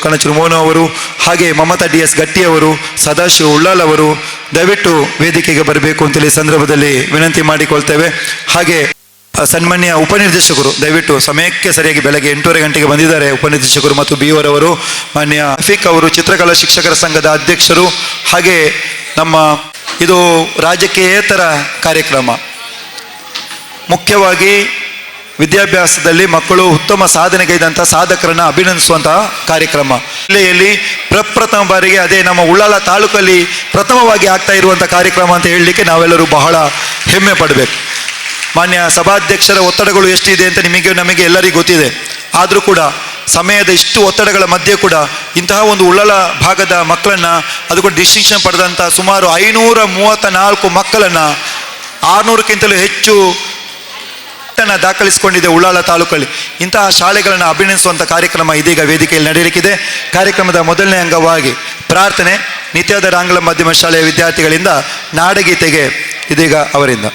ಕಣಚೂರು ಮೋನು ಅವರು, ಹಾಗೆ ಮಮತಾ DS ಗಟ್ಟಿ ಅವರು, ಸದಾಶಿವ ಉಳ್ಳಾಲ್ ಅವರು ದಯವಿಟ್ಟು ವೇದಿಕೆಗೆ ಬರಬೇಕು ಅಂತೇಳಿ ಸಂದರ್ಭದಲ್ಲಿ ವಿನಂತಿ ಮಾಡಿಕೊಳ್ತೇವೆ. ಹಾಗೆ ಸನ್ಮಾನ್ಯ ಉಪನಿರ್ದೇಶಕರು ದಯವಿಟ್ಟು ಸಮಯಕ್ಕೆ ಸರಿಯಾಗಿ ಬೆಳಗ್ಗೆ 8:30 ಗಂಟೆಗೆ ಬಂದಿದ್ದಾರೆ. ಉಪನಿರ್ದೇಶಕರು ಮತ್ತು BOR ಅವರು, ಮಾನ್ಯ ಅಫೀಕ್ ಅವರು ಚಿತ್ರಕಲಾ ಶಿಕ್ಷಕರ ಸಂಘದ ಅಧ್ಯಕ್ಷರು, ಹಾಗೆ ನಮ್ಮ ಇದು ರಾಜಕೀಯೇತರ ಕಾರ್ಯಕ್ರಮ, ಮುಖ್ಯವಾಗಿ ವಿದ್ಯಾಭ್ಯಾಸದಲ್ಲಿ ಮಕ್ಕಳು ಉತ್ತಮ ಸಾಧನೆಗೈದಂಥ ಸಾಧಕರನ್ನು ಅಭಿನಂದಿಸುವಂತಹ ಕಾರ್ಯಕ್ರಮ. ಜಿಲ್ಲೆಯಲ್ಲಿ ಪ್ರಪ್ರಥಮ ಬಾರಿಗೆ ಅದೇ ನಮ್ಮ ಉಳ್ಳಾಲ ತಾಲೂಕಲ್ಲಿ ಪ್ರಥಮವಾಗಿ ಆಗ್ತಾ ಇರುವಂಥ ಕಾರ್ಯಕ್ರಮ ಅಂತ ಹೇಳಲಿಕ್ಕೆ ನಾವೆಲ್ಲರೂ ಬಹಳ ಹೆಮ್ಮೆ ಪಡಬೇಕು. ಮಾನ್ಯ ಸಭಾಧ್ಯಕ್ಷರ ಒತ್ತಡಗಳು ಎಷ್ಟಿದೆ ಅಂತ ನಮಗೆ ಎಲ್ಲರಿಗೂ ಗೊತ್ತಿದೆ. ಆದರೂ ಕೂಡ ಸಮಯದ ಇಷ್ಟು ಒತ್ತಡಗಳ ಮಧ್ಯೆ ಕೂಡ ಇಂತಹ ಒಂದು ಉಳ್ಳಾಲ ಭಾಗದ ಮಕ್ಕಳನ್ನು, ಅದು ಕೂಡ ಡಿಸ್ಟಿಂಕ್ಷನ್ ಪಡೆದಂಥ ಸುಮಾರು 534 ಮಕ್ಕಳನ್ನು 600ಕ್ಕಿಂತಲೂ ಹೆಚ್ಚು ದಾಖಲಿಸಿಕೊಂಡಿದೆ ಉಳ್ಳಾಲ ತಾಲೂಕಲ್ಲಿ. ಇಂತಹ ಶಾಲೆಗಳನ್ನು ಅಭಿನಂದಿಸುವಂಥ ಕಾರ್ಯಕ್ರಮ ಇದೀಗ ವೇದಿಕೆಯಲ್ಲಿ ನಡೆಯಲಿಕ್ಕಿದೆ. ಕಾರ್ಯಕ್ರಮದ ಮೊದಲನೇ ಅಂಗವಾಗಿ ಪ್ರಾರ್ಥನೆ, ನಿತ್ಯಾಧಾರ ಆಂಗ್ಲ ಮಾಧ್ಯಮ ಶಾಲೆಯ ವಿದ್ಯಾರ್ಥಿಗಳಿಂದ ನಾಡಗೀತೆಗೆ ಇದೀಗ ಅವರಿಂದ.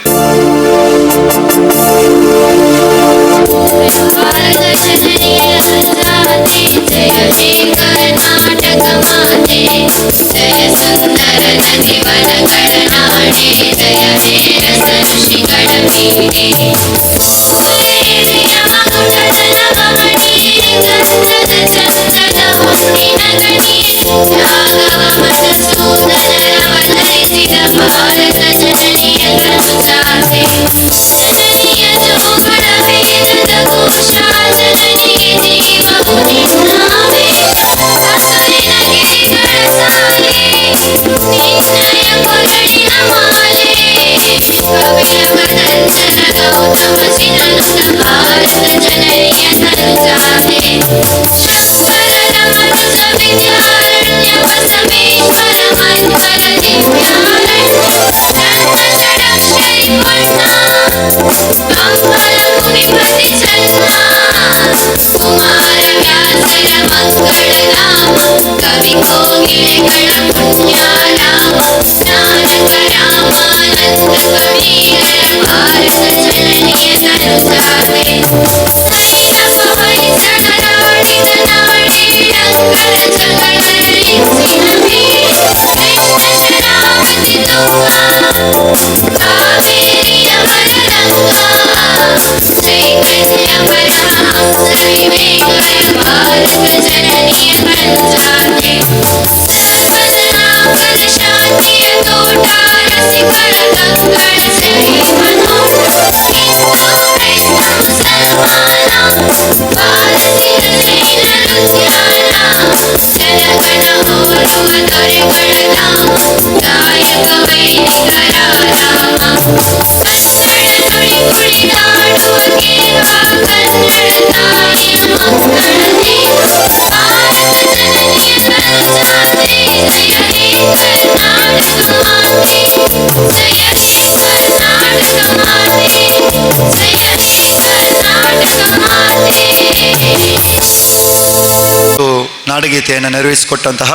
ನಾಡಗೀತೆಯನ್ನು ನೆರವೇರಿಸಿಕೊಟ್ಟಂತಹ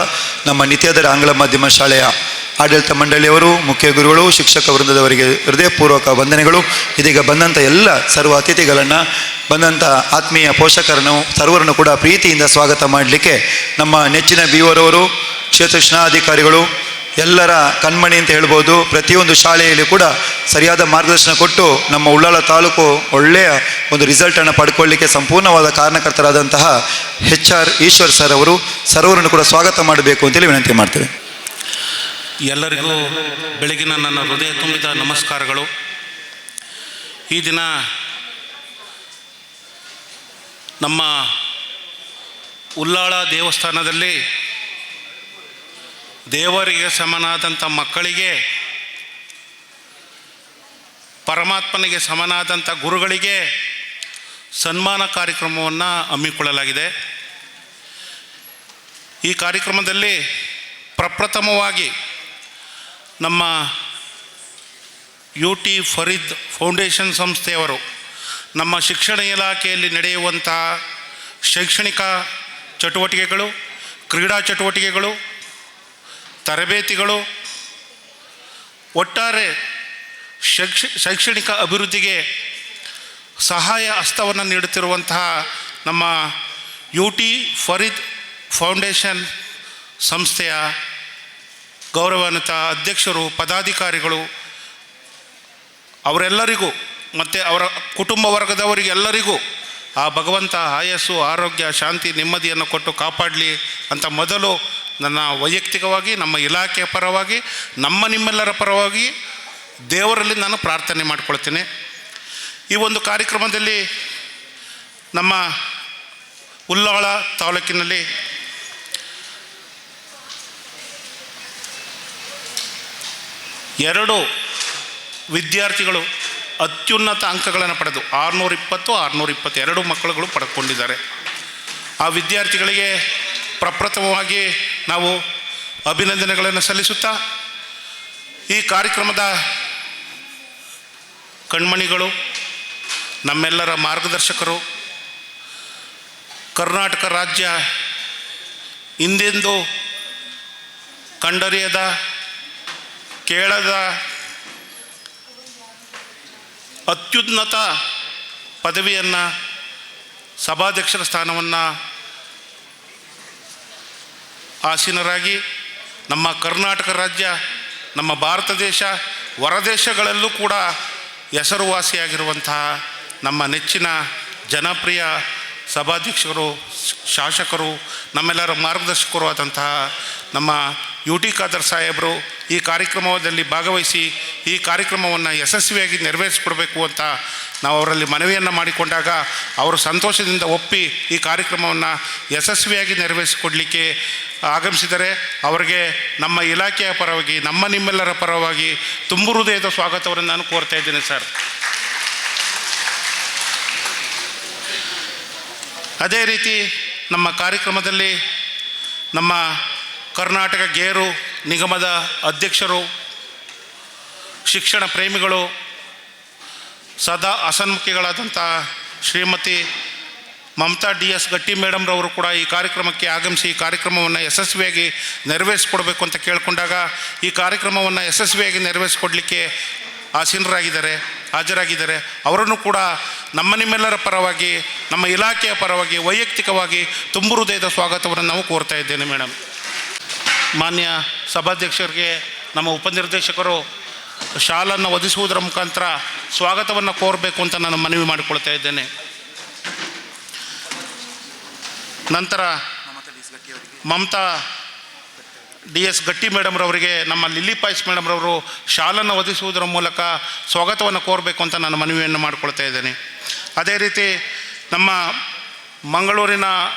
ನಮ್ಮ ನಿತ್ಯಾಧಾರ ಆಂಗ್ಲ ಮಾಧ್ಯಮ ಶಾಲೆಯ ಆಡಳಿತ ಮಂಡಳಿಯವರು, ಮುಖ್ಯ ಗುರುಗಳು, ಶಿಕ್ಷಕ ವೃಂದದವರಿಗೆ ಹೃದಯಪೂರ್ವಕ ವಂದನೆಗಳು. ಇದೀಗ ಬಂದಂಥ ಎಲ್ಲ ಸರ್ವ ಅತಿಥಿಗಳನ್ನು, ಬಂದಂಥ ಆತ್ಮೀಯ ಪೋಷಕರನ್ನು ಸರ್ವರನ್ನು ಕೂಡ ಪ್ರೀತಿಯಿಂದ ಸ್ವಾಗತ ಮಾಡಲಿಕ್ಕೆ ನಮ್ಮ ನೆಚ್ಚಿನ BOR ಅವರು, ಕ್ಷೇತ್ರ ಶಿಕ್ಷಣಾಧಿಕಾರಿಗಳು, ಎಲ್ಲರ ಕಣ್ಮಣಿ ಅಂತ ಹೇಳ್ಬೋದು, ಪ್ರತಿಯೊಂದು ಶಾಲೆಯಲ್ಲಿ ಕೂಡ ಸರಿಯಾದ ಮಾರ್ಗದರ್ಶನ ಕೊಟ್ಟು ನಮ್ಮ ಉಳ್ಳಾಲ ತಾಲೂಕು ಒಳ್ಳೆಯ ಒಂದು ರಿಸಲ್ಟನ್ನು ಪಡ್ಕೊಳ್ಳಿಕ್ಕೆ ಸಂಪೂರ್ಣವಾದ ಕಾರಣಕರ್ತರಾದಂತಹ HR ಈಶ್ವರ್ ಸರ್ ಅವರು ಸರ್ವರನ್ನು ಕೂಡ ಸ್ವಾಗತ ಮಾಡಬೇಕು ಅಂತೇಳಿ ವಿನಂತಿ ಮಾಡ್ತೇವೆ. ಎಲ್ಲರಿಗೂ ಬೆಳಗಿನ ನನ್ನ ಹೃದಯ ತುಂಬಿದ ನಮಸ್ಕಾರಗಳು. ಈ ದಿನ ನಮ್ಮ ಉಳ್ಳಾಳ ದೇವಸ್ಥಾನದಲ್ಲಿ ದೇವರಿಗೆ ಸಮನಾದಂಥ ಮಕ್ಕಳಿಗೆ, ಪರಮಾತ್ಮನಿಗೆ ಸಮನಾದಂಥ ಗುರುಗಳಿಗೆ ಸನ್ಮಾನ ಕಾರ್ಯಕ್ರಮವನ್ನು ಹಮ್ಮಿಕೊಳ್ಳಲಾಗಿದೆ. ಈ ಕಾರ್ಯಕ್ರಮದಲ್ಲಿ ಪ್ರಪ್ರಥಮವಾಗಿ ನಮ್ಮ UT ಫರೀದ್ ಫೌಂಡೇಶನ್ ಸಂಸ್ಥೆಯವರು ನಮ್ಮ ಶಿಕ್ಷಣ ಇಲಾಖೆಯಲ್ಲಿ ನಡೆಯುವಂಥ ಶೈಕ್ಷಣಿಕ ಚಟುವಟಿಕೆಗಳು, ಕ್ರೀಡಾ ಚಟುವಟಿಕೆಗಳು, ತರಬೇತಿಗಳು, ಒಟ್ಟಾರೆ ಶೈಕ್ಷಣಿಕ ಅಭಿವೃದ್ಧಿಗೆ ಸಹಾಯ ಹಸ್ತವನ್ನು ನೀಡುತ್ತಿರುವಂತಹ ನಮ್ಮ UT ಫರೀದ್ ಫೌಂಡೇಶನ್ ಸಂಸ್ಥೆಯ ಗೌರವಾನ್ವಿತ ಅಧ್ಯಕ್ಷರು, ಪದಾಧಿಕಾರಿಗಳು ಅವರೆಲ್ಲರಿಗೂ ಮತ್ತು ಅವರ ಕುಟುಂಬ ವರ್ಗದವರಿಗೆಲ್ಲರಿಗೂ ಆ ಭಗವಂತ ಆಯಸ್ಸು, ಆರೋಗ್ಯ, ಶಾಂತಿ, ನೆಮ್ಮದಿಯನ್ನು ಕೊಟ್ಟು ಕಾಪಾಡಲಿ ಅಂತ ಮೊದಲು ನನ್ನ ವೈಯಕ್ತಿಕವಾಗಿ, ನಮ್ಮ ಇಲಾಖೆಯ ಪರವಾಗಿ, ನಿಮ್ಮೆಲ್ಲರ ಪರವಾಗಿ ದೇವರಲ್ಲಿ ನಾನು ಪ್ರಾರ್ಥನೆ ಮಾಡ್ಕೊಳ್ತೇನೆ. ಈ ಒಂದು ಕಾರ್ಯಕ್ರಮದಲ್ಲಿ ನಮ್ಮ ಉಳ್ಳಾಳ ತಾಲೂಕಿನಲ್ಲಿ ಎರಡು ವಿದ್ಯಾರ್ಥಿಗಳು ಅತ್ಯುನ್ನತ ಅಂಕಗಳನ್ನು ಪಡೆದು 620, 620 ಎರಡು ಮಕ್ಕಳುಗಳು ಪಡೆದುಕೊಂಡಿದ್ದಾರೆ. ಆ ವಿದ್ಯಾರ್ಥಿಗಳಿಗೆ ಪ್ರಪ್ರಥಮವಾಗಿ ನಾವು ಅಭಿನಂದನೆಗಳನ್ನು ಸಲ್ಲಿಸುತ್ತಾ, ಈ ಕಾರ್ಯಕ್ರಮದ ಕಣ್ಮಣಿಗಳು, ನಮ್ಮೆಲ್ಲರ ಮಾರ್ಗದರ್ಶಕರು, ಕರ್ನಾಟಕ ರಾಜ್ಯ ಹಿಂದೆಂದೂ ಕಂಡರಿಯದ, ಕೇಳದ ಅತ್ಯುನ್ನತ ಪದವಿಯನ್ನು, ಸಭಾಧ್ಯಕ್ಷರ ಸ್ಥಾನವನ್ನು ಆಸೀನರಾಗಿ ನಮ್ಮ ಕರ್ನಾಟಕ ರಾಜ್ಯ, ನಮ್ಮ ಭಾರತ ದೇಶ, ಹೊರದೇಶಗಳಲ್ಲೂ ಕೂಡ ಹೆಸರುವಾಸಿಯಾಗಿರುವಂತಹ ನಮ್ಮ ನೆಚ್ಚಿನ ಜನಪ್ರಿಯ ಸಭಾಧ್ಯಕ್ಷರು, ಶಾಸಕರು, ನಮ್ಮೆಲ್ಲರ ಮಾರ್ಗದರ್ಶಕರು ಆದಂತಹ ನಮ್ಮ UT ಖಾದರ್ ಸಾಹೇಬರು ಈ ಕಾರ್ಯಕ್ರಮದಲ್ಲಿ ಭಾಗವಹಿಸಿ ಈ ಕಾರ್ಯಕ್ರಮವನ್ನು ಯಶಸ್ವಿಯಾಗಿ ನೆರವೇರಿಸಿಕೊಡಬೇಕು ಅಂತ ನಾವು ಅವರಲ್ಲಿ ಮನವಿಯನ್ನು ಮಾಡಿಕೊಂಡಾಗ ಅವರು ಸಂತೋಷದಿಂದ ಒಪ್ಪಿ ಈ ಕಾರ್ಯಕ್ರಮವನ್ನು ಯಶಸ್ವಿಯಾಗಿ ನೆರವೇರಿಸಿಕೊಡಲಿಕ್ಕೆ ಆಗಮಿಸಿದರೆ ಅವರಿಗೆ ನಮ್ಮ ಇಲಾಖೆಯ ಪರವಾಗಿ, ನಿಮ್ಮೆಲ್ಲರ ಪರವಾಗಿ ತುಂಬು ಹೃದಯದ ಸ್ವಾಗತವನ್ನು ನಾನು ಕೋರ್ತಾ ಇದ್ದೇನೆ ಸರ್. ಅದೇ ರೀತಿ ನಮ್ಮ ಕಾರ್ಯಕ್ರಮದಲ್ಲಿ ನಮ್ಮ ಕರ್ನಾಟಕ ಗೇರು ನಿಗಮದ ಅಧ್ಯಕ್ಷರು, ಶಿಕ್ಷಣ ಪ್ರೇಮಿಗಳು, ಸದಾ ಹಸನ್ಮುಖಿಗಳಾದಂಥ ಶ್ರೀಮತಿ ಮಮತಾ DS ಗಟ್ಟಿ ಮೇಡಮ್ರವರು ಕೂಡ ಈ ಕಾರ್ಯಕ್ರಮಕ್ಕೆ ಆಗಮಿಸಿ ಈ ಕಾರ್ಯಕ್ರಮವನ್ನು ಯಶಸ್ವಿಯಾಗಿ ನೆರವೇರಿಸಿಕೊಡ್ಬೇಕು ಅಂತ ಕೇಳಿಕೊಂಡಾಗ ಈ ಕಾರ್ಯಕ್ರಮವನ್ನು ಯಶಸ್ವಿಯಾಗಿ ನೆರವೇರಿಸಿಕೊಡಲಿಕ್ಕೆ ಹಾಜರಾಗಿದ್ದಾರೆ. ಅವರನ್ನು ಕೂಡ ನಿಮ್ಮೆಲ್ಲರ ಪರವಾಗಿ, ನಮ್ಮ ಇಲಾಖೆಯ ಪರವಾಗಿ ವೈಯಕ್ತಿಕವಾಗಿ ತುಂಬು ಹೃದಯದ ಸ್ವಾಗತವನ್ನು ನಾವು ಕೋರ್ತಾ ಇದ್ದೇನೆ ಮೇಡಮ್. ಮಾನ್ಯ ಸಭಾಧ್ಯಕ್ಷರಿಗೆ ನಮ್ಮ ಉಪನಿರ್ದೇಶಕರು ಶಾಲನ್ನು ಒದಿಸುವುದರ ಮುಖಾಂತರ ಸ್ವಾಗತವನ್ನು ಕೋರಬೇಕು ಅಂತ ನಾನು ಮನವಿ ಮಾಡಿಕೊಳ್ತಾ ಇದ್ದೇನೆ. ನಂತರ ಮಮತಾ DS ಗಟ್ಟಿ ಮೇಡಮ್ರವರಿಗೆ ನಮ್ಮ ಲಿಲ್ಲಿ ಪಾಯ್ಸ್ ಮೇಡಮ್ರವರು ಶಾಲನ್ನು ಒದಿಸುವುದರ ಮೂಲಕ ಸ್ವಾಗತವನ್ನು ಕೋರಬೇಕು ಅಂತ ನಾನು ಮನವಿಯನ್ನು ಮಾಡಿಕೊಳ್ತಾ ಇದ್ದೇನೆ. ಅದೇ ರೀತಿ ನಮ್ಮ ಮಂಗಳೂರಿನ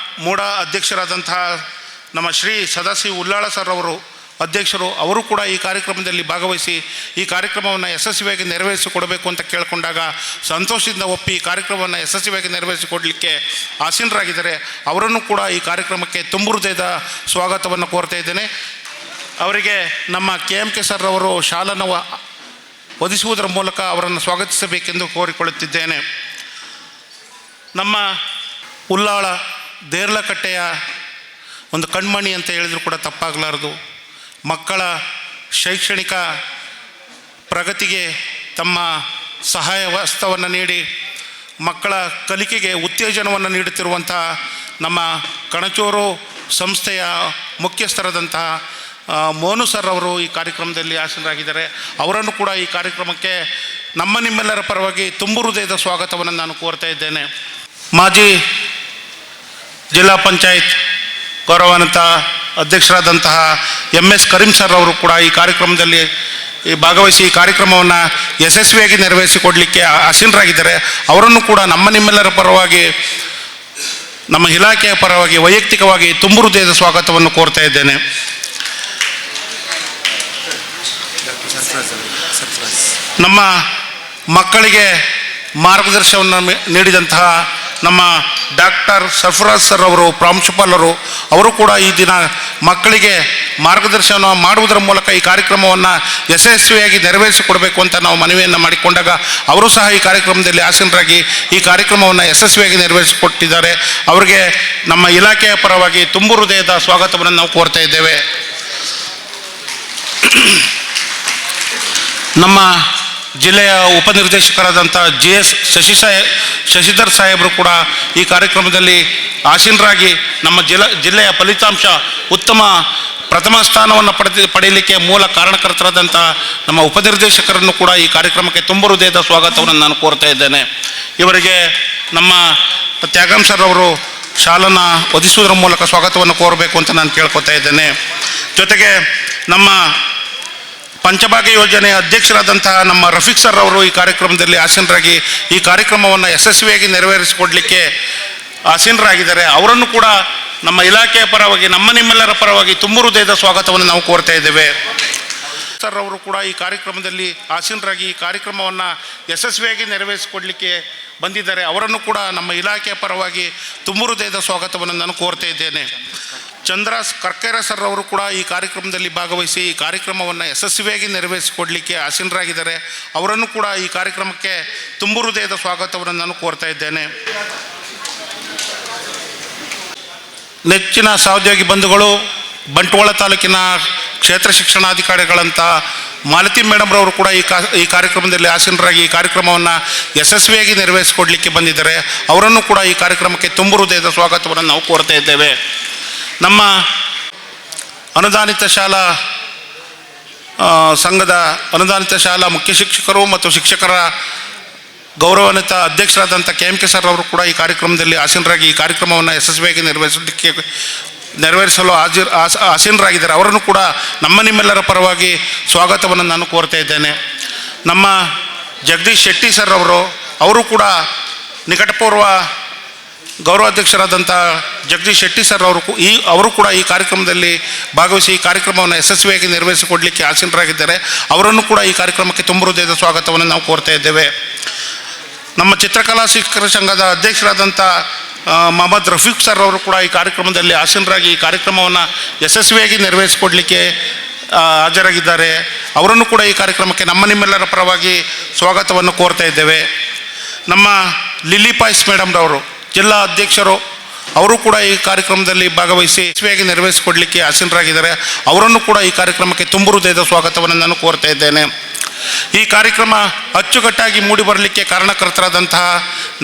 ಮೂಡ ಅಧ್ಯಕ್ಷರಾದಂತಹ ನಮ್ಮ ಶ್ರೀ ಸದಾಶಿವ ಉಳ್ಳಾಳ ಸರ್ ಅವರು ಅಧ್ಯಕ್ಷರು, ಅವರು ಕೂಡ ಈ ಕಾರ್ಯಕ್ರಮದಲ್ಲಿ ಭಾಗವಹಿಸಿ ಈ ಕಾರ್ಯಕ್ರಮವನ್ನು ಯಶಸ್ವಿಯಾಗಿ ನೆರವೇರಿಸಿಕೊಡಬೇಕು ಅಂತ ಕೇಳಿಕೊಂಡಾಗ ಸಂತೋಷದಿಂದ ಒಪ್ಪಿ ಈ ಕಾರ್ಯಕ್ರಮವನ್ನು ಯಶಸ್ವಿಯಾಗಿ ನೆರವೇರಿಸಿಕೊಡಲಿಕ್ಕೆ ಆಸೀನರಾಗಿದ್ದಾರೆ. ಅವರನ್ನು ಕೂಡ ಈ ಕಾರ್ಯಕ್ರಮಕ್ಕೆ ತುಂಬು ಹೃದಯದ ಸ್ವಾಗತವನ್ನು ಕೋರ್ತಾ ಇದ್ದೇನೆ. ಅವರಿಗೆ ನಮ್ಮ KMK ಸರ್ ಅವರು ಶಾಲನ್ನು ಒದಿಸುವುದರ ಮೂಲಕ ಅವರನ್ನು ಸ್ವಾಗತಿಸಬೇಕೆಂದು ಕೋರಿಕೊಳ್ಳುತ್ತಿದ್ದೇನೆ. ನಮ್ಮ ಉಳ್ಳಾಳ ದೇರ್ಲಕಟ್ಟೆಯ ಒಂದು ಕಣ್ಮಣಿ ಅಂತ ಹೇಳಿದರೂ ಕೂಡ ತಪ್ಪಾಗಲಾರದು. ಮಕ್ಕಳ ಶೈಕ್ಷಣಿಕ ಪ್ರಗತಿಗೆ ತಮ್ಮ ಸಹಾಯ ಹಸ್ತವನ್ನು ನೀಡಿ ಮಕ್ಕಳ ಕಲಿಕೆಗೆ ಉತ್ತೇಜನವನ್ನು ನೀಡುತ್ತಿರುವಂಥ ನಮ್ಮ ಕಣಚೂರು ಸಂಸ್ಥೆಯ ಮುಖ್ಯಸ್ಥರಾದಂತಹ ಮೋನು ಸರ್ ಅವರು ಈ ಕಾರ್ಯಕ್ರಮದಲ್ಲಿ ಆಸೀನರಾಗಿದ್ದಾರೆ. ಅವರನ್ನು ಕೂಡ ಈ ಕಾರ್ಯಕ್ರಮಕ್ಕೆ ನಿಮ್ಮೆಲ್ಲರ ಪರವಾಗಿ ತುಂಬು ಹೃದಯದ ಸ್ವಾಗತವನ್ನು ನಾನು ಕೋರ್ತಾ ಇದ್ದೇನೆ. ಮಾಜಿ ಜಿಲ್ಲಾ ಪಂಚಾಯತ್ ಗೌರವಾನ್ವಿತ ಅಧ್ಯಕ್ಷರಾದಂತಹ MS ಕರೀಂ ಸರ್ ಅವರು ಕೂಡ ಈ ಕಾರ್ಯಕ್ರಮದಲ್ಲಿ ಭಾಗವಹಿಸಿ ಈ ಕಾರ್ಯಕ್ರಮವನ್ನು ಯಶಸ್ವಿಯಾಗಿ ನೆರವೇರಿಸಿಕೊಡಲಿಕ್ಕೆ ಆಸೀನರಾಗಿದ್ದಾರೆ. ಅವರನ್ನು ಕೂಡ ನಿಮ್ಮೆಲ್ಲರ ಪರವಾಗಿ, ನಮ್ಮ ಇಲಾಖೆಯ ಪರವಾಗಿ ವೈಯಕ್ತಿಕವಾಗಿ ತುಂಬು ಹೃದಯದ ಸ್ವಾಗತವನ್ನು ಕೋರ್ತಾ ಇದ್ದೇನೆ. ನಮ್ಮ ಮಕ್ಕಳಿಗೆ ಮಾರ್ಗದರ್ಶನವನ್ನು ನೀಡಿದಂತಹ ನಮ್ಮ ಡಾಕ್ಟರ್ ಸರ್ಫರಾಜ್ ಸರ್ ಅವರು ಪ್ರಾಂಶುಪಾಲರು, ಅವರು ಕೂಡ ಈ ದಿನ ಮಕ್ಕಳಿಗೆ ಮಾರ್ಗದರ್ಶನ ಮಾಡುವುದರ ಮೂಲಕ ಈ ಕಾರ್ಯಕ್ರಮವನ್ನು ಯಶಸ್ವಿಯಾಗಿ ನೆರವೇರಿಸಿಕೊಡಬೇಕು ಅಂತ ನಾವು ಮನವಿಯನ್ನು ಮಾಡಿಕೊಂಡಾಗ ಅವರು ಸಹ ಈ ಕಾರ್ಯಕ್ರಮದಲ್ಲಿ ಆಸೀನರಾಗಿ ಈ ಕಾರ್ಯಕ್ರಮವನ್ನು ಯಶಸ್ವಿಯಾಗಿ ನೆರವೇರಿಸಿಕೊಟ್ಟಿದ್ದಾರೆ. ಅವರಿಗೆ ನಮ್ಮ ಇಲಾಖೆಯ ಪರವಾಗಿ ತುಂಬು ಹೃದಯದ ಸ್ವಾಗತವನ್ನು ನಾವು ಕೋರ್ತಾ ಇದ್ದೇವೆ. ನಮ್ಮ ಜಿಲ್ಲೆಯ ಉಪನಿರ್ದೇಶಕರಾದಂಥ GS ಶಶಿಧರ್ ಸಾಹೇಬರು ಕೂಡ ಈ ಕಾರ್ಯಕ್ರಮದಲ್ಲಿ ಆಸೀನರಾಗಿ ನಮ್ಮ ಜಿಲ್ಲೆಯ ಫಲಿತಾಂಶ ಉತ್ತಮ ಪ್ರಥಮ ಸ್ಥಾನವನ್ನು ಪಡೆಯಲಿಕ್ಕೆ ಮೂಲ ಕಾರಣಕರ್ತರಾದಂಥ ನಮ್ಮ ಉಪನಿರ್ದೇಶಕರನ್ನು ಕೂಡ ಈ ಕಾರ್ಯಕ್ರಮಕ್ಕೆ ತುಂಬ ಹೃದಯದ ಸ್ವಾಗತವನ್ನು ನಾನು ಕೋರ್ತಾ ಇದ್ದೇನೆ. ಇವರಿಗೆ ನಮ್ಮ ತ್ಯಾಗಂ ಸರ್ ಅವರು ಶಾಲನ್ನು ಒದಿಸುವುದರ ಮೂಲಕ ಸ್ವಾಗತವನ್ನು ಕೋರಬೇಕು ಅಂತ ನಾನು ಕೇಳ್ಕೊತಾ ಇದ್ದೇನೆ. ಜೊತೆಗೆ ನಮ್ಮ ಪಂಚಭಾಗ್ಯ ಯೋಜನೆಯ ಅಧ್ಯಕ್ಷರಾದಂತಹ ನಮ್ಮ ರಫೀಕ್ ಸರ್ ಅವರು ಈ ಕಾರ್ಯಕ್ರಮದಲ್ಲಿ ಆಸೀನರಾಗಿ ಈ ಕಾರ್ಯಕ್ರಮವನ್ನು ಯಶಸ್ವಿಯಾಗಿ ನೆರವೇರಿಸಿಕೊಡಲಿಕ್ಕೆ ಆಸೀನರಾಗಿದ್ದಾರೆ. ಅವರನ್ನು ಕೂಡ ನಮ್ಮ ಇಲಾಖೆಯ ಪರವಾಗಿ ನಿಮ್ಮೆಲ್ಲರ ಪರವಾಗಿ ತುಂಬ ಹೃದಯದ ಸ್ವಾಗತವನ್ನು ನಾವು ಕೋರ್ತಾ ಇದ್ದೇವೆ. ಸರ್ ಅವರು ಕೂಡ ಈ ಕಾರ್ಯಕ್ರಮದಲ್ಲಿ ಆಸೀನರಾಗಿ ಈ ಕಾರ್ಯಕ್ರಮವನ್ನು ಯಶಸ್ವಿಯಾಗಿ ನೆರವೇರಿಸಿಕೊಡಲಿಕ್ಕೆ ಬಂದಿದ್ದಾರೆ. ಅವರನ್ನು ಕೂಡ ನಮ್ಮ ಇಲಾಖೆಯ ಪರವಾಗಿ ತುಂಬ ಹೃದಯದ ಸ್ವಾಗತವನ್ನು ನಾನು ಕೋರ್ತಾ ಇದ್ದೇನೆ. ಚಂದ್ರಾಸ್ ಕರ್ಕೇರ ಸರ್ ಅವರು ಕೂಡ ಈ ಕಾರ್ಯಕ್ರಮದಲ್ಲಿ ಭಾಗವಹಿಸಿ ಈ ಕಾರ್ಯಕ್ರಮವನ್ನು ಯಶಸ್ವಿಯಾಗಿ ನೆರವೇರಿಸಿಕೊಡಲಿಕ್ಕೆ ಆಸೀನರಾಗಿದ್ದಾರೆ. ಅವರನ್ನು ಕೂಡ ಈ ಕಾರ್ಯಕ್ರಮಕ್ಕೆ ತುಂಬ ಹೃದಯದ ಸ್ವಾಗತವನ್ನು ನಾನು ಕೋರ್ತಾ ಇದ್ದೇನೆ. ನೆಚ್ಚಿನ ಸಹೋದ್ಯೋಗಿ ಬಂಧುಗಳು, ಬಂಟ್ವಾಳ ತಾಲೂಕಿನ ಕ್ಷೇತ್ರ ಶಿಕ್ಷಣಾಧಿಕಾರಿಗಳಂಥ ಮಾಲತಿ ಮೇಡಮ್ರವರು ಕೂಡ ಈ ಕಾರ್ಯಕ್ರಮದಲ್ಲಿ ಆಸೀನರಾಗಿ ಈ ಕಾರ್ಯಕ್ರಮವನ್ನು ಯಶಸ್ವಿಯಾಗಿ ನೆರವೇರಿಸಿಕೊಡಲಿಕ್ಕೆ ಬಂದಿದ್ದಾರೆ. ಅವರನ್ನು ಕೂಡ ಈ ಕಾರ್ಯಕ್ರಮಕ್ಕೆ ತುಂಬ ಹೃದಯದ ಸ್ವಾಗತವನ್ನು ನಾವು ಕೋರ್ತಾ ಇದ್ದೇವೆ. ನಮ್ಮ ಅನುದಾನಿತ ಶಾಲಾ ಸಂಘದ ಅನುದಾನಿತ ಶಾಲಾ ಮುಖ್ಯ ಶಿಕ್ಷಕರು ಮತ್ತು ಶಿಕ್ಷಕರ ಗೌರವಾನ್ವಿತ ಅಧ್ಯಕ್ಷರಾದಂಥ KMK ಸರ್ ಅವರು ಕೂಡ ಈ ಕಾರ್ಯಕ್ರಮದಲ್ಲಿ ಆಸೀನರಾಗಿ ಈ ಕಾರ್ಯಕ್ರಮವನ್ನು ಯಶಸ್ವಿಯಾಗಿ ನೆರವೇರಿಸಲು ಆಸೀನರಾಗಿದ್ದಾರೆ. ಅವರನ್ನು ಕೂಡ ನಿಮ್ಮೆಲ್ಲರ ಪರವಾಗಿ ಸ್ವಾಗತವನ್ನು ನಾನು ಕೋರ್ತಾ ಇದ್ದೇನೆ. ನಮ್ಮ ಜಗದೀಶ್ ಶೆಟ್ಟಿ ಸರ್ ಅವರು ಕೂಡ ನಿಕಟಪೂರ್ವ ಗೌರವಾಧ್ಯಕ್ಷರಾದಂಥ ಜಗದೀಶ್ ಶೆಟ್ಟಿ ಸರ್ ಅವರು ಕೂಡ ಈ ಕಾರ್ಯಕ್ರಮದಲ್ಲಿ ಭಾಗವಹಿಸಿ ಈ ಕಾರ್ಯಕ್ರಮವನ್ನು ಯಶಸ್ವಿಯಾಗಿ ನೆರವೇರಿಸಿಕೊಡಲಿಕ್ಕೆ ಆಸೀನರಾಗಿದ್ದಾರೆ. ಅವರನ್ನು ಕೂಡ ಈ ಕಾರ್ಯಕ್ರಮಕ್ಕೆ ತುಂಬ ಹೃದಯದ ಸ್ವಾಗತವನ್ನು ನಾವು ಕೋರ್ತಾ ಇದ್ದೇವೆ. ನಮ್ಮ ಚಿತ್ರಕಲಾ ಶಿಕ್ಷಕರ ಸಂಘದ ಅಧ್ಯಕ್ಷರಾದಂಥ ಮೊಹಮ್ಮದ್ ರಫೀಕ್ ಸರ್ ಅವರು ಕೂಡ ಈ ಕಾರ್ಯಕ್ರಮದಲ್ಲಿ ಆಸೀನರಾಗಿ ಈ ಕಾರ್ಯಕ್ರಮವನ್ನು ಯಶಸ್ವಿಯಾಗಿ ನೆರವೇರಿಸಿಕೊಡಲಿಕ್ಕೆ ಹಾಜರಾಗಿದ್ದಾರೆ. ಅವರನ್ನು ಕೂಡ ಈ ಕಾರ್ಯಕ್ರಮಕ್ಕೆ ನಿಮ್ಮೆಲ್ಲರ ಪರವಾಗಿ ಸ್ವಾಗತವನ್ನು ಕೋರ್ತಾ ಇದ್ದೇವೆ. ನಮ್ಮ ಲಿಲ್ಲಿ ಪಾಯ್ಸ್ ಮೇಡಮ್ರವರು ಜಿಲ್ಲಾ ಅಧ್ಯಕ್ಷರು, ಅವರು ಕೂಡ ಈ ಕಾರ್ಯಕ್ರಮದಲ್ಲಿ ಭಾಗವಹಿಸಿ ಯಶಸ್ವಿಯಾಗಿ ನೆರವೇರಿಸಿಕೊಡಲಿಕ್ಕೆ ಆಸೀನರಾಗಿದ್ದಾರೆ. ಅವರನ್ನು ಕೂಡ ಈ ಕಾರ್ಯಕ್ರಮಕ್ಕೆ ತುಂಬ ಹೃದಯದ ಸ್ವಾಗತವನ್ನು ನಾನು ಕೋರ್ತಾ ಇದ್ದೇನೆ. ಈ ಕಾರ್ಯಕ್ರಮ ಅಚ್ಚುಕಟ್ಟಾಗಿ ಮೂಡಿಬರಲಿಕ್ಕೆ ಕಾರಣಕರ್ತರಾದಂತಹ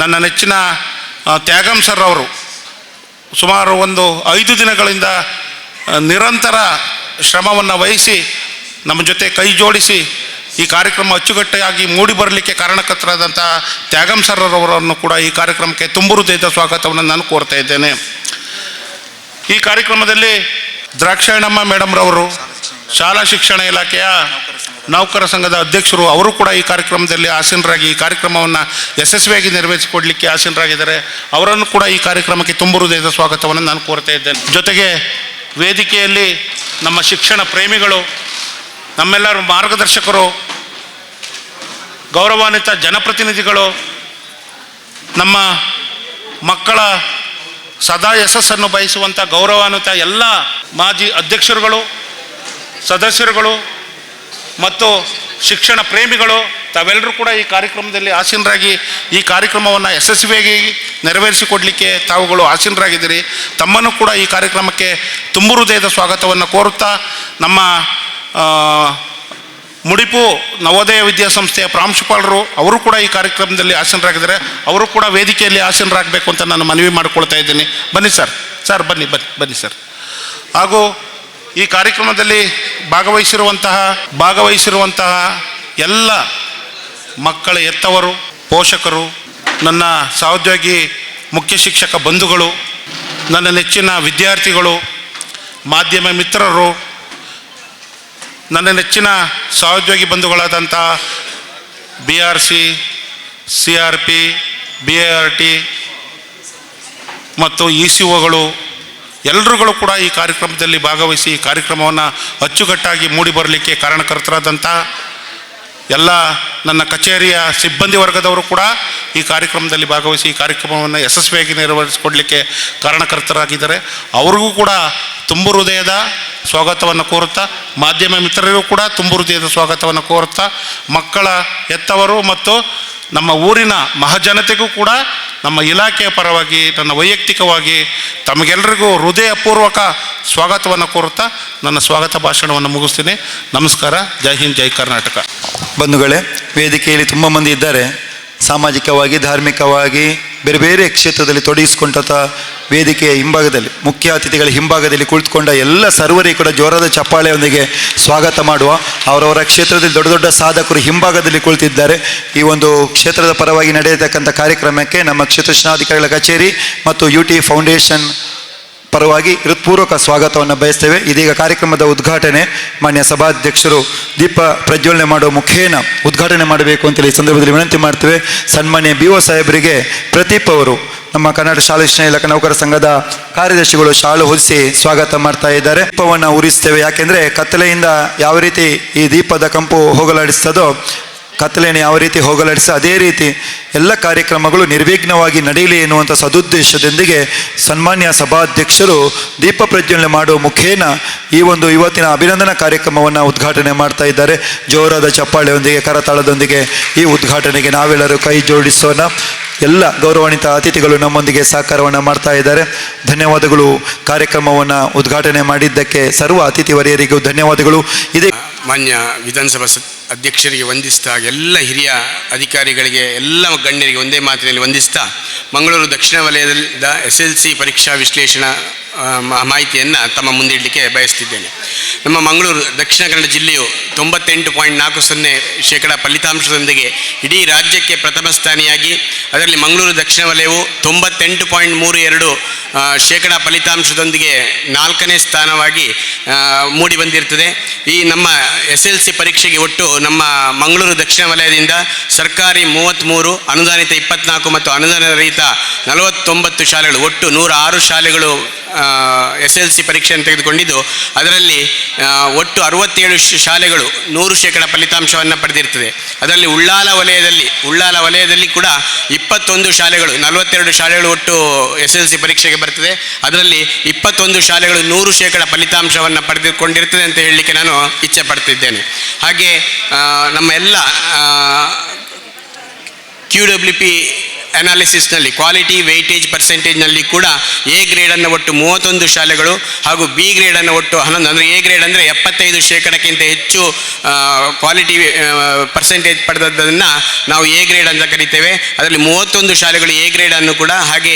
ನನ್ನ ನೆಚ್ಚಿನ ತ್ಯಾಗಂ ಸರ್ ಅವರು ಸುಮಾರು 5 ದಿನಗಳಿಂದ ನಿರಂತರ ಶ್ರಮವನ್ನು ವಹಿಸಿ ನಮ್ಮ ಜೊತೆ ಕೈ ಜೋಡಿಸಿ ಈ ಕಾರ್ಯಕ್ರಮ ಅಚ್ಚುಕಟ್ಟಾಗಿ ಮೂಡಿಬರಲಿಕ್ಕೆ ಕಾರಣಕರ್ತರಾದಂಥ ತ್ಯಾಗಂ ಸರ್ ಅವರನ್ನು ಕೂಡ ಈ ಕಾರ್ಯಕ್ರಮಕ್ಕೆ ತುಂಬ ಹೃದಯದ ಸ್ವಾಗತವನ್ನು ನಾನು ಕೋರ್ತಾ ಇದ್ದೇನೆ. ಈ ಕಾರ್ಯಕ್ರಮದಲ್ಲಿ ದ್ರಾಕ್ಷಾಯಣಮ್ಮ ಮೇಡಮ್ರವರು ಶಾಲಾ ಶಿಕ್ಷಣ ಇಲಾಖೆಯ ನೌಕರ ಸಂಘದ ಅಧ್ಯಕ್ಷರು, ಅವರು ಕೂಡ ಈ ಕಾರ್ಯಕ್ರಮದಲ್ಲಿ ಆಸೀನರಾಗಿ ಈ ಕಾರ್ಯಕ್ರಮವನ್ನು ಯಶಸ್ವಿಯಾಗಿ ನೆರವೇರಿಸಿಕೊಡಲಿಕ್ಕೆ ಆಸೀನರಾಗಿದ್ದಾರೆ. ಅವರನ್ನು ಕೂಡ ಈ ಕಾರ್ಯಕ್ರಮಕ್ಕೆ ತುಂಬ ಹೃದಯದ ಸ್ವಾಗತವನ್ನು ನಾನು ಕೋರ್ತಾ ಇದ್ದೇನೆ. ಜೊತೆಗೆ ವೇದಿಕೆಯಲ್ಲಿ ನಮ್ಮ ಶಿಕ್ಷಣ ಪ್ರೇಮಿಗಳು, ನಮ್ಮೆಲ್ಲರ ಮಾರ್ಗದರ್ಶಕರು, ಗೌರವಾನ್ವಿತ ಜನಪ್ರತಿನಿಧಿಗಳು, ನಮ್ಮ ಮಕ್ಕಳ ಸದಾ ಯಶಸ್ಸನ್ನು ಬಯಸುವಂಥ ಗೌರವಾನ್ವಿತ ಎಲ್ಲ ಮಾಜಿ ಅಧ್ಯಕ್ಷರುಗಳು, ಸದಸ್ಯರುಗಳು ಮತ್ತು ಶಿಕ್ಷಣ ಪ್ರೇಮಿಗಳು, ತಾವೆಲ್ಲರೂ ಕೂಡ ಈ ಕಾರ್ಯಕ್ರಮದಲ್ಲಿ ಆಸೀನರಾಗಿ ಈ ಕಾರ್ಯಕ್ರಮವನ್ನು ಯಶಸ್ವಿಯಾಗಿ ನೆರವೇರಿಸಿಕೊಡಲಿಕ್ಕೆ ತಾವುಗಳು ಆಸೀನರಾಗಿದ್ದೀರಿ. ತಮ್ಮನ್ನು ಕೂಡ ಈ ಕಾರ್ಯಕ್ರಮಕ್ಕೆ ತುಂಬ ಹೃದಯದ ಸ್ವಾಗತವನ್ನು ಕೋರುತ್ತಾ, ನಮ್ಮ ಮುಡಿಪು ನವೋದಯ ವಿದ್ಯಾಸಂಸ್ಥೆಯ ಪ್ರಾಂಶುಪಾಲರು ಅವರು ಕೂಡ ಈ ಕಾರ್ಯಕ್ರಮದಲ್ಲಿ ಆಸೀನರಾಗಿದ್ದಾರೆ. ಅವರು ಕೂಡ ವೇದಿಕೆಯಲ್ಲಿ ಆಸೀನರಾಗಬೇಕು ಅಂತ ನಾನು ಮನವಿ ಮಾಡಿಕೊಳ್ತಾ ಇದ್ದೀನಿ. ಬನ್ನಿ ಸರ್ ಬನ್ನಿ ಸರ್. ಹಾಗೂ ಈ ಕಾರ್ಯಕ್ರಮದಲ್ಲಿ ಭಾಗವಹಿಸಿರುವಂತಹ ಎಲ್ಲ ಮಕ್ಕಳ ಹೆತ್ತವರು, ಪೋಷಕರು, ನನ್ನ ಸಹೋದ್ಯೋಗಿ ಮುಖ್ಯ ಶಿಕ್ಷಕ ಬಂಧುಗಳು, ನನ್ನ ನೆಚ್ಚಿನ ವಿದ್ಯಾರ್ಥಿಗಳು, ಮಾಧ್ಯಮ ಮಿತ್ರರು, ನನ್ನ ನೆಚ್ಚಿನ ಸಹೋದ್ಯೋಗಿ ಬಂಧುಗಳಾದಂಥ BRC, CRP, BART ಮತ್ತು ECOಗಳು ಎಲ್ಲರುಗಳು ಕೂಡ ಈ ಕಾರ್ಯಕ್ರಮದಲ್ಲಿ ಭಾಗವಹಿಸಿ ಈ ಕಾರ್ಯಕ್ರಮವನ್ನು ಅಚ್ಚುಕಟ್ಟಾಗಿ ಮೂಡಿಬರಲಿಕ್ಕೆ ಕಾರಣಕರ್ತರಾದಂಥ ಎಲ್ಲ ನನ್ನ ಕಚೇರಿಯ ಸಿಬ್ಬಂದಿ ವರ್ಗದವರು ಕೂಡ ಈ ಕಾರ್ಯಕ್ರಮದಲ್ಲಿ ಭಾಗವಹಿಸಿ ಈ ಕಾರ್ಯಕ್ರಮವನ್ನು ಯಶಸ್ವಿಯಾಗಿ ನೆರವೇರಿಸಿಕೊಡಲಿಕ್ಕೆ ಕಾರಣಕರ್ತರಾಗಿದ್ದಾರೆ. ಅವ್ರಿಗೂ ಕೂಡ ತುಂಬ ಹೃದಯದ ಸ್ವಾಗತವನ್ನು ಕೋರುತ್ತಾ, ಮಾಧ್ಯಮ ಮಿತ್ರರಿಗೂ ಕೂಡ ತುಂಬ ಹೃದಯದ ಸ್ವಾಗತವನ್ನು ಕೋರುತ್ತಾ, ಮಕ್ಕಳ ಹೆತ್ತವರು ಮತ್ತು ನಮ್ಮ ಊರಿನ ಮಹಾಜನತೆಗೂ ಕೂಡ ನಮ್ಮ ಇಲಾಖೆಯ ಪರವಾಗಿ ನನ್ನ ವೈಯಕ್ತಿಕವಾಗಿ ತಮಗೆಲ್ಲರಿಗೂ ಹೃದಯಪೂರ್ವಕ ಸ್ವಾಗತವನ್ನು ಕೋರುತ್ತಾ ನನ್ನ ಸ್ವಾಗತ ಭಾಷಣವನ್ನು ಮುಗಿಸ್ತೀನಿ. ನಮಸ್ಕಾರ. ಜೈ ಹಿಂದ್, ಜೈ ಕರ್ನಾಟಕ. ಬಂಧುಗಳೇ, ವೇದಿಕೆಯಲ್ಲಿ ತುಂಬ ಮಂದಿ ಇದ್ದಾರೆ. ಸಾಮಾಜಿಕವಾಗಿ, ಧಾರ್ಮಿಕವಾಗಿ ಬೇರೆ ಬೇರೆ ಕ್ಷೇತ್ರದಲ್ಲಿ ತೊಡಗಿಸಿಕೊಂಡಂಥ ವೇದಿಕೆಯ ಹಿಂಭಾಗದಲ್ಲಿ, ಮುಖ್ಯ ಅತಿಥಿಗಳ ಹಿಂಭಾಗದಲ್ಲಿ ಕುಳಿತುಕೊಂಡ ಎಲ್ಲ ಸರ್ವರಿಗೂ ಕೂಡ ಜೋರಾದ ಚಪ್ಪಾಳೆಯೊಂದಿಗೆ ಸ್ವಾಗತ ಮಾಡುವ. ಅವರವರ ಕ್ಷೇತ್ರದಲ್ಲಿ ದೊಡ್ಡ ದೊಡ್ಡ ಸಾಧಕರು ಹಿಂಭಾಗದಲ್ಲಿ ಕುಳಿತಿದ್ದಾರೆ. ಈ ಒಂದು ಕ್ಷೇತ್ರದ ಪರವಾಗಿ ನಡೆಯತಕ್ಕಂಥ ಕಾರ್ಯಕ್ರಮಕ್ಕೆ ನಮ್ಮ ಕ್ಷೇತ್ರ ಶಿಕ್ಷಣಾಧಿಕಾರಿಗಳ ಕಚೇರಿ ಮತ್ತು UT ಫೌಂಡೇಶನ್ ಪರವಾಗಿ ಹೃತ್ಪೂರ್ವಕ ಸ್ವಾಗತವನ್ನು ಬಯಸ್ತೇವೆ. ಇದೀಗ ಕಾರ್ಯಕ್ರಮದ ಉದ್ಘಾಟನೆ ಮಾನ್ಯ ಸಭಾಧ್ಯಕ್ಷರು ದೀಪ ಪ್ರಜ್ವಲನೆ ಮಾಡುವ ಮುಖೇನ ಉದ್ಘಾಟನೆ ಮಾಡಬೇಕು ಅಂತೇಳಿ ಈ ಸಂದರ್ಭದಲ್ಲಿ ವಿನಂತಿ ಮಾಡ್ತೇವೆ. ಸನ್ಮಾನ್ಯ BO ಸಾಹೇಬರಿಗೆ ಪ್ರದೀಪ್ ಅವರು, ನಮ್ಮ ಕರ್ನಾಟಕ ಶಾಲಾ ಶಿಕ್ಷಣ ಇಲಾಖೆ ನೌಕರ ಸಂಘದ ಕಾರ್ಯದರ್ಶಿಗಳು, ಶಾಲು ಹೊದಿಸಿ ಸ್ವಾಗತ ಮಾಡ್ತಾ ಇದ್ದಾರೆ. ದೀಪವನ್ನು ಉರಿಸ್ತೇವೆ. ಯಾಕೆಂದರೆ ಕತ್ತಲೆಯಿಂದ ಯಾವ ರೀತಿ ಈ ದೀಪದ ಕಂಪು ಹೋಗಲಾಡಿಸ್ತದೋ, ಕತ್ತಲೆಯನ್ನು ಯಾವ ರೀತಿ ಹೋಗಲಾಡಿಸ ಅದೇ ರೀತಿ ಎಲ್ಲ ಕಾರ್ಯಕ್ರಮಗಳು ನಿರ್ವಿಘ್ನವಾಗಿ ನಡೆಯಲಿ ಎನ್ನುವಂಥ ಸದುದ್ದೇಶದೊಂದಿಗೆ ಸನ್ಮಾನ್ಯ ಸಭಾಧ್ಯಕ್ಷರು ದೀಪ ಪ್ರಜ್ವಲನೆ ಮಾಡುವ ಮುಖೇನ ಈ ಒಂದು ಇವತ್ತಿನ ಅಭಿನಂದನಾ ಕಾರ್ಯಕ್ರಮವನ್ನು ಉದ್ಘಾಟನೆ ಮಾಡ್ತಾ ಇದ್ದಾರೆ. ಜೋರಾದ ಚಪ್ಪಾಳೆಯೊಂದಿಗೆ, ಕರತಾಳದೊಂದಿಗೆ ಈ ಉದ್ಘಾಟನೆಗೆ ನಾವೆಲ್ಲರೂ ಕೈ ಜೋಡಿಸೋಣ. ಎಲ್ಲ ಗೌರವಾನ್ವಿತ ಅತಿಥಿಗಳು ನಮ್ಮೊಂದಿಗೆ ಸಹಕಾರವನ್ನು ಮಾಡ್ತಾ ಇದ್ದಾರೆ. ಧನ್ಯವಾದಗಳು. ಕಾರ್ಯಕ್ರಮವನ್ನು ಉದ್ಘಾಟನೆ ಮಾಡಿದ್ದಕ್ಕೆ ಸರ್ವ ಅತಿಥಿ ವರಿಯರಿಗೂ ಧನ್ಯವಾದಗಳು. ಇದೇ ಮಾನ್ಯ ವಿಧಾನಸಭಾ ಅಧ್ಯಕ್ಷರಿಗೆ ವಂದಿಸ್ತಾ, ಎಲ್ಲ ಹಿರಿಯ ಅಧಿಕಾರಿಗಳಿಗೆ, ಎಲ್ಲ ಗಣ್ಯರಿಗೆ ಒಂದೇ ಮಾತಿನಲ್ಲಿ ವಂದಿಸ್ತಾ, ಮಂಗಳೂರು ದಕ್ಷಿಣ ವಲಯದ SLC ಪರೀಕ್ಷಾ ವಿಶ್ಲೇಷಣಾ ಮಾಹಿತಿಯನ್ನು ತಮ್ಮ ಮುಂದಿಡಲಿಕ್ಕೆ ಬಯಸ್ತಿದ್ದೇನೆ. ನಮ್ಮ ಮಂಗಳೂರು ದಕ್ಷಿಣ ಕನ್ನಡ ಜಿಲ್ಲೆಯು 98.40% ಫಲಿತಾಂಶದೊಂದಿಗೆ ಇಡೀ ರಾಜ್ಯಕ್ಕೆ ಪ್ರಥಮ ಸ್ಥಾನಿಯಾಗಿ, ಅದರಲ್ಲಿ ಮಂಗಳೂರು ದಕ್ಷಿಣ ವಲಯವು 98.32% ಫಲಿತಾಂಶದೊಂದಿಗೆ 4ನೇ ಸ್ಥಾನವಾಗಿ ಮೂಡಿ ಬಂದಿರ್ತದೆ. ಈ ನಮ್ಮ SLC ಪರೀಕ್ಷೆಗೆ ಒಟ್ಟು ನಮ್ಮ ಮಂಗಳೂರು ದಕ್ಷಿಣ ವಲಯದಿಂದ ಸರ್ಕಾರಿ 33, ಅನುದಾನಿತ 24 ಮತ್ತು ಅನುದಾನ ರಹಿತ 49 ಶಾಲೆಗಳು, ಒಟ್ಟು 106 ಶಾಲೆಗಳು SLC ಪರೀಕ್ಷೆಯನ್ನು ತೆಗೆದುಕೊಂಡಿದ್ದು, ಅದರಲ್ಲಿ ಒಟ್ಟು 67 ಶಾಲೆಗಳು 100% ಫಲಿತಾಂಶವನ್ನು ಪಡೆದಿರ್ತದೆ. ಅದರಲ್ಲಿ ಉಳ್ಳಾಲ ವಲಯದಲ್ಲಿ ಕೂಡ 21 ಶಾಲೆಗಳು, 42 ಶಾಲೆಗಳು ಒಟ್ಟು SLC ಪರೀಕ್ಷೆಗೆ ಬರ್ತದೆ. ಅದರಲ್ಲಿ 21 ಶಾಲೆಗಳು 100% ಫಲಿತಾಂಶವನ್ನು ಪಡೆದುಕೊಂಡಿರ್ತದೆ ಅಂತ ಹೇಳಲಿಕ್ಕೆ ನಾನು ಇಚ್ಛೆ ಪಡ್ತಿದ್ದೇನೆ. ಹಾಗೆ ನಮ್ಮ ಎಲ್ಲ QWP ಅನಾಲಿಸಿಸ್ನಲ್ಲಿ ಕ್ವಾಲಿಟಿ ವೆಯ್ಟೇಜ್ ಪರ್ಸೆಂಟೇಜ್ನಲ್ಲಿ ಕೂಡ A ಗ್ರೇಡನ್ನು ಒಟ್ಟು 31 ಶಾಲೆಗಳು ಹಾಗೂ B ಗ್ರೇಡನ್ನು ಒಟ್ಟು 11, ಅಂದರೆ A ಗ್ರೇಡ್ ಅಂದರೆ 75%ಕ್ಕಿಂತ ಹೆಚ್ಚು ಕ್ವಾಲಿಟಿ ಪರ್ಸೆಂಟೇಜ್ ಪಡೆದದ್ದನ್ನು ನಾವು A ಗ್ರೇಡ್ ಅಂತ ಕರಿತೇವೆ. ಅದರಲ್ಲಿ 31 ಶಾಲೆಗಳು A ಗ್ರೇಡನ್ನು ಕೂಡ, ಹಾಗೆ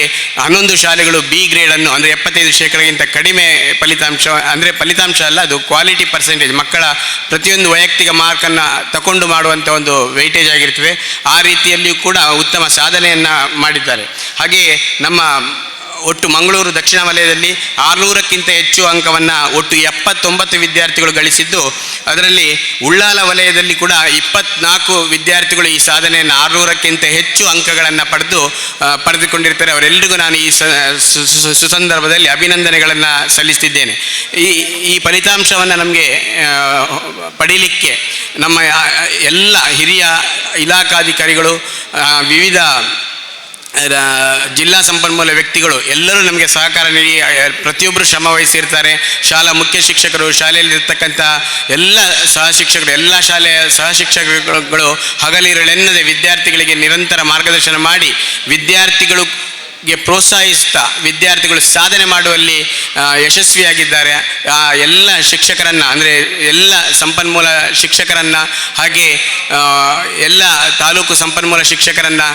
11 ಶಾಲೆಗಳು B ಗ್ರೇಡನ್ನು, ಅಂದರೆ 75%ಕ್ಕಿಂತ ಕಡಿಮೆ ಫಲಿತಾಂಶ, ಅಂದರೆ ಫಲಿತಾಂಶ ಅಲ್ಲ, ಅದು ಕ್ವಾಲಿಟಿ ಪರ್ಸೆಂಟೇಜ್, ಮಕ್ಕಳ ಪ್ರತಿಯೊಂದು ವೈಯಕ್ತಿಕ ಮಾರ್ಕನ್ನು ತಗೊಂಡು ಮಾಡುವಂಥ ಒಂದು ವೆಯ್ಟೇಜ್ ಆಗಿರ್ತದೆ. ಆ ರೀತಿಯಲ್ಲಿಯೂ ಕೂಡ ಉತ್ತಮ ಸಾಧನೆಯನ್ನು ಮಾಡಿದ್ದಾರೆ. ಹಾಗೆಯೇ ನಮ್ಮ ಒಟ್ಟು ಮಂಗಳೂರು ದಕ್ಷಿಣ ವಲಯದಲ್ಲಿ 600ಕ್ಕಿಂತ ಹೆಚ್ಚು ಅಂಕವನ್ನು ಒಟ್ಟು 79 ವಿದ್ಯಾರ್ಥಿಗಳು ಗಳಿಸಿದ್ದು, ಅದರಲ್ಲಿ ಉಳ್ಳಾಲ ವಲಯದಲ್ಲಿ ಕೂಡ 24 ವಿದ್ಯಾರ್ಥಿಗಳು ಈ ಸಾಧನೆಯನ್ನು 600ಕ್ಕಿಂತ ಹೆಚ್ಚು ಅಂಕಗಳನ್ನು ಪಡೆದುಕೊಂಡಿರ್ತಾರೆ. ಅವರೆಲ್ಲರಿಗೂ ನಾನು ಈ ಸುಸಂದರ್ಭದಲ್ಲಿ ಅಭಿನಂದನೆಗಳನ್ನು ಸಲ್ಲಿಸ್ತಿದ್ದೇನೆ. ಈ ಫಲಿತಾಂಶವನ್ನು ನಮಗೆ ಪಡೀಲಿಕ್ಕೆ ನಮ್ಮ ಎಲ್ಲ ಹಿರಿಯ ಇಲಾಖಾಧಿಕಾರಿಗಳು, ವಿವಿಧ ಜಿಲ್ಲಾ ಸಂಪನ್ಮೂಲ ವ್ಯಕ್ತಿಗಳು ಎಲ್ಲರೂ ನಮಗೆ ಸಹಕಾರ ನೀಡಿ ಪ್ರತಿಯೊಬ್ಬರು ಶ್ರಮ ವಹಿಸಿರ್ತಾರೆ. ಶಾಲಾ ಮುಖ್ಯ ಶಿಕ್ಷಕರು, ಶಾಲೆಯಲ್ಲಿರ್ತಕ್ಕಂಥ ಎಲ್ಲ ಸಹಶಿಕ್ಷಕರು, ಎಲ್ಲ ಶಾಲೆಯ ಸಹಶಿಕ್ಷಕರುಗಳು ಹಗಲಿರುಳೆನ್ನದೆ ವಿದ್ಯಾರ್ಥಿಗಳಿಗೆ ನಿರಂತರ ಮಾರ್ಗದರ್ಶನ ಮಾಡಿ ವಿದ್ಯಾರ್ಥಿಗಳು ಪ್ರೋತ್ಸಾಹಿಸ್ತಾ ವಿದ್ಯಾರ್ಥಿಗಳು ಸಾಧನೆ ಮಾಡುವಲ್ಲಿ ಯಶಸ್ವಿಯಾಗಿದ್ದಾರೆ. ಎಲ್ಲ ಶಿಕ್ಷಕರನ್ನು, ಅಂದರೆ ಎಲ್ಲ ಸಂಪನ್ಮೂಲ ಶಿಕ್ಷಕರನ್ನು, ಹಾಗೆ ಎಲ್ಲ ತಾಲೂಕು ಸಂಪನ್ಮೂಲ ಶಿಕ್ಷಕರನ್ನು,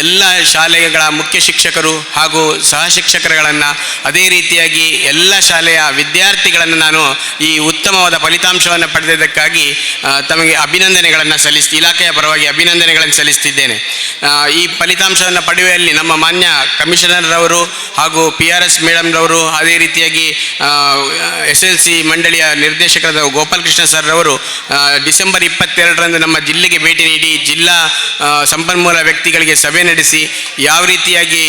ಎಲ್ಲ ಶಾಲೆಗಳ ಮುಖ್ಯ ಶಿಕ್ಷಕರು ಹಾಗೂ ಸಹ ಶಿಕ್ಷಕರುಗಳನ್ನು, ಅದೇ ರೀತಿಯಾಗಿ ಎಲ್ಲ ಶಾಲೆಯ ವಿದ್ಯಾರ್ಥಿಗಳನ್ನು ನಾನು ಈ ಉತ್ತಮವಾದ ಫಲಿತಾಂಶವನ್ನು ಪಡೆದಿದ್ದಕ್ಕಾಗಿ ತಮಗೆ ಅಭಿನಂದನೆಗಳನ್ನು ಇಲಾಖೆಯ ಪರವಾಗಿ ಅಭಿನಂದನೆಗಳನ್ನು ಸಲ್ಲಿಸ್ತಿದ್ದೇನೆ. ಈ ಫಲಿತಾಂಶವನ್ನು ಪಡೆಯುವಲ್ಲಿ ನಮ್ಮ ಮಾನ್ಯ ಕಮಿಷನರ್ರವರು ಹಾಗೂ PRS ಮೇಡಮ್ರವರು, ಅದೇ ರೀತಿಯಾಗಿ SLC ಮಂಡಳಿಯ ನಿರ್ದೇಶಕರಾದ ಗೋಪಾಲಕೃಷ್ಣ ಸರ್ರವರು ಡಿಸೆಂಬರ್ 22ರಂದು ನಮ್ಮ ಜಿಲ್ಲೆಗೆ ಭೇಟಿ ನೀಡಿ ಜಿಲ್ಲಾ ಸಂಪನ್ಮೂಲ ವ್ಯಕ್ತಿಗಳಿಗೆ ಸಭೆ ನಡೆಸಿ ಯಾವ ರೀತಿಯಾಗಿ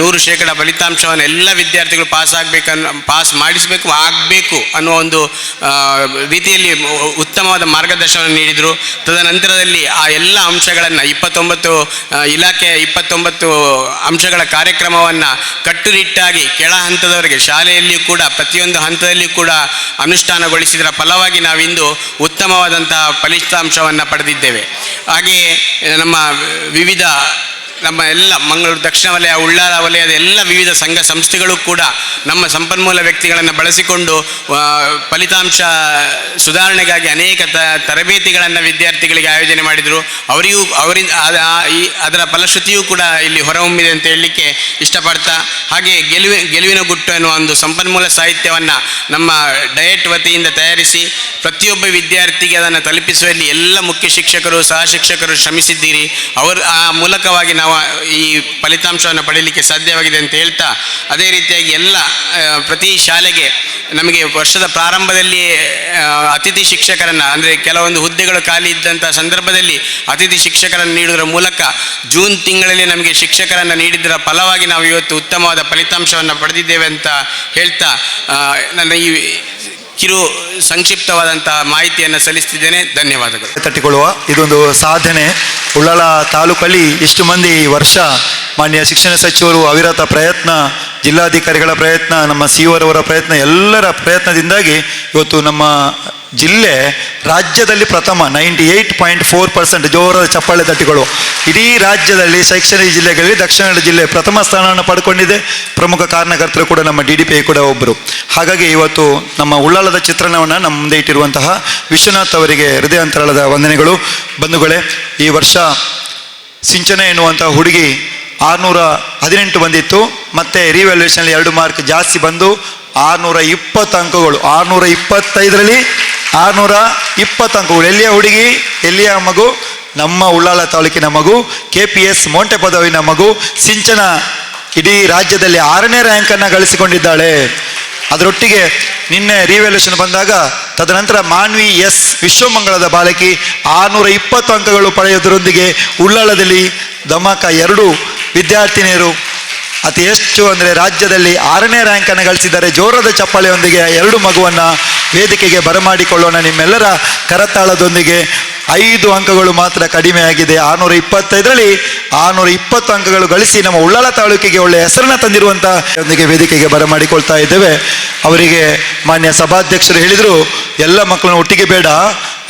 100% ಫಲಿತಾಂಶವನ್ನು ಎಲ್ಲ ವಿದ್ಯಾರ್ಥಿಗಳು ಪಾಸ್ ಆಗಬೇಕು ಅನ್ನೋ ಒಂದು ರೀತಿಯಲ್ಲಿ ಉತ್ತಮವಾದ ಮಾರ್ಗದರ್ಶನ ನೀಡಿದರು. ತದನಂತರದಲ್ಲಿ ಆ ಎಲ್ಲ ಅಂಶಗಳನ್ನು 29 ಇಲಾಖೆಯ 29 ಅಂಶಗಳ ಕಾರ್ಯಕ್ರಮವನ್ನು ಕಟ್ಟುನಿಟ್ಟಾಗಿ ಕೆಳ ಹಂತದವರೆಗೆ ಶಾಲೆಯಲ್ಲಿಯೂ ಕೂಡ ಪ್ರತಿಯೊಂದು ಹಂತದಲ್ಲಿಯೂ ಕೂಡ ಅನುಷ್ಠಾನಗೊಳಿಸಿದರ ಫಲವಾಗಿ ನಾವಿಂದು ಉತ್ತಮವಾದಂತಹ ಫಲಿತಾಂಶವನ್ನು ಪಡೆದಿದ್ದೇವೆ. ಹಾಗೆಯೇ ನಮ್ಮ ವಿವಿಧ ನಮ್ಮ ಎಲ್ಲ ಮಂಗಳೂರು ದಕ್ಷಿಣ ವಲಯ, ಉಳ್ಳಾಲ ವಲಯದ ಎಲ್ಲ ವಿವಿಧ ಸಂಘ ಸಂಸ್ಥೆಗಳು ಕೂಡ ನಮ್ಮ ಸಂಪನ್ಮೂಲ ವ್ಯಕ್ತಿಗಳನ್ನು ಬಳಸಿಕೊಂಡು ಫಲಿತಾಂಶ ಸುಧಾರಣೆಗಾಗಿ ಅನೇಕ ತರಬೇತಿಗಳನ್ನು ವಿದ್ಯಾರ್ಥಿಗಳಿಗೆ ಆಯೋಜನೆ ಮಾಡಿದರು. ಅವರಿಂದ ಅದರ ಫಲಶ್ರುತಿಯೂ ಕೂಡ ಇಲ್ಲಿ ಹೊರಹೊಮ್ಮಿದೆ ಅಂತ ಹೇಳಲಿಕ್ಕೆ ಇಷ್ಟಪಡ್ತಾ, ಹಾಗೆ ಗೆಲುವಿನ ಗುಟ್ಟು ಎನ್ನುವ ಒಂದು ಸಂಪನ್ಮೂಲ ಸಾಹಿತ್ಯವನ್ನು ನಮ್ಮ ಡಯಟ್ ವತಿಯಿಂದ ತಯಾರಿಸಿ ಪ್ರತಿಯೊಬ್ಬ ವಿದ್ಯಾರ್ಥಿಗೆ ಅದನ್ನು ತಲುಪಿಸುವಲ್ಲಿ ಎಲ್ಲ ಮುಖ್ಯ ಶಿಕ್ಷಕರು, ಸಹ ಶಿಕ್ಷಕರು ಶ್ರಮಿಸಿದ್ದೀರಿ. ಆ ಮೂಲಕವಾಗಿ ನಾವು ಈ ಫಲಿತಾಂಶವನ್ನು ಪಡೆಯಲಿಕ್ಕೆ ಸಾಧ್ಯವಾಗಿದೆ ಅಂತ ಹೇಳ್ತಾ, ಅದೇ ರೀತಿಯಾಗಿ ಎಲ್ಲ ಪ್ರತಿ ಶಾಲೆಗೆ ನಮಗೆ ವರ್ಷದ ಪ್ರಾರಂಭದಲ್ಲಿ ಅತಿಥಿ ಶಿಕ್ಷಕರನ್ನು, ಅಂದರೆ ಕೆಲವೊಂದು ಹುದ್ದೆಗಳು ಖಾಲಿ ಇದ್ದಂಥ ಸಂದರ್ಭದಲ್ಲಿ ಅತಿಥಿ ಶಿಕ್ಷಕರನ್ನು ನೀಡುವುದರ ಮೂಲಕ ಜೂನ್ ತಿಂಗಳಲ್ಲಿ ನಮಗೆ ಶಿಕ್ಷಕರನ್ನು ನೀಡಿದ್ದರ ಫಲವಾಗಿ ನಾವು ಇವತ್ತು ಉತ್ತಮವಾದ ಫಲಿತಾಂಶವನ್ನು ಪಡೆದಿದ್ದೇವೆ ಅಂತ ಹೇಳ್ತಾ ನನ್ನ ಈ ಕಿರು ಸಂಕ್ಷಿಪ್ತವಾದಂತಹ ಮಾಹಿತಿಯನ್ನು ಸಲ್ಲಿಸ್ತಿದ್ದೇನೆ. ಧನ್ಯವಾದಗಳು. ತಟ್ಟಿಕೊಳ್ಳುವ ಇದೊಂದು ಸಾಧನೆ. ಉಳ್ಳಾಲ ತಾಲೂಕಲ್ಲಿ ಇಷ್ಟು ಮಂದಿ ವರ್ಷ ಮಾನ್ಯ ಶಿಕ್ಷಣ ಸಚಿವರು ಅವಿರತ ಪ್ರಯತ್ನ, ಜಿಲ್ಲಾಧಿಕಾರಿಗಳ ಪ್ರಯತ್ನ, ನಮ್ಮ ಸಿಒರವರ ಪ್ರಯತ್ನ, ಎಲ್ಲರ ಪ್ರಯತ್ನದಿಂದಾಗಿ ಇವತ್ತು ನಮ್ಮ ಜಿಲ್ಲೆ ರಾಜ್ಯದಲ್ಲಿ ಪ್ರಥಮ 98.4% ಜೋರಾದ ಚಪ್ಪಾಳೆ ತಟ್ಟಿಕೊಳ್ಳುವ. ಇಡೀ ರಾಜ್ಯದಲ್ಲಿ ಶೈಕ್ಷಣಿಕ ಜಿಲ್ಲೆಗಳಲ್ಲಿ ದಕ್ಷಿಣ ಕನ್ನಡ ಜಿಲ್ಲೆ ಪ್ರಥಮ ಸ್ಥಾನವನ್ನು ಪಡ್ಕೊಂಡಿದೆ. ಪ್ರಮುಖ ಕಾರಣಕರ್ತರು ಕೂಡ ನಮ್ಮ DDPI ಕೂಡ ಒಬ್ಬರು. ಹಾಗಾಗಿ ಇವತ್ತು ನಮ್ಮ ಉಳ್ಳಾಲದ ಚಿತ್ರಣವನ್ನು ನಮ್ಮ ಮುಂದೆ ಇಟ್ಟಿರುವಂತಹ ವಿಶ್ವನಾಥ್ ಅವರಿಗೆ ಹೃದಯಾಂತರಾಳದ ವಂದನೆಗಳು. ಬಂಧುಗಳೇ, ಈ ವರ್ಷ ಸಿಂಚನ ಎನ್ನುವಂಥ ಹುಡುಗಿ 618 ಬಂದಿತ್ತು. ಮತ್ತು ರಿವ್ಯಾಲ್ಯೂಯೇಷನಲ್ಲಿ 2 ಮಾರ್ಕ್ ಜಾಸ್ತಿ ಬಂದು 620 ಅಂಕಗಳು. 625ರಲ್ಲಿ 620 ಅಂಕಗಳು. ಎಲ್ಲಿಯ ಹುಡುಗಿ, ಎಲ್ಲಿಯ ಮಗು? ನಮ್ಮ ಉಳ್ಳಾಲ ತಾಲೂಕಿನ ಮಗು, KPS ಮೋಂಟೆ ಪದವಿನ ಮಗು. ಸಿಂಚನ ಇಡೀ ರಾಜ್ಯದಲ್ಲಿ 6ನೇ ರ್ಯಾಂಕನ್ನು ಗಳಿಸಿಕೊಂಡಿದ್ದಾಳೆ. ಅದರೊಟ್ಟಿಗೆ ನಿನ್ನೆ ರಿವ್ಯಾಲ್ಯೂಯೇಷನ್ ಬಂದಾಗ ತದನಂತರ ಮಾನ್ವಿ ಎಸ್ ವಿಶ್ವಮಂಗಳದ ಬಾಲಕಿ 620 ಅಂಕಗಳು ಪಡೆಯೋದರೊಂದಿಗೆ ಉಳ್ಳಾಲದಲ್ಲಿ ಧಮಾಕ 2 ವಿದ್ಯಾರ್ಥಿನಿಯರು ಅತಿ ಹೆಚ್ಚು ಅಂದರೆ ರಾಜ್ಯದಲ್ಲಿ 6ನೇ ರ್ಯಾಂಕನ್ನು ಗಳಿಸಿದ್ದಾರೆ. ಜೋರದ ಚಪ್ಪಾಳೆಯೊಂದಿಗೆ 2 ಮಗುವನ್ನು ವೇದಿಕೆಗೆ ಬರಮಾಡಿಕೊಳ್ಳೋಣ. ನಿಮ್ಮೆಲ್ಲರ ಕರತಾಳದೊಂದಿಗೆ 5 ಅಂಕಗಳು ಮಾತ್ರ ಕಡಿಮೆಯಾಗಿದೆ. 625ರಲ್ಲಿ 620 ಅಂಕಗಳು ಗಳಿಸಿ ನಮ್ಮ ಉಳ್ಳಾಲ ತಾಲೂಕಿಗೆ ಒಳ್ಳೆಯ ಹೆಸರನ್ನು ತಂದಿರುವಂಥ ವೇದಿಕೆಗೆ ಬರಮಾಡಿಕೊಳ್ತಾ ಇದ್ದೇವೆ. ಅವರಿಗೆ ಮಾನ್ಯ ಸಭಾಧ್ಯಕ್ಷರು ಹೇಳಿದರು, ಎಲ್ಲ ಮಕ್ಕಳನ್ನು ಒಟ್ಟಿಗೆ ಬೇಡ,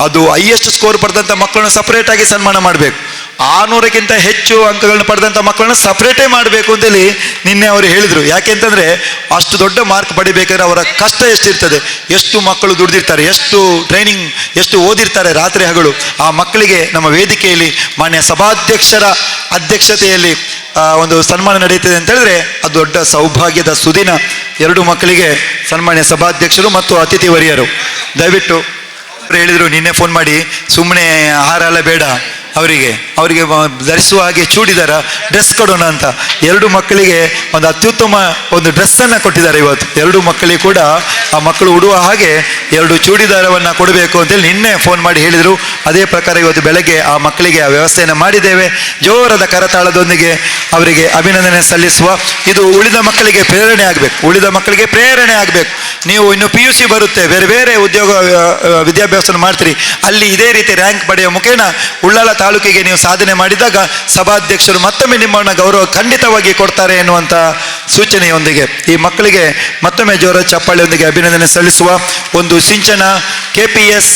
ಅದು ಹೈಯೆಸ್ಟ್ ಸ್ಕೋರ್ ಪಡೆದಂಥ ಮಕ್ಕಳನ್ನು ಸಪರೇಟಾಗಿ ಸನ್ಮಾನ ಮಾಡಬೇಕು. 600ಕ್ಕಿಂತ ಹೆಚ್ಚು ಅಂಕಗಳನ್ನು ಪಡೆದಂಥ ಮಕ್ಕಳನ್ನು ಸಪ್ರೇಟೇ ಮಾಡಬೇಕು ಅಂತೇಳಿ ನಿನ್ನೆ ಅವರು ಹೇಳಿದರು. ಯಾಕೆಂತಂದರೆ ಅಷ್ಟು ದೊಡ್ಡ ಮಾರ್ಕ್ ಪಡಿಬೇಕಾದ್ರೆ ಅವರ ಕಷ್ಟ ಎಷ್ಟಿರ್ತದೆ, ಎಷ್ಟು ಮಕ್ಕಳು ದುಡಿದಿರ್ತಾರೆ, ಎಷ್ಟು ಟ್ರೈನಿಂಗ್, ಎಷ್ಟು ಓದಿರ್ತಾರೆ ರಾತ್ರಿ ಹಗಲು. ಆ ಮಕ್ಕಳಿಗೆ ನಮ್ಮ ವೇದಿಕೆಯಲ್ಲಿ ಮಾನ್ಯ ಸಭಾಧ್ಯಕ್ಷರ ಅಧ್ಯಕ್ಷತೆಯಲ್ಲಿ ಒಂದು ಸನ್ಮಾನ ನಡೀತದೆ ಅಂತ ಹೇಳಿದ್ರೆ ಅದು ದೊಡ್ಡ ಸೌಭಾಗ್ಯದ ಸುದಿನ. 2 ಮಕ್ಕಳಿಗೆ ಸನ್ಮಾನ್ಯ ಸಭಾಧ್ಯಕ್ಷರು ಮತ್ತು ಅತಿಥಿ ವರಿಯರು ದಯವಿಟ್ಟು ಹೇಳಿದರು ನಿನ್ನೆ ಫೋನ್ ಮಾಡಿ, ಸುಮ್ಮನೆ ಆಹಾರ ಎಲ್ಲ ಬೇಡ, ಅವರಿಗೆ ಧರಿಸುವ ಹಾಗೆ ಚೂಡಿದಾರ ಡ್ರೆಸ್ ಕೊಡೋಣ ಅಂತ 2 ಮಕ್ಕಳಿಗೆ ಒಂದು ಅತ್ಯುತ್ತಮ ಒಂದು ಡ್ರೆಸ್ಸನ್ನು ಕೊಟ್ಟಿದ್ದಾರೆ. ಇವತ್ತು 2 ಮಕ್ಕಳಿಗೆ ಕೂಡ ಆ ಮಕ್ಕಳು ಉಡುವ ಹಾಗೆ 2 ಚೂಡಿದಾರವನ್ನು ಕೊಡಬೇಕು ಅಂತೇಳಿ ನಿನ್ನೆ ಫೋನ್ ಮಾಡಿ ಹೇಳಿದರು. ಅದೇ ಪ್ರಕಾರ ಇವತ್ತು ಬೆಳಗ್ಗೆ ಆ ಮಕ್ಕಳಿಗೆ ಆ ವ್ಯವಸ್ಥೆಯನ್ನು ಮಾಡಿದ್ದೇವೆ. ಜೋರದ ಕರತಾಳದೊಂದಿಗೆ ಅವರಿಗೆ ಅಭಿನಂದನೆ ಸಲ್ಲಿಸುವ. ಇದು ಉಳಿದ ಮಕ್ಕಳಿಗೆ ಪ್ರೇರಣೆ ಆಗಬೇಕು. ನೀವು ಇನ್ನು PUC ಬರುತ್ತೆ, ಬೇರೆ ಬೇರೆ ವಿದ್ಯಾಭ್ಯಾಸ ಮಾಡ್ತೀರಿ, ಅಲ್ಲಿ ಇದೇ ರೀತಿ ರ್ಯಾಂಕ್ ಪಡೆಯುವ ಮುಖೇನ ಉಳ್ಳಾಲ ತಾಲೂಕಿಗೆ ನೀವು ಸಾಧನೆ ಮಾಡಿದಾಗ ಸಭಾಧ್ಯಕ್ಷರು ಮತ್ತೊಮ್ಮೆ ನಿಮ್ಮನ್ನು ಗೌರವ ಖಂಡಿತವಾಗಿ ಕೊಡ್ತಾರೆ ಎನ್ನುವಂಥ ಸೂಚನೆಯೊಂದಿಗೆ ಈ ಮಕ್ಕಳಿಗೆ ಮತ್ತೊಮ್ಮೆ ಜೋರ ಚಪ್ಪಾಳೆಯೊಂದಿಗೆ ಅಭಿನಂದನೆ ಸಲ್ಲಿಸುವ. ಒಂದು ಸಿಂಚನ KPS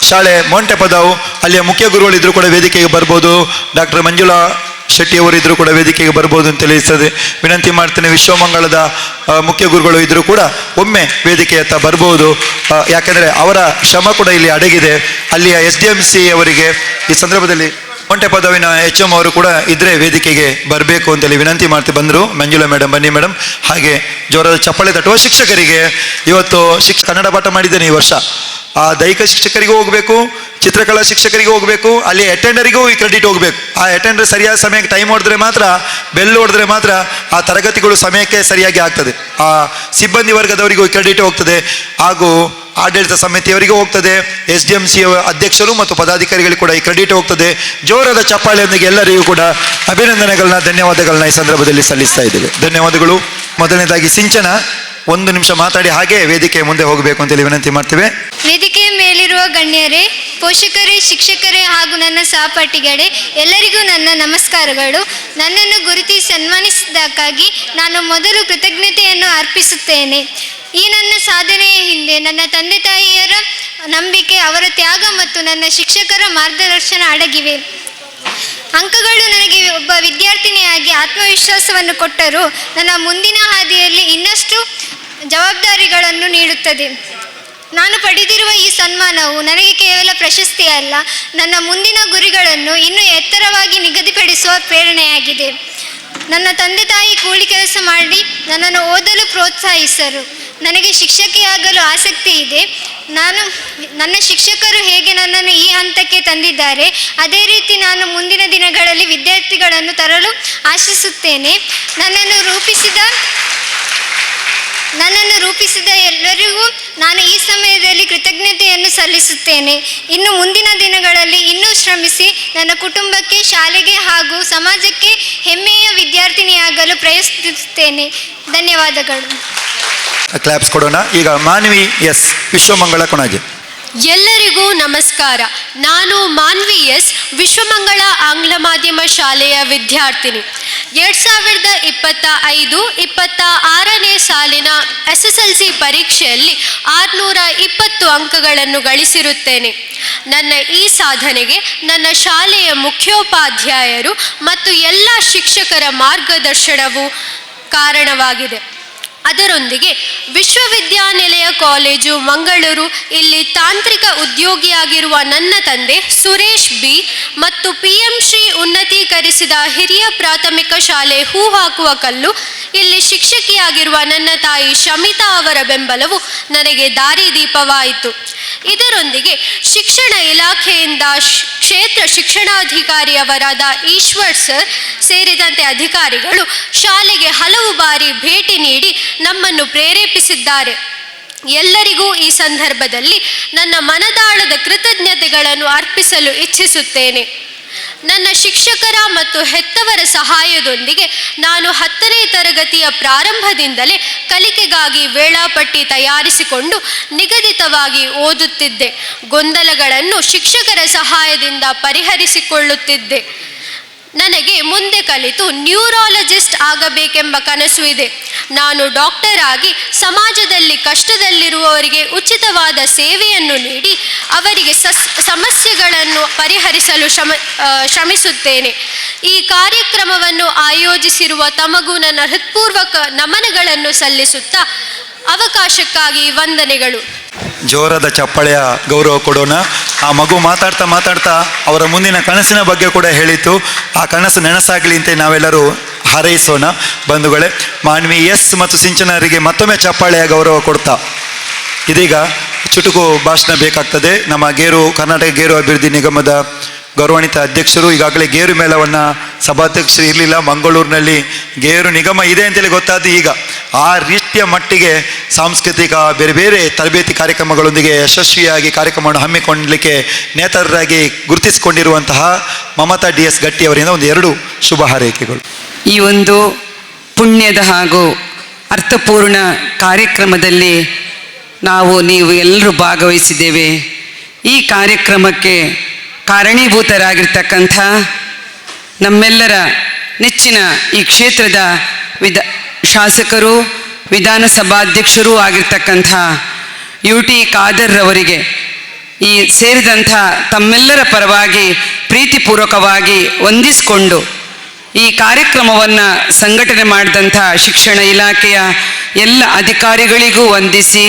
ಶಾಲೆ ಮೋಂಟೆ ಪದಾವು, ಅಲ್ಲಿಯ ಮುಖ್ಯ ಗುರುಗಳಿದ್ರು ಕೂಡ ವೇದಿಕೆಗೆ ಬರ್ಬೋದು. ಡಾಕ್ಟರ್ ಮಂಜುಳಾ ಶೆಟ್ಟಿಯವರಿದ್ದರೂ ಕೂಡ ವೇದಿಕೆಗೆ ಬರ್ಬೋದು ಅಂತ ತಿಳಿಸ್ತದೆ. ವಿನಂತಿ ಮಾಡ್ತೇನೆ, ವಿಶ್ವಮಂಗಳದ ಮುಖ್ಯ ಗುರುಗಳು ಇದ್ದರೂ ಕೂಡ ಒಮ್ಮೆ ವೇದಿಕೆಯತ್ತ ಬರ್ಬೋದು. ಯಾಕೆಂದರೆ ಅವರ ಶ್ರಮ ಕೂಡ ಇಲ್ಲಿ ಅಡಗಿದೆ. ಅಲ್ಲಿಯ SDMC ಅವರಿಗೆ ಈ ಸಂದರ್ಭದಲ್ಲಿ ಮೊಂಟೆ ಪದವಿನ HM ಅವರು ಕೂಡ ಇದ್ರೆ ವೇದಿಕೆಗೆ ಬರಬೇಕು ಅಂತೇಳಿ ವಿನಂತಿ ಮಾಡ್ತೀವಿ. ಬಂದರು ಮಂಜುಳಾ ಮೇಡಮ್, ಬನ್ನಿ ಮೇಡಮ್. ಹಾಗೆ ಜೋರದ ಚಪ್ಪಾಳೆ ತಟ್ಟುವ ಶಿಕ್ಷಕರಿಗೆ ಇವತ್ತು ಕನ್ನಡ ಪಾಠ ಮಾಡಿದ್ದೇನೆ ಈ ವರ್ಷ. ಆ ದೈಹಿಕ ಶಿಕ್ಷಕರಿಗೂ ಹೋಗಬೇಕು, ಚಿತ್ರಕಲಾ ಶಿಕ್ಷಕರಿಗೂ ಹೋಗಬೇಕು, ಅಲ್ಲಿ ಅಟೆಂಡರಿಗೂ ಈ ಕ್ರೆಡಿಟ್ ಹೋಗಬೇಕು. ಆ ಅಟೆಂಡರ್ ಸರಿಯಾದ ಸಮಯಕ್ಕೆ ಟೈಮ್ ಹೊಡೆದ್ರೆ ಮಾತ್ರ, ಬೆಲ್ ಹೊಡೆದ್ರೆ ಮಾತ್ರ ಆ ತರಗತಿಗಳು ಸಮಯಕ್ಕೆ ಸರಿಯಾಗಿ ಆಗ್ತದೆ. ಆ ಸಿಬ್ಬಂದಿ ವರ್ಗದವರಿಗೂ ಕ್ರೆಡಿಟ್ ಹೋಗ್ತದೆ, ಹಾಗೂ ಆಡಳಿತ ಸಮಿತಿಯವರಿಗೂ ಹೋಗ್ತದೆ, SDMC ಅಧ್ಯಕ್ಷರು ಮತ್ತು ಪದಾಧಿಕಾರಿಗಳಿಗೆ ಕೂಡ ಈ ಕ್ರೆಡಿಟ್ ಹೋಗ್ತದೆ. ಜೋರದ ಚಪ್ಪಾಳೆಯೊಂದಿಗೆ ಎಲ್ಲರಿಗೂ ಕೂಡ ಅಭಿನಂದನೆಗಳನ್ನ, ಧನ್ಯವಾದಗಳನ್ನ ಈ ಸಂದರ್ಭದಲ್ಲಿ ಸಲ್ಲಿಸ್ತಾ ಇದ್ದೇವೆ. ಧನ್ಯವಾದಗಳು. ಮೊದಲನೇದಾಗಿ ಸಿಂಚನ 1 ನಿಮಿಷ ಮಾತಾಡಿ ಹಾಗೆ ವೇದಿಕೆ ಮುಂದೆ ಹೋಗಬೇಕು ಅಂತೇಳಿ ವಿನಂತಿ ಮಾಡ್ತೇವೆ. ವೇದಿಕೆಯ ಮೇಲಿರುವ ಗಣ್ಯರೇ, ಪೋಷಕರೇ, ಶಿಕ್ಷಕರೇ ಹಾಗೂ ನನ್ನ ಸಹಪಾಠಿಗಳೇ, ಎಲ್ಲರಿಗೂ ನನ್ನ ನಮಸ್ಕಾರಗಳು. ನನ್ನನ್ನು ಗುರುತಿಸಿ ಸನ್ಮಾನಿಸಿದ್ದಕ್ಕಾಗಿ ನಾನು ಮೊದಲು ಕೃತಜ್ಞತೆಯನ್ನು ಅರ್ಪಿಸುತ್ತೇನೆ. ಈ ನನ್ನ ಸಾಧನೆಯ ಹಿಂದೆ ನನ್ನ ತಂದೆ ತಾಯಿಯರ ನಂಬಿಕೆ, ಅವರ ತ್ಯಾಗ ಮತ್ತು ನನ್ನ ಶಿಕ್ಷಕರ ಮಾರ್ಗದರ್ಶನ ಅಡಗಿವೆ. ಅಂಕಗಳು ನನಗೆ ಒಬ್ಬ ವಿದ್ಯಾರ್ಥಿನಿಯಾಗಿ ಆತ್ಮವಿಶ್ವಾಸವನ್ನು ಕೊಟ್ಟರೂ ನನ್ನ ಮುಂದಿನ ಹಾದಿಯಲ್ಲಿ ಇನ್ನಷ್ಟು ಜವಾಬ್ದಾರಿಗಳನ್ನು ನೀಡುತ್ತದೆ. ನಾನು ಪಡೆದಿರುವ ಈ ಸನ್ಮಾನವು ನನಗೆ ಕೇವಲ ಪ್ರಶಸ್ತಿ ಅಲ್ಲ, ನನ್ನ ಮುಂದಿನ ಗುರಿಗಳನ್ನು ಇನ್ನೂ ಎತ್ತರವಾಗಿ ನಿಗದಿಪಡಿಸುವ ಪ್ರೇರಣೆಯಾಗಿದೆ. ನನ್ನ ತಂದೆ ತಾಯಿ ಕೂಲಿ ಕೆಲಸ ಮಾಡಿ ನನ್ನನ್ನು ಓದಲು ಪ್ರೋತ್ಸಾಹಿಸರು. ನನಗೆ ಶಿಕ್ಷಕಿಯಾಗಲು ಆಸಕ್ತಿ ಇದೆ. ನನ್ನ ಶಿಕ್ಷಕರು ಹೇಗೆ ನನ್ನನ್ನು ಈ ಹಂತಕ್ಕೆ ತಂದಿದ್ದಾರೆ, ಅದೇ ರೀತಿ ನಾನು ಮುಂದಿನ ದಿನಗಳಲ್ಲಿ ವಿದ್ಯಾರ್ಥಿಗಳನ್ನು ತರಲು ಆಶಿಸುತ್ತೇನೆ. ನನ್ನನ್ನು ರೂಪಿಸಿದ ಎಲ್ಲರಿಗೂ ನಾನು ಈ ಸಮಯದಲ್ಲಿ ಕೃತಜ್ಞತೆಯನ್ನು ಸಲ್ಲಿಸುತ್ತೇನೆ. ಇನ್ನು ಮುಂದಿನ ದಿನಗಳಲ್ಲಿ ಇನ್ನೂ ಶ್ರಮಿಸಿ ನನ್ನ ಕುಟುಂಬಕ್ಕೆ, ಶಾಲೆಗೆ ಹಾಗೂ ಸಮಾಜಕ್ಕೆ ಹೆಮ್ಮೆಯ ವಿದ್ಯಾರ್ಥಿನಿಯಾಗಲು ಪ್ರಯತ್ನಿಸುತ್ತೇನೆ. ಧನ್ಯವಾದಗಳು. ಕ್ಲಾಪ್ಸ್ ಕೊಡೋಣ. ಈಗ ಮಾನ್ವಿ ಎಸ್, ವಿಶ್ವಮಂಗಳ ಕೊಣಾಜೆ. ಎಲ್ಲರಿಗೂ ನಮಸ್ಕಾರ. ನಾನು ಮಾನ್ವಿ ಎಸ್, ವಿಶ್ವಮಂಗಳ ಆಂಗ್ಲ ಮಾಧ್ಯಮ ಶಾಲೆಯ ವಿದ್ಯಾರ್ಥಿನಿ. 2025-26ನೇ ಸಾಲಿನ SSLC ಪರೀಕ್ಷೆಯಲ್ಲಿ 620 ಅಂಕಗಳನ್ನು ಗಳಿಸಿರುತ್ತೇನೆ. ನನ್ನ ಈ ಸಾಧನೆಗೆ ನನ್ನ ಶಾಲೆಯ ಮುಖ್ಯೋಪಾಧ್ಯಾಯರು ಮತ್ತು ಎಲ್ಲ ಶಿಕ್ಷಕರ ಮಾರ್ಗದರ್ಶನವು ಕಾರಣವಾಗಿದೆ. ಅದರೊಂದಿಗೆ ವಿಶ್ವವಿದ್ಯಾನಿಲಯ ಕಾಲೇಜು ಮಂಗಳೂರು ಇಲ್ಲಿ ತಾಂತ್ರಿಕ ಉದ್ಯೋಗಿಯಾಗಿರುವ ನನ್ನ ತಂದೆ ಸುರೇಶ್ ಬಿ ಮತ್ತು PM ಶ್ರೀ ಉನ್ನತೀಕರಿಸಿದ ಹಿರಿಯ ಪ್ರಾಥಮಿಕ ಶಾಲೆ ಹೂ ಹಾಕುವ ಕಲ್ಲು ಇಲ್ಲಿ ಶಿಕ್ಷಕಿಯಾಗಿರುವ ನನ್ನ ತಾಯಿ ಶಮಿತಾ ಅವರ ಬೆಂಬಲವು ನನಗೆ ದಾರಿದೀಪವಾಯಿತು. ಇದರೊಂದಿಗೆ ಶಿಕ್ಷಣ ಇಲಾಖೆಯಿಂದ ಕ್ಷೇತ್ರ ಶಿಕ್ಷಣಾಧಿಕಾರಿಯವರಾದ ಈಶ್ವರ್ ಸರ್ ಸೇರಿದಂತೆ ಅಧಿಕಾರಿಗಳು ಶಾಲೆಗೆ ಹಲವು ಬಾರಿ ಭೇಟಿ ನೀಡಿ ನಮ್ಮನ್ನು ಪ್ರೇರೇಪಿಸಿದ್ದಾರೆ. ಎಲ್ಲರಿಗೂ ಈ ಸಂದರ್ಭದಲ್ಲಿ ನನ್ನ ಮನದಾಳದ ಕೃತಜ್ಞತೆಗಳನ್ನು ಅರ್ಪಿಸಲು ಇಚ್ಛಿಸುತ್ತೇನೆ. ನನ್ನ ಶಿಕ್ಷಕರ ಮತ್ತು ಹೆತ್ತವರ ಸಹಾಯದೊಂದಿಗೆ ನಾನು 10ನೇ ತರಗತಿಯ ಪ್ರಾರಂಭದಿಂದಲೇ ಕಲಿಕೆಗಾಗಿ ವೇಳಾಪಟ್ಟಿ ತಯಾರಿಸಿಕೊಂಡು ನಿಗದಿತವಾಗಿ ಓದುತ್ತಿದ್ದೆ. ಗೊಂದಲಗಳನ್ನು ಶಿಕ್ಷಕರ ಸಹಾಯದಿಂದ ಪರಿಹರಿಸಿಕೊಳ್ಳುತ್ತಿದ್ದೆ. ನನಗೆ ಮುಂದೆ ಕಲಿತು ನ್ಯೂರಾಲಜಿಸ್ಟ್ ಆಗಬೇಕೆಂಬ ಕನಸು ಇದೆ. ನಾನು ಡಾಕ್ಟರ್ ಆಗಿ ಸಮಾಜದಲ್ಲಿ ಕಷ್ಟದಲ್ಲಿರುವವರಿಗೆ ಉಚಿತವಾದ ಸೇವೆಯನ್ನು ನೀಡಿ ಅವರಿಗೆ ಸಮಸ್ಯೆಗಳನ್ನು ಪರಿಹರಿಸಲು ಶ್ರಮಿಸುತ್ತೇನೆ. ಈ ಕಾರ್ಯಕ್ರಮವನ್ನು ಆಯೋಜಿಸಿರುವ ತಮಗೂ ನನ್ನ ಹೃತ್ಪೂರ್ವಕ ನಮನಗಳನ್ನು ಸಲ್ಲಿಸುತ್ತಾ ಅವಕಾಶಕ್ಕಾಗಿ ವಂದನೆಗಳು. ಜೋರಾದ ಚಪ್ಪಾಳೆಯ ಗೌರವ ಕೊಡೋಣ. ಆ ಮಗು ಮಾತಾಡ್ತಾ ಅವರ ಮುಂದಿನ ಕನಸಿನ ಬಗ್ಗೆ ಕೂಡ ಹೇಳಿತು. ಆ ಕನಸು ನೆನಸಾಗಲಿ ಅಂತ ನಾವೆಲ್ಲರೂ ಹಾರೈಸೋಣ. ಬಂಧುಗಳೇ, ಮಾನ್ವಿ ಎಸ್ ಮತ್ತು ಸಿಂಚನರಿಗೆ ಮತ್ತೊಮ್ಮೆ ಚಪ್ಪಾಳೆಯ ಗೌರವ ಕೊಡ್ತಾ ಇದೀಗ ಚುಟುಕು ಭಾಷಣ ಬೇಕಾಗ್ತದೆ. ನಮ್ಮ ಕರ್ನಾಟಕ ಗೇರು ಅಭಿವೃದ್ಧಿ ನಿಗಮದ ಗೌರವಾನ್ವಿತ ಅಧ್ಯಕ್ಷರು ಈಗಾಗಲೇ ಗೇರು ಮೇಳವನ್ನು ಸಭಾಧ್ಯಕ್ಷರು ಇರಲಿಲ್ಲ, ಮಂಗಳೂರಿನಲ್ಲಿ ಗೇರು ನಿಗಮ ಇದೆ ಅಂತೇಳಿ ಗೊತ್ತಾದ್ದು ಈಗ. ಆ ರೀತಿಯ ಮಟ್ಟಿಗೆ ಸಾಂಸ್ಕೃತಿಕ ಬೇರೆ ಬೇರೆ ತರಬೇತಿ ಕಾರ್ಯಕ್ರಮಗಳೊಂದಿಗೆ ಯಶಸ್ವಿಯಾಗಿ ಕಾರ್ಯಕ್ರಮವನ್ನು ಹಮ್ಮಿಕೊಳ್ಳಲಿಕ್ಕೆ ನೇತರರಾಗಿ ಗುರುತಿಸಿಕೊಂಡಿರುವಂತಹ ಮಮತಾ DS ಗಟ್ಟಿ ಅವರಿಂದ 2 ಶುಭ ಹಾರೈಕೆಗಳು. ಈ ಒಂದು ಪುಣ್ಯದ ಹಾಗೂ ಅರ್ಥಪೂರ್ಣ ಕಾರ್ಯಕ್ರಮದಲ್ಲಿ ನೀವು ಎಲ್ಲರೂ ಭಾಗವಹಿಸಿದ್ದೇವೆ. ಈ ಕಾರ್ಯಕ್ರಮಕ್ಕೆ ಕಾರಣೀಭೂತರಾಗಿರ್ತಕ್ಕಂಥ ನಮ್ಮೆಲ್ಲರ ನೆಚ್ಚಿನ ಈ ಕ್ಷೇತ್ರದ ಶಾಸಕರು, ವಿಧಾನಸಭಾಧ್ಯಕ್ಷರೂ ಆಗಿರ್ತಕ್ಕಂಥ UT ಖಾದರ್ ಅವರಿಗೆ ಈ ಸೇರಿದಂಥ ತಮ್ಮೆಲ್ಲರ ಪರವಾಗಿ ಪ್ರೀತಿಪೂರ್ವಕವಾಗಿ ವಂದಿಸಿಕೊಂಡು ಈ ಕಾರ್ಯಕ್ರಮವನ್ನು ಸಂಘಟನೆ ಮಾಡಿದಂಥ ಶಿಕ್ಷಣ ಇಲಾಖೆಯ ಎಲ್ಲ ಅಧಿಕಾರಿಗಳಿಗೂ ವಂದಿಸಿ,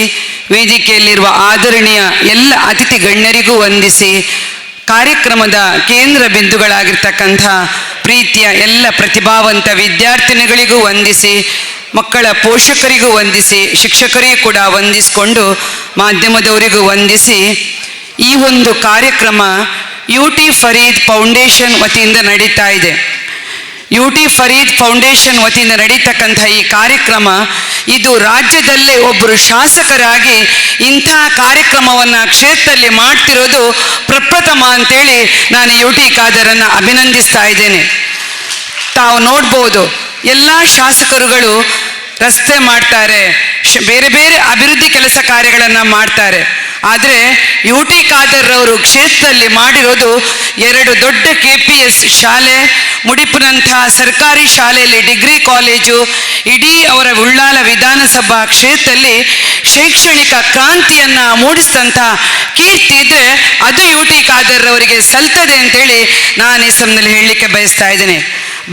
ವೇದಿಕೆಯಲ್ಲಿರುವ ಆದರಣೀಯ ಎಲ್ಲ ಅತಿಥಿ ಗಣ್ಯರಿಗೂ ವಂದಿಸಿ, ಕಾರ್ಯಕ್ರಮದ ಕೇಂದ್ರ ಬಿಂದುಗಳಾಗಿರ್ತಕ್ಕಂಥ ಪ್ರೀತಿಯ ಎಲ್ಲ ಪ್ರತಿಭಾವಂತ ವಿದ್ಯಾರ್ಥಿನಿಗಳಿಗೂ ವಂದಿಸಿ, ಮಕ್ಕಳ ಪೋಷಕರಿಗೂ ವಂದಿಸಿ, ಶಿಕ್ಷಕರಿಗೂ ಕೂಡ ವಂದಿಸಿಕೊಂಡು ಮಾಧ್ಯಮದವರಿಗೂ ವಂದಿಸಿ, ಈ ಒಂದು ಕಾರ್ಯಕ್ರಮ UT ಫರೀದ್ ಫೌಂಡೇಶನ್ ವತಿಯಿಂದ ನಡೀತಾ ಇದೆ. UT ಫರೀದ್ ಫೌಂಡೇಶನ್ ವತಿಯಿಂದ ನಡೀತಕ್ಕಂಥ ಈ ಕಾರ್ಯಕ್ರಮ ಇದು ರಾಜ್ಯದಲ್ಲೇ ಒಬ್ಬರು ಶಾಸಕರಾಗಿ ಇಂಥ ಕಾರ್ಯಕ್ರಮವನ್ನು ಕ್ಷೇತ್ರದಲ್ಲಿ ಮಾಡ್ತಿರೋದು ಪ್ರಪ್ರಥಮ ಅಂತೇಳಿ ನಾನು UT ಖಾದರನ್ನು ಅಭಿನಂದಿಸ್ತಾ ಇದ್ದೇನೆ. ತಾವು ನೋಡ್ಬೋದು, ಎಲ್ಲ ಶಾಸಕರುಗಳು ರಸ್ತೆ ಮಾಡ್ತಾರೆ, ಬೇರೆ ಬೇರೆ ಅಭಿವೃದ್ಧಿ ಕೆಲಸ ಕಾರ್ಯಗಳನ್ನು ಮಾಡ್ತಾರೆ. ಆದರೆ UT ಖಾದರ್ ಅವರು ಕ್ಷೇತ್ರದಲ್ಲಿ ಮಾಡಿರೋದು 2 ದೊಡ್ಡ KPS ಶಾಲೆ, ಮುಡಿಪಿನಂಥ ಸರ್ಕಾರಿ ಶಾಲೆಯಲ್ಲಿ ಡಿಗ್ರಿ ಕಾಲೇಜು, ಇಡೀ ಅವರ ಉಳ್ಳಾಲ ವಿಧಾನಸಭಾ ಕ್ಷೇತ್ರದಲ್ಲಿ ಶೈಕ್ಷಣಿಕ ಕ್ರಾಂತಿಯನ್ನು ಮೂಡಿಸಿದಂಥ ಕೀರ್ತಿ ಇದ್ದರೆ ಅದು UT ಖಾದರ್ ಅವರಿಗೆ ಸಲ್ತದೆ ಅಂತೇಳಿ ನಾನು ಈ ಸಮಯದಲ್ಲಿ ಹೇಳಲಿಕ್ಕೆ ಬಯಸ್ತಾ ಇದ್ದೇನೆ.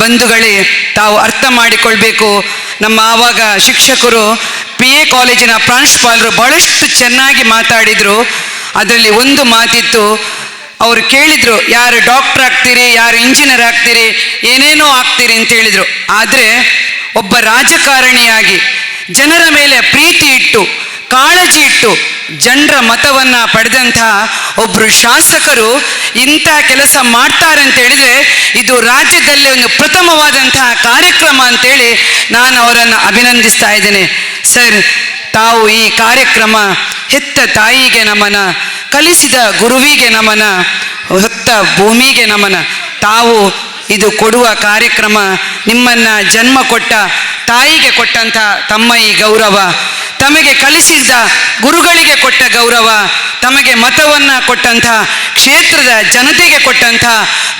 ಬಂಧುಗಳೇ, ತಾವು ಅರ್ಥ ಮಾಡಿಕೊಳ್ಬೇಕು. ನಮ್ಮ ಆವಾಗ ಶಿಕ್ಷಕರು PA ಕಾಲೇಜಿನ ಪ್ರಾಂಶುಪಾಲರು ಬಹಳಷ್ಟು ಚೆನ್ನಾಗಿ ಮಾತಾಡಿದರು. ಅದರಲ್ಲಿ ಒಂದು ಮಾತಿತ್ತು, ಅವರು ಕೇಳಿದರು, ಯಾರು ಡಾಕ್ಟರ್ ಆಗ್ತೀರಿ, ಯಾರು ಇಂಜಿನಿಯರ್ ಆಗ್ತೀರಿ, ಏನೇನೋ ಆಗ್ತೀರಿ ಅಂತ ಹೇಳಿದರು. ಆದರೆ ಒಬ್ಬ ರಾಜಕಾರಣಿಯಾಗಿ ಜನರ ಮೇಲೆ ಪ್ರೀತಿ ಇಟ್ಟು ಕಾಳಜಿ ಇಟ್ಟು ಜನರ ಮತವನ್ನು ಪಡೆದಂತಹ ಒಬ್ಬರು ಶಾಸಕರು ಇಂಥ ಕೆಲಸ ಮಾಡ್ತಾರೆ ಅಂತ ಹೇಳಿದರೆ ಇದು ರಾಜ್ಯದಲ್ಲಿ ಒಂದು ಪ್ರಥಮವಾದಂತಹ ಕಾರ್ಯಕ್ರಮ ಅಂತೇಳಿ ನಾನು ಅವರನ್ನು ಅಭಿನಂದಿಸ್ತಾ ಇದ್ದೇನೆ. ಸರ್, ತಾವು ಈ ಕಾರ್ಯಕ್ರಮ ಹೆತ್ತ ತಾಯಿಗೆ ನಮನ, ಕಲಿಸಿದ ಗುರುವಿಗೆ ನಮನ, ಹೊತ್ತ ಭೂಮಿಗೆ ನಮನ. ತಾವು ಇದು ಕೊಡುವ ಕಾರ್ಯಕ್ರಮ ನಿಮ್ಮನ್ನು ಜನ್ಮ ಕೊಟ್ಟ ತಾಯಿಗೆ ಕೊಟ್ಟಂಥ ತಮ್ಮ ಈ ಗೌರವ, ತಮಗೆ ಕಲಿಸಿದ ಗುರುಗಳಿಗೆ ಕೊಟ್ಟ ಗೌರವ, ತಮಗೆ ಮತವನ್ನು ಕೊಟ್ಟಂಥ ಕ್ಷೇತ್ರದ ಜನತೆಗೆ ಕೊಟ್ಟಂಥ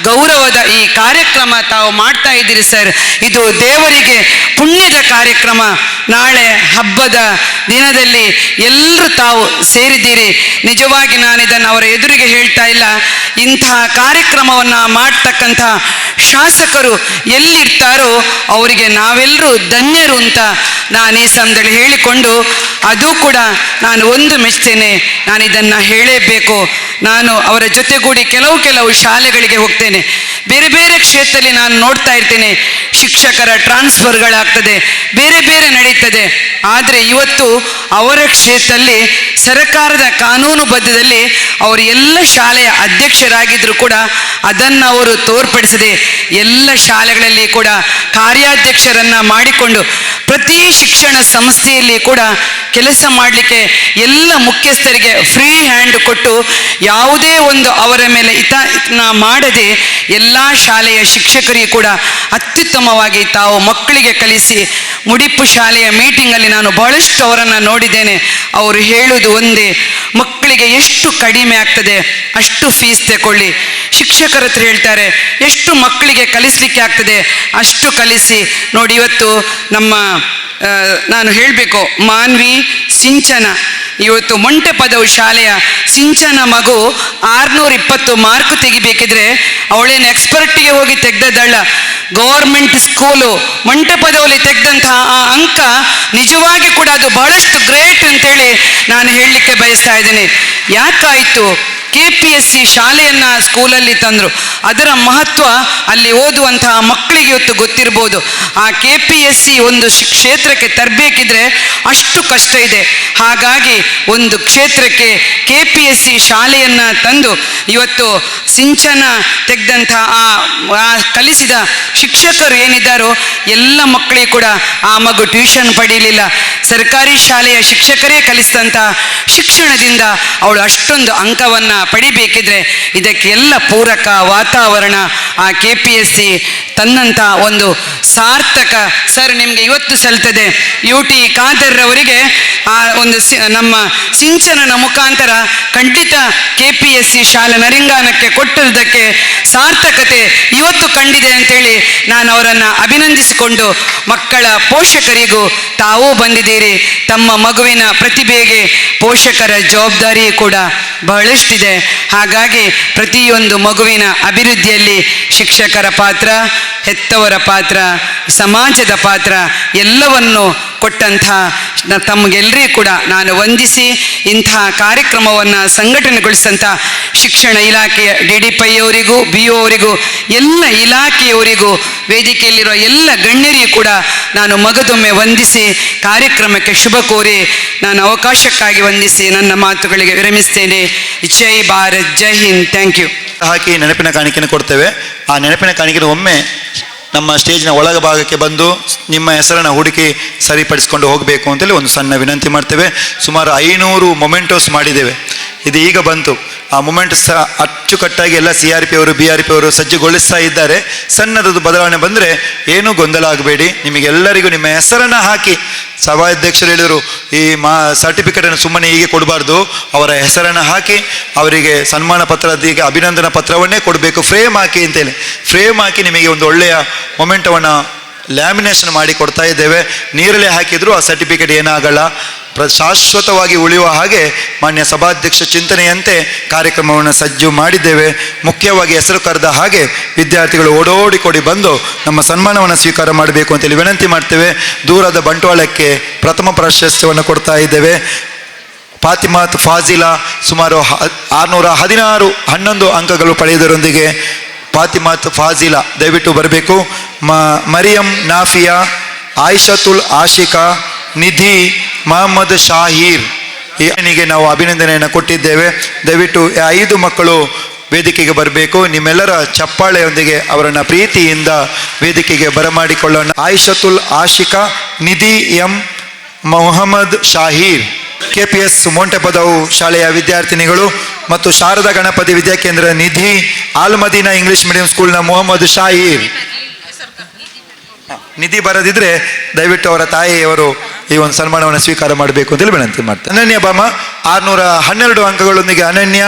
ಗೌರವದ ಈ ಕಾರ್ಯಕ್ರಮ ತಾವು ಮಾಡ್ತಾ ಇದ್ದೀರಿ ಸರ್. ಇದು ದೇವರಿಗೆ ಪುಣ್ಯದ ಕಾರ್ಯಕ್ರಮ. ನಾಳೆ ಹಬ್ಬದ ದಿನದಲ್ಲಿ ಎಲ್ಲರೂ ತಾವು ಸೇರಿದ್ದೀರಿ. ನಿಜವಾಗಿ ನಾನು ಇದನ್ನು ಅವರ ಎದುರಿಗೆ ಹೇಳ್ತಾ ಇಲ್ಲ. ಇಂತಹ ಕಾರ್ಯಕ್ರಮವನ್ನು ಮಾಡ್ತಕ್ಕಂಥ ಶಾಸಕರು ಎಲ್ಲಿರ್ತಾರೋ ಅವರಿಗೆ ನಾವೆಲ್ಲರೂ ಧನ್ಯರು ಅಂತ ನಾನು ಈ ಸಮಯದಲ್ಲಿ ಹೇಳಿಕೊಂಡು, ಅದು ಕೂಡ ನಾನು ಒಂದು ಮೆಚ್ಚುತ್ತೇನೆ, ನಾನು ಇದನ್ನು ಹೇಳಲೇಬೇಕು. ನಾನು ಅವರ ಜೊತೆಗೂಡಿ ಕೆಲವು ಶಾಲೆಗಳಿಗೆ ಹೋಗ್ತೇನೆ. ಬೇರೆ ಬೇರೆ ಕ್ಷೇತ್ರದಲ್ಲಿ ನಾನು ನೋಡ್ತಾ ಇರ್ತೇನೆ, ಶಿಕ್ಷಕರ ಟ್ರಾನ್ಸ್ಫರ್ಗಳಾಗ್ತದೆ, ಬೇರೆ ಬೇರೆ ನಡೀತದೆ. ಆದರೆ ಇವತ್ತು ಅವರ ಕ್ಷೇತ್ರದಲ್ಲಿ ಸರ್ಕಾರದ ಕಾನೂನುಬದ್ಧದಲ್ಲಿ ಅವರು ಎಲ್ಲ ಶಾಲೆಯ ಅಧ್ಯಕ್ಷರಾಗಿದ್ದರೂ ಕೂಡ ಅದನ್ನು ಅವರು ತೋರ್ಪಡಿಸದೆ ಎಲ್ಲ ಶಾಲೆಗಳಲ್ಲಿ ಕೂಡ ಕಾರ್ಯಾಧ್ಯಕ್ಷರನ್ನು ಮಾಡಿಕೊಂಡು ಪ್ರತಿ ಶಿಕ್ಷಣ ಸಂಸ್ಥೆಯಲ್ಲಿ ಕೂಡ ಕೆಲಸ ಮಾಡಲಿಕ್ಕೆ ಎಲ್ಲ ಮುಖ್ಯಸ್ಥರಿಗೆ ಫ್ರೀ ಹ್ಯಾಂಡ್ ಕೊಟ್ಟು ಯಾವುದೇ ಒಂದು ಅವರ ಮೇಲೆ ಮಾಡದೆ ಎಲ್ಲ ಶಾಲೆಯ ಶಿಕ್ಷಕರಿಗೆ ಕೂಡ ಅತ್ಯುತ್ತಮವಾಗಿ ತಾವು ಮಕ್ಕಳಿಗೆ ಕಲಿಸಿ, ಮುಡಿಪು ಶಾಲೆಯ ಮೀಟಿಂಗಲ್ಲಿ ನಾನು ಬಹಳಷ್ಟು ಅವರನ್ನು ನೋಡಿದ್ದೇನೆ. ಅವರು ಹೇಳುವುದು ಒಂದೇ, ಮಕ್ಕಳಿಗೆ ಎಷ್ಟು ಕಡಿಮೆ ಆಗ್ತದೆ ಅಷ್ಟು ಫೀಸ್ ತಗೊಳ್ಳಿ. ಶಿಕ್ಷಕರ ಹತ್ರ ಹೇಳ್ತಾರೆ, ಎಷ್ಟು ಮಕ್ಕಳಿಗೆ ಕಲಿಸಲಿಕ್ಕೆ ಆಗ್ತದೆ ಅಷ್ಟು ಕಲಿಸಿ. ನೋಡಿ, ಇವತ್ತು ನಮ್ಮ ನಾನು ಹೇಳಬೇಕು, ಮಾನ್ವಿ ಸಿಂಚನ, ಇವತ್ತು ಮೊಂಟೆಪದವು ಶಾಲೆಯ ಸಿಂಚನ ಮಗು 620 ಮಾರ್ಕ್ ತೆಗಿಬೇಕಿದ್ರೆ ಅವಳೇನು ಎಕ್ಸ್ಪರ್ಟ್ಗೆ ಹೋಗಿ ತೆಗೆದದ್ದಲ್ಲ, ಗೌರ್ಮೆಂಟ್ ಸ್ಕೂಲು ಮೊಂಟೆಪದವಲ್ಲಿ ತೆಗೆದಂತಹ ಆ ಅಂಕ ನಿಜವಾಗಿ ಕೂಡ ಅದು ಬಹಳಷ್ಟು ಗ್ರೇಟ್ ಅಂತೇಳಿ ನಾನು ಹೇಳಲಿಕ್ಕೆ ಬಯಸ್ತಾ ಇದ್ದೇನೆ. ಯಾಕಾಯಿತು? KPSC ಶಾಲೆಯನ್ನು ಸ್ಕೂಲಲ್ಲಿ ತಂದರು. ಅದರ ಮಹತ್ವ ಅಲ್ಲಿ ಓದುವಂತಹ ಮಕ್ಕಳಿಗೆ ಇವತ್ತು ಗೊತ್ತಿರ್ಬೋದು. ಆ KPSC ಒಂದು ಕ್ಷೇತ್ರಕ್ಕೆ ತರಬೇಕಿದ್ರೆ ಅಷ್ಟು ಕಷ್ಟ ಇದೆ. ಹಾಗಾಗಿ ಒಂದು ಕ್ಷೇತ್ರಕ್ಕೆ KPSC ಶಾಲೆಯನ್ನು ತಂದು ಇವತ್ತು ಸಿಂಚನ ತೆಗೆದಂತಹ ಆ ಕಲಿಸಿದ ಶಿಕ್ಷಕರು ಏನಿದ್ದಾರೋ ಎಲ್ಲ ಮಕ್ಕಳಿಗೆ ಕೂಡ ಆ ಮಗು ಟ್ಯೂಷನ್ ಪಡೀಲಿಲ್ಲ. ಸರ್ಕಾರಿ ಶಾಲೆಯ ಶಿಕ್ಷಕರೇ ಕಲಿಸಿದಂಥ ಶಿಕ್ಷಣದಿಂದ ಅವಳು ಅಷ್ಟೊಂದು ಅಂಕವನ್ನು ಪಡಿಬೇಕಿದ್ರೆ ಇದಕ್ಕೆಲ್ಲ ಪೂರಕ ವಾತಾವರಣ ಆ KPSC ತನ್ನಂಥ ಒಂದು ಸಾರ್ಥಕ. ಸರ್, ನಿಮಗೆ ಇವತ್ತು ಸಲ್ತದೆ UT ಖಾದರ್ ಅವರಿಗೆ ಆ ಒಂದು ನಮ್ಮ ಸಿಂಚನನ ಮುಖಾಂತರ ಖಂಡಿತ KPSC ಶಾಲೆ ನರಿಂಗಾನಕ್ಕೆ ಕೊಟ್ಟಿದ್ದಕ್ಕೆ ಸಾರ್ಥಕತೆ ಇವತ್ತು ಕಂಡಿದೆ ಅಂತೇಳಿ ನಾನು ಅವರನ್ನು ಅಭಿನಂದಿಸಿಕೊಂಡು, ಮಕ್ಕಳ ಪೋಷಕರಿಗೂ ತಾವೂ ಬಂದಿದ್ದೀರಿ. ತಮ್ಮ ಮಗುವಿನ ಪ್ರತಿಭೆಗೆ ಪೋಷಕರ ಜವಾಬ್ದಾರಿ ಕೂಡ ಬಹಳಷ್ಟಿದೆ. ಹಾಗಾಗಿ ಪ್ರತಿಯೊಂದು ಮಗುವಿನ ಅಭಿವೃದ್ಧಿಯಲ್ಲಿ ಶಿಕ್ಷಕರ ಪಾತ್ರ, ಹೆತ್ತವರ ಪಾತ್ರ, ಸಮಾಜದ ಪಾತ್ರ ಎಲ್ಲವನ್ನು ಕೊಟ್ಟಂಥ ತಮಗೆಲ್ಲರಿಗೂ ಕೂಡ ನಾನು ವಂದಿಸಿ, ಇಂತಹ ಕಾರ್ಯಕ್ರಮವನ್ನು ಸಂಘಟನೆಗೊಳಿಸಿದಂಥ ಶಿಕ್ಷಣ ಇಲಾಖೆಯ DDPI ಅವರಿಗೂ BO ಅವರಿಗೂ ಎಲ್ಲ ಇಲಾಖೆಯವರಿಗೂ ವೇದಿಕೆಯಲ್ಲಿರುವ ಎಲ್ಲ ಗಣ್ಯರಿಗೂ ಕೂಡ ನಾನು ಮಗದೊಮ್ಮೆ ವಂದಿಸಿ ಕಾರ್ಯಕ್ರಮಕ್ಕೆ ಶುಭ ಕೋರಿ ನಾನು ಅವಕಾಶಕ್ಕಾಗಿ ವಂದಿಸಿ ನನ್ನ ಮಾತುಗಳಿಗೆ ವಿರಮಿಸ್ತೇನೆ. ಜೈ ಭಾರತ್, ಜೈ ಹಿಂದ್, ಥ್ಯಾಂಕ್ ಯು. ಹಾಕಿ ನೆನಪಿನ ಕಾಣಿಕೆಯನ್ನು ಕೊಡ್ತೇವೆ. ಆ ನೆನಪಿನ ಕಾಣಿಕೆಯನ್ನು ಒಮ್ಮೆ ನಮ್ಮ ಸ್ಟೇಜ್ನ ಒಳಗ ಭಾಗಕ್ಕೆ ಬಂದು ನಿಮ್ಮ ಹೆಸರನ್ನು ಹುಡುಕಿ ಸರಿಪಡಿಸ್ಕೊಂಡು ಹೋಗಬೇಕು ಅಂತೇಳಿ ಒಂದು ಸಣ್ಣ ವಿನಂತಿ ಮಾಡ್ತೇವೆ. ಸುಮಾರು 500 ಮೊಮೆಂಟೋಸ್ ಮಾಡಿದ್ದೇವೆ. ಇದು ಈಗ ಬಂತು. ಆ ಮೊಮೆಂಟ್ ಅಚ್ಚುಕಟ್ಟಾಗಿ ಎಲ್ಲ CRP ಅವರು BRP ಅವರು ಸಜ್ಜುಗೊಳಿಸ್ತಾ ಇದ್ದಾರೆ. ಸಣ್ಣದದು ಬದಲಾವಣೆ ಬಂದರೆ ಏನೂ ಗೊಂದಲ ಆಗಬೇಡಿ. ನಿಮಗೆಲ್ಲರಿಗೂ ನಿಮ್ಮ ಹೆಸರನ್ನು ಹಾಕಿ, ಸಭಾಧ್ಯಕ್ಷರು ಹೇಳಿದರು ಈ ಸರ್ಟಿಫಿಕೇಟನ್ನು ಸುಮ್ಮನೆ ಹೀಗೆ ಕೊಡಬಾರ್ದು, ಅವರ ಹೆಸರನ್ನು ಹಾಕಿ ಅವರಿಗೆ ಸನ್ಮಾನ ಪತ್ರದೀಗ ಅಭಿನಂದನಾ ಪತ್ರವನ್ನೇ ಕೊಡಬೇಕು, ಫ್ರೇಮ್ ಹಾಕಿ ಅಂತೇಳಿ. ಫ್ರೇಮ್ ಹಾಕಿ ನಿಮಗೆ ಒಂದು ಒಳ್ಳೆಯ ಮೊಮೆಂಟವನ್ನು ಲ್ಯಾಮಿನೇಷನ್ ಮಾಡಿ ಕೊಡ್ತಾ ಇದ್ದೇವೆ. ನೀರಲ್ಲೇ ಹಾಕಿದರೂ ಆ ಸರ್ಟಿಫಿಕೇಟ್ ಏನಾಗಲ್ಲ. ಶಾಶ್ವತವಾಗಿ ಉಳಿಯುವ ಹಾಗೆ ಮಾನ್ಯ ಸಭಾಧ್ಯಕ್ಷ ಚಿಂತನೆಯಂತೆ ಕಾರ್ಯಕ್ರಮವನ್ನು ಸಜ್ಜು ಮಾಡಿದ್ದೇವೆ. ಮುಖ್ಯವಾಗಿ ಹೆಸರು ಕರೆದ ಹಾಗೆ ವಿದ್ಯಾರ್ಥಿಗಳು ಓಡೋಡಿಕೊಡಿ ಬಂದು ನಮ್ಮ ಸನ್ಮಾನವನ್ನು ಸ್ವೀಕಾರ ಮಾಡಬೇಕು ಅಂತೇಳಿ ವಿನಂತಿ ಮಾಡ್ತೇವೆ. ದೂರದ ಬಂಟ್ವಾಳಕ್ಕೆ ಪ್ರಥಮ ಪ್ರಾಶಸ್ತ್ಯವನ್ನು ಕೊಡ್ತಾ ಇದ್ದೇವೆ. ಫಾತಿಮಾತ್ ಫಾಜಿಲಾ ಸುಮಾರು 11 ಅಂಕಗಳು ಪಡೆಯುವುದರೊಂದಿಗೆ ಫಾತಿಮಾತ್ ಫಾಜಿಲಾ ದಯವಿಟ್ಟು ಬರಬೇಕು. ಮರಿಯಂ ನಾಫಿಯಾ, ಆಯಿಷತುಲ್ ಆಶಿಕಾ, ನಿಧಿ, ಮೊಹಮ್ಮದ್ ಶಾಹೀರ್ ಏನಿಗೆ ನಾವು ಅಭಿನಂದನೆಯನ್ನು ಕೊಟ್ಟಿದ್ದೇವೆ. ದಯವಿಟ್ಟು 5 ಮಕ್ಕಳು ವೇದಿಕೆಗೆ ಬರಬೇಕು. ನಿಮ್ಮೆಲ್ಲರ ಚಪ್ಪಾಳೆಯೊಂದಿಗೆ ಅವರನ್ನು ಪ್ರೀತಿಯಿಂದ ವೇದಿಕೆಗೆ ಬರಮಾಡಿಕೊಳ್ಳೋಣ. ಆಯಿಷತುಲ್ ಆಶಿಕಾ, ನಿಧಿ ಎಂ, ಮೊಹಮ್ಮದ್ ಶಾಹೀರ್. KPS ಮೋಂಟೆಪದವು ಶಾಲೆಯ ವಿದ್ಯಾರ್ಥಿನಿಗಳು ಮತ್ತು ಶಾರದಾ ಗಣಪತಿ ವಿದ್ಯಾಕೇಂದ್ರ ನಿಧಿ, ಆಲ್ ಮದೀನಾ ಇಂಗ್ಲಿಷ್ ಮೀಡಿಯಂ ಸ್ಕೂಲ್ನ ಮೊಹಮ್ಮದ್ ಶಾಹೀರ್. ನಿಧಿ ಬರದಿದ್ರೆ ದಯವಿಟ್ಟು ಅವರ ತಾಯಿಯವರು ಈ ಒಂದು ಸನ್ಮಾನವನ್ನು ಸ್ವೀಕಾರ ಮಾಡಬೇಕು ಅಂತೇಳಿ ವಿನಂತಿ ಮಾಡ್ತಾರೆ. ಅನನ್ಯ ಬಾಮ 612 ಅಂಕಗಳೊಂದಿಗೆ ಅನನ್ಯ,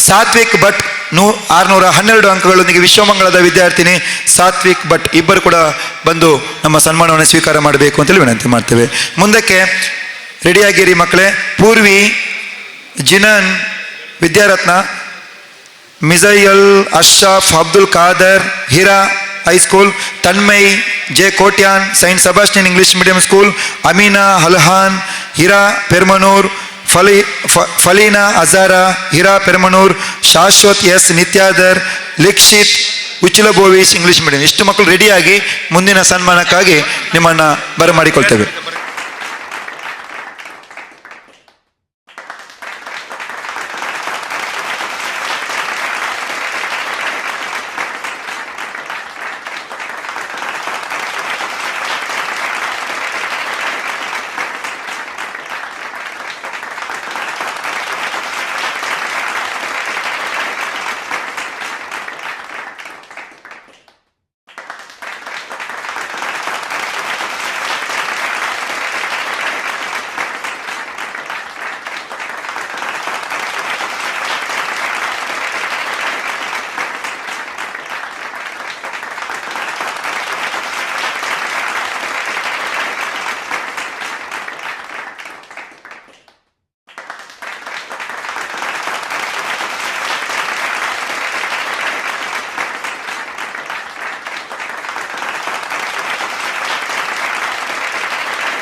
ಸಾತ್ವಿಕ್ ಭಟ್ 612 ಅಂಕಗಳೊಂದಿಗೆ ವಿಶ್ವಮಂಗಳದ ವಿದ್ಯಾರ್ಥಿನಿ ಸಾತ್ವಿಕ್ ಭಟ್ ಇಬ್ಬರು ಕೂಡ ಬಂದು ನಮ್ಮ ಸನ್ಮಾನವನ್ನು ಸ್ವೀಕಾರ ಮಾಡಬೇಕು ಅಂತೇಳಿ ವಿನಂತಿ ಮಾಡ್ತೇವೆ. ಮುಂದಕ್ಕೆ ರೆಡಿಯಾಗಿರಿ ಮಕ್ಕಳೇ. Purvi, ಜಿನನ್, Vidyaratna, ಮಿಜೈಲ್, Ashraf, Abdul Khader, Hira high school, Tanmay, J Kotian, Saint Sebastian English medium school, Amina Halhan, Hira Permannur, Falina Azara, Hira Permannur, Shashwat S Nityadhar, Likshith Uchila ಬೋವಿಸ್ ಇಂಗ್ಲಿಷ್ ಮೀಡಿಯಂ. ಇಷ್ಟು ಮಕ್ಕಳು ರೆಡಿಯಾಗಿ ಮುಂದಿನ ಸನ್ಮಾನಕ್ಕಾಗಿ ನಿಮ್ಮನ್ನು ಬರಮಾಡಿಕೊಳ್ತೇವೆ.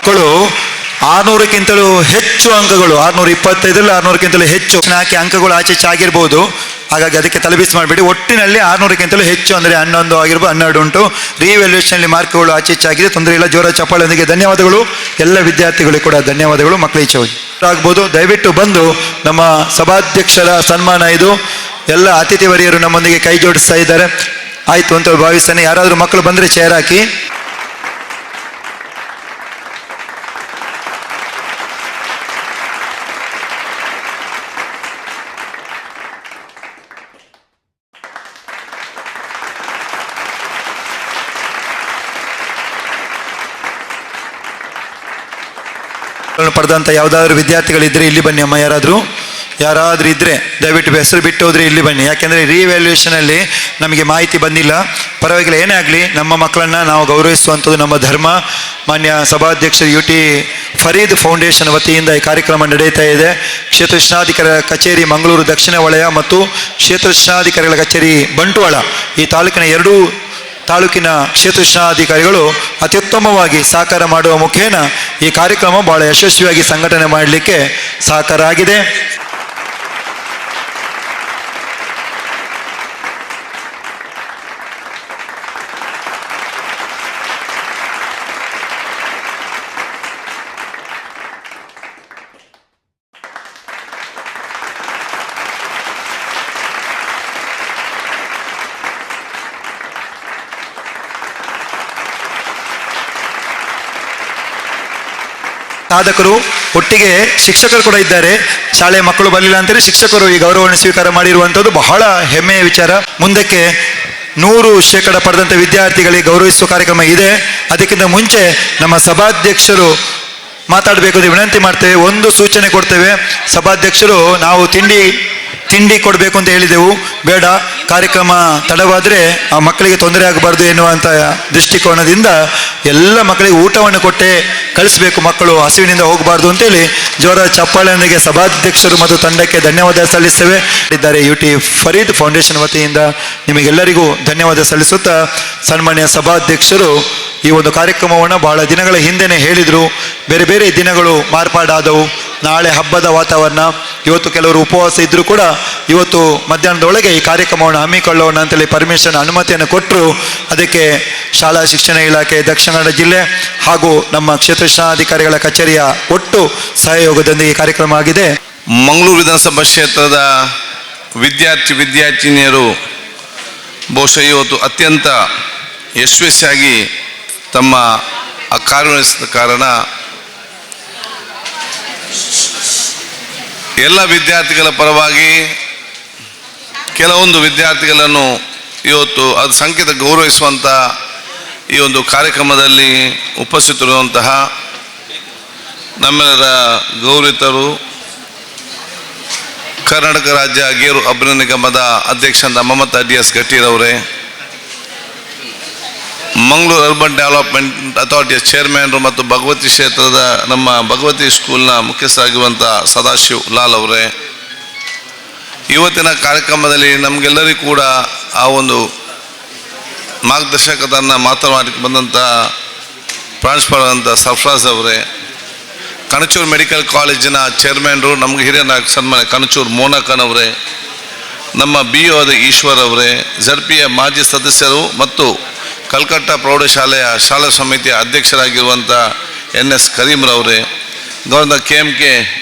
ಮಕ್ಕಳು 600ಕ್ಕಿಂತಲೂ ಹೆಚ್ಚು ಅಂಕಗಳು, 625 600ಕ್ಕಿಂತಲೂ ಹೆಚ್ಚು ಹಾಕಿ ಅಂಕಗಳು ಆಚೆ ಆಗಿರ್ಬೋದು. ಹಾಗಾಗಿ ಅದಕ್ಕೆ ತಲೆಬಿಸಿ ಮಾಡಬೇಡಿ. ಒಟ್ಟಿನಲ್ಲಿ 600ಕ್ಕಿಂತಲೂ ಹೆಚ್ಚು ಅಂದರೆ 11 ಆಗಿರ್ಬೋದು, 12 ಉಂಟು. ರಿವ್ಯಾಲ್ಯೂಷನಲ್ಲಿ ಮಾರ್ಕ್ಗಳು ಆಚೆ ಆಗಿದೆ, ತೊಂದರೆ ಇಲ್ಲ. ಜೋರ ಚಪ್ಪಾಳೆಯೊಂದಿಗೆ ಧನ್ಯವಾದಗಳು. ಎಲ್ಲ ವಿದ್ಯಾರ್ಥಿಗಳಿಗೂ ಕೂಡ ಧನ್ಯವಾದಗಳು. ಮಕ್ಕಳು ಈಚೆ ಆಗ್ಬೋದು. ದಯವಿಟ್ಟು ಬಂದು ನಮ್ಮ ಸಭಾಧ್ಯಕ್ಷರ ಸನ್ಮಾನ ಇದು. ಎಲ್ಲ ಅತಿಥಿ ವರಿಯರು ನಮ್ಮೊಂದಿಗೆ ಕೈ ಜೋಡಿಸ್ತಾ ಇದ್ದಾರೆ. ಆಯಿತು ಅಂತ ಭಾವಿಸ್ತೇನೆ. ಯಾರಾದರೂ ಮಕ್ಕಳು ಬಂದರೆ ಚೇರ್ ಹಾಕಿ. ಪಡೆದಂಥ ಯಾವುದಾದ್ರೂ ವಿದ್ಯಾರ್ಥಿಗಳಿದ್ದರೆ ಇಲ್ಲಿ ಬನ್ನಿ ಅಮ್ಮ. ಯಾರಾದರೂ ಇದ್ದರೆ ದಯವಿಟ್ಟು ಹೆಸರು ಬಿಟ್ಟು ಹೋದರೆ ಇಲ್ಲಿ ಬನ್ನಿ. ಯಾಕೆಂದರೆ ರಿವ್ಯಾಲ್ಯೂಷನಲ್ಲಿ ನಮಗೆ ಮಾಹಿತಿ ಬಂದಿಲ್ಲ. ಪರವಾಗಿಲ್ಲ, ಏನೇ ಆಗಲಿ ನಮ್ಮ ಮಕ್ಕಳನ್ನು ನಾವು ಗೌರವಿಸುವಂಥದ್ದು ನಮ್ಮ ಧರ್ಮ. ಮಾನ್ಯ ಸಭಾಧ್ಯಕ್ಷರು UT ಫರೀದ್ ಫೌಂಡೇಶನ್ ವತಿಯಿಂದ ಈ ಕಾರ್ಯಕ್ರಮ ನಡೆಯುತ್ತಾ ಇದೆ. ಕ್ಷೇತ್ರ ಶಿಕ್ಷಣಾಧಿಕಾರಿಗಳ ಕಚೇರಿ ಮಂಗಳೂರು ದಕ್ಷಿಣ ವಲಯ ಮತ್ತು ಕ್ಷೇತ್ರ ಶಿಕ್ಷಣಾಧಿಕಾರಿಗಳ ಕಚೇರಿ ಬಂಟ್ವಾಳ, ಈ ತಾಲೂಕಿನ ಎರಡೂ ತಾಲೂಕಿನ ಕ್ಷೇತ್ರ ಶಿಕ್ಷಣಾಧಿಕಾರಿಗಳು ಅತ್ಯುತ್ತಮವಾಗಿ ಸಹಕಾರ ಮಾಡುವ ಮುಖೇನ ಈ ಕಾರ್ಯಕ್ರಮ ಬಹಳ ಯಶಸ್ವಿಯಾಗಿ ಸಂಘಟನೆ ಮಾಡಲಿಕ್ಕೆ ಸಹಕಾರ ಆಗಿದೆ. ಸಾಧಕರು ಒಟ್ಟಿಗೆ ಶಿಕ್ಷಕರು ಕೂಡ ಇದ್ದಾರೆ. ಶಾಲೆಯ ಮಕ್ಕಳು ಬರಲಿಲ್ಲ ಅಂತೇಳಿ ಶಿಕ್ಷಕರು ಈ ಗೌರವವನ್ನು ಸ್ವೀಕಾರ ಮಾಡಿರುವಂಥದ್ದು ಬಹಳ ಹೆಮ್ಮೆಯ ವಿಚಾರ. ಮುಂದಕ್ಕೆ 100% ಪಡೆದಂಥ ವಿದ್ಯಾರ್ಥಿಗಳಿಗೆ ಗೌರವಿಸುವ ಕಾರ್ಯಕ್ರಮ ಇದೆ. ಅದಕ್ಕಿಂತ ಮುಂಚೆ ನಮ್ಮ ಸಭಾಧ್ಯಕ್ಷರು ಮಾತಾಡಬೇಕು ಅಂತ ವಿನಂತಿ ಮಾಡ್ತೇವೆ. ಒಂದು ಸೂಚನೆ ಕೊಡ್ತೇವೆ. ಸಭಾಧ್ಯಕ್ಷರು ನಾವು ತಿಂಡಿ ಕೊಡಬೇಕು ಅಂತ ಹೇಳಿದೆವು, ಬೇಡ, ಕಾರ್ಯಕ್ರಮ ತಡವಾದರೆ ಆ ಮಕ್ಕಳಿಗೆ ತೊಂದರೆ ಆಗಬಾರ್ದು ಎನ್ನುವಂಥ ದೃಷ್ಟಿಕೋನದಿಂದ ಎಲ್ಲ ಮಕ್ಕಳಿಗೆ ಊಟವನ್ನು ಕೊಟ್ಟೆ ಕಳಿಸಬೇಕು, ಮಕ್ಕಳು ಹಸಿವಿನಿಂದ ಹೋಗಬಾರ್ದು ಅಂತೇಳಿ ಜೋರ ಚಪ್ಪಾಳೆಯೊಂದಿಗೆ ಸಭಾಧ್ಯಕ್ಷರು ಮತ್ತು ತಂಡಕ್ಕೆ ಧನ್ಯವಾದ ಸಲ್ಲಿಸ್ತೇವೆ. ಇದ್ದಾರೆ UT ಫರೀದ್ ಫೌಂಡೇಶನ್ ವತಿಯಿಂದ ನಿಮಗೆಲ್ಲರಿಗೂ ಧನ್ಯವಾದ ಸಲ್ಲಿಸುತ್ತಾ ಸನ್ಮಾನ್ಯ ಸಭಾಧ್ಯಕ್ಷರು ಈ ಒಂದು ಕಾರ್ಯಕ್ರಮವನ್ನು ಬಹಳ ದಿನಗಳ ಹಿಂದೆನೇ ಹೇಳಿದರು. ಬೇರೆ ಬೇರೆ ದಿನಗಳು ಮಾರ್ಪಾಡಾದವು. ನಾಳೆ ಹಬ್ಬದ ವಾತಾವರಣ, ಇವತ್ತು ಕೆಲವರು ಉಪವಾಸ ಇದ್ದರೂ ಕೂಡ ಇವತ್ತು ಮಧ್ಯಾಹ್ನದೊಳಗೆ ಈ ಕಾರ್ಯಕ್ರಮವನ್ನು ಹಮ್ಮಿಕೊಳ್ಳೋಣ ಅಂತೇಳಿ ಪರ್ಮಿಷನ್ ಅನುಮತಿಯನ್ನು ಕೊಟ್ಟರು. ಅದಕ್ಕೆ ಶಾಲಾ ಶಿಕ್ಷಣ ಇಲಾಖೆ ದಕ್ಷಿಣ ಕನ್ನಡ ಜಿಲ್ಲೆ ಹಾಗೂ ನಮ್ಮ ಕ್ಷೇತ್ರ ಶಿಕ್ಷಣಾಧಿಕಾರಿಗಳ ಕಚೇರಿಯ ಒಟ್ಟು ಸಹಯೋಗದೊಂದಿಗೆ ಈ ಕಾರ್ಯಕ್ರಮ ಆಗಿದೆ. ಮಂಗಳೂರು ವಿಧಾನಸಭಾ ಕ್ಷೇತ್ರದ ವಿದ್ಯಾರ್ಥಿನಿಯರು ಬಹುಶಃ ಇವತ್ತು ಅತ್ಯಂತ ಯಶಸ್ವಿಯಾಗಿ ತಮ್ಮ ಕಾರ್ಯನಿರ್ವಹಿಸಿದ ಕಾರಣ ಎಲ್ಲ ವಿದ್ಯಾರ್ಥಿಗಳ ಪರವಾಗಿ ಕೆಲವೊಂದು ವಿದ್ಯಾರ್ಥಿಗಳನ್ನು ಇವತ್ತು ಅದು ಸಂಕೇತ ಗೌರವಿಸುವಂಥ ಈ ಒಂದು ಕಾರ್ಯಕ್ರಮದಲ್ಲಿ ಉಪಸ್ಥಿತರಿರುವಂತಹ ನಮ್ಮೆಲ್ಲರ ಗೌರವಿತರು ಕರ್ನಾಟಕ ರಾಜ್ಯ ಗೇರು ಅಭಿವೃದ್ಧಿ ನಿಗಮದ ಅಧ್ಯಕ್ಷರಾದ ಮಮತಾ DS ಗಟ್ಟಿರವರೇ, ಮಂಗಳೂರು ಅರ್ಬನ್ ಡೆವಲಪ್ಮೆಂಟ್ ಅಥಾರಿಟಿಯ ಚೇರ್ಮನ್ರು ಮತ್ತು ಭಗವತಿ ಕ್ಷೇತ್ರದ ನಮ್ಮ ಭಗವತಿ ಸ್ಕೂಲ್ನ ಮುಖ್ಯಸ್ಥರಾಗಿರುವಂಥ ಸದಾಶಿವ್ ಲಾಲ್ ಅವರೇ, ಇವತ್ತಿನ ಕಾರ್ಯಕ್ರಮದಲ್ಲಿ ನಮಗೆಲ್ಲರಿಗೂ ಕೂಡ ಆ ಒಂದು ಮಾರ್ಗದರ್ಶಕತನ್ನು ಮಾತನಾಡಿ ಬಂದಂಥ ಪ್ರಾನ್ಸಿಪಾಲ್ ಅಂತ ಸರ್ಫರಾಜ್ ಅವರೇ, ಕಣಚೂರು ಮೆಡಿಕಲ್ ಕಾಲೇಜಿನ ಚೇರ್ಮನ್ರು ನಮಗೆ ಹಿರಿಯ ಸನ್ಮಾನ್ಯ ಕಣಚೂರು ಮೋನಕನ್ ಅವರೇ, ನಮ್ಮ BO ಆದ ಈಶ್ವರ್ ಅವರೇ, ZPಯ ಮಾಜಿ ಸದಸ್ಯರು ಮತ್ತು ಕಲ್ಕಟ್ಟ ಪ್ರೌಢಶಾಲೆಯ ಶಾಲಾ ಸಮಿತಿಯ ಅಧ್ಯಕ್ಷರಾಗಿರುವಂಥ NS ಕರೀಮ್ರವರೇ, ಗೌರವ KMK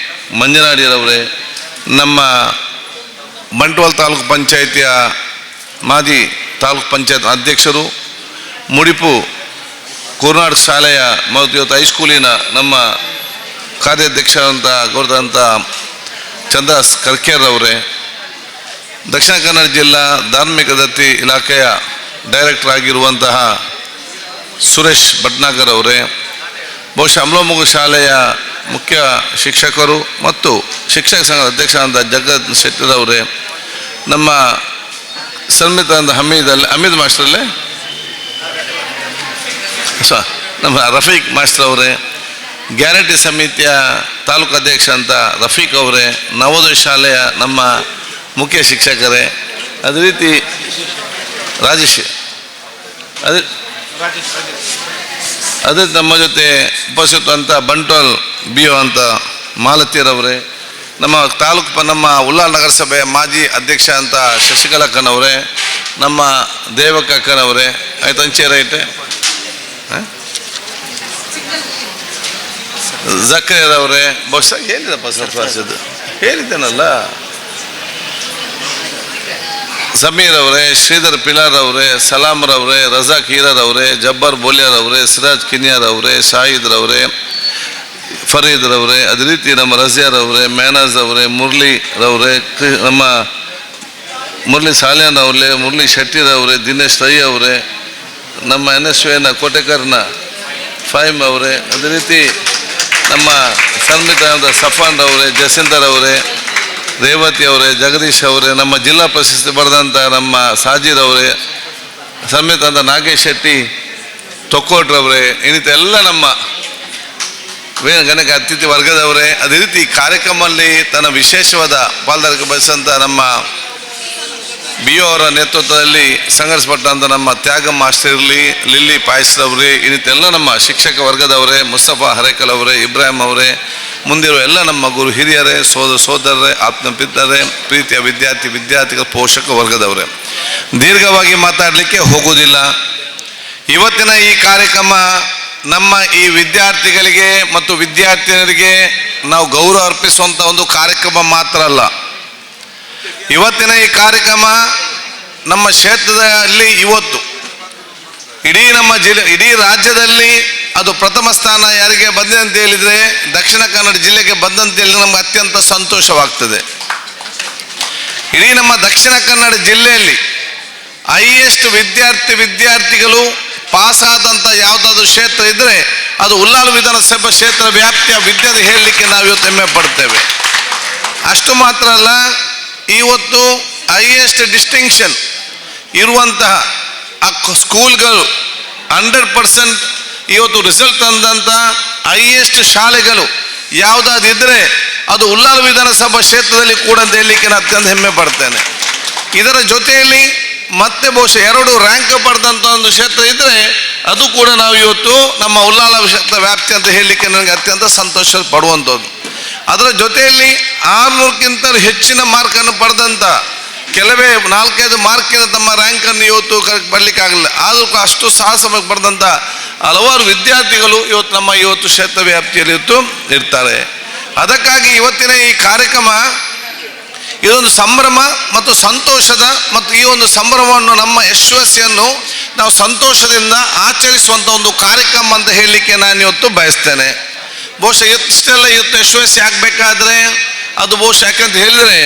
ಮಂಜನಾಡಿರವರೇ, ನಮ್ಮ ಬಂಟ್ವಾಳ ತಾಲೂಕು ಪಂಚಾಯಿತಿಯ ಮಾಜಿ ತಾಲೂಕು ಪಂಚಾಯತ್ ಅಧ್ಯಕ್ಷರು, ಮುಡಿಪು ಕರ್ನಾಟಕ ಶಾಲೆಯ ಮತ್ತು ಇವತ್ತು ಹೈಸ್ಕೂಲಿನ ನಮ್ಮ ಕಾರ್ಯಾಧ್ಯಕ್ಷರಂತ ಗೌರವಂತ ಚಂದ್ರಸ್ ಕರ್ಕೇರ್ರವರೇ, ದಕ್ಷಿಣ ಕನ್ನಡ ಜಿಲ್ಲಾ ಧಾರ್ಮಿಕ ದತ್ತಿ ಇಲಾಖೆಯ ಡೈರೆಕ್ಟರ್ ಆಗಿರುವಂತಹ ಸುರೇಶ್ ಭಟ್ನಾಗರ್ ಅವರೇ, ಬಹುಶಃ ಅಮಲೋಮುಗು ಶಾಲೆಯ ಮುಖ್ಯ ಶಿಕ್ಷಕರು ಮತ್ತು ಶಿಕ್ಷಕ ಸಂಘದ ಅಧ್ಯಕ್ಷರಾದ ಜಗತ್ ಶೆಟ್ಟಿರವರೇ, ನಮ್ಮ ಸನ್ಮಿತ ಹಮೀದ್ ಮಾಸ್ಟ್ರಲ್ಲೇ ನಮ್ಮ ರಫೀಕ್ ಮಾಸ್ಟರ್ ಅವರೇ, ಗ್ಯಾರಂಟಿ ಸಮಿತಿಯ ತಾಲೂಕು ಅಧ್ಯಕ್ಷ ಅಂತ ರಫೀಕ್ ಅವರೇ, ನವೋದಯ ಶಾಲೆಯ ನಮ್ಮ ಮುಖ್ಯ ಶಿಕ್ಷಕರೇ, ಅದೇ ರೀತಿ ರಾಜೇಶ್ ಅದೇ ನಮ್ಮ ಜೊತೆ ಉಪಸ್ಥಿತ ಅಂತ ಬಂಟ್ವಾಳ BO ಅಂತ ಮಾಲತಿಯರವರೇ, ನಮ್ಮ ತಾಲೂಕು ನಮ್ಮ ಉಳ್ಳಾಲ ನಗರಸಭೆಯ ಮಾಜಿ ಅಧ್ಯಕ್ಷ ಅಂತ ಶಶಿಕಲಾಕ್ಕನವರೇ, ನಮ್ಮ ದೇವಕ್ಕನವರೇ, ಆಯ್ತು ಅಂಚೆ ರೈಟೆ ಜಕರವರೇ, ಬಹುಶಃ ಹೇಳಿದಪ್ಪ ಸರ್ಫರಾಜದ್ದು ಹೇಳಿದ್ದೇನಲ್ಲ, ಸಮೀರ್ ಅವರೇ, ಶ್ರೀಧರ್ ಪಿಲಾರ್ ಅವರೇ, ಸಲಾಮ್ರವರೇ, ರಜಾಕ್ ಹೀರರವರೇ, ಜಬ್ಬರ್ ಬೋಲಿಯಾರವರೇ, ಸಿರಾಜ್ ಕಿನಿಯಾರವರೇ, ಶಾಹಿದ್ರವರೇ, ಫರೀದ್ರವರೇ, ಅದೇ ರೀತಿ ನಮ್ಮ ರಜಿಯಾರವರೇ, ಮ್ಯಾನಜ್ ಅವರೇ, ಮುರಳಿರವರೇ, ನಮ್ಮ ಮುರಳಿ ಸಾಲಿಯಾನ್ ಅವರೇ, ಮುರಳಿ ಶೆಟ್ಟಿರವರೇ, ದಿನೇಶ್ ರೈ ಅವರೇ, ನಮ್ಮ NSUನ ಕೋಟೆಕರ್ನ ಫೈಮ್ ಅವರೇ, ಅದೇ ರೀತಿ ನಮ್ಮ ಸನ್ಮಿತ ಸಫಾನ್ ಅವರೇ, ಜಸೀಂದರ್ ಅವರೇ, ರೇವತಿ ಅವರೇ, ಜಗದೀಶ್ ಅವರೇ, ನಮ್ಮ ಜಿಲ್ಲಾ ಪ್ರಶಸ್ತಿ ಪಡೆದಂಥ ನಮ್ಮ ಸಾಜಿರ್ ಅವರೇ, ಸನ್ಮಿತ ನಾಗೇಶ್ ಶೆಟ್ಟಿ ತೊಕ್ಕೋಟ್ರವರೇ, ಇನ್ನಿತ ಎಲ್ಲ ನಮ್ಮ ಗಣಕ ಅತಿಥಿ ವರ್ಗದವರೇ, ಅದೇ ರೀತಿ ಕಾರ್ಯಕ್ರಮದಲ್ಲಿ ತನ್ನ ವಿಶೇಷವಾದ ಪಾಲ್ದಾರಿಕೆ ಬಯಸಂತ ನಮ್ಮ BO ಅವರ ನೇತೃತ್ವದಲ್ಲಿ ಸಂಘರ್ಷಪಟ್ಟಂಥ ನಮ್ಮ ತ್ಯಾಗ ಮಾಸ್ಟರ್ ಇರಲಿ, ಲಿಲ್ಲಿ ಪಾಯಸ್ರವರೇ, ಇನ್ನಿತೆಲ್ಲ ನಮ್ಮ ಶಿಕ್ಷಕ ವರ್ಗದವರೇ, ಮುಸ್ತಫಾ ಹರೇಕಲ್ ಅವರೇ, ಇಬ್ರಾಹಿಂ ಅವರೇ, ಮುಂದಿರುವ ಎಲ್ಲ ನಮ್ಮ ಗುರು ಹಿರಿಯರೇ, ಸೋದರರೇ, ಆತ್ಮಪಿತರೇ, ಪ್ರೀತಿಯ ವಿದ್ಯಾರ್ಥಿಗಳ ಪೋಷಕ ವರ್ಗದವರೇ, ದೀರ್ಘವಾಗಿ ಮಾತಾಡಲಿಕ್ಕೆ ಹೋಗುವುದಿಲ್ಲ. ಇವತ್ತಿನ ಈ ಕಾರ್ಯಕ್ರಮ ನಮ್ಮ ಈ ವಿದ್ಯಾರ್ಥಿಗಳಿಗೆ ಮತ್ತು ವಿದ್ಯಾರ್ಥಿನಿಯರಿಗೆ ನಾವು ಗೌರವ ಅರ್ಪಿಸುವಂಥ ಒಂದು ಕಾರ್ಯಕ್ರಮ ಮಾತ್ರ ಅಲ್ಲ. ಇವತ್ತಿನ ಈ ಕಾರ್ಯಕ್ರಮ ನಮ್ಮ ಕ್ಷೇತ್ರದಲ್ಲಿ ಇವತ್ತು ಇಡೀ ನಮ್ಮ ಇಡೀ ರಾಜ್ಯದಲ್ಲಿ ಅದು ಪ್ರಥಮ ಸ್ಥಾನ ಯಾರಿಗೆ ಬಂದಿದೆ ಅಂತ ಹೇಳಿದರೆ ದಕ್ಷಿಣ ಕನ್ನಡ ಜಿಲ್ಲೆಗೆ ಬಂದಂತ ಹೇಳಿ ನಮ್ಗೆ ಅತ್ಯಂತ ಸಂತೋಷವಾಗ್ತದೆ. ಇಡೀ ನಮ್ಮ ದಕ್ಷಿಣ ಕನ್ನಡ ಜಿಲ್ಲೆಯಲ್ಲಿ ಹೈಯೆಸ್ಟ್ ವಿದ್ಯಾರ್ಥಿಗಳು ಪಾಸ್ ಆದಂಥ ಯಾವುದಾದ್ರೂ ಕ್ಷೇತ್ರ ಇದ್ದರೆ ಅದು ಉಳ್ಳಾಲ ವಿಧಾನಸಭಾ ಕ್ಷೇತ್ರ ವ್ಯಾಪ್ತಿಯ ವಿದ್ಯಾರ್ಥಿ ಹೇಳಲಿಕ್ಕೆ ನಾವು ಇವತ್ತು ಹೆಮ್ಮೆ ಪಡ್ತೇವೆ. ಅಷ್ಟು ಮಾತ್ರ ಅಲ್ಲ, ಇವತ್ತು ಹೈಯೆಸ್ಟ್ ಡಿಸ್ಟಿಂಕ್ಷನ್ ಇರುವಂತಹ ಆ ಸ್ಕೂಲ್ಗಳು 100% ಇವತ್ತು ರಿಸಲ್ಟ್ ತಂದಂಥ ಹೈಯೆಸ್ಟ್ ಶಾಲೆಗಳು ಯಾವುದಾದಿದ್ದರೆ ಅದು ಉಳ್ಳಾಲ ವಿಧಾನಸಭಾ ಕ್ಷೇತ್ರದಲ್ಲಿ ಕೂಡ ಅಂತ ಹೇಳಲಿಕ್ಕೆ ನಾನು ಅತ್ಯಂತ ಹೆಮ್ಮೆ ಪಡ್ತೇನೆ. ಇದರ ಜೊತೆಯಲ್ಲಿ ಮತ್ತೆ ಬಹುಶಃ 2 ರ್ಯಾಂಕ್ ಪಡೆದಂಥ ಒಂದು ಕ್ಷೇತ್ರ ಇದ್ದರೆ ಅದು ಕೂಡ ನಾವು ಇವತ್ತು ನಮ್ಮ ಉಳ್ಳಾಲ ಕ್ಷೇತ್ರ ವ್ಯಾಪ್ತಿ ಅಂತ ಹೇಳಲಿಕ್ಕೆ ನನಗೆ ಅತ್ಯಂತ ಸಂತೋಷ ಪಡುವಂಥದ್ದು. ಅದರ ಜೊತೆಯಲ್ಲಿ 600ಕ್ಕಿಂತ ಹೆಚ್ಚಿನ ಮಾರ್ಕನ್ನು ಪಡೆದಂಥ ಕೆಲವೇ 4-5 ಮಾರ್ಕಿನ ತಮ್ಮ ರ್ಯಾಂಕನ್ನು ಇವತ್ತು ಬರಲಿಕ್ಕಾಗಲಿಲ್ಲ, ಆದರೂ ಅಷ್ಟು ಸಾಹಸವಾಗಿ ಪಡೆದಂಥ ಹಲವಾರು ವಿದ್ಯಾರ್ಥಿಗಳು ಇವತ್ತು ನಮ್ಮ ಕ್ಷೇತ್ರ ವ್ಯಾಪ್ತಿಯಲ್ಲಿ ಇವತ್ತು ಇರ್ತಾರೆ. ಅದಕ್ಕಾಗಿ ಇವತ್ತಿನ ಈ ಕಾರ್ಯಕ್ರಮ ಇದೊಂದು ಸಂಭ್ರಮ ಮತ್ತು ಸಂತೋಷದ ಮತ್ತು ಈ ಒಂದು ಸಂಭ್ರಮವನ್ನು ನಮ್ಮ ಯಶಸ್ವಿಯನ್ನು ನಾವು ಸಂತೋಷದಿಂದ ಆಚರಿಸುವಂಥ ಒಂದು ಕಾರ್ಯಕ್ರಮ ಅಂತ ಹೇಳಲಿಕ್ಕೆ ನಾನು ಇವತ್ತು ಬಯಸ್ತೇನೆ. ಬಹುಶಃ ಇಷ್ಟೆಲ್ಲ ಇವತ್ತು ಯಶಸ್ವಿ ಆಗಬೇಕಾದ್ರೆ ಅದು ಬಹುಶಃ ಯಾಕಂತ ಹೇಳಿದರೆ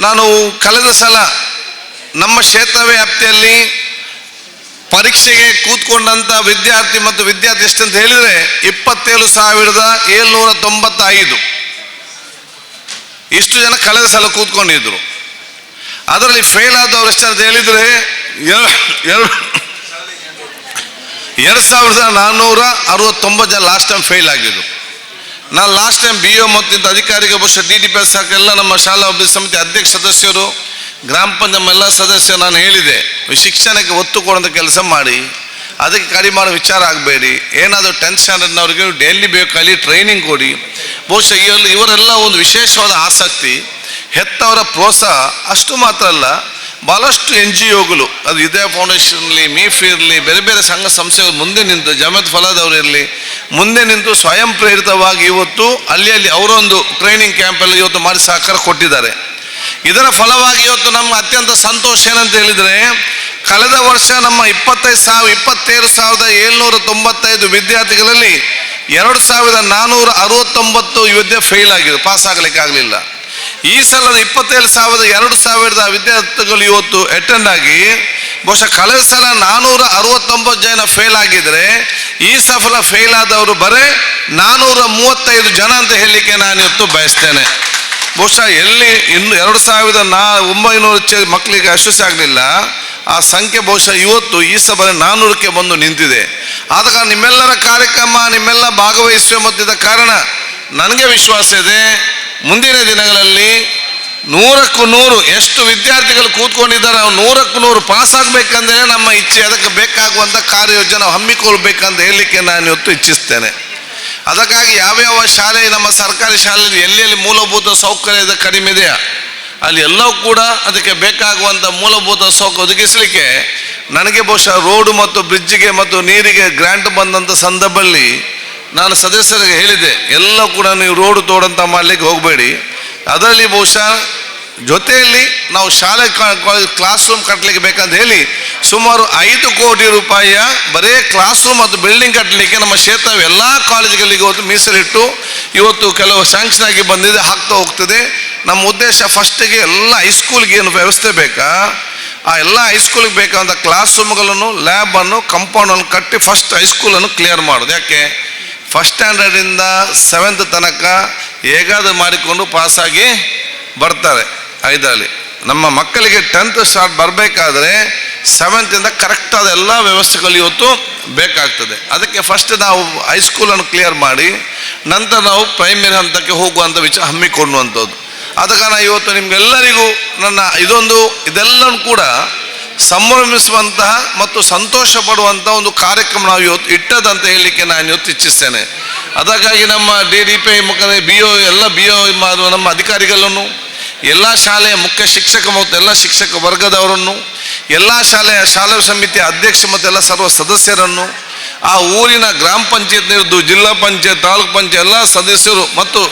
ನಾನು ಕಳೆದ ಸಲ ನಮ್ಮ ಕ್ಷೇತ್ರ ವ್ಯಾಪ್ತಿಯಲ್ಲಿ ಪರೀಕ್ಷೆಗೆ ಕೂತ್ಕೊಂಡಂಥ ವಿದ್ಯಾರ್ಥಿ ಮತ್ತು ವಿದ್ಯಾರ್ಥಿ ಎಷ್ಟಂತ ಹೇಳಿದರೆ 27,795 ಇಷ್ಟು ಜನ ಕಳೆದ ಸಲ ಕೂತ್ಕೊಂಡಿದ್ರು. ಅದರಲ್ಲಿ ಫೇಲ್ ಆದವರು ಎಷ್ಟಂತ ಹೇಳಿದರೆ 2,469 ಜನ ಲಾಸ್ಟ್ ಟೈಮ್ ಫೇಲ್ ಆಗಿದ್ರು. ನಾನು ಲಾಸ್ಟ್ ಟೈಮ್ BO ಮತ್ತು ಅಧಿಕಾರಿಗೆ ಬಹುಶಃ DDPS ಎಲ್ಲ ನಮ್ಮ ಶಾಲಾ ಅಭಿವೃದ್ಧಿ ಸಮಿತಿ ಅಧ್ಯಕ್ಷ ಸದಸ್ಯರು, ಗ್ರಾಮ ಪಂಚಾಯತ್ ಎಲ್ಲ ಸದಸ್ಯರು ನಾನು ಹೇಳಿದೆ, ಶಿಕ್ಷಣಕ್ಕೆ ಒತ್ತು ಕೊಡುವಂಥ ಕೆಲಸ ಮಾಡಿ, ಅದಕ್ಕೆ ಕಡಿಮೆ ಮಾಡೋ ವಿಚಾರ ಆಗಬೇಡಿ. ಏನಾದರೂ 10th ಸ್ಟ್ಯಾಂಡರ್ಡ್ನವ್ರಿಗೆ ಡೈಲಿ ಬೇಕಾಗಿ ಟ್ರೈನಿಂಗ್ ಕೊಡಿ. ಬಹುಶಃ ಇವರೆಲ್ಲ ಒಂದು ವಿಶೇಷವಾದ ಆಸಕ್ತಿ, ಹೆತ್ತವರ ಪ್ರೋತ್ಸಾಹ ಅಷ್ಟು ಮಾತ್ರ ಅಲ್ಲ, ಭಾಳಷ್ಟು NGOಗಳು, ಅದು ವಿದ್ಯಾ ಫೌಂಡೇಶನ್ ಇರಲಿ, ಮೀಫ್ ಇರಲಿ, ಬೇರೆ ಬೇರೆ ಸಂಘ ಸಂಸ್ಥೆಗಳು ಮುಂದೆ ನಿಂತು, ಜಮಾತ್ ಫಲಾದವರು ಇರಲಿ, ಮುಂದೆ ನಿಂತು ಸ್ವಯಂ ಪ್ರೇರಿತವಾಗಿ ಇವತ್ತು ಅಲ್ಲಿ ಅವರೊಂದು ಟ್ರೈನಿಂಗ್ ಕ್ಯಾಂಪಲ್ಲಿ ಇವತ್ತು ಮಾಡಿ ಸಹಕಾರ ಕೊಟ್ಟಿದ್ದಾರೆ. ಇದರ ಫಲವಾಗಿ ಇವತ್ತು ನಮ್ಗೆ ಅತ್ಯಂತ ಸಂತೋಷ ಏನಂತ ಹೇಳಿದರೆ, ಕಳೆದ ವರ್ಷ ನಮ್ಮ 27,795 ವಿದ್ಯಾರ್ಥಿಗಳಲ್ಲಿ 2,469 ವಿದ್ಯೆ ಫೇಲ್ ಆಗಿದೆ, ಪಾಸ್ ಆಗಲಿಕ್ಕೆ ಆಗಲಿಲ್ಲ. ಈ ಸಲದ 27,200 ವಿದ್ಯಾರ್ಥಿಗಳು ಇವತ್ತು ಅಟೆಂಡ್ ಆಗಿ, ಬಹುಶಃ ಕಳೆದ ಸಲ 469 ಜನ ಫೇಲ್ ಆಗಿದ್ರೆ ಈ ಸಫಲ ಫೇಲ್ ಆದವರು ಬರೀ 435 ಜನ ಅಂತ ಹೇಳಲಿಕ್ಕೆ ನಾನು ಇವತ್ತು ಬಯಸ್ತೇನೆ. ಬಹುಶಃ ಎಲ್ಲಿ ಇನ್ನು 2,900 ಮಕ್ಕಳಿಗೆ ಯಶಸ್ವಿ ಆಗಲಿಲ್ಲ, ಆ ಸಂಖ್ಯೆ ಬಹುಶಃ ಇವತ್ತು ಈ ಸಭೆ 400ಕ್ಕೆ ಬಂದು ನಿಂತಿದೆ. ಆದ ಕಾರಣ ನಿಮ್ಮೆಲ್ಲರ ಕಾರ್ಯಕ್ರಮ, ನಿಮ್ಮೆಲ್ಲ ಭಾಗವಹಿಸುವ ಮತ್ತಿದ್ದ ಕಾರಣ ನನಗೆ ವಿಶ್ವಾಸ ಇದೆ, ಮುಂದಿನ ದಿನಗಳಲ್ಲಿ 100ಕ್ಕೂ 100 ಎಷ್ಟು ವಿದ್ಯಾರ್ಥಿಗಳು ಕೂತ್ಕೊಂಡಿದ್ದಾರೆ, 100ಕ್ಕೂ 100 ಪಾಸ್ ಆಗಬೇಕಂದ್ರೆ ನಮ್ಮ ಇಚ್ಛೆ. ಅದಕ್ಕೆ ಬೇಕಾಗುವಂಥ ಕಾರ್ಯಯೋಜನೆ ನಾವು ಹಮ್ಮಿಕೊಳ್ಬೇಕಂತ ಹೇಳಲಿಕ್ಕೆ ನಾನು ಇವತ್ತು ಇಚ್ಛಿಸ್ತೇನೆ. ಅದಕ್ಕಾಗಿ ಯಾವ್ಯಾವ ಶಾಲೆ, ನಮ್ಮ ಸರ್ಕಾರಿ ಶಾಲೆಯಲ್ಲಿ ಎಲ್ಲೆಲ್ಲಿ ಮೂಲಭೂತ ಸೌಕರ್ಯದ ಕಡಿಮೆ ಇದೆಯಾ ಅಲ್ಲಿ ಎಲ್ಲವೂ ಕೂಡ ಅದಕ್ಕೆ ಬೇಕಾಗುವಂಥ ಮೂಲಭೂತ ಸೌಕರ್ಯ ಒದಗಿಸಲಿಕ್ಕೆ ನನಗೆ ಬಹುಶಃ ರೋಡು ಮತ್ತು ಬ್ರಿಡ್ಜಿಗೆ ಮತ್ತು ನೀರಿಗೆ ಗ್ರ್ಯಾಂಟ್ ಬಂದಂಥ ಸಂದರ್ಭದಲ್ಲಿ ನಾನು ಸದಸ್ಯರಿಗೆ ಹೇಳಿದೆ, ಎಲ್ಲ ಕೂಡ ನೀವು ರೋಡು ತೋಡಂತ ಮಾಡಲಿಕ್ಕೆ ಹೋಗಬೇಡಿ, ಅದರಲ್ಲಿ ಬಹುಶಃ ಜೊತೆಯಲ್ಲಿ ನಾವು ಶಾಲೆ ಕ್ಲಾಸ್ ರೂಮ್ ಕಟ್ಟಲಿಕ್ಕೆ ಬೇಕಂತ ಹೇಳಿ ಸುಮಾರು 5 ಕೋಟಿ ರೂಪಾಯಿಯ ಬರೀ ಕ್ಲಾಸ್ ರೂಮ್ ಮತ್ತು ಬಿಲ್ಡಿಂಗ್ ಕಟ್ಟಲಿಕ್ಕೆ ನಮ್ಮ ಕ್ಷೇತ್ರ ಎಲ್ಲ ಕಾಲೇಜುಗಳಿಗೆ ಇವತ್ತು ಮೀಸಲಿಟ್ಟು ಇವತ್ತು ಕೆಲವು ಸ್ಯಾಂಕ್ಷನ್ ಆಗಿ ಬಂದಿದೆ, ಆಗ್ತಾ ಹೋಗ್ತದೆ. ನಮ್ಮ ಉದ್ದೇಶ ಫಸ್ಟಿಗೆ ಎಲ್ಲ ಹೈಸ್ಕೂಲ್ಗೆ ಏನು ವ್ಯವಸ್ಥೆ ಬೇಕಾ ಆ ಎಲ್ಲ ಹೈಸ್ಕೂಲಿಗೆ ಬೇಕಾದಂಥ ಕ್ಲಾಸ್ ರೂಮ್ಗಳನ್ನು, ಲ್ಯಾಬನ್ನು, ಕಾಂಪೌಂಡನ್ನು ಕಟ್ಟಿ ಫಸ್ಟ್ ಹೈಸ್ಕೂಲನ್ನು ಕ್ಲಿಯರ್ ಮಾಡೋದು. ಯಾಕೆ ಫಸ್ಟ್ ಸ್ಟ್ಯಾಂಡರ್ಡಿಂದ 7th ತನಕ ಹೇಗಾದರೂ ಮಾಡಿಕೊಂಡು ಪಾಸಾಗಿ ಬರ್ತಾರೆ. 5ರಲ್ಲಿ ನಮ್ಮ ಮಕ್ಕಳಿಗೆ 10th ಸ್ಟಾರ್ಟ್ ಬರಬೇಕಾದ್ರೆ 7th ಕರೆಕ್ಟಾದ ಎಲ್ಲ ವ್ಯವಸ್ಥೆಗಳು ಇವತ್ತು ಬೇಕಾಗ್ತದೆ. ಅದಕ್ಕೆ ಫಸ್ಟ್ ನಾವು ಹೈಸ್ಕೂಲನ್ನು ಕ್ಲಿಯರ್ ಮಾಡಿ ನಂತರ ನಾವು ಪ್ರೈಮರಿ ಹಂತಕ್ಕೆ ಹೋಗುವಂಥ ವಿಚಾರ ಹಮ್ಮಿಕೊಳ್ಳುವಂಥದ್ದು. ಆದ ಕಾರಣ ಇವತ್ತು ನಿಮಗೆಲ್ಲರಿಗೂ ನನ್ನ ಇದೆಲ್ಲವೂ ಕೂಡ ಸಂಭ್ರಮಿಸುವಂತಹ ಮತ್ತು ಸಂತೋಷ ಪಡುವಂಥ ಒಂದು ಕಾರ್ಯಕ್ರಮ ನಾವು ಇವತ್ತು ಇಟ್ಟದಂತ ಹೇಳಲಿಕ್ಕೆ ನಾನು ಇವತ್ತು ಇಚ್ಛಿಸ್ತೇನೆ. ಅದಕ್ಕಾಗಿ ನಮ್ಮ DDP ಮುಖಾಂತರ BO ಎಲ್ಲ BO ನಮ್ಮ ಅಧಿಕಾರಿಗಳನ್ನು, ಎಲ್ಲ ಶಾಲೆಯ ಮುಖ್ಯ ಶಿಕ್ಷಕ ಮತ್ತು ಎಲ್ಲ ಶಿಕ್ಷಕ ವರ್ಗದವರನ್ನು, ಎಲ್ಲ ಶಾಲಾ ಸಮಿತಿಯ ಅಧ್ಯಕ್ಷ ಮತ್ತು ಎಲ್ಲ ಸರ್ವ ಸದಸ್ಯರನ್ನು, ಆ ಊರಿನ ಗ್ರಾಮ ಪಂಚಾಯತ್ ನಿರ್ದು, ಜಿಲ್ಲಾ ಪಂಚಾಯತ್, ತಾಲೂಕು ಪಂಚಾಯತ್ ಎಲ್ಲ ಸದಸ್ಯರು ಮತ್ತು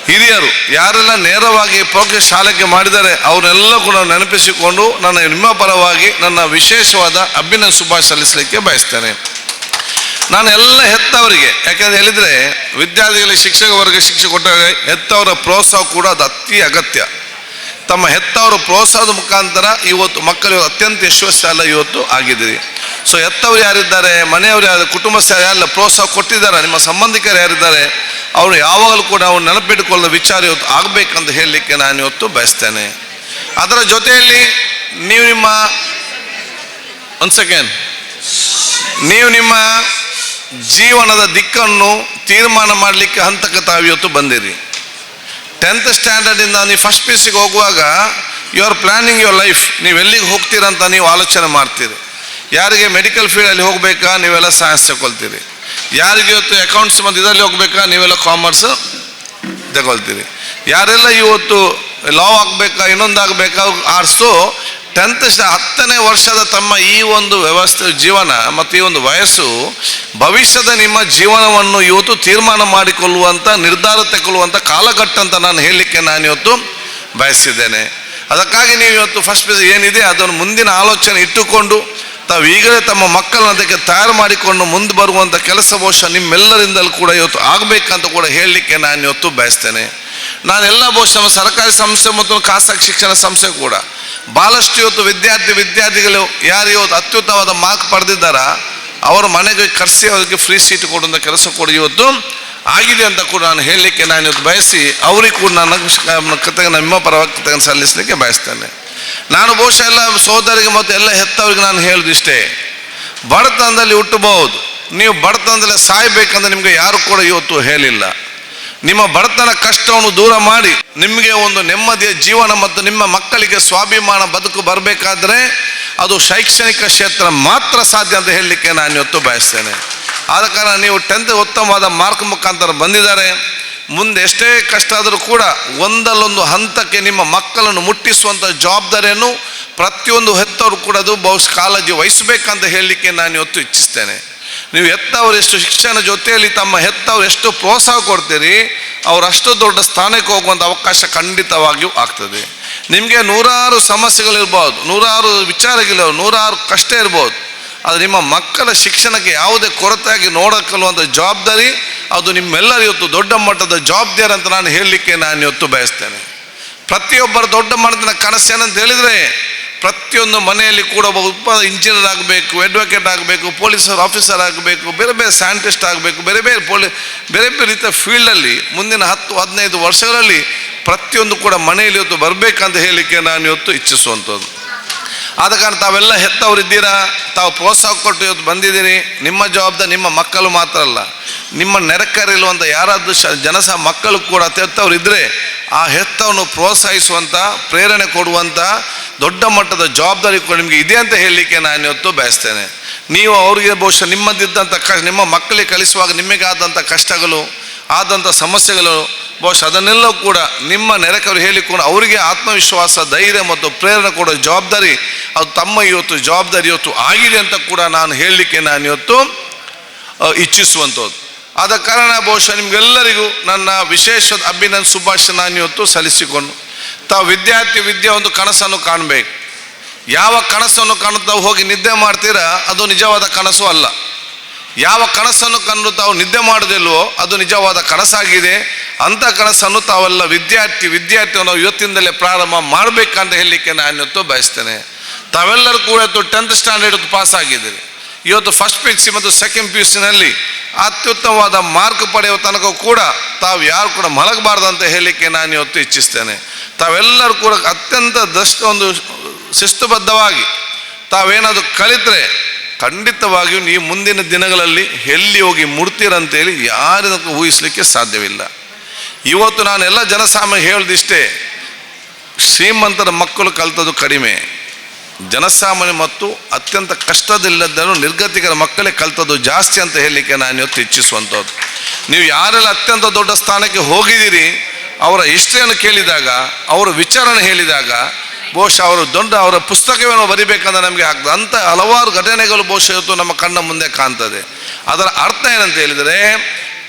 ಹಿರಿಯರು ಯಾರೆಲ್ಲ ನೇರವಾಗಿ ಪ್ರೋಗ್ರೆಸ್ ಶಾಲೆಗೆ ಮಾಡಿದ್ದಾರೆ ಅವರೆಲ್ಲ ಕೂಡ ನೆನಪಿಸಿಕೊಂಡು ನಿಮ್ಮ ಪರವಾಗಿ ನನ್ನ ವಿಶೇಷವಾದ ಅಭಿನಂದನೆ ಶುಭಾಶಯ ಸಲ್ಲಿಸಲಿಕ್ಕೆ ಬಯಸ್ತೇನೆ. ನಾನು ಎಲ್ಲ ಹೆತ್ತವರಿಗೆ, ಯಾಕೆಂದರೆ ಹೇಳಿದರೆ ವಿದ್ಯಾರ್ಥಿಗಳಿಗೆ ಶಿಕ್ಷಕ ವರ್ಗ ಶಿಕ್ಷೆ ಕೊಟ್ಟಾಗ ಹೆತ್ತವರ ಪ್ರೋತ್ಸಾಹ ಕೂಡ ಅದು ಅತಿ ಅಗತ್ಯ. ತಮ್ಮ ಹೆತ್ತವರ ಪ್ರೋತ್ಸಾಹದ ಮುಖಾಂತರ ಇವತ್ತು ಮಕ್ಕಳು ಅತ್ಯಂತ ಯಶಸ್ವಿ ಇವತ್ತು ಆಗಿದ್ದೀರಿ. ಸೊ ಹೆತ್ತವರು ಯಾರಿದ್ದಾರೆ, ಮನೆಯವರು ಯಾರು, ಕುಟುಂಬಸ್ಥರು ಯಾರೆಲ್ಲ ಪ್ರೋತ್ಸಾಹ ಕೊಟ್ಟಿದ್ದಾರೆ, ನಿಮ್ಮ ಸಂಬಂಧಿಕರು ಯಾರಿದ್ದಾರೆ ಅವರು ಯಾವಾಗಲೂ ಕೂಡ ಅವ್ರು ನೆನಪಿಟ್ಟುಕೊಳ್ಳೋ ವಿಚಾರ ಇವತ್ತು ಆಗಬೇಕಂತ ಹೇಳಲಿಕ್ಕೆ ನಾನು ಇವತ್ತು ಬಯಸ್ತೇನೆ. ಅದರ ಜೊತೆಯಲ್ಲಿ ನೀವು ನಿಮ್ಮ ಒಂದು ಸೆಕೆಂಡ್. ನೀವು ನಿಮ್ಮ ಜೀವನದ ದಿಕ್ಕನ್ನು ತೀರ್ಮಾನ ಮಾಡಲಿಕ್ಕೆ ಹಂತಕ್ಕೆ ತಾವು ಇವತ್ತು ಬಂದಿರಿ. 10th ಸ್ಟ್ಯಾಂಡರ್ಡಿಂದ ನೀವು ಫಸ್ಟ್ ಪಿ ಯು ಸಿಗೆ ಹೋಗುವಾಗ you are planning your life. ನೀವು ಎಲ್ಲಿಗೆ ಹೋಗ್ತೀರಂತ ನೀವು ಆಲೋಚನೆ ಮಾಡ್ತೀರಿ. ಯಾರಿಗೆ ಮೆಡಿಕಲ್ ಫೀಲ್ಡಲ್ಲಿ ಹೋಗಬೇಕಾ, ನೀವೆಲ್ಲ ಸೈನ್ಸ್ ತಗೊಳ್ತೀರಿ. ಯಾರಿಗೆ ಇವತ್ತು ಅಕೌಂಟ್ಸ್ ಮತ್ತು ಇದರಲ್ಲಿ ಹೋಗ್ಬೇಕಾ, ನೀವೆಲ್ಲ ಕಾಮರ್ಸ್ ತಗೊಳ್ತೀರಿ. ಯಾರೆಲ್ಲ ಇವತ್ತು ಲಾ ಆಗಬೇಕಾ, ಇನ್ನೊಂದಾಗಬೇಕಾ, ಆರ್ಟ್ಸು 10ನೇ ವರ್ಷದ ತಮ್ಮ ಈ ಒಂದು ವ್ಯವಸ್ಥೆ ಜೀವನ ಮತ್ತು ಈ ಒಂದು ವಯಸ್ಸು ಭವಿಷ್ಯದ ನಿಮ್ಮ ಜೀವನವನ್ನು ಇವತ್ತು ತೀರ್ಮಾನ ಮಾಡಿಕೊಳ್ಳುವಂಥ ನಿರ್ಧಾರ ತಗೊಳ್ಳುವಂಥ ಕಾಲಘಟ್ಟ ಅಂತ ನಾನು ಹೇಳಲಿಕ್ಕೆ ನಾನು ಇವತ್ತು ಬಯಸಿದ್ದೇನೆ. ಅದಕ್ಕಾಗಿ ನೀವು ಇವತ್ತು ಫಸ್ಟ್ ಪಿ ಯು ಸಿ ಏನಿದೆ ಅದನ್ನು ಮುಂದಿನ ಆಲೋಚನೆ ಇಟ್ಟುಕೊಂಡು ತಾವು ಈಗಲೇ ತಮ್ಮ ಮಕ್ಕಳನ್ನ ಅದಕ್ಕೆ ತಯಾರು ಮಾಡಿಕೊಂಡು ಮುಂದೆ ಬರುವಂಥ ಕೆಲಸ ಬಹುಶಃ ನಿಮ್ಮೆಲ್ಲರಿಂದಲೂ ಕೂಡ ಇವತ್ತು ಆಗಬೇಕಂತ ಕೂಡ ಹೇಳಲಿಕ್ಕೆ ನಾನು ಇವತ್ತು ಬಯಸ್ತೇನೆ. ನಾನೆಲ್ಲ ಬಹುಶಃ ನಮ್ಮ ಸರ್ಕಾರಿ ಸಂಸ್ಥೆ ಮತ್ತು ಖಾಸಗಿ ಶಿಕ್ಷಣ ಸಂಸ್ಥೆ ಕೂಡ ಭಾಳಷ್ಟು ಇವತ್ತು ವಿದ್ಯಾರ್ಥಿಗಳು ಯಾರು ಇವತ್ತು ಅತ್ಯುತ್ತಮವಾದ ಮಾರ್ಕ್ ಪಡೆದಿದ್ದಾರ ಅವರ ಮನೆಗೆ ಕರೆಸಿ ಅವರಿಗೆ ಫ್ರೀ ಸೀಟ್ ಕೊಡುವಂಥ ಕೆಲಸ ಕೂಡ ಇವತ್ತು ಆಗಿದೆ ಅಂತ ಕೂಡ ನಾನು ಹೇಳಲಿಕ್ಕೆ ನಾನು ಇವತ್ತು ಬಯಸಿ ಅವರಿಗೆ ಕೂಡ ನಾನು ನಿಮ್ಮ ಪರವಾಗಿ ಕೃತಜ್ಞತೆ ಸಲ್ಲಿಸಲಿಕ್ಕೆ ಬಯಸ್ತೇನೆ. ನಾನು ಬಹುಶಃ ಎಲ್ಲ ಸೋದರಿಗೆ ಮತ್ತು ಎಲ್ಲ ಹೆತ್ತವರಿಗೆ ನಾನು ಹೇಳೋದಿಷ್ಟೇ, ಬಡತನದಲ್ಲಿ ಹುಟ್ಟಬಹುದು, ನೀವು ಬಡತನದಲ್ಲಿ ಸಾಯಬೇಕಂದ್ರೆ ನಿಮಗೆ ಯಾರು ಕೂಡ ಇವತ್ತು ಹೇಳಿಲ್ಲ. ನಿಮ್ಮ ಬಡತನ ಕಷ್ಟವನ್ನು ದೂರ ಮಾಡಿ ನಿಮಗೆ ಒಂದು ನೆಮ್ಮದಿಯ ಜೀವನ ಮತ್ತು ನಿಮ್ಮ ಮಕ್ಕಳಿಗೆ ಸ್ವಾಭಿಮಾನ ಬದುಕು ಬರಬೇಕಾದ್ರೆ ಅದು ಶೈಕ್ಷಣಿಕ ಕ್ಷೇತ್ರ ಮಾತ್ರ ಸಾಧ್ಯ ಅಂತ ಹೇಳಲಿಕ್ಕೆ ನಾನು ಇವತ್ತು ಬಯಸ್ತೇನೆ. ಆದ ಕಾರಣ ನೀವು 10th ಉತ್ತಮವಾದ ಮಾರ್ಕ್ ಮುಖಾಂತರ ಬಂದಿದ್ದಾರೆ. ಮುಂದೆ ಎಷ್ಟೇ ಕಷ್ಟ ಆದರೂ ಕೂಡ ಒಂದಲ್ಲೊಂದು ಹಂತಕ್ಕೆ ನಿಮ್ಮ ಮಕ್ಕಳನ್ನು ಮುಟ್ಟಿಸುವಂಥ ಜವಾಬ್ದಾರಿಯನ್ನು ಪ್ರತಿಯೊಂದು ಹೆತ್ತವರು ಕೂಡ ಅದು ಬಹುಶಃ ಕಾಳಜಿ ವಹಿಸಬೇಕಂತ ಹೇಳಲಿಕ್ಕೆ ನಾನು ಇವತ್ತು ಇಚ್ಛಿಸ್ತೇನೆ. ನೀವು ಹೆತ್ತವರು ಎಷ್ಟು ಶಿಕ್ಷಣ ಜೊತೆಯಲ್ಲಿ ತಮ್ಮ ಹೆತ್ತವರು ಎಷ್ಟು ಪ್ರೋತ್ಸಾಹ ಕೊಡ್ತೀರಿ, ಅವರಷ್ಟು ದೊಡ್ಡ ಸ್ಥಾನಕ್ಕೆ ಹೋಗುವಂಥ ಅವಕಾಶ ಖಂಡಿತವಾಗಿಯೂ ಆಗ್ತದೆ. ನಿಮಗೆ ನೂರಾರು ಸಮಸ್ಯೆಗಳಿರ್ಬೋದು, ನೂರಾರು ವಿಚಾರಗಳಿರ್ಬೋದು, ನೂರಾರು ಕಷ್ಟ ಇರ್ಬೋದು, ಅದು ನಿಮ್ಮ ಮಕ್ಕಳ ಶಿಕ್ಷಣಕ್ಕೆ ಯಾವುದೇ ಕೊರತೆಯಾಗಿ ನೋಡಕೊಳ್ಳುವಂಥ ಜವಾಬ್ದಾರಿ ಅದು ನಿಮ್ಮೆಲ್ಲರೂ ಇವತ್ತು ದೊಡ್ಡ ಮಟ್ಟದ ಜವಾಬ್ದಾರಿ ಅಂತ ನಾನು ಹೇಳಲಿಕ್ಕೆ ನಾನು ಇವತ್ತು ಬಯಸ್ತೇನೆ. ಪ್ರತಿಯೊಬ್ಬರ ದೊಡ್ಡ ಮಟ್ಟದ ಕನಸೇನಂತ ಹೇಳಿದರೆ ಪ್ರತಿಯೊಂದು ಮನೆಯಲ್ಲಿ ಕೂಡ ಒಬ್ಬ ಇಂಜಿನಿಯರ್ ಆಗಬೇಕು, ಅಡ್ವೊಕೇಟ್ ಆಗಬೇಕು, ಪೊಲೀಸ್ ಆಫೀಸರ್ ಆಗಬೇಕು, ಬೇರೆ ಬೇರೆ ಸೈಂಟಿಸ್ಟ್ ಆಗಬೇಕು, ಬೇರೆ ಬೇರೆ ರೀತಿಯ ಫೀಲ್ಡಲ್ಲಿ ಮುಂದಿನ 10-15 ವರ್ಷಗಳಲ್ಲಿ ಪ್ರತಿಯೊಂದು ಕೂಡ ಮನೆಯಲ್ಲಿ ಇವತ್ತು ಬರಬೇಕಂತ ಹೇಳಲಿಕ್ಕೆ ನಾನು ಇವತ್ತು ಇಚ್ಛಿಸುವಂಥದ್ದು. ಆದ ಕಾರಣ ತಾವೆಲ್ಲ ಹೆತ್ತವರಿದ್ದೀರಾ, ತಾವು ಪ್ರೋತ್ಸಾಹ ಕೊಟ್ಟು ಇವತ್ತು ಬಂದಿದ್ದೀರಿ. ನಿಮ್ಮ ಜವಾಬ್ದಾರಿ ನಿಮ್ಮ ಮಕ್ಕಳು ಮಾತ್ರ ಅಲ್ಲ, ನಿಮ್ಮ ನೆರೆಕರಿರುವಂಥ ಯಾರಾದರೂ ಮಕ್ಕಳು ಕೂಡ ಹೆತ್ತವರಿದ್ದರೆ ಆ ಹೆತ್ತವನ್ನು ಪ್ರೋತ್ಸಾಹಿಸುವಂಥ, ಪ್ರೇರಣೆ ಕೊಡುವಂಥ ದೊಡ್ಡ ಮಟ್ಟದ ಜವಾಬ್ದಾರಿ ಕೂಡ ನಿಮಗೆ ಇದೆ ಅಂತ ಹೇಳಲಿಕ್ಕೆ ನಾನು ಇವತ್ತು ಬಯಸ್ತೇನೆ. ನೀವು ಅವರಿಗೆ ಬಹುಶಃ ನಿಮ್ಮದಿದ್ದಂಥ ನಿಮ್ಮ ಮಕ್ಕಳಿಗೆ ಕಲಿಸುವಾಗ ನಿಮಗಾದಂಥ ಕಷ್ಟಗಳು, ಆದಂಥ ಸಮಸ್ಯೆಗಳು ಬಹುಶಃ ಅದನ್ನೆಲ್ಲ ಕೂಡ ನಿಮ್ಮ ನೆರೆಕರು ಹೇಳಿಕೊಂಡು ಅವರಿಗೆ ಆತ್ಮವಿಶ್ವಾಸ, ಧೈರ್ಯ ಮತ್ತು ಪ್ರೇರಣೆ ಕೊಡೋ ಜವಾಬ್ದಾರಿ ಅದು ತಮ್ಮ ಇವತ್ತು ಜವಾಬ್ದಾರಿ ಇವತ್ತು ಆಗಿದೆ ಅಂತ ಕೂಡ ನಾನು ಹೇಳಲಿಕ್ಕೆ ನಾನು ಇವತ್ತು ಇಚ್ಛಿಸುವಂಥದ್ದು. ಆದ ಕಾರಣ ಬಹುಶಃ ನಿಮಗೆಲ್ಲರಿಗೂ ನನ್ನ ವಿಶೇಷ ಅಭಿನಂದನೆ ಶುಭಾಶಯ ನಾನು ಇವತ್ತು ಸಲ್ಲಿಸಿಕೊಂಡು ತಾವು ವಿದ್ಯೆ ಒಂದು ಕನಸನ್ನು ಕಾಣಬೇಕು. ಯಾವ ಕನಸನ್ನು ಕಾಣುತ್ತಾ ಹೋಗಿ ನಿದ್ದೆ ಮಾಡ್ತೀರಾ ಅದು ನಿಜವಾದ ಕನಸು ಅಲ್ಲ. ಯಾವ ಕನಸನ್ನು ಕಂಡು ತಾವು ನಿದ್ದೆ ಮಾಡೋದಿಲ್ವೋ ಅದು ನಿಜವಾದ ಕನಸಾಗಿದೆ. ಅಂಥ ಕನಸನ್ನು ತಾವೆಲ್ಲ ವಿದ್ಯಾರ್ಥಿಯನ್ನು ಇವತ್ತಿಂದಲೇ ಪ್ರಾರಂಭ ಮಾಡಬೇಕಂತ ಹೇಳಲಿಕ್ಕೆ ನಾನು ಇವತ್ತು ಬಯಸ್ತೇನೆ. ತಾವೆಲ್ಲರೂ ಕೂಡ ಇವತ್ತು 10th ಸ್ಟ್ಯಾಂಡರ್ಡ್ ಪಾಸ್ ಆಗಿದ್ದೀರಿ. ಇವತ್ತು ಫಸ್ಟ್ ಪಿ ಯು ಸಿ ಮತ್ತು ಸೆಕೆಂಡ್ ಪಿ ಯು ಸಿನಲ್ಲಿ ಅತ್ಯುತ್ತಮವಾದ ಮಾರ್ಕ್ ಪಡೆಯುವ ತನಕ ಕೂಡ ತಾವು ಯಾರು ಕೂಡ ಮಲಗಬಾರ್ದು ಅಂತ ಹೇಳಲಿಕ್ಕೆ ನಾನು ಇವತ್ತು ಇಚ್ಛಿಸ್ತೇನೆ. ತಾವೆಲ್ಲರೂ ಕೂಡ ಅತ್ಯಂತ ಒಂದು ಶಿಸ್ತುಬದ್ಧವಾಗಿ ತಾವೇನಾದರೂ ಕಲಿತರೆ ಖಂಡಿತವಾಗಿಯೂ ನೀವು ಮುಂದಿನ ದಿನಗಳಲ್ಲಿ ಎಲ್ಲಿ ಹೋಗಿ ಮುಡ್ತೀರಂತೇಳಿ ಯಾರಿಗೂ ಊಹಿಸಲಿಕ್ಕೆ ಸಾಧ್ಯವಿಲ್ಲ. ಇವತ್ತು ನಾನೆಲ್ಲ ಜನಸಾಮಾನ್ಯ ಹೇಳೋದಿಷ್ಟೇ, ಶ್ರೀಮಂತರ ಮಕ್ಕಳು ಕಲಿತದ್ದು ಕಡಿಮೆ, ಜನಸಾಮಾನ್ಯ ಮತ್ತು ಅತ್ಯಂತ ಕಷ್ಟದಿಲ್ಲದನ್ನು ನಿರ್ಗತಿಕರ ಮಕ್ಕಳೇ ಕಲಿತದ್ದು ಜಾಸ್ತಿ ಅಂತ ಹೇಳಲಿಕ್ಕೆ ನಾನು ಇವತ್ತು ಇಚ್ಛಿಸುವಂಥದ್ದು. ನೀವು ಯಾರೆಲ್ಲ ಅತ್ಯಂತ ದೊಡ್ಡ ಸ್ಥಾನಕ್ಕೆ ಹೋಗಿದ್ದೀರಿ ಅವರ ಹಿಸ್ಟ್ರಿಯನ್ನು ಕೇಳಿದಾಗ, ಅವರ ವಿಚಾರಣೆ ಹೇಳಿದಾಗ ಬಹುಶಃ ಅವರ ಪುಸ್ತಕವೇನೋ ಬರಿಬೇಕಂದ್ರೆ ನಮಗೆ ಆಗ್ತದೆ. ಅಂಥ ಹಲವಾರು ಘಟನೆಗಳು ಬಹುಶಃ ಇವತ್ತು ನಮ್ಮ ಕಣ್ಣ ಮುಂದೆ ಕಾಣ್ತದೆ. ಅದರ ಅರ್ಥ ಏನಂತ ಹೇಳಿದರೆ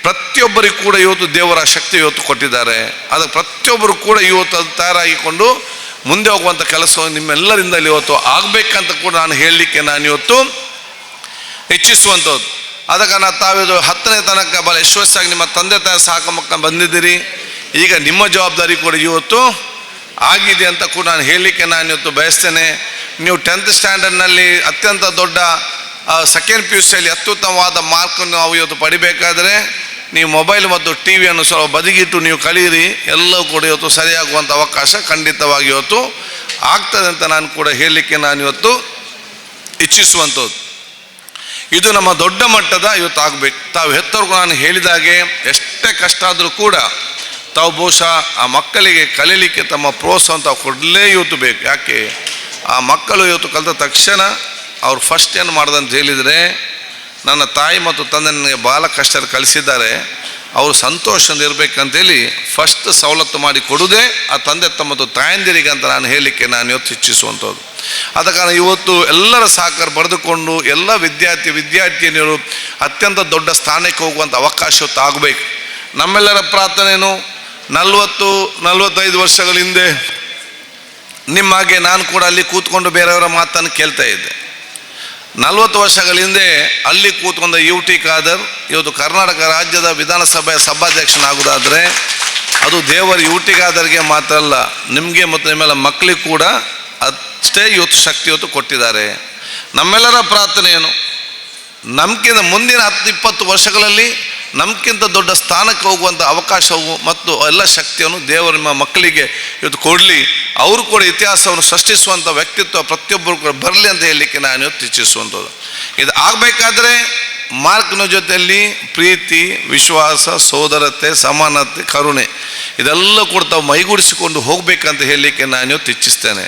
ಪ್ರತಿಯೊಬ್ಬರಿಗೂ ಕೂಡ ಇವತ್ತು ದೇವರ ಶಕ್ತಿ ಇವತ್ತು ಕೊಟ್ಟಿದ್ದಾರೆ. ಅದಕ್ಕೆ ಪ್ರತಿಯೊಬ್ಬರು ಕೂಡ ಇವತ್ತು ಅದು ತಯಾರಾಗಿಕೊಂಡು ಮುಂದೆ ಹೋಗುವಂಥ ಕೆಲಸ ನಿಮ್ಮೆಲ್ಲರಿಂದ ಇವತ್ತು ಆಗಬೇಕಂತ ಕೂಡ ನಾನು ಹೇಳಲಿಕ್ಕೆ ನಾನು ಇವತ್ತು ಇಚ್ಛಿಸುವಂಥದ್ದು. ಆದ ಕಾರಣ ತಾವಿದು 10ನೇ ತನಕ ಭಾಳ ಯಶಸ್ವಿಯಾಗಿ ನಿಮ್ಮ ತಂದೆ ತಾಯಿ ಸಾಕಮಕ್ಕ ಬಂದಿದ್ದೀರಿ. ಈಗ ನಿಮ್ಮ ಜವಾಬ್ದಾರಿ ಕೂಡ ಇವತ್ತು ಆಗಿದೆ ಅಂತ ಕೂಡ ನಾನು ಹೇಳಲಿಕ್ಕೆ ನಾನು ಇವತ್ತು ಬಯಸ್ತೇನೆ. ನೀವು 10th ಸ್ಟ್ಯಾಂಡರ್ಡ್ನಲ್ಲಿ ಅತ್ಯಂತ ದೊಡ್ಡ ಸೆಕೆಂಡ್ ಪಿ ಯು ಸಿಯಲ್ಲಿ ಅತ್ಯುತ್ತಮವಾದ ಮಾರ್ಕನ್ನು ನಾವು ಇವತ್ತು ಪಡಿಬೇಕಾದರೆ ನೀವು ಮೊಬೈಲ್ ಮತ್ತು ಟಿ ವಿಯನ್ನು ಸ್ವಲ್ಪ ಬದಿಗಿಟ್ಟು ನೀವು ಕಲಿಯಿರಿ. ಎಲ್ಲವೂ ಕೂಡ ಇವತ್ತು ಸರಿಯಾಗುವಂಥ ಅವಕಾಶ ಖಂಡಿತವಾಗಿ ಇವತ್ತು ಆಗ್ತದೆ ಅಂತ ನಾನು ಕೂಡ ಹೇಳಲಿಕ್ಕೆ ನಾನು ಇವತ್ತು ಇಚ್ಛಿಸುವಂಥದ್ದು. ಇದು ನಮ್ಮ ದೊಡ್ಡ ಮಟ್ಟದ ಇವತ್ತು ಆಗಬೇಕು. ತಾವು ಹೆತ್ತವ್ರಿಗೂ ನಾನು ಹೇಳಿದಾಗೆ ಎಷ್ಟೇ ಕಷ್ಟ ಆದರೂ ಕೂಡ ತಾವು ಬಹುಶಃ ಆ ಮಕ್ಕಳಿಗೆ ಕಲೀಲಿಕ್ಕೆ ತಮ್ಮ ಪ್ರೋತ್ಸಾಹ ತಾವು ಕೊಡಲೇ ಇವತ್ತು ಬೇಕು. ಯಾಕೆ ಆ ಮಕ್ಕಳು ಇವತ್ತು ಕಲಿತ ತಕ್ಷಣ ಅವ್ರು ಫಸ್ಟ್ ಏನು ಮಾಡೋದಂತ ಹೇಳಿದರೆ, ನನ್ನ ತಾಯಿ ಮತ್ತು ತಂದೆ ನನಗೆ ಭಾಳ ಕಷ್ಟ ಕಲಿಸಿದ್ದಾರೆ, ಅವರು ಸಂತೋಷದಿಂದ ಇರಬೇಕಂತೇಳಿ ಫಸ್ಟ್ ಸವಲತ್ತು ಮಾಡಿ ಕೊಡುವುದೇ ಆ ತಂದೆ ಮತ್ತು ತಾಯಂದಿರಿಗೆ ಅಂತ ನಾನು ಹೇಳಲಿಕ್ಕೆ ನಾನು ಇವತ್ತು ಇಚ್ಛಿಸುವಂಥದ್ದು. ಆದ ಕಾರಣ ಇವತ್ತು ಎಲ್ಲರ ಸಹಕಾರ ಪಡೆದುಕೊಂಡು ಎಲ್ಲ ವಿದ್ಯಾರ್ಥಿನಿಯರು ಅತ್ಯಂತ ದೊಡ್ಡ ಸ್ಥಾನಕ್ಕೆ ಹೋಗುವಂಥ ಅವಕಾಶ ಇವತ್ತು ಆಗಬೇಕು. ನಮ್ಮೆಲ್ಲರ ಪ್ರಾರ್ಥನೆಯೂ 40-45 ವರ್ಷಗಳ ಹಿಂದೆ ನಿಮ್ಮಾಗೆ ನಾನು ಕೂಡ ಅಲ್ಲಿ ಕೂತ್ಕೊಂಡು ಬೇರೆಯವರ ಮಾತನ್ನು ಕೇಳ್ತಾ ಇದ್ದೆ. 40 ವರ್ಷಗಳ ಹಿಂದೆ ಅಲ್ಲಿ ಕೂತ್ಕೊಂಡ UT ಖಾದರ್ ಇವತ್ತು ಕರ್ನಾಟಕ ರಾಜ್ಯದ ವಿಧಾನಸಭೆಯ ಸಭಾಧ್ಯಕ್ಷನಾಗುವುದಾದರೆ ಅದು ದೇವರು UT ಖಾದರ್ಗೆ ಮಾತ್ರ ಅಲ್ಲ, ನಿಮಗೆ ಮತ್ತು ನಿಮ್ಮೆಲ್ಲ ಮಕ್ಕಳಿಗೆ ಕೂಡ ಅಷ್ಟೇ ಇವತ್ತು ಶಕ್ತಿ ಇವತ್ತು ಕೊಟ್ಟಿದ್ದಾರೆ. ನಮ್ಮೆಲ್ಲರ ಪ್ರಾರ್ಥನೆ ಏನು, ನಮ್ಗಿಂತ ಮುಂದಿನ 10-20 ವರ್ಷಗಳಲ್ಲಿ ನಮ್ಗಿಂತ ದೊಡ್ಡ ಸ್ಥಾನಕ್ಕೆ ಹೋಗುವಂಥ ಅವಕಾಶವು ಮತ್ತು ಎಲ್ಲ ಶಕ್ತಿಯನ್ನು ದೇವರು ನಿಮ್ಮ ಮಕ್ಕಳಿಗೆ ಇವತ್ತು ಕೊಡಲಿ. ಅವರು ಕೂಡ ಇತಿಹಾಸವನ್ನು ಸೃಷ್ಟಿಸುವಂಥ ವ್ಯಕ್ತಿತ್ವ ಪ್ರತಿಯೊಬ್ಬರು ಕೂಡ ಬರಲಿ ಅಂತ ಹೇಳಲಿಕ್ಕೆ ನಾನು ಇವತ್ತು ಇಚ್ಛಿಸುವಂಥದ್ದು. ಇದು ಆಗಬೇಕಾದ್ರೆ ಮಾರ್ಕ್ನ ಜೊತೆಯಲ್ಲಿ ಪ್ರೀತಿ, ವಿಶ್ವಾಸ, ಸೋದರತೆ, ಸಮಾನತೆ, ಕರುಣೆ ಇದೆಲ್ಲ ಕೂಡ ತಾವು ಮೈಗೂಡಿಸಿಕೊಂಡು ಹೋಗಬೇಕಂತ ಹೇಳಲಿಕ್ಕೆ ನಾನು ಇವತ್ತು ಇಚ್ಛಿಸ್ತೇನೆ.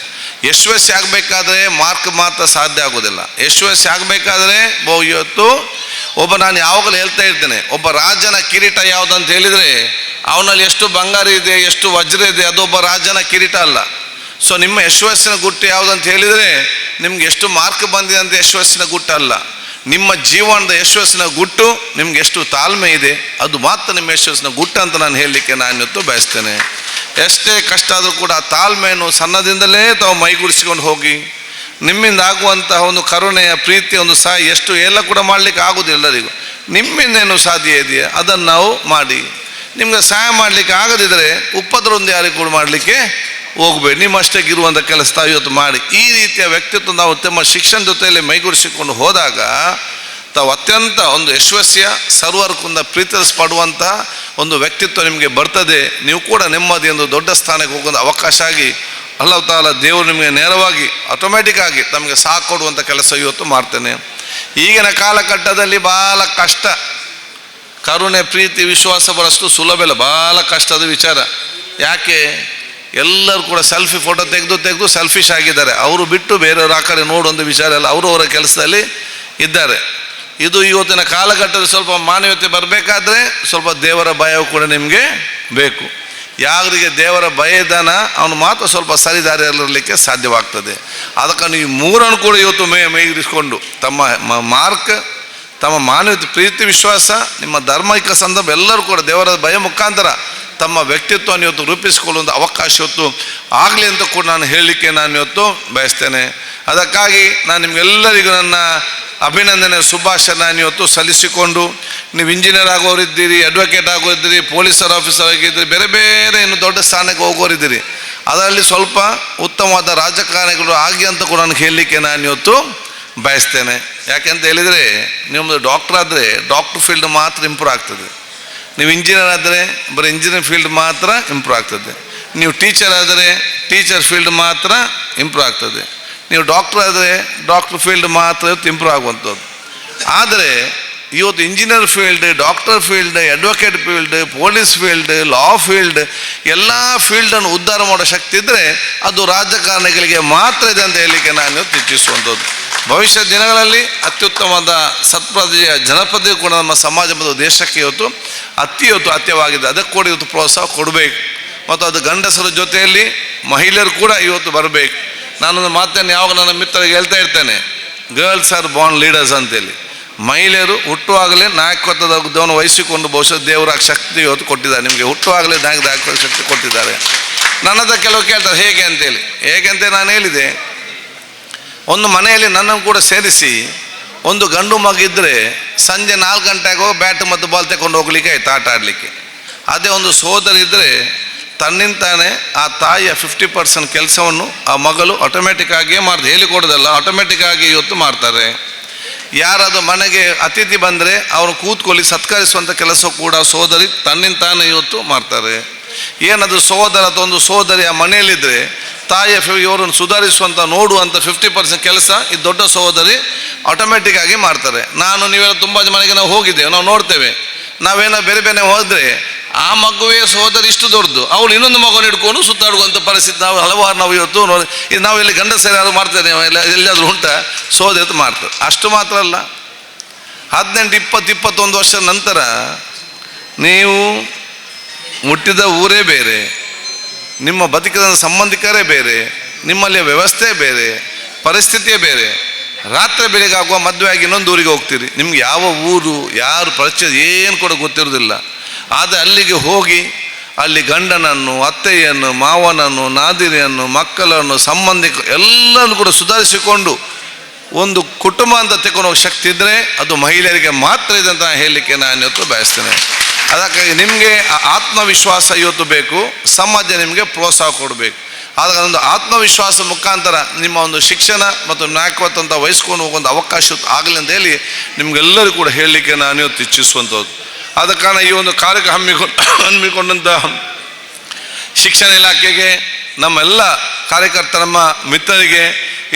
ಯಶಸ್ವಿ ಆಗಬೇಕಾದ್ರೆ ಮಾರ್ಕ್ ಮಾತ್ರ ಸಾಧ್ಯ ಆಗೋದಿಲ್ಲ. ಯಶಸ್ವಿ ಆಗಬೇಕಾದ್ರೆ ಇವತ್ತು ನಾನು ಯಾವಾಗಲೂ ಹೇಳ್ತಾ ಇರ್ತೇನೆ, ಒಬ್ಬ ರಾಜನ ಕಿರೀಟ ಯಾವುದಂತ ಹೇಳಿದರೆ ಅವನಲ್ಲಿ ಎಷ್ಟು ಬಂಗಾರ ಇದೆ, ಎಷ್ಟು ವಜ್ರ ಇದೆ, ಅದೊಬ್ಬ ರಾಜನ ಕಿರೀಟ ಅಲ್ಲ. ಸೊ ನಿಮ್ಮ ಯಶಸ್ಸಿನ ಗುಟ್ಟು ಯಾವುದಂತ ಹೇಳಿದರೆ ನಿಮ್ಗೆ ಎಷ್ಟು ಮಾರ್ಕ್ ಬಂದಿದೆ ಅಂತ ಯಶಸ್ಸಿನ ಗುಟ್ಟು ಅಲ್ಲ. ನಿಮ್ಮ ಜೀವನದ ಯಶಸ್ಸಿನ ಗುಟ್ಟು ನಿಮ್ಗೆ ಎಷ್ಟು ತಾಳ್ಮೆ ಇದೆ, ಅದು ಮಾತ್ರ ನಿಮ್ಮ ಯಶಸ್ಸಿನ ಗುಟ್ಟು ಅಂತ ನಾನು ಹೇಳಲಿಕ್ಕೆ ನಾನು ಇವತ್ತು ಬಯಸ್ತೇನೆ. ಎಷ್ಟೇ ಕಷ್ಟ ಆದರೂ ಕೂಡ ಆ ತಾಳ್ಮೆಯನ್ನು ಸಣ್ಣದಿಂದಲೇ ತಾವು ಮೈಗೂಡಿಸಿಕೊಂಡು ಹೋಗಿ ನಿಮ್ಮಿಂದ ಆಗುವಂತಹ ಒಂದು ಕರುಣೆಯ ಪ್ರೀತಿಯ ಒಂದು ಎಷ್ಟು ಎಲ್ಲ ಕೂಡ ಮಾಡಲಿಕ್ಕೆ ಆಗೋದಿಲ್ಲ ಎಲ್ಲರಿಗೂ. ನಿಮ್ಮಿಂದೇನು ಸಾಧ್ಯ ಇದೆಯಾ ಅದನ್ನು ನಾವು ಮಾಡಿ. ನಿಮ್ಗೆ ಸಹಾಯ ಮಾಡಲಿಕ್ಕೆ ಆಗದಿದ್ದರೆ ಉಪದ್ರವೊಂದು ಯಾರಿಗೂ ಕೂಡ ಮಾಡಲಿಕ್ಕೆ ಹೋಗಬೇಡಿ. ನಿಮ್ಮಷ್ಟಕ್ಕೆ ಇರುವಂಥ ಕೆಲಸ ತಾವು ಇವತ್ತು ಮಾಡಿ. ಈ ರೀತಿಯ ವ್ಯಕ್ತಿತ್ವ ನಾವು ತಮ್ಮ ಶಿಕ್ಷಣ ಜೊತೆಯಲ್ಲಿ ಮೈಗೂಡಿಸಿಕೊಂಡು ಹೋದಾಗ ತಾವು ಅತ್ಯಂತ ಒಂದು ಯಶಸ್ವಿಯ ಸರ್ವರ್ಕುಂದ ಪ್ರೀತಿಸಲ್ಪಡುವಂಥ ಒಂದು ವ್ಯಕ್ತಿತ್ವ ನಿಮಗೆ ಬರ್ತದೆ. ನೀವು ಕೂಡ ನೆಮ್ಮದಿ ಒಂದು ದೊಡ್ಡ ಸ್ಥಾನಕ್ಕೆ ಹೋಗುವಂಥ ಅವಕಾಶ ಆಗಿ ಅಲ್ಲಾಹ್ ತಾಲ ದೇವರು ನಿಮಗೆ ನೇರವಾಗಿ ಆಟೋಮ್ಯಾಟಿಕ್ ಆಗಿ ತಮಗೆ ಸಾಥ್ ಕೊಡುವಂಥ ಕೆಲಸ ಇವತ್ತು ಮಾಡ್ತೇನೆ. ಈಗಿನ ಕಾಲಘಟ್ಟದಲ್ಲಿ ಭಾಳ ಕಷ್ಟ. ಕರುಣೆ, ಪ್ರೀತಿ, ವಿಶ್ವಾಸ ಬರೋಷ್ಟು ಸುಲಭ ಇಲ್ಲ, ಭಾಳ ಕಷ್ಟದ ವಿಚಾರ. ಯಾಕೆ ಎಲ್ಲರೂ ಕೂಡ ಸೆಲ್ಫಿ ಫೋಟೋ ತೆಗೆದು ಸೆಲ್ಫಿಶ್ ಆಗಿದ್ದಾರೆ. ಅವರು ಬಿಟ್ಟು ಬೇರೆಯವರು ಆ ಕಡೆ ನೋಡುವಂಥ ವಿಚಾರ ಎಲ್ಲ ಅವರವರ ಕೆಲಸದಲ್ಲಿ ಇದ್ದಾರೆ. ಇದು ಇವತ್ತಿನ ಕಾಲಘಟ್ಟದಲ್ಲಿ ಸ್ವಲ್ಪ ಮಾನವೀಯತೆ ಬರಬೇಕಾದ್ರೆ ಸ್ವಲ್ಪ ದೇವರ ಭಯವು ಕೂಡ ನಿಮಗೆ ಬೇಕು. ಯಾರಿಗೆ ದೇವರ ಭಯ ಇದ್ದಾನ ಅವನು ಮಾತ್ರ ಸ್ವಲ್ಪ ಸರಿದಾರಿಯಲ್ಲಿರಲಿಕ್ಕೆ ಸಾಧ್ಯವಾಗ್ತದೆ. ಅದಕ್ಕೆ ನೀವು ಮೂರನ್ನು ಕೂಡ ಇವತ್ತು ಮೈಗೂಡಿಸಿಕೊಂಡು ತಮ್ಮ ಮಾರ್ಕ್, ತಮ್ಮ ಮಾನವೀಯತೆ, ಪ್ರೀತಿ, ವಿಶ್ವಾಸ, ನಿಮ್ಮ ಧಾರ್ಮಿಕ ಸಂದರ್ಭ ಎಲ್ಲರೂ ಕೂಡ ದೇವರ ಭಯ ಮುಖಾಂತರ ತಮ್ಮ ವ್ಯಕ್ತಿತ್ವವನ್ನು ಇವತ್ತು ರೂಪಿಸಿಕೊಳ್ಳುವಂಥ ಅವಕಾಶ ಇವತ್ತು ಆಗಲಿ ಅಂತ ಕೂಡ ನಾನು ಹೇಳಲಿಕ್ಕೆ ನಾನು ಇವತ್ತು ಬಯಸ್ತೇನೆ. ಅದಕ್ಕಾಗಿ ನಾನು ನಿಮಗೆಲ್ಲರಿಗೂ ನನ್ನ ಅಭಿನಂದನೆ, ಶುಭಾಶಯ ನಾನು ಇವತ್ತು ಸಲ್ಲಿಸಿಕೊಂಡು, ನೀವು ಇಂಜಿನಿಯರ್ ಆಗೋರಿದ್ದೀರಿ, ಅಡ್ವೊಕೇಟ್ ಆಗೋರಿದ್ದೀರಿ, ಪೊಲೀಸರ್ ಆಫೀಸರ್ ಆಗಿದ್ದೀರಿ, ಬೇರೆ ಬೇರೆ ಇನ್ನು ದೊಡ್ಡ ಸ್ಥಾನಕ್ಕೆ ಹೋಗೋರಿದ್ದೀರಿ, ಅದರಲ್ಲಿ ಸ್ವಲ್ಪ ಉತ್ತಮವಾದ ರಾಜಕಾರಣಿಗಳು ಆಗಿ ಅಂತ ಕೂಡ ನಾನು ಹೇಳಲಿಕ್ಕೆ ನಾನು ಇವತ್ತು ಬಯಸ್ತೇನೆ. ಯಾಕೆಂತ ಹೇಳಿದರೆ ನಿಮ್ಮದು ಡಾಕ್ಟರ್ ಆದರೆ ಡಾಕ್ಟರ್ ಫೀಲ್ಡ್ ಮಾತ್ರ ಇಂಪ್ರೂವ್ ಆಗ್ತದೆ. ನೀವು ಇಂಜಿನಿಯರ್ ಆದರೆ ಬರೀ ಇಂಜಿನಿಯರ್ ಫೀಲ್ಡ್ ಮಾತ್ರ ಇಂಪ್ರೂವ್ ಆಗ್ತದೆ. ನೀವು ಟೀಚರ್ ಆದರೆ ಟೀಚರ್ ಫೀಲ್ಡ್ ಮಾತ್ರ ಇಂಪ್ರೂವ್ ಆಗ್ತದೆ. ನೀವು ಡಾಕ್ಟರ್ ಆದರೆ ಡಾಕ್ಟರ್ ಫೀಲ್ಡ್ ಮಾತ್ರ ಇವತ್ತು ಇಂಪ್ರೂವ್ ಆಗುವಂಥದ್ದು. ಆದರೆ ಇವತ್ತು engineer field, doctor field, advocate field, police field, law field ಎಲ್ಲ ಫೀಲ್ಡನ್ನು ಉದ್ಧಾರ ಮಾಡೋ ಶಕ್ತಿ ಇದ್ದರೆ ಅದು ರಾಜಕಾರಣಿಗಳಿಗೆ ಮಾತ್ರ ಇದೆ ಅಂತ ಹೇಳಲಿಕ್ಕೆ ನಾನು ಇವತ್ತು ಇಚ್ಛಿಸುವಂಥದ್ದು. ಭವಿಷ್ಯ ದಿನಗಳಲ್ಲಿ ಅತ್ಯುತ್ತಮವಾದ ಸತ್ಪ್ರಜೆಯ ಜನಪದವು ಕೂಡ ನಮ್ಮ ಸಮಾಜ ಮತ್ತು ದೇಶಕ್ಕೆ ಇವತ್ತು ಅತ್ಯವಾಗಿದೆ. ಅದಕ್ಕೆ ಕೂಡ ಇವತ್ತು ಪ್ರೋತ್ಸಾಹ ಕೊಡಬೇಕು. ಮತ್ತು ಅದು ಗಂಡಸರ ಜೊತೆಯಲ್ಲಿ ಮಹಿಳೆಯರು ಕೂಡ ಇವತ್ತು ಬರಬೇಕು. ನಾನೊಂದು ಮಾತನ್ನು ಯಾವಾಗ ನನ್ನ ಮಿತ್ರರಿಗೆ ಹೇಳ್ತಾ ಇರ್ತೇನೆ, ಗರ್ಲ್ಸ್ ಆರ್ ಬಾರ್ನ್ ಲೀಡರ್ಸ್ ಅಂತೇಳಿ. ಮಹಿಳೆಯರು ಹುಟ್ಟುವಾಗಲೇ ನಾಯಕತ್ವದ ಹುದ್ದೆಯನ್ನು ವಹಿಸಿಕೊಂಡು ಬಹುಶಃ ದೇವರ ಶಕ್ತಿ ಇವತ್ತು ಕೊಟ್ಟಿದ್ದಾರೆ. ನಿಮಗೆ ಹುಟ್ಟುವಾಗಲೇ ನಾಯಕತ್ವದ ಶಕ್ತಿ ಕೊಟ್ಟಿದ್ದಾರೆ. ನನ್ನ ಹತ್ರ ಕೆಲವು ಕೇಳ್ತಾರೆ ಹೇಗೆ ಅಂತೇಳಿ. ಹೇಗೆಂತ ನಾನು ಹೇಳಿದೆ, ಒಂದು ಮನೆಯಲ್ಲಿ ನನ್ನನ್ನು ಕೂಡ ಸೇರಿಸಿ ಒಂದು ಗಂಡು ಮಗಿದ್ದರೆ ಸಂಜೆ 4 ಗಂಟೆಗೋ ಬ್ಯಾಟ್ ಮತ್ತು ಬಾಲ್ ತಗೊಂಡು ಹೋಗ್ಲಿಕ್ಕೆ ಆಯ್ತು ಆಟ ಆಡಲಿಕ್ಕೆ. ಅದೇ ಒಂದು ಸೋದರ ಇದ್ದರೆ ತನ್ನಿಂತಾನೆ ಆ ತಾಯಿಯ 50% ಕೆಲಸವನ್ನು ಆ ಮಗಳು ಆಟೋಮೆಟಿಕ್ ಆಗಿಯೇ ಮಾಡ್ತಾರೆ. ಹೇಳಿಕೊಡೋದಲ್ಲ, ಆಟೋಮೆಟಿಕ್ ಆಗಿ ಇವತ್ತು ಮಾಡ್ತಾರೆ. ಯಾರಾದರೂ ಮನೆಗೆ ಅತಿಥಿ ಬಂದರೆ ಅವರು ಕೂತ್ಕೊಳ್ಳಿ ಸತ್ಕರಿಸುವಂಥ ಕೆಲಸ ಕೂಡ ಸೋದರಿ ತನ್ನಿಂತಾನೆ ಇವತ್ತು ಮಾಡ್ತಾರೆ. ಏನದು ಸಹೋದರ ಅಥವಾ ಒಂದು ಸಹೋದರಿಯ ಮನೆಯಲ್ಲಿದ್ದರೆ ತಾಯಿಯ ಇವರನ್ನು ಸುಧಾರಿಸುವಂಥ ನೋಡುವಂಥ 50% ಕೆಲಸ ಈ ದೊಡ್ಡ ಸಹೋದರಿ ಆಟೋಮೆಟಿಕ್ ಆಗಿ ಮಾಡ್ತಾರೆ. ನೀವೆಲ್ಲ ತುಂಬ ಮನೆಗೆ ನಾವು ಹೋಗಿದ್ದೇವೆ, ನಾವು ನೋಡ್ತೇವೆ. ನಾವೇನೋ ಬೇರೆ ಬೇರೆ ಹೋದರೆ ಆ ಮಗುವೇ ಸಹೋದರಿ ಇಷ್ಟು ದೊಡ್ಡದು, ಅವಳು ಇನ್ನೊಂದು ಮಗುವನ್ನು ಹಿಡ್ಕೊಂಡು ಸುತ್ತಾಡುವಂಥ ಪರಿಸ್ಥಿತಿ ನಾವು ಇವತ್ತು ನೋಡಿ. ಇದು ನಾವು ಇಲ್ಲಿ ಗಂಡಸರು ಯಾರು ಮಾಡ್ತೇವೆ ಎಲ್ಲಾದರೂ ಉಂಟಾ? ಸಹೋದರಿ ಮಾಡ್ತಾರೆ. ಅಷ್ಟು ಮಾತ್ರ ಅಲ್ಲ, 18, 20, 21 ವರ್ಷದ ನಂತರ ನೀವು ಹುಟ್ಟಿದ ಊರೇ ಬೇರೆ, ನಿಮ್ಮ ಬದುಕಿದ ಸಂಬಂಧಿಕರೇ ಬೇರೆ, ನಿಮ್ಮಲ್ಲಿಯ ವ್ಯವಸ್ಥೆ ಬೇರೆ, ಪರಿಸ್ಥಿತಿಯೇ ಬೇರೆ. ರಾತ್ರಿ ಬೆಳಿಗ್ಗೆ ಆಗುವ ಮದುವೆ ಆಗಿ ಇನ್ನೊಂದು ಊರಿಗೆ ಹೋಗ್ತೀರಿ, ನಿಮ್ಗೆ ಯಾವ ಊರು ಯಾರು ಪರಿಚಯ ಏನು ಕೂಡ ಗೊತ್ತಿರೋದಿಲ್ಲ. ಆದರೆ ಅಲ್ಲಿಗೆ ಹೋಗಿ ಅಲ್ಲಿ ಗಂಡನನ್ನು, ಅತ್ತೆಯನ್ನು, ಮಾವನನ್ನು, ನಾದಿನಿಯನ್ನು, ಮಕ್ಕಳನ್ನು, ಸಂಬಂಧಿಕ ಎಲ್ಲರನ್ನು ಕೂಡ ಸುಧಾರಿಸಿಕೊಂಡು ಒಂದು ಕುಟುಂಬ ಅಂತ ತೆಕೊಂಡು ಹೋಗೋ ಶಕ್ತಿ ಇದ್ದರೆ ಅದು ಮಹಿಳೆಯರಿಗೆ ಮಾತ್ರ ಇದೆ ಅಂತ ಹೇಳಲಿಕ್ಕೆ ನಾನು ಇವತ್ತು ಬಯಸ್ತೇನೆ. ಅದಕ್ಕಾಗಿ ನಿಮಗೆ ಆತ್ಮವಿಶ್ವಾಸ ಇವತ್ತು ಬೇಕು, ಸಮಾಜ ನಿಮಗೆ ಪ್ರೋತ್ಸಾಹ ಕೊಡಬೇಕು. ಆದಾಗ ಒಂದು ಆತ್ಮವಿಶ್ವಾಸ ಮುಖಾಂತರ ನಿಮ್ಮ ಒಂದು ಶಿಕ್ಷಣ ಮತ್ತು ನಾಯಕತ್ವ ಅಂತ ವಹಿಸ್ಕೊಂಡು ಹೋಗುವಂಥ ಅವಕಾಶ ಆಗಲಿ ಅಂತ ಹೇಳಿ ನಿಮಗೆಲ್ಲರಿಗೂ ಕೂಡ ಹೇಳಲಿಕ್ಕೆ ನಾನು ಇವತ್ತು ಇಚ್ಛಿಸುವಂಥದ್ದು. ಆದ ಕಾರಣ ಈ ಒಂದು ಕಾರ್ಯಕ್ರಮ ಹಮ್ಮಿಕೊಂಡಂಥ ಶಿಕ್ಷಣ ಇಲಾಖೆಗೆ, ನಮ್ಮೆಲ್ಲ ಕಾರ್ಯಕರ್ತರ ನಮ್ಮ ಮಿತ್ರರಿಗೆ,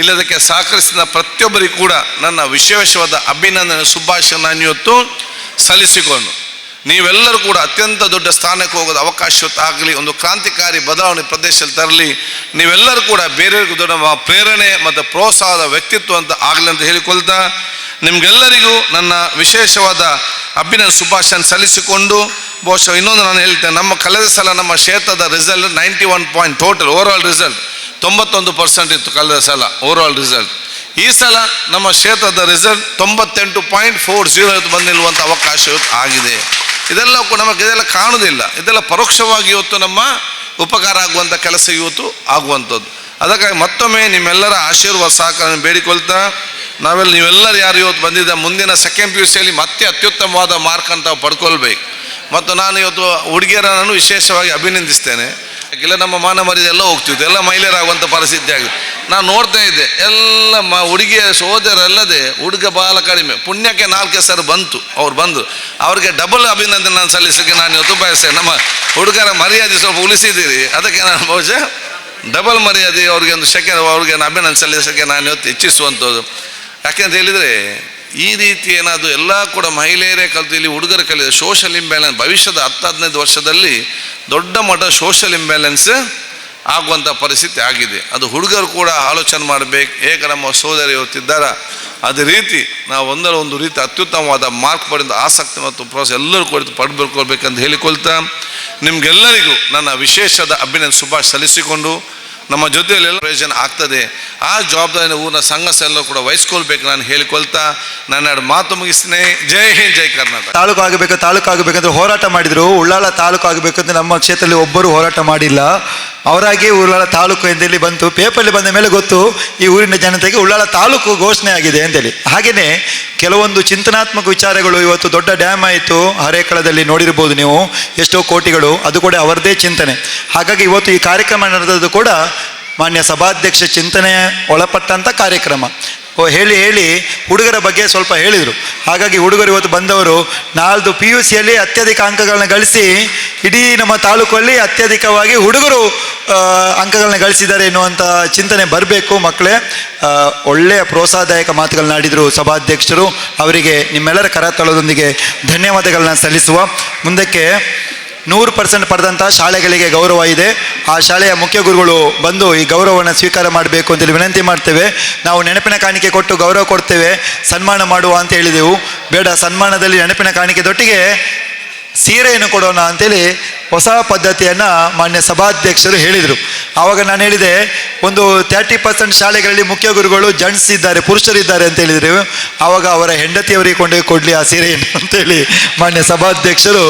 ಇಲ್ಲದಕ್ಕೆ ಸಹಕರಿಸಿದ ಪ್ರತಿಯೊಬ್ಬರಿಗೂ ಕೂಡ ನನ್ನ ವಿಶೇಷವಾದ ಅಭಿನಂದನೆ, ಶುಭಾಶಯ ನಾನು ಇವತ್ತು ಸಲ್ಲಿಸಿಕೊಂಡು, ನೀವೆಲ್ಲರೂ ಕೂಡ ಅತ್ಯಂತ ದೊಡ್ಡ ಸ್ಥಾನಕ್ಕೆ ಹೋಗೋದು ಅವಕಾಶ ಆಗಲಿ, ಒಂದು ಕ್ರಾಂತಿಕಾರಿ ಬದಲಾವಣೆ ಪ್ರದೇಶದಲ್ಲಿ ತರಲಿ, ನೀವೆಲ್ಲರೂ ಕೂಡ ಬೇರೆಯವರಿಗೂ ದೊಡ್ಡ ಪ್ರೇರಣೆ ಮತ್ತು ಪ್ರೋತ್ಸಾಹದ ವ್ಯಕ್ತಿತ್ವ ಅಂತ ಆಗಲಿ ಅಂತ ಹೇಳಿಕೊಳ್ತಾ, ನಿಮಗೆಲ್ಲರಿಗೂ ನನ್ನ ವಿಶೇಷವಾದ ಅಭಿನಂದನೆ ಶುಭಾಶಯ ಸಲ್ಲಿಸಿಕೊಂಡು, ಬಹುಶಃ ಇನ್ನೊಂದು ನಾನು ಹೇಳ್ತೇನೆ, ನಮ್ಮ ಕಳೆದ ಸಲ ನಮ್ಮ ಕ್ಷೇತ್ರದ result 91 point total over result 91% ಇತ್ತು ಕಳೆದ ಸಲ ಓವರ್ ರಿಸಲ್ಟ್. ಈ ಸಲ ನಮ್ಮ ಕ್ಷೇತ್ರದ ರಿಸಲ್ಟ್ 98.40 ಬಂದು ನಿಲ್ಲುವಂಥ ಅವಕಾಶ ಇವತ್ತು ಆಗಿದೆ. ಇದೆಲ್ಲ ನಮಗೆ ಇದೆಲ್ಲ ಕಾಣುವುದಿಲ್ಲ, ಇದೆಲ್ಲ ಪರೋಕ್ಷವಾಗಿ ಇವತ್ತು ನಮ್ಮ ಉಪಕಾರ ಆಗುವಂಥ ಕೆಲಸ ಇವತ್ತು ಆಗುವಂಥದ್ದು. ಅದಕ್ಕಾಗಿ ಮತ್ತೊಮ್ಮೆ ನಿಮ್ಮೆಲ್ಲರ ಆಶೀರ್ವಾದ ಸಹಕಾರ ಬೇಡಿಕೊಳ್ತಾ, ನೀವೆಲ್ಲರೂ ಯಾರು ಇವತ್ತು ಬಂದಿದ್ದ ಮುಂದಿನ ಸೆಕೆಂಡ್ PUC ಮತ್ತೆ ಅತ್ಯುತ್ತಮವಾದ ಮಾರ್ಕ್ ಅಂತ ಪಡ್ಕೊಳ್ಬೇಕು. ಮತ್ತು ನಾನು ಇವತ್ತು ಹುಡುಗಿಯರನ್ನು ವಿಶೇಷವಾಗಿ ಅಭಿನಂದಿಸ್ತೇನೆ. ಯಾಕೆಲ್ಲ ನಮ್ಮ ಮಾನ ಮರ್ಯಾದೆ ಎಲ್ಲ ಹೋಗ್ತಿತ್ತು, ಎಲ್ಲ ಮಹಿಳೆಯರಾಗುವಂಥ ಪರಿಸ್ಥಿತಿ ಆಗಿದೆ. ನಾನು ನೋಡ್ತಾ ಇದ್ದೆ, ಎಲ್ಲ ಹುಡುಗಿಯ ಸಹೋದರಲ್ಲದೆ ಹುಡುಗ ಬಹಳ ಕಡಿಮೆ. ಪುಣ್ಯಕ್ಕೆ 4 ಹೆಸರು ಬಂತು, ಅವ್ರು ಬಂದರು, ಅವ್ರಿಗೆ ಡಬಲ್ ಅಭಿನಂದನೆ ನಾನು ಸಲ್ಲಿಸೋಕ್ಕೆ ನಾನು ಇವತ್ತು ಬಯಸ್ತೇನೆ. ನಮ್ಮ ಹುಡುಗರ ಮರ್ಯಾದೆ ಸ್ವಲ್ಪ ಉಳಿಸಿದ್ದೀರಿ, ಅದಕ್ಕೆ ನಾನು ಬಹುಶಃ ಡಬಲ್ ಮರ್ಯಾದೆ ಅವ್ರಿಗೆ ಒಂದು ಅವ್ರಿಗೆ ಅಭಿನಂದನೆ ಸಲ್ಲಿಸೋಕ್ಕೆ ನಾನು ಇವತ್ತು ಇಚ್ಛಿಸುವಂಥದ್ದು. ಯಾಕೆಂತ ಹೇಳಿದರೆ, ಈ ರೀತಿ ಏನಾದರೂ ಎಲ್ಲ ಕೂಡ ಮಹಿಳೆಯರೇ ಕಲಿತು ಇಲ್ಲಿ ಹುಡುಗರು ಕಲಿತ ಸೋಷಲ್ ಇಂಬ್ಯಾಲೆನ್ಸ್ ಭವಿಷ್ಯದ 10-15 ವರ್ಷದಲ್ಲಿ ದೊಡ್ಡ ಮಟ್ಟ ಸೋಷಲ್ ಇಂಬ್ಯಾಲೆನ್ಸ್ ಆಗುವಂಥ ಪರಿಸ್ಥಿತಿ ಆಗಿದೆ. ಅದು ಹುಡುಗರು ಕೂಡ ಆಲೋಚನೆ ಮಾಡಬೇಕು. ಹೇಗೆ ನಮ್ಮ ಸೋದರಿ ಇವತ್ತಿದ್ದಾರೆ ಅದೇ ರೀತಿ ನಾವು ಒಂದು ರೀತಿ ಅತ್ಯುತ್ತಮವಾದ ಮಾರ್ಕ್ ಪಡೆದ ಆಸಕ್ತಿ ಮತ್ತು ಪ್ರೋತ್ಸಾಹ ಎಲ್ಲರೂ ಕೂಡ ಪಡ್ಕೊಳ್ಬೇಕಂತ ಹೇಳಿಕೊಳ್ತಾ, ನಿಮಗೆಲ್ಲರಿಗೂ ನನ್ನ ವಿಶೇಷದ ಅಭಿನಂದನೆ ಶುಭಾಶಯ ಸಲ್ಲಿಸಿಕೊಂಡು, ನಮ್ಮ ಜೊತೆಯಲ್ಲಿ ಎಲ್ಲ ಪ್ರಯೋಜನ ಆಗ್ತದೆ, ಆ ಜವಾಬ್ದಾರಿನ ಊರಿನ ಸಂಘ ಎಲ್ಲರೂ ಕೂಡ ವಹಿಸ್ಕೊಳ್ಬೇಕು ನಾನು ಹೇಳಿಕೊಳ್ತಾ ನನ್ನ ಮಾತು ಮುಗಿಸ್ತೇನೆ. ಜೈ ಹಿಂದ್, ಜೈ ಕರ್ನಾಟಕ. ತಾಲೂಕು ಆಗಬೇಕಂದ್ರೆ ಹೋರಾಟ ಮಾಡಿದ್ರು. ಉಳ್ಳಾಲ ತಾಲೂಕು ಆಗಬೇಕಂದ್ರೆ ನಮ್ಮ ಕ್ಷೇತ್ರದಲ್ಲಿ ಒಬ್ಬರು ಹೋರಾಟ ಮಾಡಿಲ್ಲ. ಅವರಾಗಿ ಉಳ್ಳಾಲ ತಾಲೂಕು ಎಂದೇಳಿ ಬಂತು. ಪೇಪರಲ್ಲಿ ಬಂದ ಮೇಲೆ ಗೊತ್ತು ಈ ಊರಿನ ಜನತೆಗೆ ಉಳ್ಳಾಲ ತಾಲೂಕು ಘೋಷಣೆ ಆಗಿದೆ ಅಂತೇಳಿ. ಹಾಗೆಯೇ ಕೆಲವೊಂದು ಚಿಂತನಾತ್ಮಕ ವಿಚಾರಗಳು, ಇವತ್ತು ದೊಡ್ಡ ಡ್ಯಾಮ್ ಆಯಿತು, ಹರೇಕಳದಲ್ಲಿ ನೋಡಿರ್ಬೋದು ನೀವು, ಎಷ್ಟೋ ಕೋಟಿಗಳು, ಅದು ಕೂಡ ಅವರದೇ ಚಿಂತನೆ. ಹಾಗಾಗಿ ಇವತ್ತು ಈ ಕಾರ್ಯಕ್ರಮ ನಡೆದದ್ದು ಕೂಡ ಮಾನ್ಯ ಸಭಾಧ್ಯಕ್ಷ ಚಿಂತನೆ ಒಳಪಟ್ಟಂಥ ಕಾರ್ಯಕ್ರಮ. ಹೇಳಿ ಹುಡುಗರ ಬಗ್ಗೆ ಸ್ವಲ್ಪ ಹೇಳಿದರು. ಹಾಗಾಗಿ ಹುಡುಗರು ಇವತ್ತು ಬಂದವರು 4 PUCಯಲ್ಲಿ ಅತ್ಯಧಿಕ ಅಂಕಗಳನ್ನ ಗಳಿಸಿ ಇಡೀ ನಮ್ಮ ತಾಲೂಕಲ್ಲಿ ಅತ್ಯಧಿಕವಾಗಿ ಹುಡುಗರು ಅಂಕಗಳನ್ನ ಗಳಿಸಿದ್ದಾರೆ ಎನ್ನುವಂಥ ಚಿಂತನೆ ಬರಬೇಕು. ಮಕ್ಕಳೇ, ಒಳ್ಳೆಯ ಪ್ರೋತ್ಸಾಹದಾಯಕ ಮಾತುಗಳನ್ನ ಆಡಿದರು ಸಭಾಧ್ಯಕ್ಷರು. ಅವರಿಗೆ ನಿಮ್ಮೆಲ್ಲರ ಕರತಾಳದೊಂದಿಗೆ ಧನ್ಯವಾದಗಳನ್ನ ಸಲ್ಲಿಸುವ. ಮುಂದಕ್ಕೆ 100% ಪಡೆದಂಥ ಶಾಲೆಗಳಿಗೆ ಗೌರವ ಇದೆ. ಆ ಶಾಲೆಯ ಮುಖ್ಯ ಗುರುಗಳು ಬಂದು ಈ ಗೌರವವನ್ನು ಸ್ವೀಕಾರ ಮಾಡಬೇಕು ಅಂತೇಳಿ ವಿನಂತಿ ಮಾಡ್ತೇವೆ. ನಾವು ನೆನಪಿನ ಕಾಣಿಕೆ ಕೊಟ್ಟು ಗೌರವ ಕೊಡ್ತೇವೆ, ಸನ್ಮಾನ ಮಾಡುವ ಅಂತ ಹೇಳಿದೆವು. ಬೇಡ, ಸನ್ಮಾನದಲ್ಲಿ ನೆನಪಿನ ಕಾಣಿಕೆದೊಟ್ಟಿಗೆ ಸೀರೆಯನ್ನು ಕೊಡೋಣ ಅಂತೇಳಿ ಹೊಸ ಪದ್ಧತಿಯನ್ನು ಮಾನ್ಯ ಸಭಾಧ್ಯಕ್ಷರು ಹೇಳಿದರು. ಆವಾಗ ನಾನು ಹೇಳಿದೆ, ಒಂದು 30% ಶಾಲೆಗಳಲ್ಲಿ ಮುಖ್ಯ ಗುರುಗಳು ಜೆಂಟ್ಸ್ ಇದ್ದಾರೆ, ಪುರುಷರಿದ್ದಾರೆ ಅಂತ ಹೇಳಿದರು. ಆವಾಗ ಅವರ ಹೆಂಡತಿಯವರಿಗೆ ಕೊಡಲಿ ಆ ಸೀರೆಯನ್ನು ಅಂತೇಳಿ ಮಾನ್ಯ ಸಭಾಧ್ಯಕ್ಷರು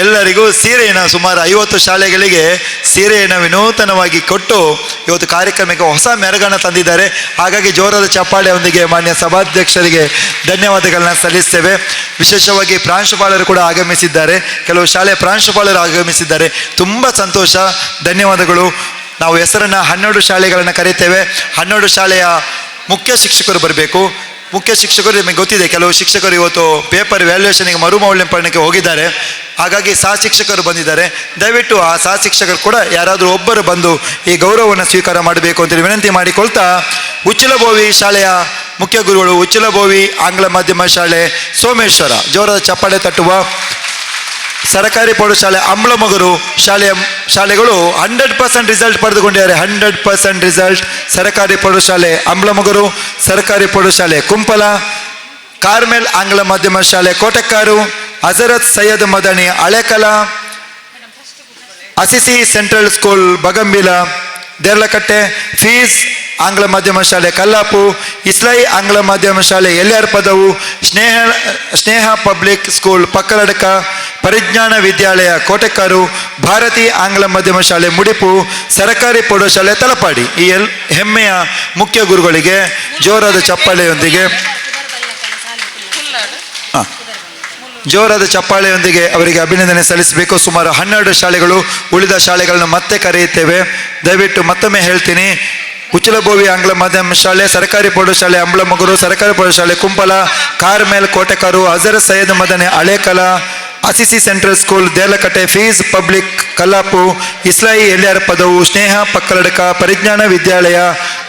ಎಲ್ಲರಿಗೂ ಸೀರೆಯನ್ನು ಸುಮಾರು 50 ಶಾಲೆಗಳಿಗೆ ಸೀರೆಯನ್ನು ವಿನೂತನವಾಗಿ ಕೊಟ್ಟು ಇವತ್ತು ಕಾರ್ಯಕ್ರಮಕ್ಕೆ ಹೊಸ ಮೆರಗನ್ನು ತಂದಿದ್ದಾರೆ. ಹಾಗಾಗಿ ಜೋರಾದ ಚಪ್ಪಾಳೆಯೊಂದಿಗೆ ಮಾನ್ಯ ಸಭಾಧ್ಯಕ್ಷರಿಗೆ ಧನ್ಯವಾದಗಳನ್ನ ಸಲ್ಲಿಸ್ತೇವೆ. ವಿಶೇಷವಾಗಿ ಪ್ರಾಂಶುಪಾಲರು ಕೂಡ ಆಗಮಿಸಿದ್ದಾರೆ, ಕೆಲವು ಶಾಲೆಯ ಪ್ರಾಂಶುಪಾಲರು ಆಗಮಿಸಿದ್ದಾರೆ. ತುಂಬ ಸಂತೋಷ, ಧನ್ಯವಾದಗಳು. ನಾವು ಹೆಸರನ್ನು 12 ಶಾಲೆಗಳನ್ನು ಕರೀತೇವೆ. 12 ಶಾಲೆಯ ಮುಖ್ಯ ಶಿಕ್ಷಕರು ಬರಬೇಕು. ಮುಖ್ಯ ಶಿಕ್ಷಕರು ನಿಮಗೆ ಗೊತ್ತಿದೆ, ಕೆಲವು ಶಿಕ್ಷಕರು ಇವತ್ತು ಪೇಪರ್ ವ್ಯಾಲ್ಯೂಯೇಷನ್ಗೆ ಮರುಮೌಲ್ಯಮಾಪನಕ್ಕೆ ಹೋಗಿದ್ದಾರೆ. ಹಾಗಾಗಿ ಸಹ ಶಿಕ್ಷಕರು ಬಂದಿದ್ದಾರೆ. ದಯವಿಟ್ಟು ಆ ಸಹ ಶಿಕ್ಷಕರು ಕೂಡ ಯಾರಾದರೂ ಒಬ್ಬರು ಬಂದು ಈ ಗೌರವವನ್ನು ಸ್ವೀಕಾರ ಮಾಡಬೇಕು ಅಂತೇಳಿ ವಿನಂತಿ ಮಾಡಿಕೊಳ್ತಾ, ಉಚ್ಚಿಲಬೋವಿ ಶಾಲೆಯ ಮುಖ್ಯ ಗುರುಗಳು, ಉಚ್ಚಿಲಬೋವಿ ಆಂಗ್ಲ ಮಾಧ್ಯಮ ಶಾಲೆ ಸೋಮೇಶ್ವರ, ಜೋರಾದ ಚಪ್ಪಾಳೆ ತಟ್ಟುವ. ಸರ್ಕಾರಿ ಪ್ರೌಢಶಾಲೆ ಅಂಬ್ಲಮಗರು ಶಾಲೆಗಳು 100% ರಿಸಲ್ಟ್ ಪಡೆದುಕೊಂಡಿದ್ದಾರೆ. 100% ರಿಸಲ್ಟ್. ಸರ್ಕಾರಿ ಪ್ರೌಢಶಾಲೆ ಅಂಬ್ಲಮಗರು, ಸರ್ಕಾರಿ ಪ್ರೌಢಶಾಲೆ ಕುಂಪಲ, ಕಾರ್ಮೆಲ್ ಆಂಗ್ಲ ಮಾಧ್ಯಮ ಶಾಲೆ Kotekkaru, Hazrat Syed Madani Halekala, Assisi central school Bagambila Derlakatte, ಫೀಸ್ ಆಂಗ್ಲ ಮಾಧ್ಯಮ ಶಾಲೆ ಕಲ್ಲಾಪು, ಇಸ್ಲೈ ಆಂಗ್ಲ ಮಾಧ್ಯಮ ಶಾಲೆ ಎಲ್ಯಾರ್ ಪದವು, ಸ್ನೇಹ ಪಬ್ಲಿಕ್ ಸ್ಕೂಲ್ ಪಕ್ಕಲಡ್ಕ, ಪರಿಜ್ಞಾನ ವಿದ್ಯಾಲಯ ಕೋಟೆಕ್ಕಾರು, ಭಾರತಿ ಆಂಗ್ಲ ಮಾಧ್ಯಮ ಶಾಲೆ ಮುಡಿಪು, ಸರ್ಕಾರಿ ಪ್ರೌಢಶಾಲೆ ತಲಪಾಡಿ. ಈ ಹೆಮ್ಮೆಯ ಮುಖ್ಯ ಗುರುಗಳಿಗೆ ಜೋರಾದ ಚಪ್ಪಾಳೆಯೊಂದಿಗೆ ಅವರಿಗೆ ಅಭಿನಂದನೆ ಸಲ್ಲಿಸಬೇಕು. ಸುಮಾರು 12 ಶಾಲೆಗಳು, ಉಳಿದ ಶಾಲೆಗಳನ್ನು ಮತ್ತೆ ಕರೆಯುತ್ತೇವೆ. ದಯವಿಟ್ಟು ಮತ್ತೊಮ್ಮೆ ಹೇಳ್ತೀನಿ, ಉಚ್ಚಿಲಬೋವಿ ಆಂಗ್ಲ ಮಾಧ್ಯಮ ಶಾಲೆ, ಸರ್ಕಾರಿ ಪ್ರೌಢಶಾಲೆ ಅಂಬ್ಲಮಗರು, ಸರ್ಕಾರಿ ಪ್ರೌಢಶಾಲೆ Kumpala, Carmel Kotekaru, Hazrat Syed Madani Halekala, Assisi central school Derlakatte, ಫೀಸ್ ಪಬ್ಲಿಕ್ ಕಲ್ಲಾಪು, ಇಸ್ಲೈ ಎಲ್ಯಾರ್ ಪದವು, ಸ್ನೇಹ ಪಕ್ಕಲಡ್ಕ, ಪರಿಜ್ಞಾನ ವಿದ್ಯಾಲಯ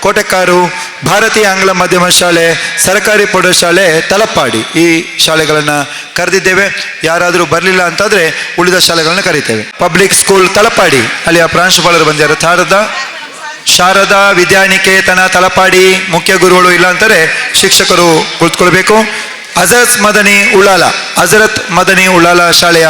ಕೋಟೆಕ್ಕಾರು, ಭಾರತೀಯ ಆಂಗ್ಲ ಮಾಧ್ಯಮ ಶಾಲೆ, ಸರ್ಕಾರಿ ಪ್ರೌಢಶಾಲೆ ತಲಪಾಡಿ. ಈ ಶಾಲೆಗಳನ್ನು ಕರೆದಿದ್ದೇವೆ. ಯಾರಾದರೂ ಬರಲಿಲ್ಲ ಅಂತಾದರೆ ಉಳಿದ ಶಾಲೆಗಳನ್ನು ಕರೀತೇವೆ. ಪಬ್ಲಿಕ್ ಸ್ಕೂಲ್ ತಲಪಾಡಿ, ಅಲ್ಲಿಯ ಪ್ರಾಂಶುಪಾಲರು ಬಂದಿದ್ದಾರೆ. ಶಾರದಾ ವಿದ್ಯಾನಿಕೇತನ ತಲಪಾಡಿ ಮುಖ್ಯ ಗುರುಗಳು ಇಲ್ಲ ಅಂತಾರೆ ಶಿಕ್ಷಕರು ಕುಳಿತುಕೊಳ್ಬೇಕು. ಹಜರತ್ ಮದನಿ ಉಳ್ಳಾಲ ಶಾಲೆಯ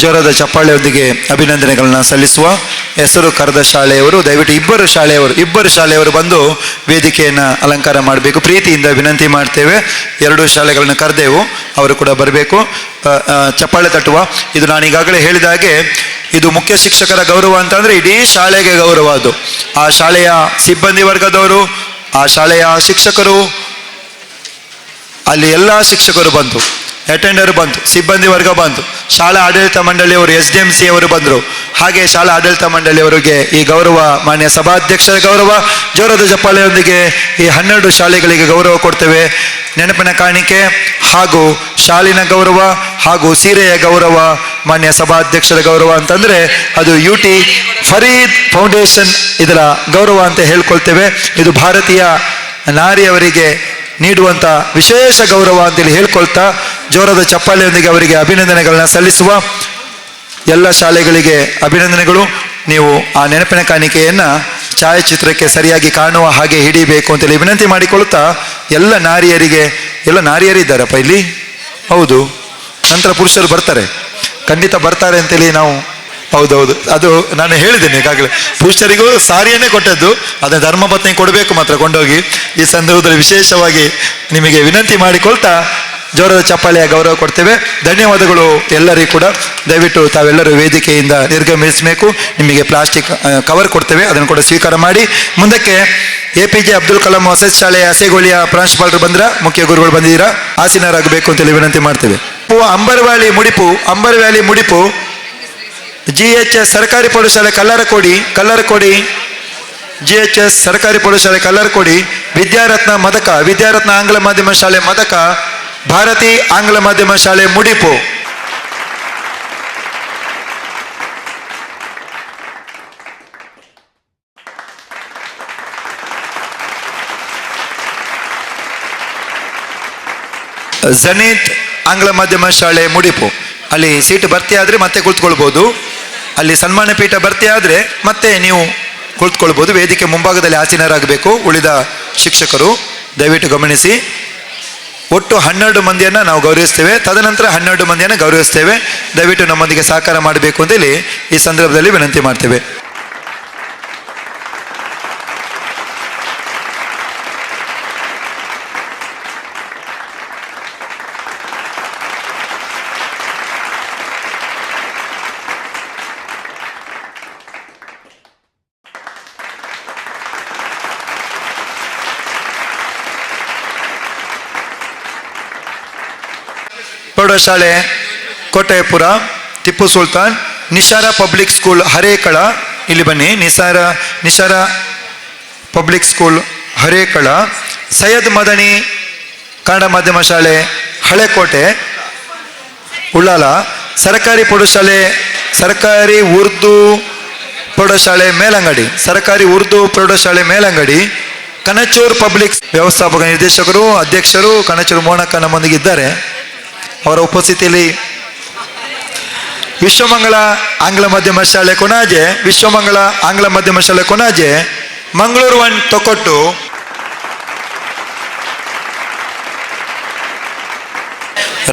ಜೋರಾದ ಚಪ್ಪಾಳೆಯೊಂದಿಗೆ ಅಭಿನಂದನೆಗಳನ್ನ ಸಲ್ಲಿಸುವ. ಹೆಸರು ಕರೆದ ಶಾಲೆಯವರು ದಯವಿಟ್ಟು ಇಬ್ಬರು ಶಾಲೆಯವರು ಬಂದು ವೇದಿಕೆಯನ್ನು ಅಲಂಕಾರ ಮಾಡಬೇಕು. ಪ್ರೀತಿಯಿಂದ ವಿನಂತಿ ಮಾಡ್ತೇವೆ. 2 ಶಾಲೆಗಳನ್ನು ಕರೆದೆವು, ಅವರು ಕೂಡ ಬರಬೇಕು. ಚಪ್ಪಾಳೆ ತಟ್ಟುವ. ಇದು ನಾನು ಈಗಾಗಲೇ ಹೇಳಿದ ಹಾಗೆ ಇದು ಮುಖ್ಯ ಶಿಕ್ಷಕರ ಗೌರವ ಅಂತಂದರೆ ಇಡೀ ಶಾಲೆಗೆ ಗೌರವ. ಅದು ಆ ಶಾಲೆಯ ಸಿಬ್ಬಂದಿ ವರ್ಗದವರು, ಆ ಶಾಲೆಯ ಶಿಕ್ಷಕರು, ಅಲ್ಲಿ ಎಲ್ಲ ಶಿಕ್ಷಕರು ಬಂತು, ಅಟೆಂಡರ್ ಬಂತು, ಸಿಬ್ಬಂದಿ ವರ್ಗ ಬಂತು, ಶಾಲಾ ಆಡಳಿತ ಮಂಡಳಿಯವರು SDMC ಅವರು ಬಂದರು. ಹಾಗೆ ಶಾಲಾ ಆಡಳಿತ ಮಂಡಳಿಯವರಿಗೆ ಈ ಗೌರವ, ಮಾನ್ಯ ಸಭಾಧ್ಯಕ್ಷರ ಗೌರವ. ಜೋರದ ಚಪ್ಪಾಳೆಯೊಂದಿಗೆ ಈ 12 ಶಾಲೆಗಳಿಗೆ ಗೌರವ ಕೊಡ್ತೇವೆ. ನೆನಪಿನ ಕಾಣಿಕೆ ಹಾಗೂ ಶಾಲಿನ ಗೌರವ ಹಾಗೂ ಸೀರೆಯ ಗೌರವ, ಮಾನ್ಯ ಸಭಾಧ್ಯಕ್ಷರ ಗೌರವ ಅಂತಂದರೆ ಅದು UT ಫರೀದ್ ಫೌಂಡೇಶನ್ ಇದರ ಗೌರವ ಅಂತ ಹೇಳ್ಕೊಳ್ತೇವೆ. ಇದು ಭಾರತೀಯ ನಾರಿಯವರಿಗೆ ನೀಡುವಂಥ ವಿಶೇಷ ಗೌರವ ಅಂತೇಳಿ ಹೇಳ್ಕೊಳ್ತಾ ಜೋರದ ಚಪ್ಪಾಳೆಯೊಂದಿಗೆ ಅವರಿಗೆ ಅಭಿನಂದನೆಗಳನ್ನ ಸಲ್ಲಿಸುವ. ಎಲ್ಲ ಶಾಲೆಗಳಿಗೆ ಅಭಿನಂದನೆಗಳು. ನೀವು ಆ ನೆನಪಿನ ಕಾಣಿಕೆಯನ್ನು ಛಾಯಾಚಿತ್ರಕ್ಕೆ ಸರಿಯಾಗಿ ಕಾಣುವ ಹಾಗೆ ಹಿಡಿಬೇಕು ಅಂತೇಳಿ ವಿನಂತಿ ಮಾಡಿಕೊಳ್ತಾ, ಎಲ್ಲ ನಾರಿಯರಿದ್ದಾರಪ್ಪ ಇಲ್ಲಿ? ಹೌದು, ನಂತರ ಪುರುಷರು ಬರ್ತಾರೆ, ಖಂಡಿತ ಬರ್ತಾರೆ ಅಂತೇಳಿ ನಾವು. ಹೌದೌದು, ಅದು ನಾನು ಹೇಳಿದ್ದೇನೆ ಈಗಾಗಲೇ. ಪುರುಷರಿಗೂ ಸಾರಿಯನ್ನೇ ಕೊಟ್ಟದ್ದು, ಅದನ್ನು ಧರ್ಮಪತ್ನಿ ಕೊಡಬೇಕು ಮಾತ್ರ ಕೊಂಡೋಗಿ. ಈ ಸಂದರ್ಭದಲ್ಲಿ ವಿಶೇಷವಾಗಿ ನಿಮಗೆ ವಿನಂತಿ ಮಾಡಿಕೊಳ್ತಾ ಜೋರದ ಚಪ್ಪಾಳೆಯ ಗೌರವ ಕೊಡ್ತೇವೆ. ಧನ್ಯವಾದಗಳು ಎಲ್ಲರಿಗೂ ಕೂಡ. ದಯವಿಟ್ಟು ತಾವೆಲ್ಲರೂ ವೇದಿಕೆಯಿಂದ ನಿರ್ಗಮಿಸಬೇಕು. ನಿಮಗೆ ಪ್ಲಾಸ್ಟಿಕ್ ಕವರ್ ಕೊಡ್ತೇವೆ, ಅದನ್ನು ಕೂಡ ಸ್ವೀಕಾರ ಮಾಡಿ. ಮುಂದಕ್ಕೆ APJ ಅಬ್ದುಲ್ ಕಲಾಂ ವಸತಿ ಶಾಲೆಯ ಹಸೆಗೋಳಿಯ ಪ್ರಾಂಶುಪಾಲರು ಮುಖ್ಯ ಗುರುಗಳು ಬಂದಿದ್ದೀರಾ, ಆಸೀನರಾಗಬೇಕು ಅಂತೇಳಿ ವಿನಂತಿ ಮಾಡ್ತೇವೆ. ಅಂಬರ್ವ್ಯಾಲಿ ಮುಡಿಪು GHS ಸರ್ಕಾರಿ ಪ್ರೌಢಶಾಲೆ ಕಲ್ಲರಕೋಡಿ GHS ಸರ್ಕಾರಿ ಪ್ರೌಢಶಾಲೆ ಕಲ್ಲರಕೋಡಿ, ವಿದ್ಯಾರತ್ನ ಆಂಗ್ಲ ಮಾಧ್ಯಮ ಶಾಲೆ ಮದಕ, ಭಾರತಿ ಆಂಗ್ಲ ಮಾಧ್ಯಮ ಶಾಲೆ ಮುಡಿಪು. ಜನೀತ್ ಆಂಗ್ಲ ಮಾಧ್ಯಮ ಶಾಲೆ ಮುಡಿಪು. ಅಲ್ಲಿ ಸೀಟ್ ಭರ್ತಿ ಆದರೆ ಮತ್ತೆ ಕುಳಿತುಕೊಳ್ಬೋದು. ಅಲ್ಲಿ ಸನ್ಮಾನ ಪೀಠ ಭರ್ತಿ ಆದರೆ ಮತ್ತೆ ನೀವು ಕುಳಿತುಕೊಳ್ಬೋದು. ವೇದಿಕೆ ಮುಂಭಾಗದಲ್ಲಿ ಆಸೀನರಾಗಬೇಕು ಉಳಿದ ಶಿಕ್ಷಕರು. ದಯವಿಟ್ಟು ಗಮನಿಸಿ. ಒಟ್ಟು 12 ಮಂದಿಯನ್ನು ನಾವು ಗೌರವಿಸ್ತೇವೆ. ತದನಂತರ 12 ಮಂದಿಯನ್ನು ಗೌರವಿಸ್ತೇವೆ. ದಯವಿಟ್ಟು ನಮ್ಮೊಂದಿಗೆ ಸಹಕಾರ ಮಾಡಬೇಕು ಅಂತೇಳಿ ಈ ಸಂದರ್ಭದಲ್ಲಿ ವಿನಂತಿ ಮಾಡ್ತೇವೆ. ಪ್ರೌಢಶಾಲೆ ಕೋಟೆಪುರ, ಟಿಪ್ಪು ಸುಲ್ತಾನ್, ನಿಶಾರ ಪಬ್ಲಿಕ್ ಸ್ಕೂಲ್ ಹರೇಕಳ, ಇಲ್ಲಿ ಬನ್ನಿ, ನಿಸಾರ ಪಬ್ಲಿಕ್ ಸ್ಕೂಲ್ ಹರೇಕಳ, ಸೈಯದ್ ಮದನಿ ಕನ್ನಡ ಮಾಧ್ಯಮ ಶಾಲೆ ಹಳೆಕೋಟೆ ಉಳ್ಳಾಲ, ಸರ್ಕಾರಿ ಉರ್ದು ಪ್ರೌಢಶಾಲೆ ಮೇಲಂಗಡಿ, ಕನಚೂರ್ ಪಬ್ಲಿಕ್ ವ್ಯವಸ್ಥಾಪಕ ನಿರ್ದೇಶಕರು ಅಧ್ಯಕ್ಷರು ಕನಚೂರು ಮೋಹನಕ್ಕ ನಮ್ಮೊಂದಿಗೆ ಇದ್ದಾರೆ. ಅವರ ಉಪಸ್ಥಿತಿಯಲ್ಲಿ ವಿಶ್ವಮಂಗಳ ಆಂಗ್ಲ ಮಾಧ್ಯಮ ಶಾಲೆ ಕೊನಾಜೆ, ಮಂಗಳೂರು 1 ತೊಕೊಟ್ಟು,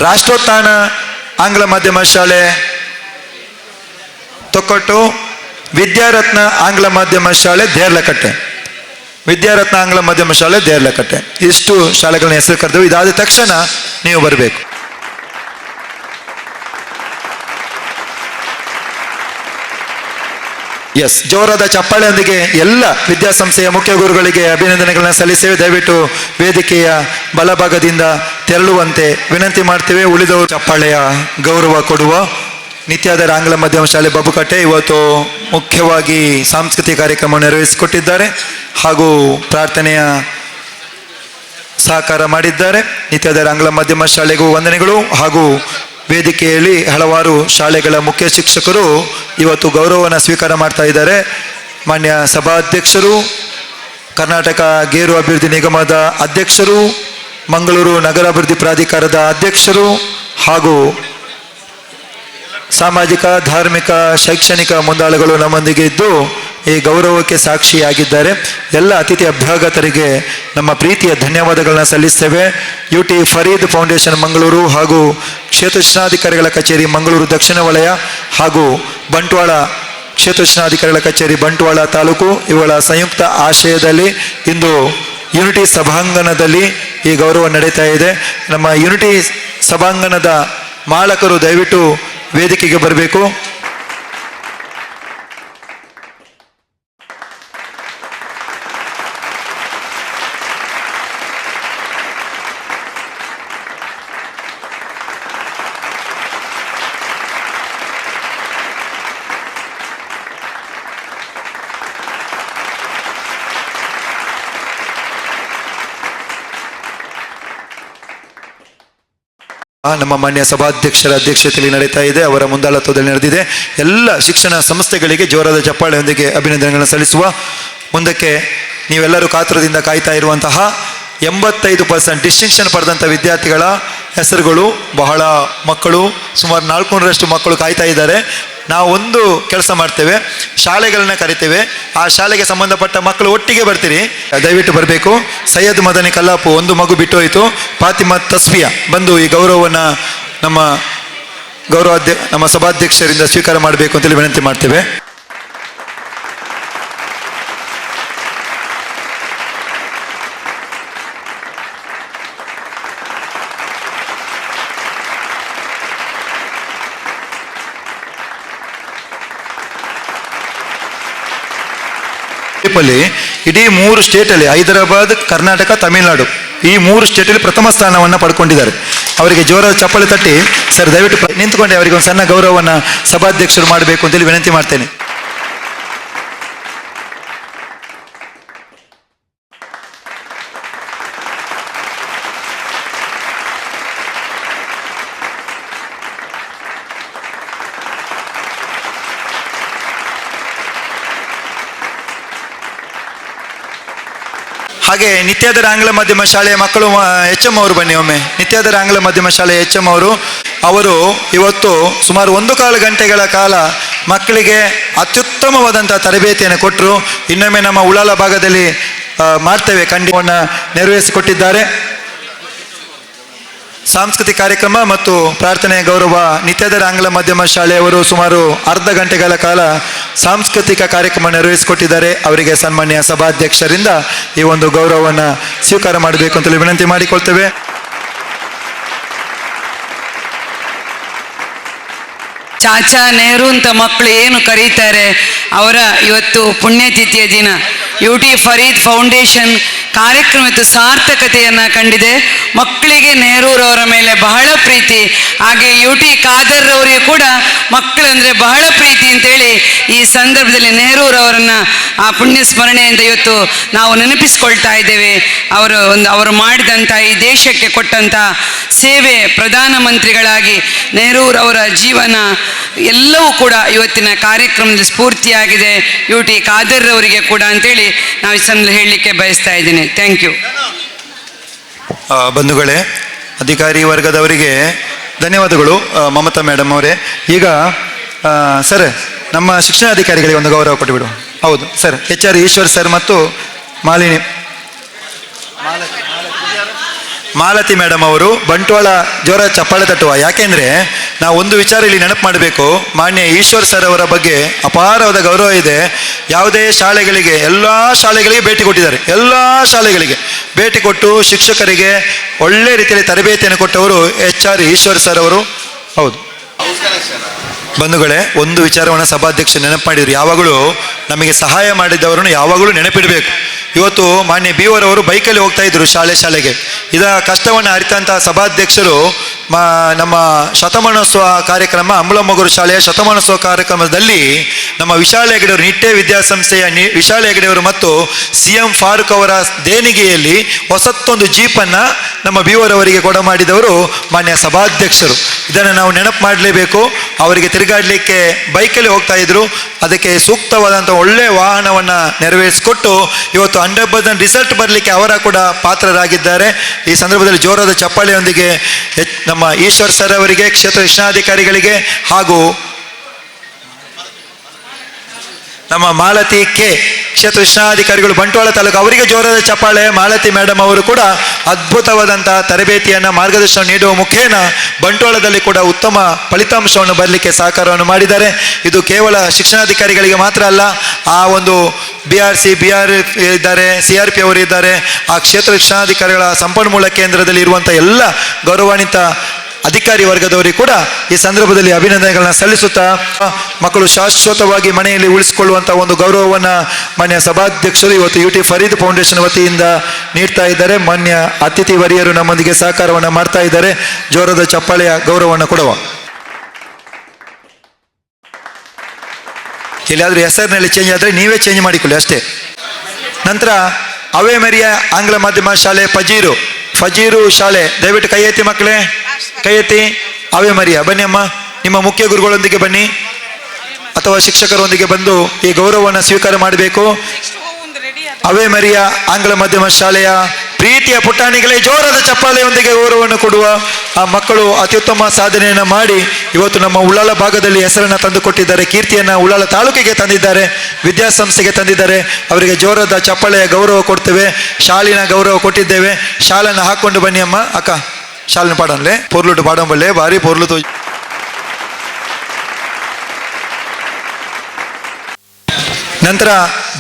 ರಾಷ್ಟ್ರೋತ್ಥಾನ ಆಂಗ್ಲ ಮಾಧ್ಯಮ ಶಾಲೆ ತೊಕೊಟ್ಟು, ವಿದ್ಯಾರತ್ನ ಆಂಗ್ಲ ಮಾಧ್ಯಮ ಶಾಲೆ ದೇರ್ಲಕಟ್ಟೆ. ಇಷ್ಟು ಶಾಲೆಗಳನ್ನ ಹೆಸರು ಕರೆದವು. ಇದಾದ ತಕ್ಷಣ ನೀವು ಬರಬೇಕು. ಜೋರಾದ ಚಪ್ಪಾಳೆಯೊಂದಿಗೆ ಎಲ್ಲ ವಿದ್ಯಾಸಂಸ್ಥೆಯ ಮುಖ್ಯ ಗುರುಗಳಿಗೆ ಅಭಿನಂದನೆಗಳನ್ನ ಸಲ್ಲಿಸ್ತೇವೆ. ದಯವಿಟ್ಟು ವೇದಿಕೆಯ ಬಲಭಾಗದಿಂದ ತೆರಳುವಂತೆ ವಿನಂತಿ ಮಾಡ್ತೇವೆ. ಉಳಿದವರು ಚಪ್ಪಾಳೆಯ ಗೌರವ ಕೊಡುವ. ನಿತ್ಯಾಧಾರ ಆಂಗ್ಲ ಮಾಧ್ಯಮ ಶಾಲೆ ಬಬುಕಟ್ಟೆ ಇವತ್ತು ಮುಖ್ಯವಾಗಿ ಸಾಂಸ್ಕೃತಿಕ ಕಾರ್ಯಕ್ರಮ ನೆರವೇರಿಸಿಕೊಟ್ಟಿದ್ದಾರೆ ಹಾಗೂ ಪ್ರಾರ್ಥನೆಯ ಸಹಕಾರ ಮಾಡಿದ್ದಾರೆ. ನಿತ್ಯಾಧಾರ ಆಂಗ್ಲ ಮಾಧ್ಯಮ ಶಾಲೆಗೂ ವಂದನೆಗಳು. ಹಾಗೂ ವೇದಿಕೆಯಲ್ಲಿ ಹಲವಾರು ಶಾಲೆಗಳ ಮುಖ್ಯ ಶಿಕ್ಷಕರು ಇವತ್ತು ಗೌರವವನ್ನು ಸ್ವೀಕಾರ ಮಾಡ್ತಾ ಇದ್ದಾರೆ. ಮಾನ್ಯ ಸಭಾಧ್ಯಕ್ಷರು, ಕರ್ನಾಟಕ ಗೇರು ಅಭಿವೃದ್ಧಿ ನಿಗಮದ ಅಧ್ಯಕ್ಷರು, ಮಂಗಳೂರು ನಗರಾಭಿವೃದ್ಧಿ ಪ್ರಾಧಿಕಾರದ ಅಧ್ಯಕ್ಷರು ಹಾಗೂ ಸಾಮಾಜಿಕ, ಧಾರ್ಮಿಕ, ಶೈಕ್ಷಣಿಕ ಮುಂದಾಳುಗಳು ನಮ್ಮೊಂದಿಗೆ ಇದ್ದು ಈ ಗೌರವಕ್ಕೆ ಸಾಕ್ಷಿಯಾಗಿದ್ದಾರೆ. ಎಲ್ಲ ಅತಿಥಿ ಅಭ್ಯಾಗತರಿಗೆ ನಮ್ಮ ಪ್ರೀತಿಯ ಧನ್ಯವಾದಗಳನ್ನ ಸಲ್ಲಿಸ್ತೇವೆ. UT ಫರೀದ್ ಫೌಂಡೇಶನ್ ಮಂಗಳೂರು ಹಾಗೂ ಕ್ಷೇತ್ರ ಶಿಕ್ಷಣಾಧಿಕಾರಿಗಳ ಕಚೇರಿ ಮಂಗಳೂರು ದಕ್ಷಿಣ ವಲಯ ಹಾಗೂ ಬಂಟ್ವಾಳ ಕ್ಷೇತ್ರ ಶಿಕ್ಷಣಾಧಿಕಾರಿಗಳ ಕಚೇರಿ ಬಂಟ್ವಾಳ ತಾಲೂಕು ಇವುಗಳ ಸಂಯುಕ್ತ ಆಶ್ರಯದಲ್ಲಿ ಇಂದು ಯುನಿಟಿ ಸಭಾಂಗಣದಲ್ಲಿ ಈ ಗೌರವ ನಡೀತಾ ಇದೆ. ನಮ್ಮ ಯುನಿಟಿ ಸಭಾಂಗಣದ ಮಾಲಕರು ದಯವಿಟ್ಟು ವೇದಿಕೆಗೆ ಬರಬೇಕು. ನಮ್ಮ ಮಾನ್ಯ ಸಭಾಧ್ಯಕ್ಷರ ಅಧ್ಯಕ್ಷತೆಯಲ್ಲಿ ನಡೀತಾ ಇದೆ. ಅವರ ಮುಂದಾಳತ್ವದಲ್ಲಿ ನಡೆದಿದೆ. ಎಲ್ಲ ಶಿಕ್ಷಣ ಸಂಸ್ಥೆಗಳಿಗೆ ಜೋರಾದ ಚಪ್ಪಾಳೆಯೊಂದಿಗೆ ಅಭಿನಂದನೆಗಳನ್ನು ಸಲ್ಲಿಸುವ. ಮುಂದಕ್ಕೆ ನೀವೆಲ್ಲರೂ ಕಾತುರದಿಂದ ಕಾಯ್ತಾ ಇರುವಂತಹ 85% ಡಿಸ್ಟಿಂಕ್ಷನ್ ಪಡೆದಂಥ ವಿದ್ಯಾರ್ಥಿಗಳ ಹೆಸರುಗಳು, ಬಹಳ ಮಕ್ಕಳು, ಸುಮಾರು 400ರಷ್ಟು ಮಕ್ಕಳು ಕಾಯ್ತಾ ಇದ್ದಾರೆ. ನಾವು ಒಂದು ಕೆಲಸ ಮಾಡ್ತೇವೆ, ಶಾಲೆಗಳನ್ನ ಕರಿತೇವೆ, ಆ ಶಾಲೆಗೆ ಸಂಬಂಧಪಟ್ಟ ಮಕ್ಕಳು ಒಟ್ಟಿಗೆ ಬರ್ತೀರಿ, ದಯವಿಟ್ಟು ಬರಬೇಕು. ಸೈಯದ್ ಮದನಿ ಕಲ್ಲಾಪು ಒಂದು ಮಗು ಬಿಟ್ಟು ಹೋಯಿತು, ಫಾತಿಮಾ ತಸ್ಫಿಯಾ ಬಂದು ಈ ಗೌರವವನ್ನು ನಮ್ಮ ಸಭಾಧ್ಯಕ್ಷರಿಂದ ಸ್ವೀಕಾರ ಮಾಡಬೇಕು ಅಂತೇಳಿ ವಿನಂತಿ ಮಾಡ್ತೇವೆ. ಇಡೀ 3 ಸ್ಟೇಟಲ್ಲಿ ಹೈದರಾಬಾದ್, ಕರ್ನಾಟಕ, ತಮಿಳುನಾಡು ಈ 3 ಸ್ಟೇಟಲ್ಲಿ ಪ್ರಥಮ ಸ್ಥಾನವನ್ನು ಪಡ್ಕೊಂಡಿದ್ದಾರೆ. ಅವರಿಗೆ ಜೋರಾದ ಚಪ್ಪಾಳೆ ತಟ್ಟಿ ಸರ್ ದಯವಿಟ್ಟು ನಿಂತ್ಕೊಂಡೆ ಅವರಿಗೆ ಒಂದು ಸಣ್ಣ ಗೌರವವನ್ನು ಸಭಾಧ್ಯಕ್ಷರು ಮಾಡಬೇಕು ಅಂತೇಳಿ ವಿನಂತಿ ಮಾಡ್ತೇನೆ. ಹಾಗೆ ನಿತ್ಯಾಧಾರ ಆಂಗ್ಲ ಮಾಧ್ಯಮ ಶಾಲೆಯ ಮಕ್ಕಳು HM ಅವರು ಬನ್ನಿ ಒಮ್ಮೆ. ನಿತ್ಯಾಧಾರ ಆಂಗ್ಲ ಮಾಧ್ಯಮ ಶಾಲೆಯ HM ಅವರು ಇವತ್ತು ಸುಮಾರು 1.25 ಗಂಟೆಗಳ ಕಾಲ ಮಕ್ಕಳಿಗೆ ಅತ್ಯುತ್ತಮವಾದಂಥ ತರಬೇತಿಯನ್ನು ಕೊಟ್ಟರು. ಇನ್ನೊಮ್ಮೆ ನಮ್ಮ ಉಳ್ಳಾಲ ಭಾಗದಲ್ಲಿ ಮಾಡ್ತೇವೆ ಖಂಡಿತವನ್ನು ನೆರವೇರಿಸಿಕೊಟ್ಟಿದ್ದಾರೆ. ಸಾಂಸ್ಕೃತಿಕ ಕಾರ್ಯಕ್ರಮ ಮತ್ತು ಪ್ರಾರ್ಥನೆಯ ಗೌರವ ನಿತ್ಯಾಧಾರ ಆಂಗ್ಲ ಮಾಧ್ಯಮ ಶಾಲೆಯವರು ಸುಮಾರು ಅರ್ಧ ಗಂಟೆಗಳ ಕಾಲ ಸಾಂಸ್ಕೃತಿಕ ಕಾರ್ಯಕ್ರಮ ನೆರವೇರಿಸಿಕೊಟ್ಟಿದ್ದಾರೆ. ಅವರಿಗೆ ಸನ್ಮಾನ್ಯ ಸಭಾಧ್ಯಕ್ಷರಿಂದ ಈ ಒಂದು ಗೌರವವನ್ನು ಸ್ವೀಕಾರ ಮಾಡಬೇಕು ಅಂತೇಳಿ ವಿನಂತಿ ಮಾಡಿಕೊಳ್ತೇವೆ. ಚಾಚಾ ನೆಹರು ಅಂತ ಮಕ್ಕಳು ಏನು ಕರೀತಾರೆ, ಅವರ ಇವತ್ತು ಪುಣ್ಯತಿಥಿಯ ದಿನ. UT ಫರೀದ್ ಫೌಂಡೇಶನ್ ಕಾರ್ಯಕ್ರಮದ ಸಾರ್ಥಕತೆಯನ್ನು ಕಂಡಿದೆ. ಮಕ್ಕಳಿಗೆ ನೆಹರೂರವರ ಮೇಲೆ ಬಹಳ ಪ್ರೀತಿ, ಹಾಗೆ ಯು ಟಿ ಖಾದರ್ ಅವರಿಗೆ ಕೂಡ ಮಕ್ಕಳಂದರೆ ಬಹಳ ಪ್ರೀತಿ ಅಂತೇಳಿ ಈ ಸಂದರ್ಭದಲ್ಲಿ ನೆಹರೂರವರನ್ನು ಆ ಪುಣ್ಯ ಸ್ಮರಣೆಯಿಂದ ಇವತ್ತು ನಾವು ನೆನಪಿಸ್ಕೊಳ್ತಾ ಇದ್ದೇವೆ. ಅವರು ಮಾಡಿದಂಥ ಈ ದೇಶಕ್ಕೆ ಕೊಟ್ಟಂಥ ಸೇವೆ, ಪ್ರಧಾನಮಂತ್ರಿಗಳಾಗಿ ನೆಹರೂರವರ ಜೀವನ ಎಲ್ಲವೂ ಕೂಡ ಇವತ್ತಿನ ಕಾರ್ಯಕ್ರಮದಲ್ಲಿ ಸ್ಫೂರ್ತಿಯಾಗಿದೆ. ಯು ಟಿ ಖಾದರ್ ಅವರಿಗೆ ಕೂಡ ಅಂತೇಳಿ ನಾವು ಈ ಸಂದರ್ಭದಲ್ಲಿ ಹೇಳಲಿಕ್ಕೆ ಬಯಸ್ತಾ ಇದ್ದೀನಿ. Thank you. ಬಂಧುಗಳೇ, ಅಧಿಕಾರಿ ವರ್ಗದವರಿಗೆ ಧನ್ಯವಾದಗಳು. ಮಮತಾ ಮೇಡಮ್ ಅವರೇ, ಈಗ ಸರ್ ನಮ್ಮ ಶಿಕ್ಷಣಾಧಿಕಾರಿಗಳಿಗೆ ಒಂದು ಗೌರವ ಕೊಟ್ಟುಬಿಡು. ಹೌದು ಸರ್, HR ಈಶ್ವರ್ ಸರ್ ಮತ್ತು ಮಾಲತಿ ಮೇಡಮ್ ಅವರು ಬಂಟ್ವಾಳ ಜೋರ ಚಪ್ಪಾಳೆ ತಟ್ಟುವ. ಯಾಕೆಂದರೆ ನಾವು ಒಂದು ವಿಚಾರ ಇಲ್ಲಿ ನೆನಪು ಮಾಡಬೇಕು. ಮಾನ್ಯ ಈಶ್ವರ್ ಸರ್ ಅವರ ಬಗ್ಗೆ ಅಪಾರವಾದ ಗೌರವ ಇದೆ. ಯಾವುದೇ ಶಾಲೆಗಳಿಗೆ, ಎಲ್ಲ ಶಾಲೆಗಳಿಗೆ ಭೇಟಿ ಕೊಟ್ಟಿದ್ದಾರೆ. ಎಲ್ಲ ಶಾಲೆಗಳಿಗೆ ಭೇಟಿ ಕೊಟ್ಟು ಶಿಕ್ಷಕರಿಗೆ ಒಳ್ಳೆ ರೀತಿಯಲ್ಲಿ ತರಬೇತಿಯನ್ನು ಕೊಟ್ಟವರು HR ಈಶ್ವರ್ ಸರ್ ಅವರು. ಹೌದು ಬಂಧುಗಳೇ, ಒಂದು ವಿಚಾರವನ್ನು ಸಭಾಧ್ಯಕ್ಷ ನೆನಪು ಮಾಡಿದ್ರು. ಯಾವಾಗಲೂ ನಮಗೆ ಸಹಾಯ ಮಾಡಿದವರನ್ನು ಯಾವಾಗಲೂ ನೆನಪಿಡಬೇಕು. ಇವತ್ತು ಮಾನ್ಯ BOR ಅವರು ಬೈಕಲ್ಲಿ ಹೋಗ್ತಾ ಇದ್ರು ಶಾಲೆಗೆ. ಇದರ ಕಷ್ಟವನ್ನು ಅರಿತಂಥ ಸಭಾಧ್ಯಕ್ಷರು ನಮ್ಮ ಶತಮಾನೋತ್ಸವ ಕಾರ್ಯಕ್ರಮ, ಅಂಬಲಮೊಗರು ಶಾಲೆಯ ಶತಮಾನೋತ್ಸವ ಕಾರ್ಯಕ್ರಮದಲ್ಲಿ ನಮ್ಮ ವಿಶಾಲ ಹೆಗಡೆಯವರು, ನಿಟ್ಟೆ ವಿದ್ಯಾಸಂಸ್ಥೆಯ ವಿಶಾಲ ಹೆಗಡೆಯವರು ಮತ್ತು CM ಫಾರೂಕ್ ಅವರ ದೇಣಿಗೆಯಲ್ಲಿ ಹೊಸತ್ತೊಂದು ಜೀಪನ್ನು ನಮ್ಮ BOR ಅವರಿಗೆ ಕೊಡ ಮಾಡಿದವರು ಮಾನ್ಯ ಸಭಾಧ್ಯಕ್ಷರು. ಇದನ್ನು ನಾವು ನೆನಪು ಮಾಡಲೇಬೇಕು. ಅವರಿಗೆ ತಿರುಗಾಡಲಿಕ್ಕೆ ಬೈಕಲ್ಲಿ ಹೋಗ್ತಾ ಇದ್ರು. ಅದಕ್ಕೆ ಸೂಕ್ತವಾದಂಥ ಒಳ್ಳೆಯ ವಾಹನವನ್ನು ನೆರವೇರಿಸಿಕೊಟ್ಟು ಇವತ್ತು 100% ರಿಸಲ್ಟ್ ಬರಲಿಕ್ಕೆ ಅವರ ಕೂಡ ಪಾತ್ರರಾಗಿದ್ದಾರೆ. ಈ ಸಂದರ್ಭದಲ್ಲಿ ಜೋರಾದ ಚಪ್ಪಾಳೆಯೊಂದಿಗೆ ನಮ್ಮ ಈಶ್ವರ್ ಸರ್ ಅವರಿಗೆ, ಕ್ಷೇತ್ರ ಶಿಕ್ಷಣಾಧಿಕಾರಿಗಳಿಗೆ ಹಾಗೂ ನಮ್ಮ ಮಾಲತಿ ಕೆ ಕ್ಷೇತ್ರ ಶಿಕ್ಷಣಾಧಿಕಾರಿಗಳು ಬಂಟ್ವಾಳ ತಾಲೂಕು, ಅವರಿಗೆ ಜೋರಾದ ಚಪ್ಪಾಳೆ. ಮಾಲತಿ ಮೇಡಮ್ ಅವರು ಕೂಡ ಅದ್ಭುತವಾದಂತಹ ತರಬೇತಿಯನ್ನು, ಮಾರ್ಗದರ್ಶನ ನೀಡುವ ಮುಖೇನ ಬಂಟ್ವಾಳದಲ್ಲಿ ಕೂಡ ಉತ್ತಮ ಫಲಿತಾಂಶವನ್ನು ಬರಲಿಕ್ಕೆ ಸಹಕಾರವನ್ನು ಮಾಡಿದ್ದಾರೆ. ಇದು ಕೇವಲ ಶಿಕ್ಷಣಾಧಿಕಾರಿಗಳಿಗೆ ಮಾತ್ರ ಅಲ್ಲ, ಆ ಒಂದು BRC ಇದ್ದಾರೆ, CRP ಅವರು ಇದ್ದಾರೆ, ಆ ಕ್ಷೇತ್ರ ಶಿಕ್ಷಣಾಧಿಕಾರಿಗಳ ಸಂಪನ್ಮೂಲ ಕೇಂದ್ರದಲ್ಲಿ ಇರುವಂಥ ಎಲ್ಲ ಗೌರವಾನ್ವಿತ ಅಧಿಕಾರಿ ವರ್ಗದವರಿಗೆ ಕೂಡ ಈ ಸಂದರ್ಭದಲ್ಲಿ ಅಭಿನಂದನೆಗಳನ್ನ ಸಲ್ಲಿಸುತ್ತಾ, ಮಕ್ಕಳು ಶಾಶ್ವತವಾಗಿ ಮನೆಯಲ್ಲಿ ಉಳಿಸಿಕೊಳ್ಳುವಂಥ ಒಂದು ಗೌರವವನ್ನು ಮಾನ್ಯ ಸಭಾಧ್ಯಕ್ಷರು ಇವತ್ತು UT ಫರೀದ್ ಫೌಂಡೇಶನ್ ವತಿಯಿಂದ ನೀಡ್ತಾ ಇದ್ದಾರೆ. ಮಾನ್ಯ ಅತಿಥಿ ವರಿಯರು ನಮ್ಮೊಂದಿಗೆ ಸಹಕಾರವನ್ನು ಮಾಡ್ತಾ ಇದ್ದಾರೆ. ಜೋರದ ಚಪ್ಪಾಳೆಯ ಗೌರವವನ್ನು ಕೊಡುವ. ಎಲ್ಲಿಯಾದರೂ ಹೆಸರಿನಲ್ಲಿ ಚೇಂಜ್ ಆದರೆ ನೀವೇ ಚೇಂಜ್ ಮಾಡಿಕೊಳ್ಳಿ ಅಷ್ಟೇ. ನಂತರ ಅವೇ ಮರಿಯ ಆಂಗ್ಲ ಮಾಧ್ಯಮ ಶಾಲೆ ಫಜೀರು ಶಾಲೆ, ದಯವಿಟ್ಟು ಕೈ ಎತ್ತಿ ಮಕ್ಕಳೇ, ಕೈ ಎತ್ತಿ. ಅವೇ ಮರಿಯ ಬನ್ನಿ ಅಮ್ಮ, ನಿಮ್ಮ ಮುಖ್ಯ ಗುರುಗಳೊಂದಿಗೆ ಬನ್ನಿ ಅಥವಾ ಶಿಕ್ಷಕರೊಂದಿಗೆ ಬಂದು ಈ ಗೌರವವನ್ನು ಸ್ವೀಕಾರ ಮಾಡಬೇಕು. ಅವೇ ಮರಿಯ ಆಂಗ್ಲ ಮಾಧ್ಯಮ ಶಾಲೆಯ ಪ್ರೀತಿಯ ಪುಟಾಣಿಗಳೇ, ಜೋರಾದ ಚಪ್ಪಾಳೆಯೊಂದಿಗೆ ಗೌರವವನ್ನು ಕೊಡುವ. ಆ ಮಕ್ಕಳು ಅತ್ಯುತ್ತಮ ಸಾಧನೆಯನ್ನು ಮಾಡಿ ಇವತ್ತು ನಮ್ಮ ಉಳ್ಳಾಲ ಭಾಗದಲ್ಲಿ ಹೆಸರನ್ನು ತಂದುಕೊಟ್ಟಿದ್ದಾರೆ, ಕೀರ್ತಿಯನ್ನು ಉಳ್ಳಾಲ ತಾಲೂಕಿಗೆ ತಂದಿದ್ದಾರೆ, ವಿದ್ಯಾಸಂಸ್ಥೆಗೆ ತಂದಿದ್ದಾರೆ. ಅವರಿಗೆ ಜೋರಾದ ಚಪ್ಪಾಳೆಯ ಗೌರವ ಕೊಡ್ತೇವೆ. ಶಾಲಿನ ಗೌರವ ಕೊಟ್ಟಿದ್ದೇವೆ. ಶಾಲನ್ನು ಹಾಕ್ಕೊಂಡು ಬನ್ನಿ ಅಮ್ಮ. ಅಕ್ಕ ಶಾಲಿನ ಪಾಡನ್ಲೆ ಪೊರ್ಲುಟ್ಟು ಪಾಡಂಬಲ್ಲೆ ಭಾರಿ ಪೊರ್ಲು ತೋ. ನಂತರ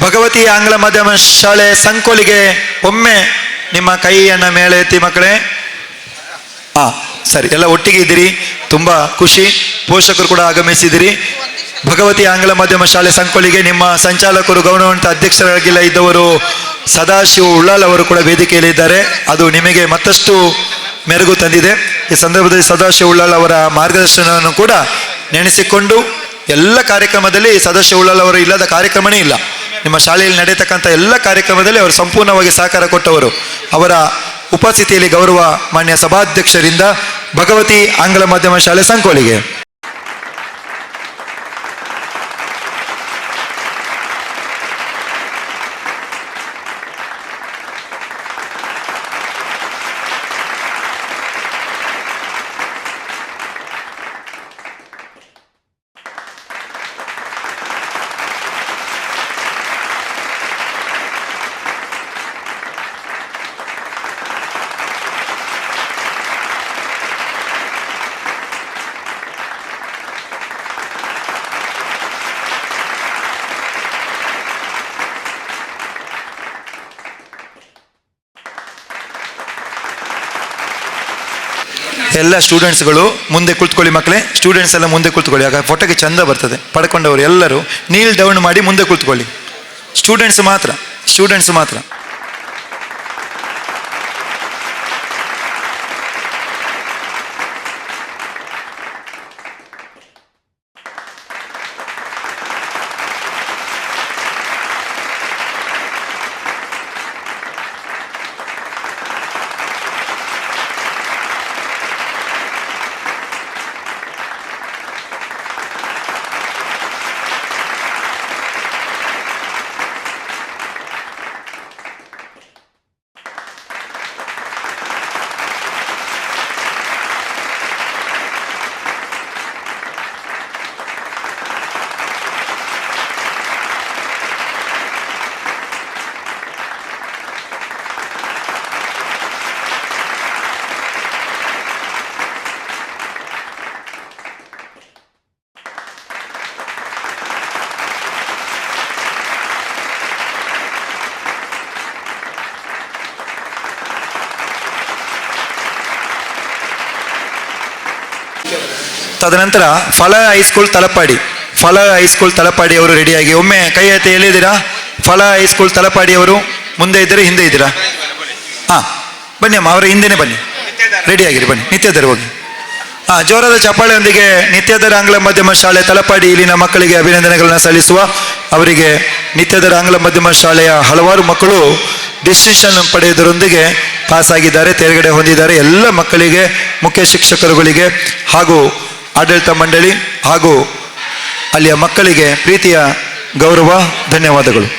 ಭಗವತಿ ಆಂಗ್ಲ ಮಾಧ್ಯಮ ಶಾಲೆ ಸಂಕೋಲಿಗೆ ಒಮ್ಮೆ ನಿಮ್ಮ ಕೈಯನ್ನು ಮೇಲೆ ಎತ್ತಿ ಮಕ್ಕಳೇ. ಸರಿ, ಎಲ್ಲ ಒಟ್ಟಿಗೆ ಇದ್ದೀರಿ, ತುಂಬ ಖುಷಿ. ಪೋಷಕರು ಕೂಡ ಆಗಮಿಸಿದಿರಿ. ಭಗವತಿ ಆಂಗ್ಲ ಮಾಧ್ಯಮ ಶಾಲೆ ಸಂಕೋಲಿಗೆ ನಿಮ್ಮ ಸಂಚಾಲಕರು, ಗೌರವಾನ್ವಿತ ಅಧ್ಯಕ್ಷರಾಗಿಲ್ಲ ಇದ್ದವರು ಸದಾಶಿವ ಉಳ್ಳಾಲ್ ಅವರು ಕೂಡ ವೇದಿಕೆಯಲ್ಲಿದ್ದಾರೆ. ಅದು ನಿಮಗೆ ಮತ್ತಷ್ಟು ಮೆರುಗು ತಂದಿದೆ. ಈ ಸಂದರ್ಭದಲ್ಲಿ ಸದಾಶಿವ ಉಳ್ಳಾಲ್ ಅವರ ಮಾರ್ಗದರ್ಶನವನ್ನು ಕೂಡ ನೆನೆಸಿಕೊಂಡು ಎಲ್ಲ ಕಾರ್ಯಕ್ರಮದಲ್ಲಿ ಸದಾಶಿವ ಉಳ್ಳಾಲ್ ಅವರು ಇಲ್ಲದ ಕಾರ್ಯಕ್ರಮನೇ ಇಲ್ಲ. ನಿಮ್ಮ ಶಾಲೆಯಲ್ಲಿ ನಡೆಯತಕ್ಕಂಥ ಎಲ್ಲ ಕಾರ್ಯಕ್ರಮದಲ್ಲಿ ಅವರು ಸಂಪೂರ್ಣವಾಗಿ ಸಹಕಾರ ಕೊಟ್ಟವರು. ಅವರ ಉಪಸ್ಥಿತಿಯಲ್ಲಿ ಗೌರವ ಮಾನ್ಯ ಸಭಾಧ್ಯಕ್ಷರಿಂದ ಭಗವತಿ ಆಂಗ್ಲ ಮಾಧ್ಯಮ ಶಾಲೆ ಸಂಕೋಲಿಗೆ. ಎಲ್ಲ ಸ್ಟೂಡೆಂಟ್ಸ್ಗಳು ಮುಂದೆ ಕುಳಿತುಕೊಳ್ಳಿ ಮಕ್ಕಳೇ. ಸ್ಟೂಡೆಂಟ್ಸ್ ಎಲ್ಲ ಮುಂದೆ ಕುಳಿತುಕೊಳ್ಳಿ, ಆಗ ಫೋಟೋಗೆ ಚಂದ ಬರ್ತದೆ. ಪಡ್ಕೊಂಡವರು ಎಲ್ಲರೂ ನೀಲ್ ಡೌನ್ ಮಾಡಿ ಮುಂದೆ ಕುಳಿತುಕೊಳ್ಳಿ. ಸ್ಟೂಡೆಂಟ್ಸ್ ಮಾತ್ರ. ತದನಂತರ ಫಲ ಹೈಸ್ಕೂಲ್ ತಲಪಾಡಿ, ಫಲ ಹೈಸ್ಕೂಲ್ ತಲಪಾಡಿ ಅವರು ರೆಡಿಯಾಗಿ ಒಮ್ಮೆ ಕೈ ಎತ್ತಿ ಎಲ್ಲಿದ್ದೀರಾ? ಫಲ ಹೈಸ್ಕೂಲ್ ತಲಪಾಡಿ ಅವರು ಮುಂದೆ ಇದ್ದೀರಾ ಹಿಂದೆ ಇದ್ದೀರಾ? ಹಾಂ ಬನ್ನಿ ಅಮ್ಮ, ಅವರ ಹಿಂದೆನೇ ಬನ್ನಿ, ರೆಡಿಯಾಗಿರಿ, ಬನ್ನಿ. ನಿತ್ಯಧರ್ ಹೋಗಿ. ಜೋರಾದ ಚಪ್ಪಾಳೆಯೊಂದಿಗೆ ನಿತ್ಯಧರ ಆಂಗ್ಲ ಮಾಧ್ಯಮ ಶಾಲೆ ತಲಪಾಡಿ ಇಲ್ಲಿನ ಮಕ್ಕಳಿಗೆ ಅಭಿನಂದನೆಗಳನ್ನ ಸಲ್ಲಿಸುವ. ಅವರಿಗೆ ನಿತ್ಯಧರ ಆಂಗ್ಲ ಮಾಧ್ಯಮ ಶಾಲೆಯ ಹಲವಾರು ಮಕ್ಕಳು ಡಿಸ್ಟಿಂಕ್ಷನ್ ಪಡೆಯುವುದರೊಂದಿಗೆ ಪಾಸ್ ಆಗಿದ್ದಾರೆ, ತೇರ್ಗಡೆ ಹೊಂದಿದ್ದಾರೆ. ಎಲ್ಲ ಮಕ್ಕಳಿಗೆ, ಮುಖ್ಯ ಶಿಕ್ಷಕರುಗಳಿಗೆ ಹಾಗೂ ಆಡಳಿತ ಮಂಡಳಿ ಹಾಗೂ ಅಲ್ಲಿಯ ಮಕ್ಕಳಿಗೆ ಪ್ರೀತಿಯ ಗೌರವ, ಧನ್ಯವಾದಗಳು.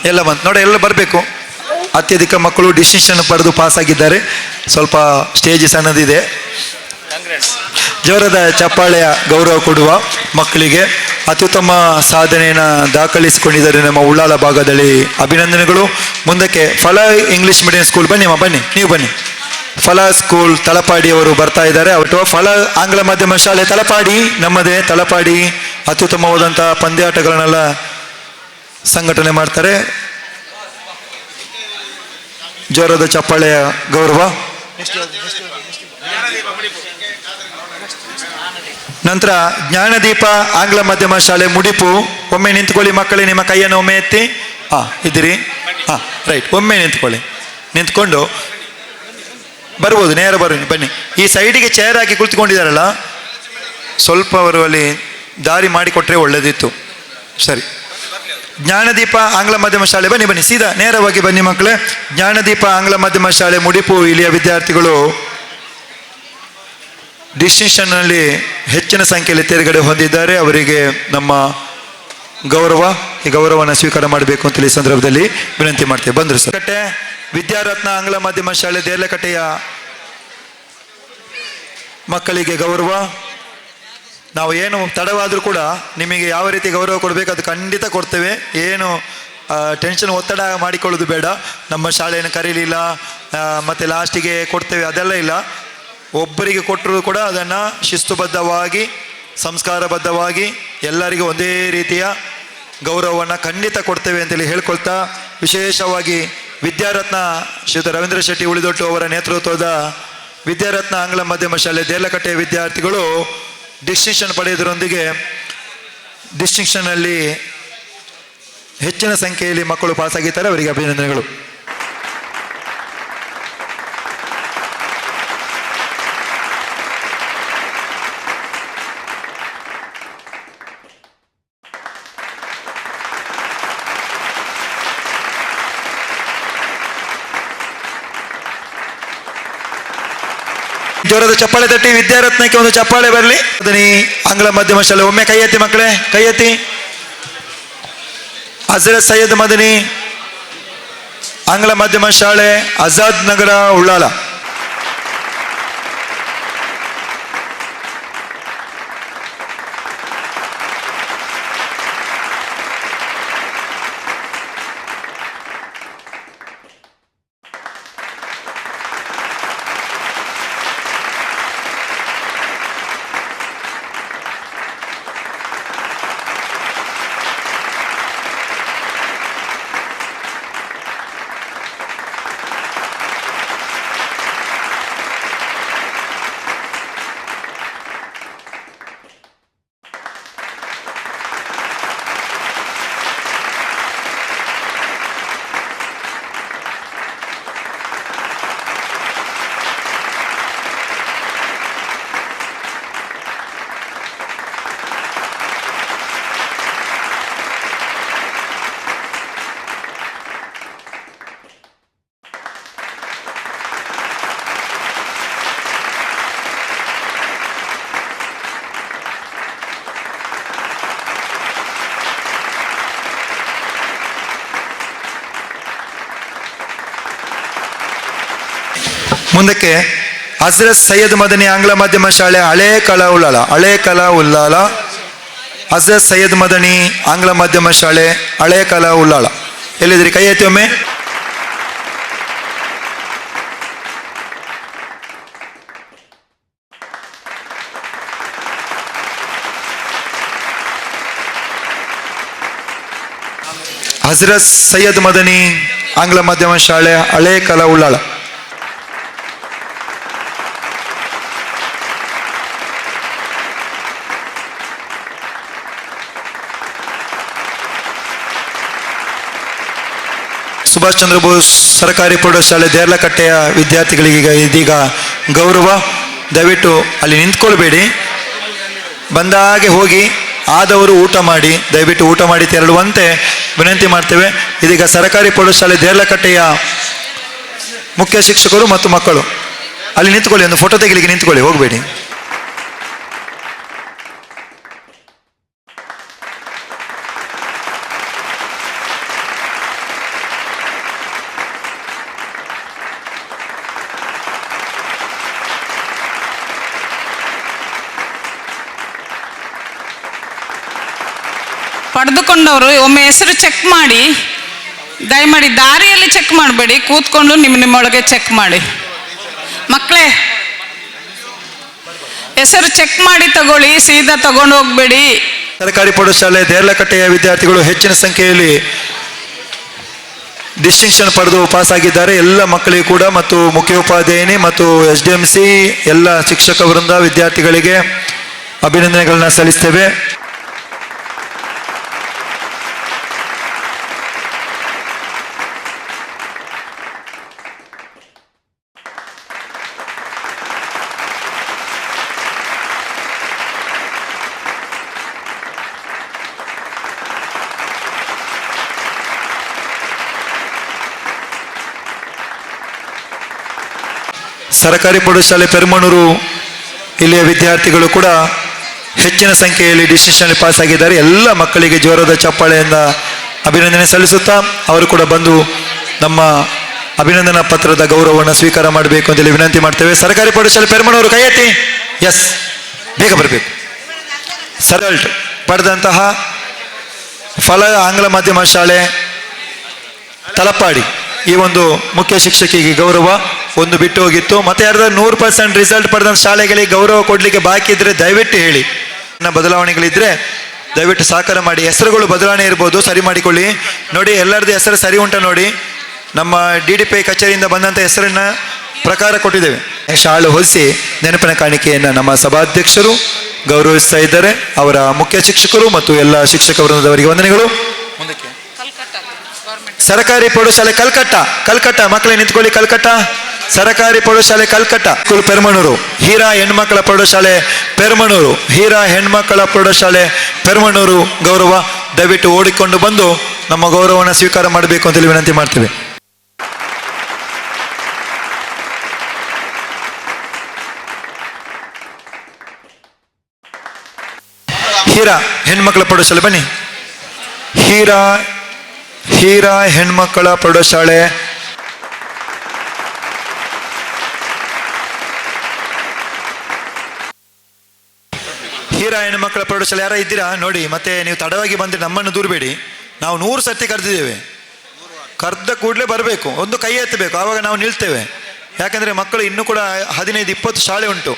ಎಲ್ಲ ಬಂತು ನೋಡಿ, ಎಲ್ಲ ಬರಬೇಕು. ಅತ್ಯಧಿಕ ಮಕ್ಕಳು ಡಿಸ್ಟಿಂಕ್ಷನ್ ಪಡೆದು ಪಾಸ್ ಆಗಿದ್ದಾರೆ. ಸ್ವಲ್ಪ ಸ್ಟೇಜ್ ಸಣ್ಣದಿದೆ. ಜೋರದ ಚಪ್ಪಾಳೆಯ ಗೌರವ ಕೊಡುವ ಮಕ್ಕಳಿಗೆ ಅತ್ಯುತ್ತಮ ಸಾಧನೆಯನ್ನು ದಾಖಲಿಸಿಕೊಂಡಿದ್ದಾರೆ ನಮ್ಮ ಉಳ್ಳಾಲ ಭಾಗದಲ್ಲಿ. ಅಭಿನಂದನೆಗಳು. ಮುಂದಕ್ಕೆ ಫಲ ಇಂಗ್ಲಿಷ್ ಮೀಡಿಯಂ ಸ್ಕೂಲ್, ಬನ್ನಿ ಅಮ್ಮ, ಬನ್ನಿ, ನೀವು ಬನ್ನಿ. ಫಲ ಸ್ಕೂಲ್ ತಲಪಾಡಿಯವರು ಬರ್ತಾ ಇದ್ದಾರೆ. ಅವತ್ತು ಫಲ ಆಂಗ್ಲ ಮಾಧ್ಯಮ ಶಾಲೆ ತಲಪಾಡಿ, ನಮ್ಮದೇ ತಲಪಾಡಿ, ಅತ್ಯುತ್ತಮವಾದಂಥ ಪಂದ್ಯಾಟಗಳನ್ನೆಲ್ಲ ಸಂಘಟನೆ ಮಾಡ್ತಾರೆ. ಜೋರದ ಚಪ್ಪಾಳೆಯ ಗೌರವ. ನಂತರ ಜ್ಞಾನದೀಪ ಆಂಗ್ಲ ಮಾಧ್ಯಮ ಶಾಲೆ ಮುಡಿಪು. ಒಮ್ಮೆ ನಿಂತ್ಕೊಳ್ಳಿ ಮಕ್ಕಳೇ, ನಿಮ್ಮ ಕೈಯನ್ನು ಒಮ್ಮೆ ಎತ್ತಿ. ಇದ್ದೀರಿ? ರೈಟ್, ಒಮ್ಮೆ ನಿಂತ್ಕೊಳ್ಳಿ. ನಿಂತ್ಕೊಂಡು ಬರ್ಬೋದು, ನೇರ ಬನ್ನಿ, ಬನ್ನಿ. ಈ ಸೈಡಿಗೆ ಚೇರ್ ಹಾಕಿ ಕುಳಿತುಕೊಂಡಿದ್ದಾರಲ್ಲ, ಸ್ವಲ್ಪ ಅವರು ಅಲ್ಲಿ ದಾರಿ ಮಾಡಿಕೊಟ್ರೆ ಒಳ್ಳೆದಿತ್ತು. ಸರಿ. ಜ್ಞಾನದೀಪ ಆಂಗ್ಲ ಮಾಧ್ಯಮ ಶಾಲೆ, ಬನ್ನಿ ಬನ್ನಿ, ಸೀದಾ ನೇರವಾಗಿ ಬನ್ನಿ ಮಕ್ಕಳೇ. ಜ್ಞಾನದೀಪ ಆಂಗ್ಲ ಮಾಧ್ಯಮ ಶಾಲೆ ಮುಡಿಪು, ಇಲ್ಲಿಯ ವಿದ್ಯಾರ್ಥಿಗಳು ಡಿಸ್ಟಿಂಕ್ಷನ್ನಲ್ಲಿ ಹೆಚ್ಚಿನ ಸಂಖ್ಯೆಯಲ್ಲಿ ತೇರ್ಗಡೆ ಹೊಂದಿದ್ದಾರೆ. ಅವರಿಗೆ ನಮ್ಮ ಗೌರವ, ಈ ಗೌರವವನ್ನು ಸ್ವೀಕಾರ ಮಾಡಬೇಕು ಅಂತೇಳಿ ಈ ಸಂದರ್ಭದಲ್ಲಿ ವಿನಂತಿ ಮಾಡ್ತೇವೆ. ಬಂದರು ಸರ್. ಕಟ್ಟೆ ವಿದ್ಯಾರತ್ನ ಆಂಗ್ಲ ಮಾಧ್ಯಮ ಶಾಲೆ ದೇರ್ಲಕಟ್ಟೆಯ ಮಕ್ಕಳಿಗೆ ಗೌರವ. ನಾವು ಏನು ತಡವಾದರೂ ಕೂಡ ನಿಮಗೆ ಯಾವ ರೀತಿ ಗೌರವ ಕೊಡಬೇಕು ಅದು ಖಂಡಿತ ಕೊಡ್ತೇವೆ. ಏನು ಟೆನ್ಷನ್, ಒತ್ತಡ ಮಾಡಿಕೊಳ್ಳೋದು ಬೇಡ. ನಮ್ಮ ಶಾಲೆಯನ್ನು ಕರೀಲಿಲ್ಲ ಮತ್ತು ಲಾಸ್ಟಿಗೆ ಕೊಡ್ತೇವೆ ಅದೆಲ್ಲ ಇಲ್ಲ. ಒಬ್ಬರಿಗೆ ಕೊಟ್ಟರೂ ಕೂಡ ಅದನ್ನು ಶಿಸ್ತುಬದ್ಧವಾಗಿ, ಸಂಸ್ಕಾರಬದ್ಧವಾಗಿ ಎಲ್ಲರಿಗೂ ಒಂದೇ ರೀತಿಯ ಗೌರವವನ್ನು ಖಂಡಿತ ಕೊಡ್ತೇವೆ ಅಂತೇಳಿ ಹೇಳ್ಕೊಳ್ತಾ, ವಿಶೇಷವಾಗಿ ವಿದ್ಯಾರತ್ನ ಶ್ರೀಯುತ ರವೀಂದ್ರ ಶೆಟ್ಟಿ ಉಳಿದೊಟ್ಟು ಅವರ ನೇತೃತ್ವದ ವಿದ್ಯಾರತ್ನ ಆಂಗ್ಲ ಮಾಧ್ಯಮ ಶಾಲೆ ದೇರ್ಲಕಟ್ಟೆಯ ವಿದ್ಯಾರ್ಥಿಗಳು ಡಿಸ್ಟಿಂಕ್ಷನ್ ಪಡೆಯೋದರೊಂದಿಗೆ ಡಿಸ್ಟಿಂಕ್ಷನ್ನಲ್ಲಿ ಹೆಚ್ಚಿನ ಸಂಖ್ಯೆಯಲ್ಲಿ ಮಕ್ಕಳು ಪಾಸಾಗಿದ್ದಾರೆ, ಅವರಿಗೆ ಅಭಿನಂದನೆಗಳು. ಜೋರದ ಚಪ್ಪಾಳೆ ತಟ್ಟಿ ವಿದ್ಯಾರತ್ನಕ್ಕೆ ಒಂದು ಚಪ್ಪಾಳೆ ಬರಲಿ. ಅದನಿ ಆಂಗ್ಲ ಮಾಧ್ಯಮ ಶಾಲೆ, ಒಮ್ಮೆ ಕೈ ಎತ್ತಿ ಮಕ್ಕಳೇ, ಕೈ ಎತ್ತಿ. ಹಜರತ್ ಸೈಯದ್ ಮದನಿ ಆಂಗ್ಲ ಮಾಧ್ಯಮ ಶಾಲೆ, ಆಜಾದ್ ನಗರ, ಉಳ್ಳಾಲ. ಮುಂದಕ್ಕೆ ಹಜರತ್ ಸೈಯದ್ ಮದನಿ ಆಂಗ್ಲ ಮಾಧ್ಯಮ ಶಾಲೆ, ಹಳೇ ಕಲಾ ಉಳ್ಳಾಲ, ಹಳೇ ಕಲಾ ಉಳ್ಳಾಲ. ಹಜರತ್ ಸೈಯದ್ ಮದನಿ ಆಂಗ್ಲ ಮಾಧ್ಯಮ ಶಾಲೆ, ಹಳೇ ಕಲಾ ಉಳ್ಳಾಳ. ಎಲ್ಲಿದ್ರಿ? ಕೈ ಎತ್ತಿ ಒಮ್ಮೆ. ಹಜರತ್ ಸೈಯದ್ ಮದನಿ ಆಂಗ್ಲ ಮಾಧ್ಯಮ ಶಾಲೆ, ಹಳೇ ಕಲಾ ಉಳ್ಳಾಳ. ಸುಭಾಷ್ ಚಂದ್ರ ಬೋಸ್ ಸರ್ಕಾರಿ ಪ್ರೌಢಶಾಲೆ ದೇರ್ಲಕಟ್ಟೆಯ ವಿದ್ಯಾರ್ಥಿಗಳಿಗೆ ಇದೀಗ ಗೌರವ. ದಯವಿಟ್ಟು ಅಲ್ಲಿ ನಿಂತ್ಕೊಳ್ಬೇಡಿ, ಬಂದ ಹಾಗೆ ಹೋಗಿ ಆದವರು ಊಟ ಮಾಡಿ, ದಯವಿಟ್ಟು ಊಟ ಮಾಡಿ ತೆರಳುವಂತೆ ವಿನಂತಿ ಮಾಡ್ತೇವೆ. ಇದೀಗ ಸರ್ಕಾರಿ ಪ್ರೌಢಶಾಲೆ ದೇರ್ಲಕಟ್ಟೆಯ ಮುಖ್ಯ ಶಿಕ್ಷಕರು ಮತ್ತು ಮಕ್ಕಳು ಅಲ್ಲಿ ನಿಂತ್ಕೊಳ್ಳಿ, ಒಂದು ಫೋಟೋ ತೆಗಿಲಿಕ್ಕೆ ನಿಂತ್ಕೊಳ್ಳಿ, ಹೋಗಬೇಡಿ. ಪಡೆದುಕೊಂಡವರು ಒಮ್ಮೆ ಹೆಸರು ಚೆಕ್ ಮಾಡಿ, ದಯಮಾಡಿ ದಾರಿಯಲ್ಲಿ ಚೆಕ್ ಮಾಡಬೇಡಿ, ಕೂತ್ಕೊಂಡು ನಿಮ್ಮೊಳಗೆ ಚೆಕ್ ಮಾಡಿ. ಮಕ್ಕಳೇ, ಹೆಸರು ಚೆಕ್ ಮಾಡಿ ತಗೊಳ್ಳಿ, ಸೀದಾ ತಗೊಂಡು ಹೋಗ್ಬೇಡಿ. ಸರ್ಕಾರಿ ಪ್ರೌಢಶಾಲೆ ದೇರ್ಲಕಟ್ಟೆಯ ವಿದ್ಯಾರ್ಥಿಗಳು ಹೆಚ್ಚಿನ ಸಂಖ್ಯೆಯಲ್ಲಿ ಡಿಸ್ಟಿಂಕ್ಷನ್ ಪಡೆದು ಪಾಸಾಗಿದ್ದಾರೆ. ಎಲ್ಲ ಮಕ್ಕಳಿಗೂ ಕೂಡ ಮತ್ತು ಮುಖ್ಯೋಪಾಧ್ಯಾಯಿನಿ ಮತ್ತು SDMC ಎಲ್ಲ ಶಿಕ್ಷಕ ವೃಂದ ವಿದ್ಯಾರ್ಥಿಗಳಿಗೆ ಅಭಿನಂದನೆಗಳನ್ನ ಸಲ್ಲಿಸ್ತೇವೆ. ಸರ್ಕಾರಿ ಪ್ರೌಢಶಾಲೆ ಪೆರ್ಮಣೂರು ಇಲ್ಲಿಯ ವಿದ್ಯಾರ್ಥಿಗಳು ಕೂಡ ಹೆಚ್ಚಿನ ಸಂಖ್ಯೆಯಲ್ಲಿ ಡಿಸ್ಟಿಂಕ್ಷನ್ ಪಾಸ್ ಆಗಿದ್ದಾರೆ. ಎಲ್ಲ ಮಕ್ಕಳಿಗೆ ಜೋರದ ಚಪ್ಪಾಳೆಯಿಂದ ಅಭಿನಂದನೆ ಸಲ್ಲಿಸುತ್ತಾ ಅವರು ಕೂಡ ಬಂದು ನಮ್ಮ ಅಭಿನಂದನಾ ಪತ್ರದ ಗೌರವವನ್ನು ಸ್ವೀಕಾರ ಮಾಡಬೇಕು ಅಂತೇಳಿ ವಿನಂತಿ ಮಾಡ್ತೇವೆ. ಸರ್ಕಾರಿ ಪ್ರೌಢಶಾಲೆ ಪೆರ್ಮಣೂರು ಕೈ ಎತ್ತಿ. ಎಸ್, ಬೇಗ ಬರಬೇಕು. ರಿಸಲ್ಟ್ ಪಡೆದಂತಹ ಫಲ ಆಂಗ್ಲ ಮಾಧ್ಯಮ ಶಾಲೆ ತಲಪಾಡಿ ಈ ಒಂದು ಮುಖ್ಯ ಶಿಕ್ಷಕಿಗೆ ಗೌರವ ಒಂದು ಬಿಟ್ಟು ಹೋಗಿತ್ತು. ಮತ್ತೆ ಯಾರಾದ್ರೂ 100% ರಿಸಲ್ಟ್ ಪಡೆದ ಶಾಲೆಗಳಿಗೆ ಗೌರವ ಕೊಡಲಿಕ್ಕೆ ಬಾಕಿ ಇದ್ರೆ ದಯವಿಟ್ಟು ಹೇಳಿ. ಬದಲಾವಣೆಗಳಿದ್ರೆ ದಯವಿಟ್ಟು ಸಹಕಾರ ಮಾಡಿ. ಹೆಸರುಗಳು ಬದಲಾವಣೆ ಇರ್ಬೋದು, ಸರಿ ಮಾಡಿಕೊಳ್ಳಿ. ನೋಡಿ, ಎಲ್ಲರದ್ದು ಹೆಸರು ಸರಿ ಉಂಟ ನೋಡಿ. ನಮ್ಮ DDPI ಕಚೇರಿಯಿಂದ ಬಂದಂಥ ಹೆಸರನ್ನ ಪ್ರಕಾರ ಕೊಟ್ಟಿದ್ದೇವೆ. ಶಾಲೆ ಹೊಲಿಸಿ ನೆನಪಿನ ಕಾಣಿಕೆಯನ್ನು ನಮ್ಮ ಸಭಾಧ್ಯಕ್ಷರು ಗೌರವಿಸ್ತಾ ಇದ್ದಾರೆ. ಅವರ ಮುಖ್ಯ ಶಿಕ್ಷಕರು ಮತ್ತು ಎಲ್ಲ ಶಿಕ್ಷಕ ವೃಂದದವರಿಗೆ ವಂದನೆಗಳು. ಮುಂದಕ್ಕೆ ಸರ್ಕಾರಿ ಪ್ರೌಢಶಾಲೆ ಕಲ್ಕಟ್ಟ ಮಕ್ಕಳೇ ನಿಂತ್ಕೊಳ್ಳಿ. ಕಲ್ಕಟ್ಟ ಸರ್ಕಾರಿ ಪ್ರೌಢಶಾಲೆ ಕಲ್ಕಟ್ಟ. ಸ್ಕೂಲ್ ಪೆರ್ಮಣೂರು. ಹೀರಾ ಹೆಣ್ಮಕ್ಕಳ ಪ್ರೌಢಶಾಲೆ ಪೆರ್ಮಣೂರು. ಹೀರಾ ಹೆಣ್ಮಕ್ಕಳ ಪ್ರೌಢಶಾಲೆ ಪೆರ್ಮಣೂರು ಗೌರವ. ದಯವಿಟ್ಟು ಓಡಿಕೊಂಡು ಬಂದು ನಮ್ಮ ಗೌರವವನ್ನು ಸ್ವೀಕಾರ ಮಾಡಬೇಕು ಅಂತೇಳಿ ವಿನಂತಿ ಮಾಡ್ತೇವೆ. ಹೀರಾ ಹೆಣ್ಮಕ್ಕಳ ಪ್ರೌಢಶಾಲೆ ಬನ್ನಿ. ಹೀರಾ ಹೆಣ್ಮಕ್ಕಳ ಪ್ರೌಢಶಾಲೆ. ಹೀರಾ ಹೆಣ್ಮಕ್ಕಳ ಪ್ರೌಢಶಾಲೆ ಯಾರ ಇದ್ದೀರಾ ನೋಡಿ. ಮತ್ತೆ ನೀವು ತಡವಾಗಿ ಬಂದರೆ ನಮ್ಮನ್ನು ದೂರಬೇಡಿ. ನಾವು 100 ಸರ್ತಿ ಕರೆದಿದ್ದೇವೆ. ಕರೆದ ಕೂಡಲೇ ಬರಬೇಕು, ಒಂದು ಕೈ ಎತ್ತಬೇಕು, ಆವಾಗ ನಾವು ನಿಲ್ತೇವೆ. ಯಾಕಂದರೆ ಮಕ್ಕಳು ಇನ್ನೂ ಕೂಡ 15-20 ಶಾಲೆ ಉಂಟು.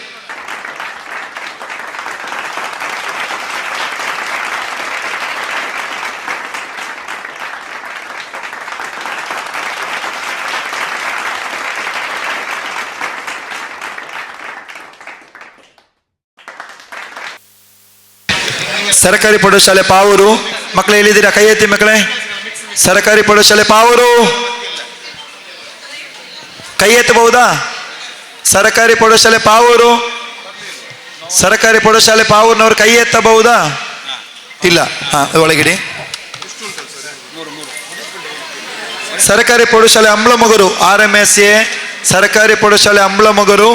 ಸರ್ಕಾರಿ ಪ್ರೌಢಶಾಲೆ ಪಾವೂರು. ಮಕ್ಕಳೇ ಎಲ್ಲಿದ್ದೀರಾ? ಕೈ ಎತ್ತಿ ಮಕ್ಕಳೇ. ಸರ್ಕಾರಿ ಪ್ರೌಢಶಾಲೆ ಪಾವೂರು ಕೈ ಎತ್ತಬಹುದಾ? ಸರ್ಕಾರಿ ಪ್ರೌಢಶಾಲೆ ಪಾವೂರು. ಸರ್ಕಾರಿ ಪ್ರೌಢಶಾಲೆ ಪಾವೂರಿನವರು ಕೈ ಎತ್ತಬಹುದಾ? ಇಲ್ಲ. ಒಳಗಿಡಿ. ಸರ್ಕಾರಿ ಪ್ರೌಢಶಾಲೆ ಅಂಬ್ಲಮೊಗರು RMSA ಸರ್ಕಾರಿ ಪ್ರೌಢಶಾಲೆ ಅಂಬ್ಲಮೊಗರು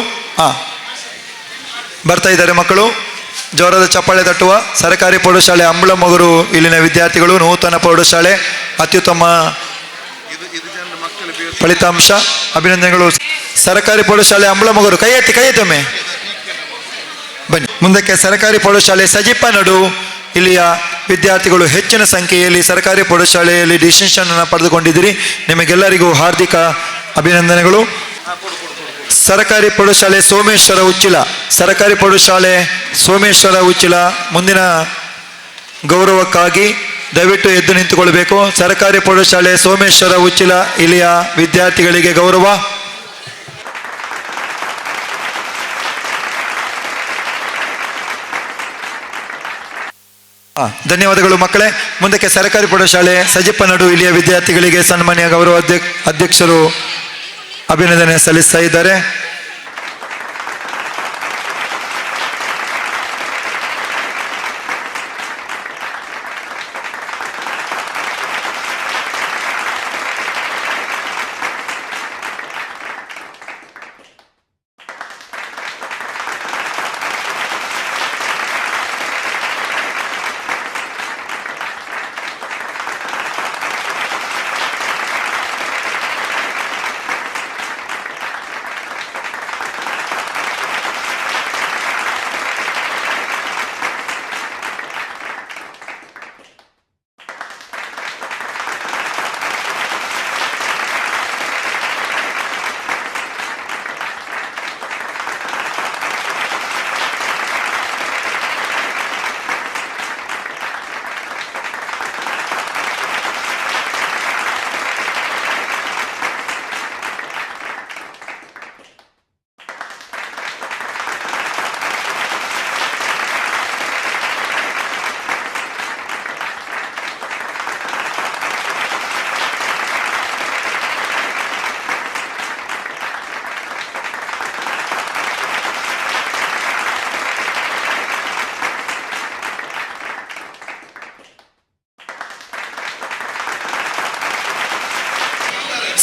ಬರ್ತಾ ಇದ್ದಾರೆ ಮಕ್ಕಳು. ಜೋರದ ಚಪ್ಪಾಳೆ ತಟ್ಟುವ. ಸರ್ಕಾರಿ ಪ್ರೌಢಶಾಲೆ ಅಂಬ್ಲಮೊಗರು ಇಲ್ಲಿನ ವಿದ್ಯಾರ್ಥಿಗಳು. ನೂತನ ಪ್ರೌಢಶಾಲೆ ಅತ್ಯುತ್ತಮ ಫಲಿತಾಂಶ, ಅಭಿನಂದನೆಗಳು. ಸರ್ಕಾರಿ ಪ್ರೌಢಶಾಲೆ ಅಂಬ್ಲಮೊಗರು ಕೈ ಎತ್ತೊಮ್ಮೆ ಬನ್ನಿ. ಮುಂದಕ್ಕೆ ಸರ್ಕಾರಿ ಪ್ರೌಢಶಾಲೆ ಸಜಿಪ್ಪನಡು. ಇಲ್ಲಿಯ ವಿದ್ಯಾರ್ಥಿಗಳು ಹೆಚ್ಚಿನ ಸಂಖ್ಯೆಯಲ್ಲಿ ಸರ್ಕಾರಿ ಪ್ರೌಢಶಾಲೆಯಲ್ಲಿ ಡಿಸ್ಟಿಂಕ್ಷನ್ ಅನ್ನು ಪಡೆದುಕೊಂಡಿದ್ದೀರಿ. ನಿಮಗೆಲ್ಲರಿಗೂ ಹಾರ್ದಿಕ ಅಭಿನಂದನೆಗಳು. ಸರ್ಕಾರಿ ಪ್ರೌಢಶಾಲೆ ಸೋಮೇಶ್ವರ ಉಚ್ಚಿಲ. ಸರ್ಕಾರಿ ಪ್ರೌಢಶಾಲೆ ಸೋಮೇಶ್ವರ ಉಚ್ಚಿಲ ಮುಂದಿನ ಗೌರವಕ್ಕಾಗಿ ದಯವಿಟ್ಟು ಎದ್ದು ನಿಂತುಕೊಳ್ಬೇಕು. ಸರ್ಕಾರಿ ಪ್ರೌಢಶಾಲೆ ಸೋಮೇಶ್ವರ ಉಚ್ಚಿಲ ಇಲ್ಲಿಯ ವಿದ್ಯಾರ್ಥಿಗಳಿಗೆ ಗೌರವ. ಧನ್ಯವಾದಗಳು ಮಕ್ಕಳೇ. ಮುಂದಕ್ಕೆ ಸರ್ಕಾರಿ ಪ್ರೌಢಶಾಲೆ ಸಜಿಪ್ಪನಡು ಇಲ್ಲಿಯ ವಿದ್ಯಾರ್ಥಿಗಳಿಗೆ ಸನ್ಮಾನ್ಯ ಗೌರವ ಅಧ್ಯಕ್ಷರು ಅಭಿನಂದನೆ ಸಲ್ಲಿಸ್ತಾ ಇದ್ದಾರೆ.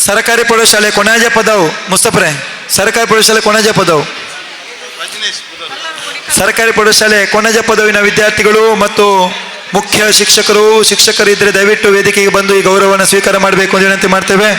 सरकारी प्रौढशाले कोणाचे पदाव मुस्तफरे सरकारी प्रौढशाले कोणाचे पदाव सरकारी प्रौढशाले कोणाचे ಪದವಿನ ವಿದ್ಯಾರ್ಥಿಗಳು ಮತ್ತು ಮುಖ್ಯ ಶಿಕ್ಷಕರಿದ್ದರೆ ದಯವಿಟ್ಟು ವೇದಿಕೆಗೆ ಬಂದು ಈ ಗೌರವವನ್ನು ಸ್ವೀಕಾರ ಮಾಡಬೇಕು ಅಂತ ವಿನಂತಿ ಮಾಡ್ತೇವೆ.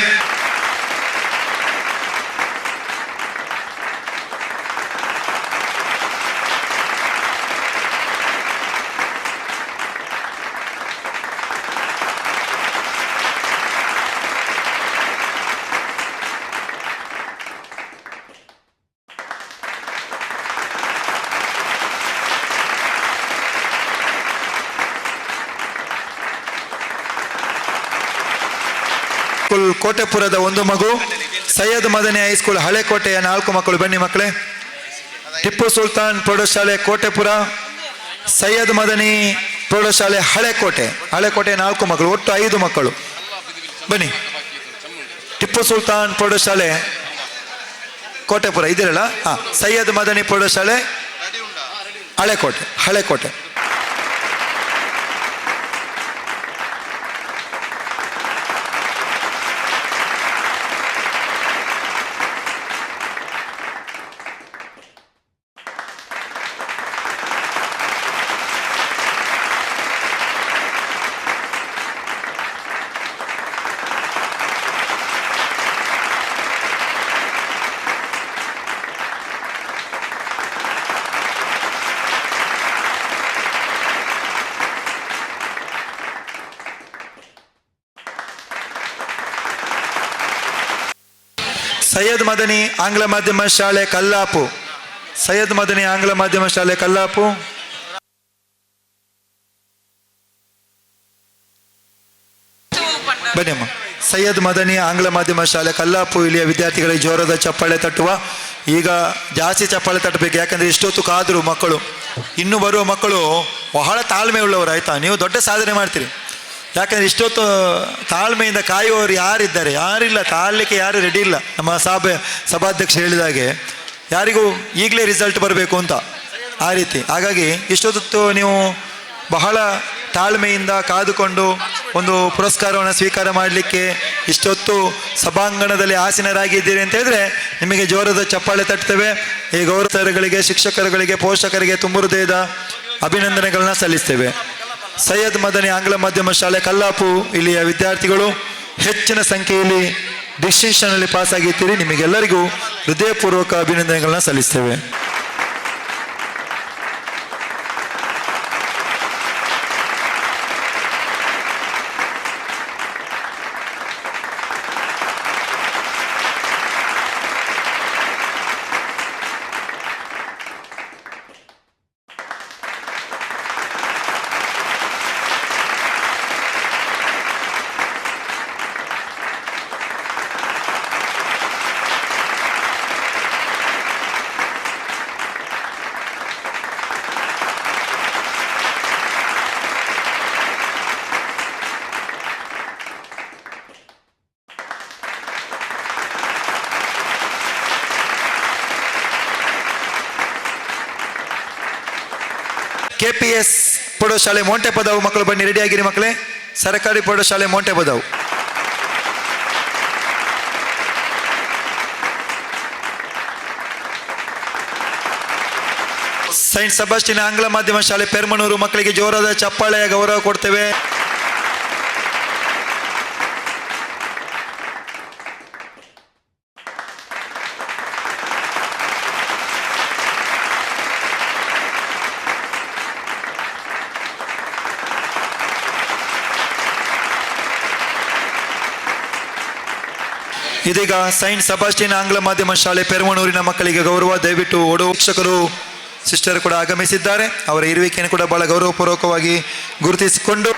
ಕೋಟೆಪುರದ ಒಂದು ಮಗು, ಸೈಯದ್ ಮದನಿ ಹೈಸ್ಕೂಲ್ ಹಳೆಕೋಟೆಯ 4 ಮಕ್ಕಳು. ಬನ್ನಿ ಮಕ್ಕಳೇ. ಟಿಪ್ಪು ಸುಲ್ತಾನ್ ಪ್ರೌಢಶಾಲೆ ಕೋಟೆಪುರ, ಸೈಯದ್ ಮದನಿ ಪ್ರೌಢಶಾಲೆ ಹಳೆಕೋಟೆ 4 ಮಕ್ಕಳು, ಒಟ್ಟು 5 ಮಕ್ಕಳು. ಬನ್ನಿ. ಟಿಪ್ಪು ಸುಲ್ತಾನ್ ಪ್ರೌಢಶಾಲೆ ಕೋಟೆಪುರ ಇದಿರಲ್ಲ, ಹಾಂ. ಸೈಯದ್ ಮದನಿ ಪ್ರೌಢಶಾಲೆ ಹಳೆಕೋಟೆ. ಸೈಯದ್ ಮದನಿ ಆಂಗ್ಲ ಮಾಧ್ಯಮ ಶಾಲೆ ಕಲ್ಲಾಪು. ಬನ್ನಿ ಅಮ್ಮ. ಸೈಯದ್ ಮದನಿ ಆಂಗ್ಲ ಮಾಧ್ಯಮ ಶಾಲೆ ಕಲ್ಲಾಪು ಇಲ್ಲಿಯ ವಿದ್ಯಾರ್ಥಿಗಳಿಗೆ ಜೋರದ ಚಪ್ಪಾಳೆ ತಟ್ಟುವ. ಈಗ ಜಾಸ್ತಿ ಚಪ್ಪಾಳೆ ತಟ್ಟಬೇಕು, ಯಾಕಂದರೆ ಇಷ್ಟೊತ್ತು ಕಾದರು ಮಕ್ಕಳು. ಇನ್ನು ಬರುವ ಮಕ್ಕಳು ಬಹಳ ತಾಳ್ಮೆ ಉಳ್ಳವರು, ಆಯಿತಾ? ನೀವು ದೊಡ್ಡ ಸಾಧನೆ ಮಾಡ್ತೀರಿ. ಯಾಕಂದರೆ ಇಷ್ಟೊತ್ತು ತಾಳ್ಮೆಯಿಂದ ಕಾಯುವವರು ಯಾರಿದ್ದಾರೆ? ಯಾರಿಲ್ಲ, ತಾಳಲಿಕ್ಕೆ ಯಾರು ರೆಡಿ ಇಲ್ಲ. ನಮ್ಮ ಸಭಾಧ್ಯಕ್ಷರು ಹೇಳಿದಾಗೆ ಯಾರಿಗೂ ಈಗಲೇ ರಿಸಲ್ಟ್ ಬರಬೇಕು ಅಂತ, ಆ ರೀತಿ. ಹಾಗಾಗಿ ಇಷ್ಟೊತ್ತು ನೀವು ಬಹಳ ತಾಳ್ಮೆಯಿಂದ ಕಾದುಕೊಂಡು ಒಂದು ಪುರಸ್ಕಾರವನ್ನು ಸ್ವೀಕಾರ ಮಾಡಲಿಕ್ಕೆ ಇಷ್ಟೊತ್ತು ಸಭಾಂಗಣದಲ್ಲಿ ಆಸೀನರಾಗಿದ್ದೀರಿ ಅಂತ ಹೇಳಿದ್ರೆ ನಿಮಗೆ ಜೋರದ ಚಪ್ಪಾಳೆ ತಟ್ತೇವೆ. ಈ ಗೌರವಗಳಿಗೆ, ಶಿಕ್ಷಕರುಗಳಿಗೆ, ಪೋಷಕರಿಗೆ ತುಂಬ ಹೃದಯದ ಅಭಿನಂದನೆಗಳನ್ನ ಸಲ್ಲಿಸ್ತೇವೆ. ಸೈಯದ್ ಮದನಿ ಆಂಗ್ಲ ಮಾಧ್ಯಮ ಶಾಲೆ ಕಲ್ಲಾಪು ಇಲ್ಲಿಯ ವಿದ್ಯಾರ್ಥಿಗಳು ಹೆಚ್ಚಿನ ಸಂಖ್ಯೆಯಲ್ಲಿ ಡಿಸ್ಟಿಂಕ್ಷನ್ನಲ್ಲಿ ಪಾಸ್ ಆಗಿದ್ದೀರಿ. ನಿಮಗೆಲ್ಲರಿಗೂ ಹೃದಯಪೂರ್ವಕ ಅಭಿನಂದನೆಗಳನ್ನ ಸಲ್ಲಿಸ್ತೇವೆ. KPS ಪ್ರೌಢಶಾಲೆ ಮೋಂಟೆ ಪದಾವು ಮಕ್ಕಳು ಬನ್ನಿ, ರೆಡಿಯಾಗಿರಿ ಮಕ್ಕಳೇ. ಸರ್ಕಾರಿ ಪ್ರೌಢಶಾಲೆ ಮೋಂಟೆ ಪದಾವು. ಸೈಂಟ್ ಸಬಾಸ್ಟಿನ್ ಆಂಗ್ಲ ಮಾಧ್ಯಮ ಶಾಲೆ ಪೆರ್ಮನೂರು ಮಕ್ಕಳಿಗೆ ಜೋರಾದ ಚಪ್ಪಾಳೆಯ ಗೌರವ ಕೊಡ್ತೇವೆ. ಇದೀಗ ಸೈಂಟ್ ಸಬಾಸ್ಟಿನ್ ಆಂಗ್ಲ ಮಾಧ್ಯಮ ಶಾಲೆ ಪೆರ್ಮನೂರಿನ ಮಕ್ಕಳಿಗೆ ಗೌರವ. ದಯವಿಟ್ಟು ಓಡೋ ಶಿಕ್ಷಕರು, ಸಿಸ್ಟರ್ ಕೂಡ ಆಗಮಿಸಿದ್ದಾರೆ. ಅವರ ಇರುವಿಕೆಯನ್ನು ಕೂಡ ಬಹಳ ಗೌರವಪೂರ್ವಕವಾಗಿ ಗುರುತಿಸಿಕೊಂಡು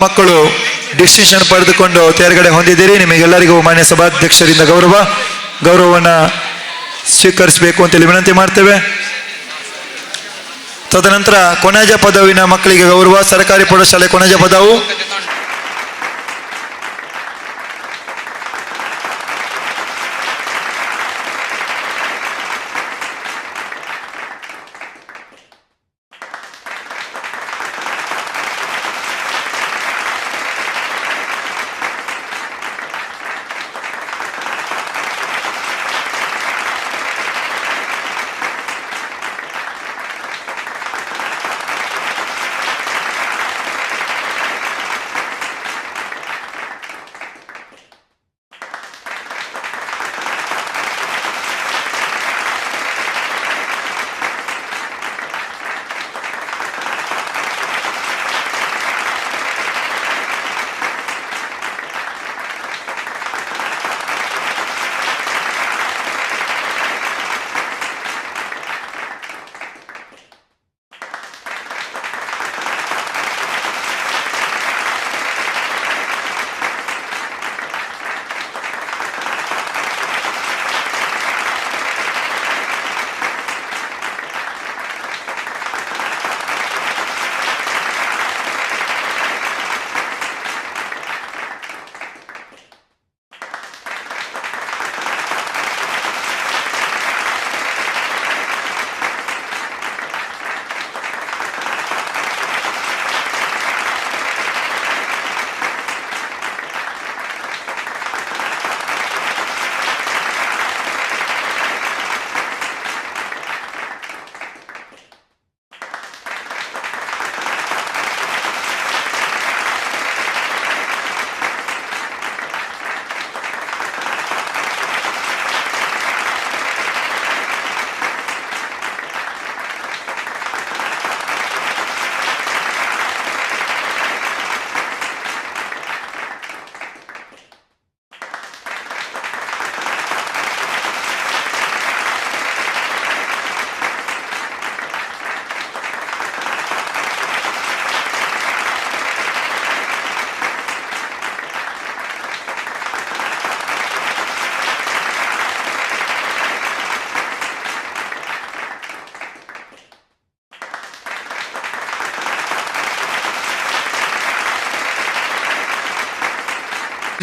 ಮಕ್ಕಳು ಡಿಸಿಷನ್ ಪಡೆದುಕೊಂಡು ತೇರ್ಗಡೆ ಹೊಂದಿದ್ದೀರಿ. ನಿಮಗೆಲ್ಲರಿಗೂ ಮಾನ್ಯ ಸಭಾಧ್ಯಕ್ಷರಿಂದ ಗೌರವವನ್ನು ಸ್ವೀಕರಿಸಬೇಕು ಅಂತೇಳಿ ವಿನಂತಿ ಮಾಡ್ತೇವೆ. ತದನಂತರ ಕೊನೆಜ ಪದವಿನ ಮಕ್ಕಳಿಗೆ ಗೌರವ. ಸರ್ಕಾರಿ ಪ್ರೌಢಶಾಲೆ ಕೊನೆಜ ಪದವು.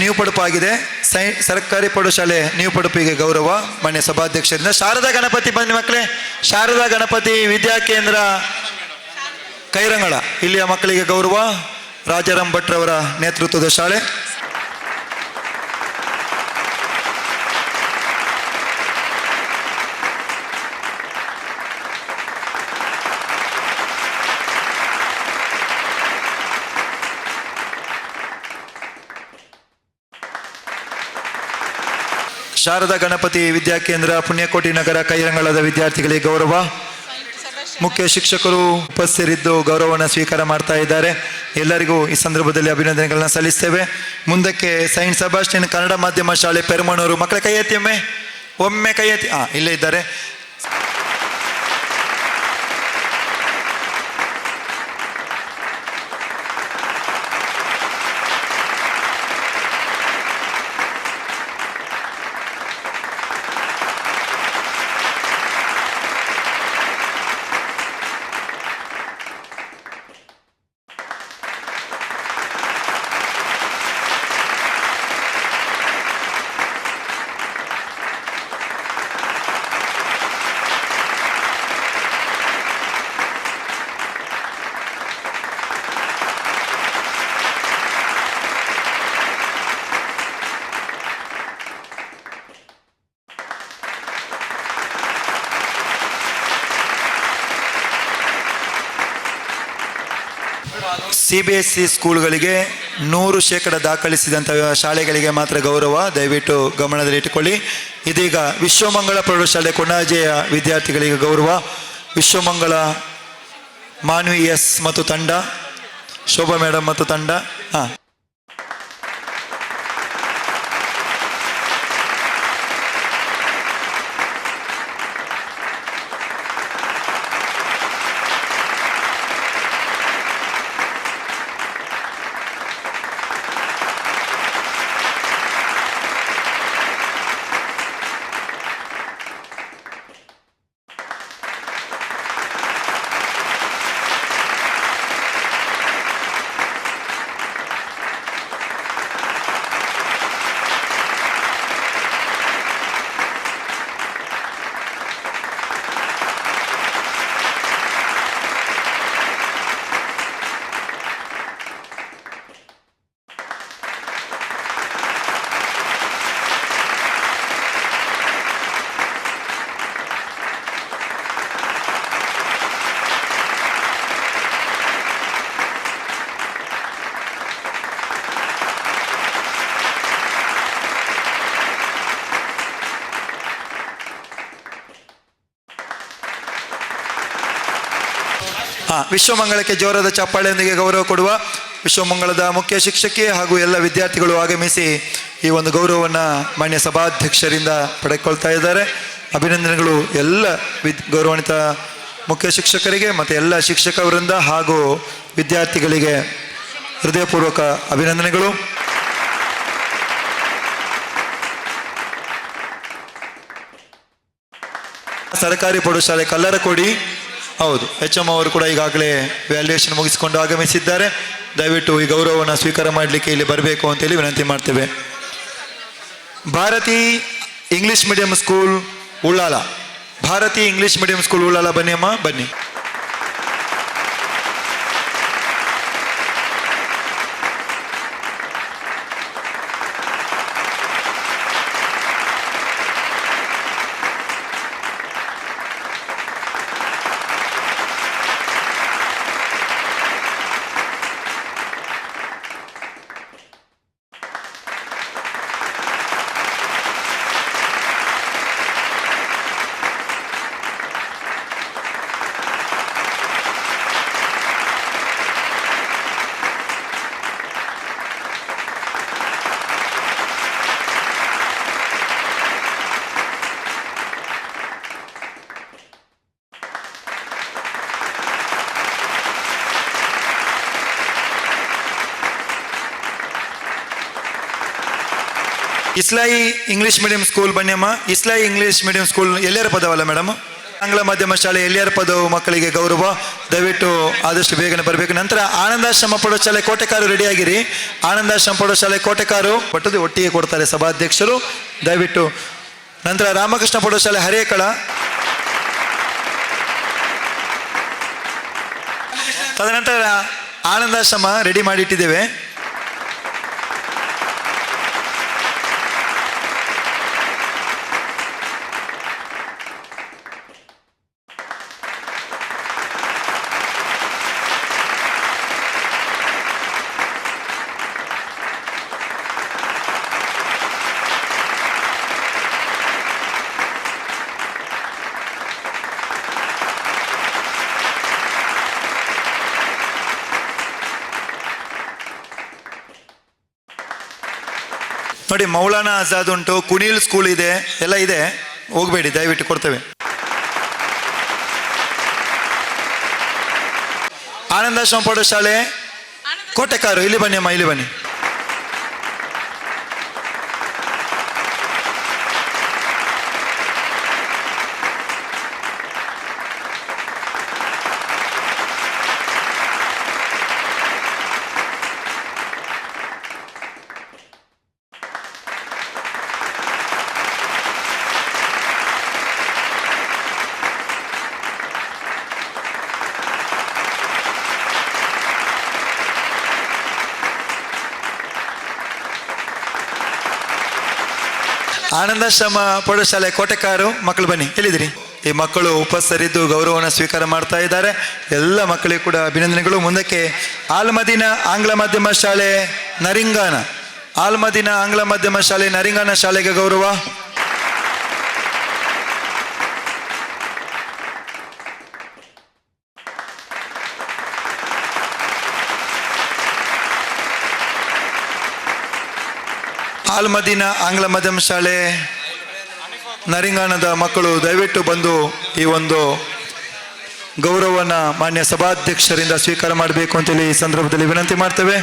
ನ್ಯೂ ಪಡುಪು ಆಗಿದೆ. ಸರ್ಕಾರಿ ಪ್ರೌಢಶಾಲೆ ನ್ಯೂ ಪಡುಪಿಗೆ ಗೌರವ ಮಾನ್ಯ ಸಭಾಧ್ಯಕ್ಷರಿಂದ. ಶಾರದಾ ಗಣಪತಿ ಬನ್ನಿ ಮಕ್ಕಳೇ. ಶಾರದಾ ಗಣಪತಿ ವಿದ್ಯಾಕೇಂದ್ರ ಕೈರಂಗಳ, ಇಲ್ಲಿಯ ಮಕ್ಕಳಿಗೆ ಗೌರವ. ರಾಜಾರಾಮ್ ಭಟ್ರವರ ನೇತೃತ್ವದ ಶಾಲೆ. ಶಾರದಾ ಗಣಪತಿ ವಿದ್ಯಾಕೇಂದ್ರ ಪುಣ್ಯಕೋಟಿ ನಗರ ಕೈರಂಗಳದ ವಿದ್ಯಾರ್ಥಿಗಳಿಗೆ ಗೌರವ. ಮುಖ್ಯ ಶಿಕ್ಷಕರು ಉಪಸ್ಥಿತರಿದ್ದು ಗೌರವವನ್ನು ಸ್ವೀಕಾರ ಮಾಡ್ತಾ ಇದ್ದಾರೆ. ಎಲ್ಲರಿಗೂ ಈ ಸಂದರ್ಭದಲ್ಲಿ ಅಭಿನಂದನೆಗಳನ್ನ ಸಲ್ಲಿಸ್ತೇವೆ. ಮುಂದಕ್ಕೆ ಸೈಂಟ್ ಸೆಬಾಸ್ಟಿಯನ್ ಕನ್ನಡ ಮಾಧ್ಯಮ ಶಾಲೆ ಪೆರಮನೂರು. ಮಕ್ಕಳ ಕೈ ಎತ್ತಿ ಒಮ್ಮೆ ಕೈ ಎತ್ತಿ. ಇಲ್ಲೇ ಇದ್ದಾರೆ. CBSE ಸ್ಕೂಲ್ಗಳಿಗೆ 100% ದಾಖಲಿಸಿದಂಥ ಶಾಲೆಗಳಿಗೆ ಮಾತ್ರ ಗೌರವ. ದಯವಿಟ್ಟು ಗಮನದಲ್ಲಿಟ್ಟುಕೊಳ್ಳಿ. ಇದೀಗ ವಿಶ್ವಮಂಗಳ ಪ್ರೌಢಶಾಲೆ ಕೊಣಾಜೆಯ ವಿದ್ಯಾರ್ಥಿಗಳಿಗೆ ಗೌರವ. ವಿಶ್ವಮಂಗಳ ಮಾನ್ವಿ ಎಸ್ ಮತ್ತು ತಂಡ, ಶೋಭಾ ಮೇಡಮ್ ಮತ್ತು ತಂಡ. ವಿಶ್ವಮಂಗಳಕ್ಕೆ ಜೋರಾದ ಚಪ್ಪಾಳೆಯೊಂದಿಗೆ ಗೌರವ ಕೊಡುವ ವಿಶ್ವಮಂಗಳದ ಮುಖ್ಯ ಶಿಕ್ಷಕಿ ಹಾಗೂ ಎಲ್ಲ ವಿದ್ಯಾರ್ಥಿಗಳು ಆಗಮಿಸಿ ಈ ಒಂದು ಗೌರವವನ್ನು ಮಾನ್ಯ ಸಭಾಧ್ಯಕ್ಷರಿಂದ ಪಡೆದುಕೊಳ್ತಾ ಇದ್ದಾರೆ. ಅಭಿನಂದನೆಗಳು ಎಲ್ಲ ಗೌರವಾನ್ವಿತ ಮುಖ್ಯ ಶಿಕ್ಷಕರಿಗೆ ಮತ್ತು ಎಲ್ಲ ಶಿಕ್ಷಕ ವೃಂದ ಹಾಗೂ ವಿದ್ಯಾರ್ಥಿಗಳಿಗೆ ಹೃದಯಪೂರ್ವಕ ಅಭಿನಂದನೆಗಳು. ಸರ್ಕಾರಿ ಪ್ರೌಢಶಾಲೆ ಕಲ್ಲರಕೋಡಿ, ಹೌದು, HM ಅವರು ಕೂಡ ಈಗಾಗಲೇ ವ್ಯಾಲ್ಯೂಯೇಷನ್ ಮುಗಿಸಿಕೊಂಡು ಆಗಮಿಸಿದ್ದಾರೆ. ದಯವಿಟ್ಟು ಈ ಗೌರವವನ್ನು ಸ್ವೀಕಾರ ಮಾಡಲಿಕ್ಕೆ ಇಲ್ಲಿ ಬರಬೇಕು ಅಂತೇಳಿ ವಿನಂತಿ ಮಾಡ್ತೇವೆ. Bharati English medium school Ullal, Bharati English medium school Ullal, ಬನ್ನಿ ಅಮ್ಮ ಬನ್ನಿ. ಇಸ್ಲಾಯಿ ಇಂಗ್ಲಿಷ್ ಮೀಡಿಯಂ ಸ್ಕೂಲ್ ಬನ್ನಿ ಅಮ್ಮ. ಇಸ್ಲಾಯಿ ಇಂಗ್ಲಿಷ್ ಮೀಡಿಯಂ ಸ್ಕೂಲ್ ಎಲ್ಲರ ಪದವಲ್ಲ ಮೇಡಮ್? ಆಂಗ್ಲ ಮಾಧ್ಯಮ ಶಾಲೆ ಎಲ್ಲಿಯರ ಪದವು ಮಕ್ಕಳಿಗೆ ಗೌರವ, ದಯವಿಟ್ಟು ಆದಷ್ಟು ಬೇಗನೆ ಬರಬೇಕು. ನಂತರ ಆನಂದಾಶ್ರಮ ಪ್ರೌಢಶಾಲೆ ಕೋಟೆಕಾರು ರೆಡಿಯಾಗಿರಿ. ಆನಂದಾಶ್ರಮ ಪ್ರೌಢಶಾಲೆ ಕೋಟೆಕಾರು ಪಟ್ಟದು ಒಟ್ಟಿಗೆ ಕೊಡ್ತಾರೆ ಸಭಾಧ್ಯಕ್ಷರು, ದಯವಿಟ್ಟು. ನಂತರ ರಾಮಕೃಷ್ಣ ಪ್ರೌಢಶಾಲೆ ಹರೇಕಳ, ತದನಂತರ ಆನಂದಾಶ್ರಮ ರೆಡಿ ಮಾಡಿಟ್ಟಿದ್ದೇವೆ. ನೋಡಿ, ಮೌಲಾನಾ ಆಜಾದ್ ಉಂಟು, ಕುಣಿಲ್ ಸ್ಕೂಲ್ ಇದೆ, ಎಲ್ಲ ಇದೆ, ಹೋಗಬೇಡಿ ದಯವಿಟ್ಟು, ಕೊಡ್ತೇವೆ. ಆನಂದಾಶ್ರಮ ಪ್ರೌಢಶಾಲೆ ಕೋಟೆಕಾರು, ಇಲ್ಲಿ ಬನ್ನಿ ಅಮ್ಮ, ಇಲ್ಲಿ ಬನ್ನಿ. ಆನಂದಾಶ್ರಮ ಪ್ರೌಢಶಾಲೆ ಕೋಟೆಕಾರು ಮಕ್ಕಳು ಬನ್ನಿ, ಎಲ್ಲಿದ್ದೀರಿ? ಈ ಮಕ್ಕಳು ಉಪಸ್ಥಿತರಿದ್ದು ಗೌರವವನ್ನು ಸ್ವೀಕಾರ ಮಾಡ್ತಾ ಇದ್ದಾರೆ. ಎಲ್ಲ ಮಕ್ಕಳಿಗೂ ಕೂಡ ಅಭಿನಂದನೆಗಳು. ಮುಂದಕ್ಕೆ ಆಲ್ಮದೀನ ಆಂಗ್ಲ ಮಾಧ್ಯಮ ಶಾಲೆ ನರಿಂಗಾನ, ಆಲ್ಮದೀನ ಆಂಗ್ಲ ಮಾಧ್ಯಮ ಶಾಲೆ ನರಿಂಗಾನ ಶಾಲೆಗೆ ಗೌರವ. ಆಲ್ಮದೀನ ಆಂಗ್ಲ ಮಾಧ್ಯಮ ಶಾಲೆ ನರಿಂಗಾನದ ಮಕ್ಕಳು ದಯವಿಟ್ಟು ಬಂದು ಈ ಒಂದು ಗೌರವವನ್ನು ಮಾನ್ಯ ಸಭಾಧ್ಯಕ್ಷರಿಂದ ಸ್ವೀಕಾರ ಮಾಡಬೇಕು ಅಂತೇಳಿ ಈ ಸಂದರ್ಭದಲ್ಲಿ ವಿನಂತಿ ಮಾಡ್ತೇವೆ.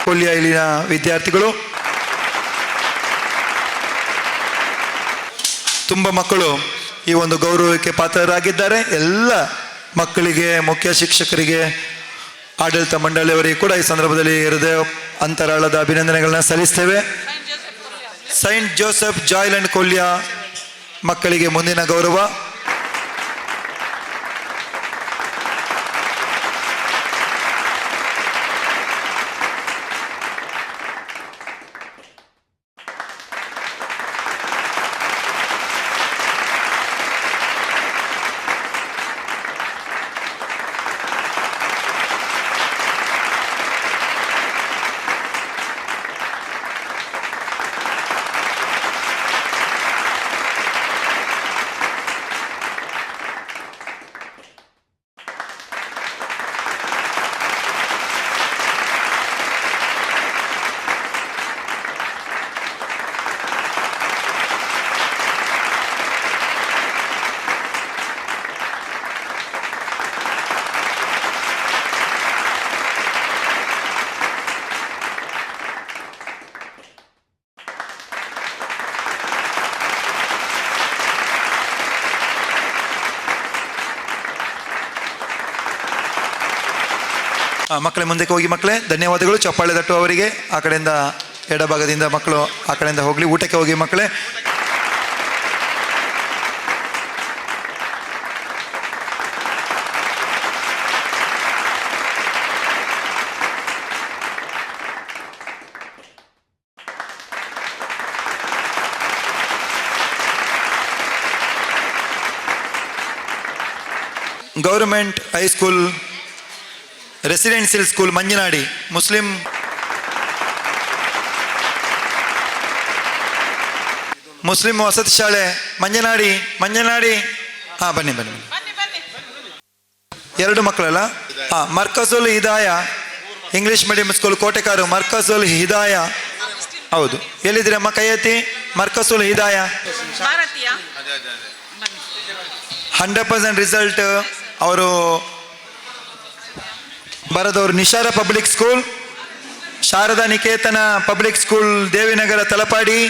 ಕೊಲ್ಲಿಯ ಇಲ್ಲಿನ ವಿದ್ಯಾರ್ಥಿಗಳು ತುಂಬ ಮಕ್ಕಳು ಈ ಒಂದು ಗೌರವಕ್ಕೆ ಪಾತ್ರರಾಗಿದ್ದಾರೆ. ಎಲ್ಲ ಮಕ್ಕಳಿಗೆ, ಮುಖ್ಯ ಶಿಕ್ಷಕರಿಗೆ, ಆಡಳಿತ ಮಂಡಳಿಯವರಿಗೆ ಕೂಡ ಈ ಸಂದರ್ಭದಲ್ಲಿ ಹೃದಯ ಅಂತರಾಳದ ಅಭಿನಂದನೆಗಳನ್ನ ಸಲ್ಲಿಸ್ತೇವೆ. ಸೈಂಟ್ ಜೋಸೆಫ್ ಜಾಯ್ಲೆಂಡ್ ಕೊಲ್ಲಿಯ ಮಕ್ಕಳಿಗೆ ಮುಂದಿನ ಗೌರವ. ಮಕ್ಕಳೇ ಮುಂದಕ್ಕೆ ಹೋಗಿ ಮಕ್ಕಳೇ, ಧನ್ಯವಾದಗಳು. ಚಪ್ಪಾಳೆ ತಟ್ಟು ಅವರಿಗೆ. ಆ ಕಡೆಯಿಂದ ಎಡಭಾಗದಿಂದ ಮಕ್ಕಳು ಆ ಕಡೆಯಿಂದ ಹೋಗಲಿ. ಊಟಕ್ಕೆ ಹೋಗಿ ಮಕ್ಕಳೇ. Government high school residential school Manjanadi, Muslim ವಸತಿ ಶಾಲೆ ಮಂಜನಾಡಿ. ಬನ್ನಿ ಬನ್ನಿ. ಎರಡು ಮಕ್ಕಳಲ್ಲ. ಮರ್ಕಜುಲ್ Hidaya English medium school Kotekar ಮರ್ಕಜುಲ್ Hidaya. ಹೌದು, ಎಲ್ಲಿದ್ದೀರಮ್ಮ? ಕೈ ಎತ್ತಿ. ಮರ್ಕಜುಲ್ ಹಿದಾಯ 100% ರಿಸಲ್ಟ್ ಅವರು ಬರೆದವರು. Nishara public school, Sharada Niketana public school Devinagara Talapady,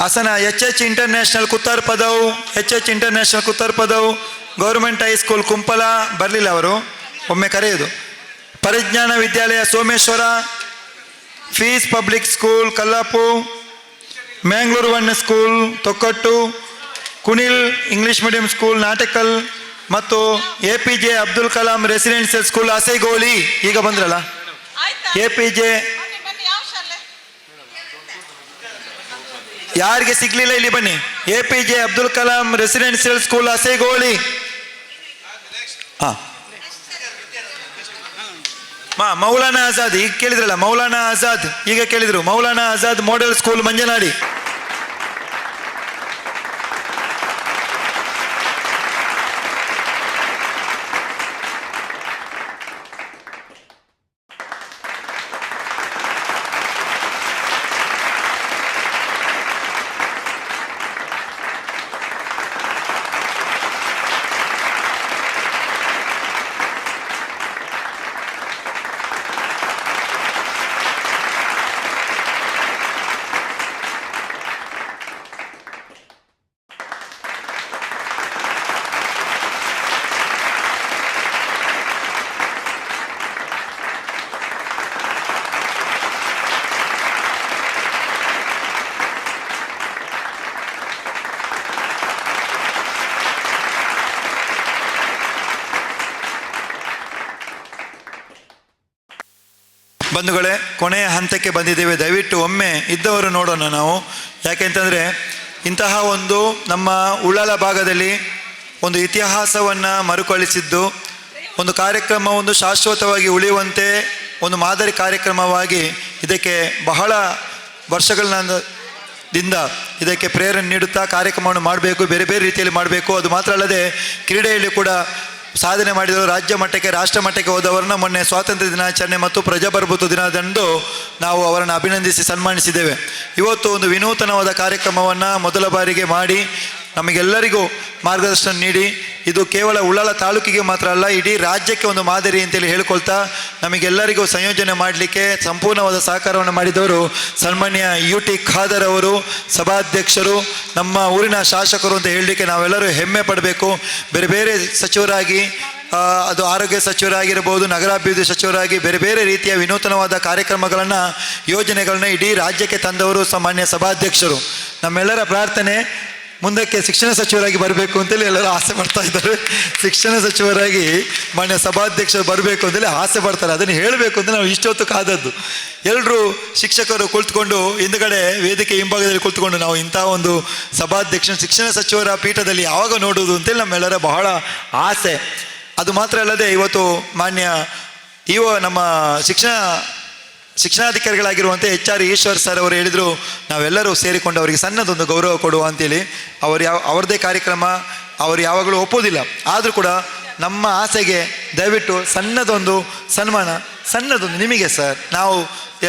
Hassan. HH international Kuttar Padav, HH international Kuttar Padav. Government high school Kumpala ಬರಲಿಲ್ಲ ಅವರು, ಒಮ್ಮೆ ಕರೆಯೋದು. ಪರಿಜ್ಞಾನ ವಿದ್ಯಾಲಯ ಸೋಮೇಶ್ವರ, ಫೀಸ್ public school Kallapu, Mangalore 1 school Thokkottu, Kunil English medium school Natekal ಮತ್ತು APJ Abdul Kalam residential school Asaigoli. ಈಗ ಬಂದ್ರಲ್ಲ APJ. ಯಾರಿಗೆ ಸಿಗ್ಲಿಲ್ಲ ಇಲ್ಲಿ ಬನ್ನಿ. APJ Abdul Kalam residential school Asaigoli. Maulana Azad ಈಗ ಕೇಳಿದ್ರಲ್ಲ, ಮೌಲಾನಾ ಆಜಾದ್ ಈಗ ಕೇಳಿದ್ರು. Maulana Azad model school Manjanadi. ಬಂಧುಗಳೇ, ಕೊನೆಯ ಹಂತಕ್ಕೆ ಬಂದಿದ್ದೇವೆ. ದಯವಿಟ್ಟು ಒಮ್ಮೆ ಇದ್ದವರು ನೋಡೋಣ ನಾವು. ಯಾಕೆಂತಂದರೆ ಇಂತಹ ಒಂದು ನಮ್ಮ ಉಳ್ಳಾಲ ಭಾಗದಲ್ಲಿ ಒಂದು ಇತಿಹಾಸವನ್ನು ಮರುಕಳಿಸಿದ್ದು, ಒಂದು ಕಾರ್ಯಕ್ರಮ ಒಂದು ಶಾಶ್ವತವಾಗಿ ಉಳಿಯುವಂತೆ ಒಂದು ಮಾದರಿ ಕಾರ್ಯಕ್ರಮವಾಗಿ ಇದಕ್ಕೆ ಬಹಳ ವರ್ಷಗಳಿಂದ ಇದಕ್ಕೆ ಪ್ರೇರಣೆ ನೀಡುತ್ತಾ ಕಾರ್ಯಕ್ರಮವನ್ನು ಮಾಡಬೇಕು, ಬೇರೆ ಬೇರೆ ರೀತಿಯಲ್ಲಿ ಮಾಡಬೇಕು. ಅದು ಮಾತ್ರ ಅಲ್ಲದೆ ಕ್ರೀಡೆಯಲ್ಲಿ ಕೂಡ ಸಾಧನೆ ಮಾಡಿದರು. ರಾಜ್ಯ ಮಟ್ಟಕ್ಕೆ ರಾಷ್ಟ್ರ ಮಟ್ಟಕ್ಕೆ ಹೋದವರನ್ನ ಮೊನ್ನೆ ಸ್ವಾತಂತ್ರ್ಯ ದಿನಾಚರಣೆ ಮತ್ತು ಪ್ರಜಾಪ್ರಭುತ್ವ ದಿನದಂದು ನಾವು ಅವರನ್ನು ಅಭಿನಂದಿಸಿ ಸನ್ಮಾನಿಸಿದ್ದೇವೆ. ಇವತ್ತು ಒಂದು ವಿನೂತನವಾದ ಕಾರ್ಯಕ್ರಮವನ್ನು ಮೊದಲ ಬಾರಿಗೆ ಮಾಡಿ ನಮಗೆಲ್ಲರಿಗೂ ಮಾರ್ಗದರ್ಶನ ನೀಡಿ, ಇದು ಕೇವಲ ಉಳ್ಳಾಲ ತಾಲೂಕಿಗೆ ಮಾತ್ರ ಅಲ್ಲ, ಇಡೀ ರಾಜ್ಯಕ್ಕೆ ಒಂದು ಮಾದರಿ ಅಂತೇಳಿ ಹೇಳ್ಕೊಳ್ತಾ ನಮಗೆಲ್ಲರಿಗೂ ಸಂಯೋಜನೆ ಮಾಡಲಿಕ್ಕೆ ಸಂಪೂರ್ಣವಾದ ಸಹಕಾರವನ್ನು ಮಾಡಿದವರು ಸನ್ಮಾನ್ಯ UT ಖಾದರ್ ಅವರು, ಸಭಾಧ್ಯಕ್ಷರು, ನಮ್ಮ ಊರಿನ ಶಾಸಕರು ಅಂತ ಹೇಳಲಿಕ್ಕೆ ನಾವೆಲ್ಲರೂ ಹೆಮ್ಮೆ ಪಡಬೇಕು. ಬೇರೆ ಬೇರೆ ಸಚಿವರಾಗಿ, ಅದು ಆರೋಗ್ಯ ಸಚಿವರಾಗಿರ್ಬೋದು, ನಗರಾಭಿವೃದ್ಧಿ ಸಚಿವರಾಗಿ ಬೇರೆ ಬೇರೆ ರೀತಿಯ ವಿನೂತನವಾದ ಕಾರ್ಯಕ್ರಮಗಳನ್ನು, ಯೋಜನೆಗಳನ್ನ ಇಡೀ ರಾಜ್ಯಕ್ಕೆ ತಂದವರು ಸಾಮಾನ್ಯ ಸಭಾಧ್ಯಕ್ಷರು. ನಮ್ಮೆಲ್ಲರ ಪ್ರಾರ್ಥನೆ ಮುಂದಕ್ಕೆ ಶಿಕ್ಷಣ ಸಚಿವರಾಗಿ ಬರಬೇಕು ಅಂತೇಳಿ ಎಲ್ಲರೂ ಆಸೆ ಪಡ್ತಾ ಇದ್ದಾರೆ. ಶಿಕ್ಷಣ ಸಚಿವರಾಗಿ ಮಾನ್ಯ ಸಭಾಧ್ಯಕ್ಷರು ಬರಬೇಕು ಅಂತೇಳಿ ಆಸೆ ಪಡ್ತಾರೆ. ಅದನ್ನು ಹೇಳಬೇಕು ಅಂತ ನಾವು ಇಷ್ಟೊತ್ತು ಕಾದದ್ದು. ಎಲ್ಲರೂ ಶಿಕ್ಷಕರು ಕುಳಿತುಕೊಂಡು ಹಿಂದುಗಡೆ ವೇದಿಕೆ ಹಿಂಭಾಗದಲ್ಲಿ ಕುಳಿತುಕೊಂಡು ನಾವು ಇಂಥ ಒಂದು ಸಭಾಧ್ಯಕ್ಷ ಶಿಕ್ಷಣ ಸಚಿವರ ಪೀಠದಲ್ಲಿ ಯಾವಾಗ ನೋಡುವುದು ಅಂತೇಳಿ ನಮ್ಮೆಲ್ಲರ ಬಹಳ ಆಸೆ. ಅದು ಮಾತ್ರ ಅಲ್ಲದೆ ಇವತ್ತು ಮಾನ್ಯ ನಮ್ಮ ಶಿಕ್ಷಣಾಧಿಕಾರಿಗಳಾಗಿರುವಂತೆ HR ಈಶ್ವರ್ ಸರ್ ಅವರು ಹೇಳಿದರು, ನಾವೆಲ್ಲರೂ ಸೇರಿಕೊಂಡು ಅವರಿಗೆ ಸಣ್ಣದೊಂದು ಗೌರವ ಕೊಡುವ ಅಂತೇಳಿ. ಅವ್ರದ್ದೇ ಕಾರ್ಯಕ್ರಮ, ಅವರು ಯಾವಾಗಲೂ ಒಪ್ಪೋದಿಲ್ಲ. ಆದರೂ ಕೂಡ ನಮ್ಮ ಆಸೆಗೆ ದಯವಿಟ್ಟು ಸಣ್ಣದೊಂದು ಸನ್ಮಾನ, ಸಣ್ಣದೊಂದು ನಿಮಗೆ ಸರ್, ನಾವು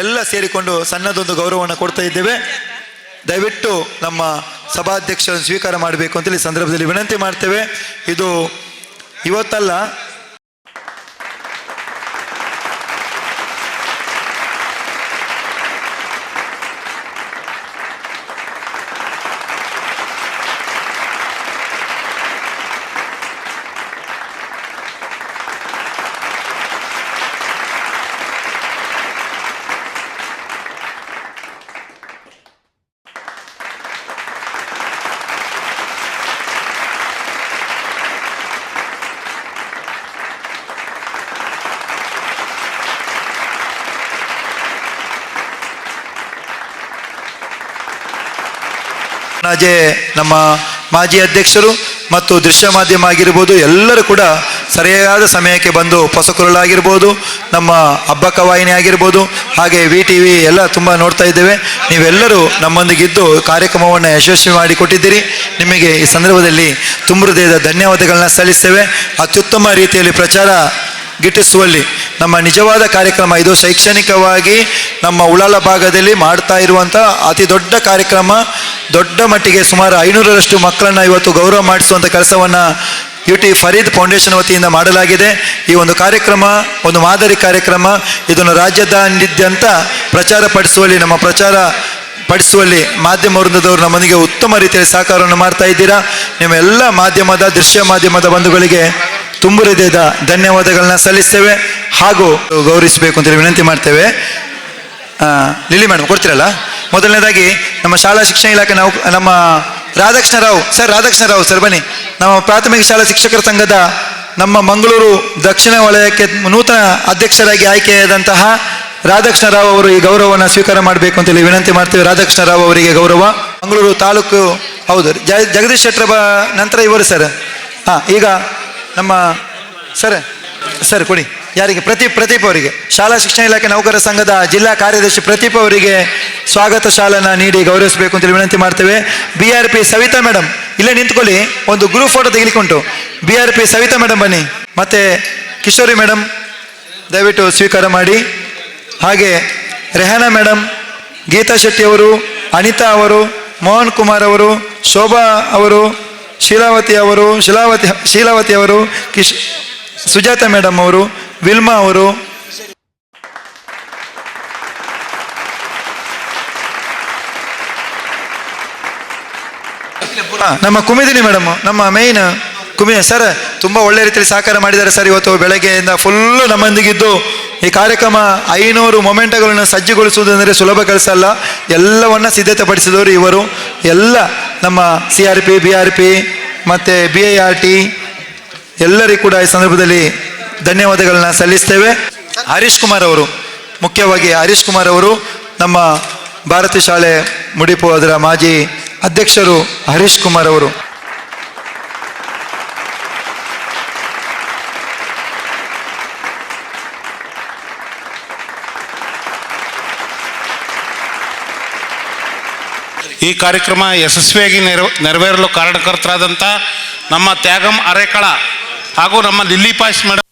ಎಲ್ಲ ಸೇರಿಕೊಂಡು ಸಣ್ಣದೊಂದು ಗೌರವವನ್ನು ಕೊಡ್ತಾ ಇದ್ದೇವೆ. ದಯವಿಟ್ಟು ನಮ್ಮ ಸಭಾಧ್ಯಕ್ಷರನ್ನು ಸ್ವೀಕಾರ ಮಾಡಬೇಕು ಅಂತೇಳಿ ಸಂದರ್ಭದಲ್ಲಿ ವಿನಂತಿ ಮಾಡ್ತೇವೆ. ಇದು ಇವತ್ತಲ್ಲ, ನಮ್ಮ ಮಾಜಿ ಅಧ್ಯಕ್ಷರು ಮತ್ತು ದೃಶ್ಯ ಮಾಧ್ಯಮ ಆಗಿರ್ಬೋದು, ಎಲ್ಲರೂ ಕೂಡ ಸರಿಯಾದ ಸಮಯಕ್ಕೆ ಬಂದು ಹೊಸಕುರಳಾಗಿರ್ಬೋದು, ನಮ್ಮ ಹಬ್ಬಕ್ಕ ವಾಹಿನಿ ಆಗಿರ್ಬೋದು, ಹಾಗೆ VTV ಎಲ್ಲ ತುಂಬ ನೋಡ್ತಾ ಇದ್ದೇವೆ. ನೀವೆಲ್ಲರೂ ನಮ್ಮೊಂದಿಗಿದ್ದು ಕಾರ್ಯಕ್ರಮವನ್ನು ಯಶಸ್ವಿ ಮಾಡಿಕೊಟ್ಟಿದ್ದೀರಿ. ನಿಮಗೆ ಈ ಸಂದರ್ಭದಲ್ಲಿ ತುಂಬ ಹೃದಯದ ಧನ್ಯವಾದಗಳನ್ನ ಸಲ್ಲಿಸ್ತೇವೆ. ಅತ್ಯುತ್ತಮ ರೀತಿಯಲ್ಲಿ ಪ್ರಚಾರ ಗಿಟ್ಟಿಸುವಲ್ಲಿ ನಮ್ಮ ನಿಜವಾದ ಕಾರ್ಯಕ್ರಮ ಇದು. ಶೈಕ್ಷಣಿಕವಾಗಿ ನಮ್ಮ ಉಳಾಲ ಭಾಗದಲ್ಲಿ ಮಾಡ್ತಾ ಇರುವಂಥ ಅತಿ ದೊಡ್ಡ ಕಾರ್ಯಕ್ರಮ. ದೊಡ್ಡ ಮಟ್ಟಿಗೆ ಸುಮಾರು 500ರಷ್ಟು ಮಕ್ಕಳನ್ನು ಇವತ್ತು ಗೌರವ ಮಾಡಿಸುವಂಥ ಕೆಲಸವನ್ನು UT ಫರೀದ್ ಫೌಂಡೇಶನ್ ವತಿಯಿಂದ ಮಾಡಲಾಗಿದೆ. ಈ ಒಂದು ಕಾರ್ಯಕ್ರಮ ಒಂದು ಮಾದರಿ ಕಾರ್ಯಕ್ರಮ. ಇದನ್ನು ರಾಜ್ಯದಾದ್ಯಂತ ಪ್ರಚಾರ ಪಡಿಸುವಲ್ಲಿ ಮಾಧ್ಯಮ ವೃಂದದವರು ನಮ್ಮೊಂದಿಗೆ ಉತ್ತಮ ರೀತಿಯಲ್ಲಿ ಸಹಕಾರವನ್ನು ಮಾಡ್ತಾ ಇದ್ದೀರಾ. ನಿಮ್ಮ ಎಲ್ಲ ಮಾಧ್ಯಮದ ದೃಶ್ಯ ಮಾಧ್ಯಮದ ಬಂಧುಗಳಿಗೆ ತುಂಬ ಹೃದಯದ ಧನ್ಯವಾದಗಳನ್ನ ಸಲ್ಲಿಸ್ತೇವೆ ಹಾಗೂ ಗೌರವಿಸಬೇಕು ಅಂತೇಳಿ ವಿನಂತಿ ಮಾಡ್ತೇವೆ. ಲಿಲಿ ಮೇಡಮ್ ಕೊಡ್ತೀರಲ್ಲ. ಮೊದಲನೇದಾಗಿ ನಮ್ಮ ಶಾಲಾ ಶಿಕ್ಷಣ ಇಲಾಖೆ ನಮ್ಮ ರಾಧಾಕೃಷ್ಣ ರಾವ್ ಸರ್ ಬನ್ನಿ. ನಮ್ಮ ಪ್ರಾಥಮಿಕ ಶಾಲಾ ಶಿಕ್ಷಕರ ಸಂಘದ ನಮ್ಮ ಮಂಗಳೂರು ದಕ್ಷಿಣ ವಲಯಕ್ಕೆ ನೂತನ ಅಧ್ಯಕ್ಷರಾಗಿ ಆಯ್ಕೆಯಾದಂತಹ ರಾಧಾಕೃಷ್ಣ ರಾವ್ ಅವರು ಈ ಗೌರವವನ್ನು ಸ್ವೀಕಾರ ಮಾಡಬೇಕು ಅಂತೇಳಿ ವಿನಂತಿ ಮಾಡ್ತೇವೆ. ರಾಧಾಕೃಷ್ಣ ರಾವ್ ಅವರಿಗೆ ಗೌರವ. ಮಂಗಳೂರು ತಾಲೂಕು ಹೌದು. ಜಗದೀಶ್ ಶೆಟ್ಟರ್ ನಂತರ ಇವರು ಸರ್. ಈಗ ನಮ್ಮ ಸರ್ ಕೊಡಿ. ಯಾರಿಗೆ? ಪ್ರದೀಪ್ ಅವರಿಗೆ, ಶಾಲಾ ಶಿಕ್ಷಣ ಇಲಾಖೆ ನೌಕರರ ಸಂಘದ ಜಿಲ್ಲಾ ಕಾರ್ಯದರ್ಶಿ ಪ್ರದೀಪ್ ಅವರಿಗೆ ಸ್ವಾಗತ ಶಾಲನ್ನು ನೀಡಿ ಗೌರವಿಸಬೇಕು ಅಂತೇಳಿ ವಿನಂತಿ ಮಾಡ್ತೇವೆ. BRP ಸವಿತಾ ಮೇಡಮ್ ಇಲ್ಲೇ ನಿಂತ್ಕೊಳ್ಳಿ, ಒಂದು ಗ್ರೂಪ್ ಫೋಟೋ ತೆಗಿಲಿಕ್ಕೆ ಉಂಟು. BRP ಸವಿತಾ ಮೇಡಮ್ ಬನ್ನಿ. ಮತ್ತೆ ಕಿಶೋರಿ ಮೇಡಮ್ ದಯವಿಟ್ಟು ಸ್ವೀಕಾರ ಮಾಡಿ. ಹಾಗೆ ರೆಹಾನಾ ಮೇಡಮ್, ಗೀತಾ ಶೆಟ್ಟಿ ಅವರು, ಅನಿತಾ ಅವರು, ಮೋಹನ್ ಕುಮಾರ್ ಅವರು, ಶೋಭಾ ಅವರು, ಶೀಲಾವತಿ ಅವರು, ಸುಜಾತ ಮೇಡಮ್ ಅವರು, ವಿಲ್ಮಾ ಅವರು, ನಮ್ಮ ಕುಮಿದಿನಿ ಮೇಡಮ್, ನಮ್ಮ ಮೇಯ್ನ್ ಸರ್ ತುಂಬ ಒಳ್ಳೆ ರೀತಿಯಲ್ಲಿ ಸಹಕಾರ ಮಾಡಿದ್ದಾರೆ ಸರ್. ಇವತ್ತು ಬೆಳಗ್ಗೆಯಿಂದ ಫುಲ್ಲು ನಮ್ಮೊಂದಿಗಿದ್ದು ಈ ಕಾರ್ಯಕ್ರಮ 500 ಮೊಮೆಂಟ್ಗಳನ್ನು ಸಜ್ಜುಗೊಳಿಸುವುದೆಂದರೆ ಸುಲಭ ಕೆಲಸ ಅಲ್ಲ. ಎಲ್ಲವನ್ನ ಸಿದ್ಧತೆ ಪಡಿಸಿದವರು ಇವರು. ಎಲ್ಲ ನಮ್ಮ CRP, BRP ಮತ್ತು BIRT ಎಲ್ಲರಿಗೂ ಕೂಡ ಈ ಸಂದರ್ಭದಲ್ಲಿ ಧನ್ಯವಾದಗಳನ್ನ ಸಲ್ಲಿಸ್ತೇವೆ. ಹರೀಶ್ ಕುಮಾರ್ ಅವರು, ಮುಖ್ಯವಾಗಿ ಹರೀಶ್ ಕುಮಾರ್ ಅವರು ನಮ್ಮ ಭಾರತಿ ಶಾಲೆ ಮುಡಿಪು ಅದರ ಮಾಜಿ ಅಧ್ಯಕ್ಷರು ಹರೀಶ್ ಕುಮಾರ್ ಅವರು. ಈ ಕಾರ್ಯಕ್ರಮ ಯಶಸ್ವಿಯಾಗಿ ನೆರವೇರಲು ಕಾರಣಕರ್ತರಾದಂಥ ನಮ್ಮ ತ್ಯಾಗಂ ಅರೇಕಳ ಹಾಗೂ ನಮ್ಮ ಲಿಲ್ಲಿ ಪಾಯ್ಸ್ ಮೇಡಮ್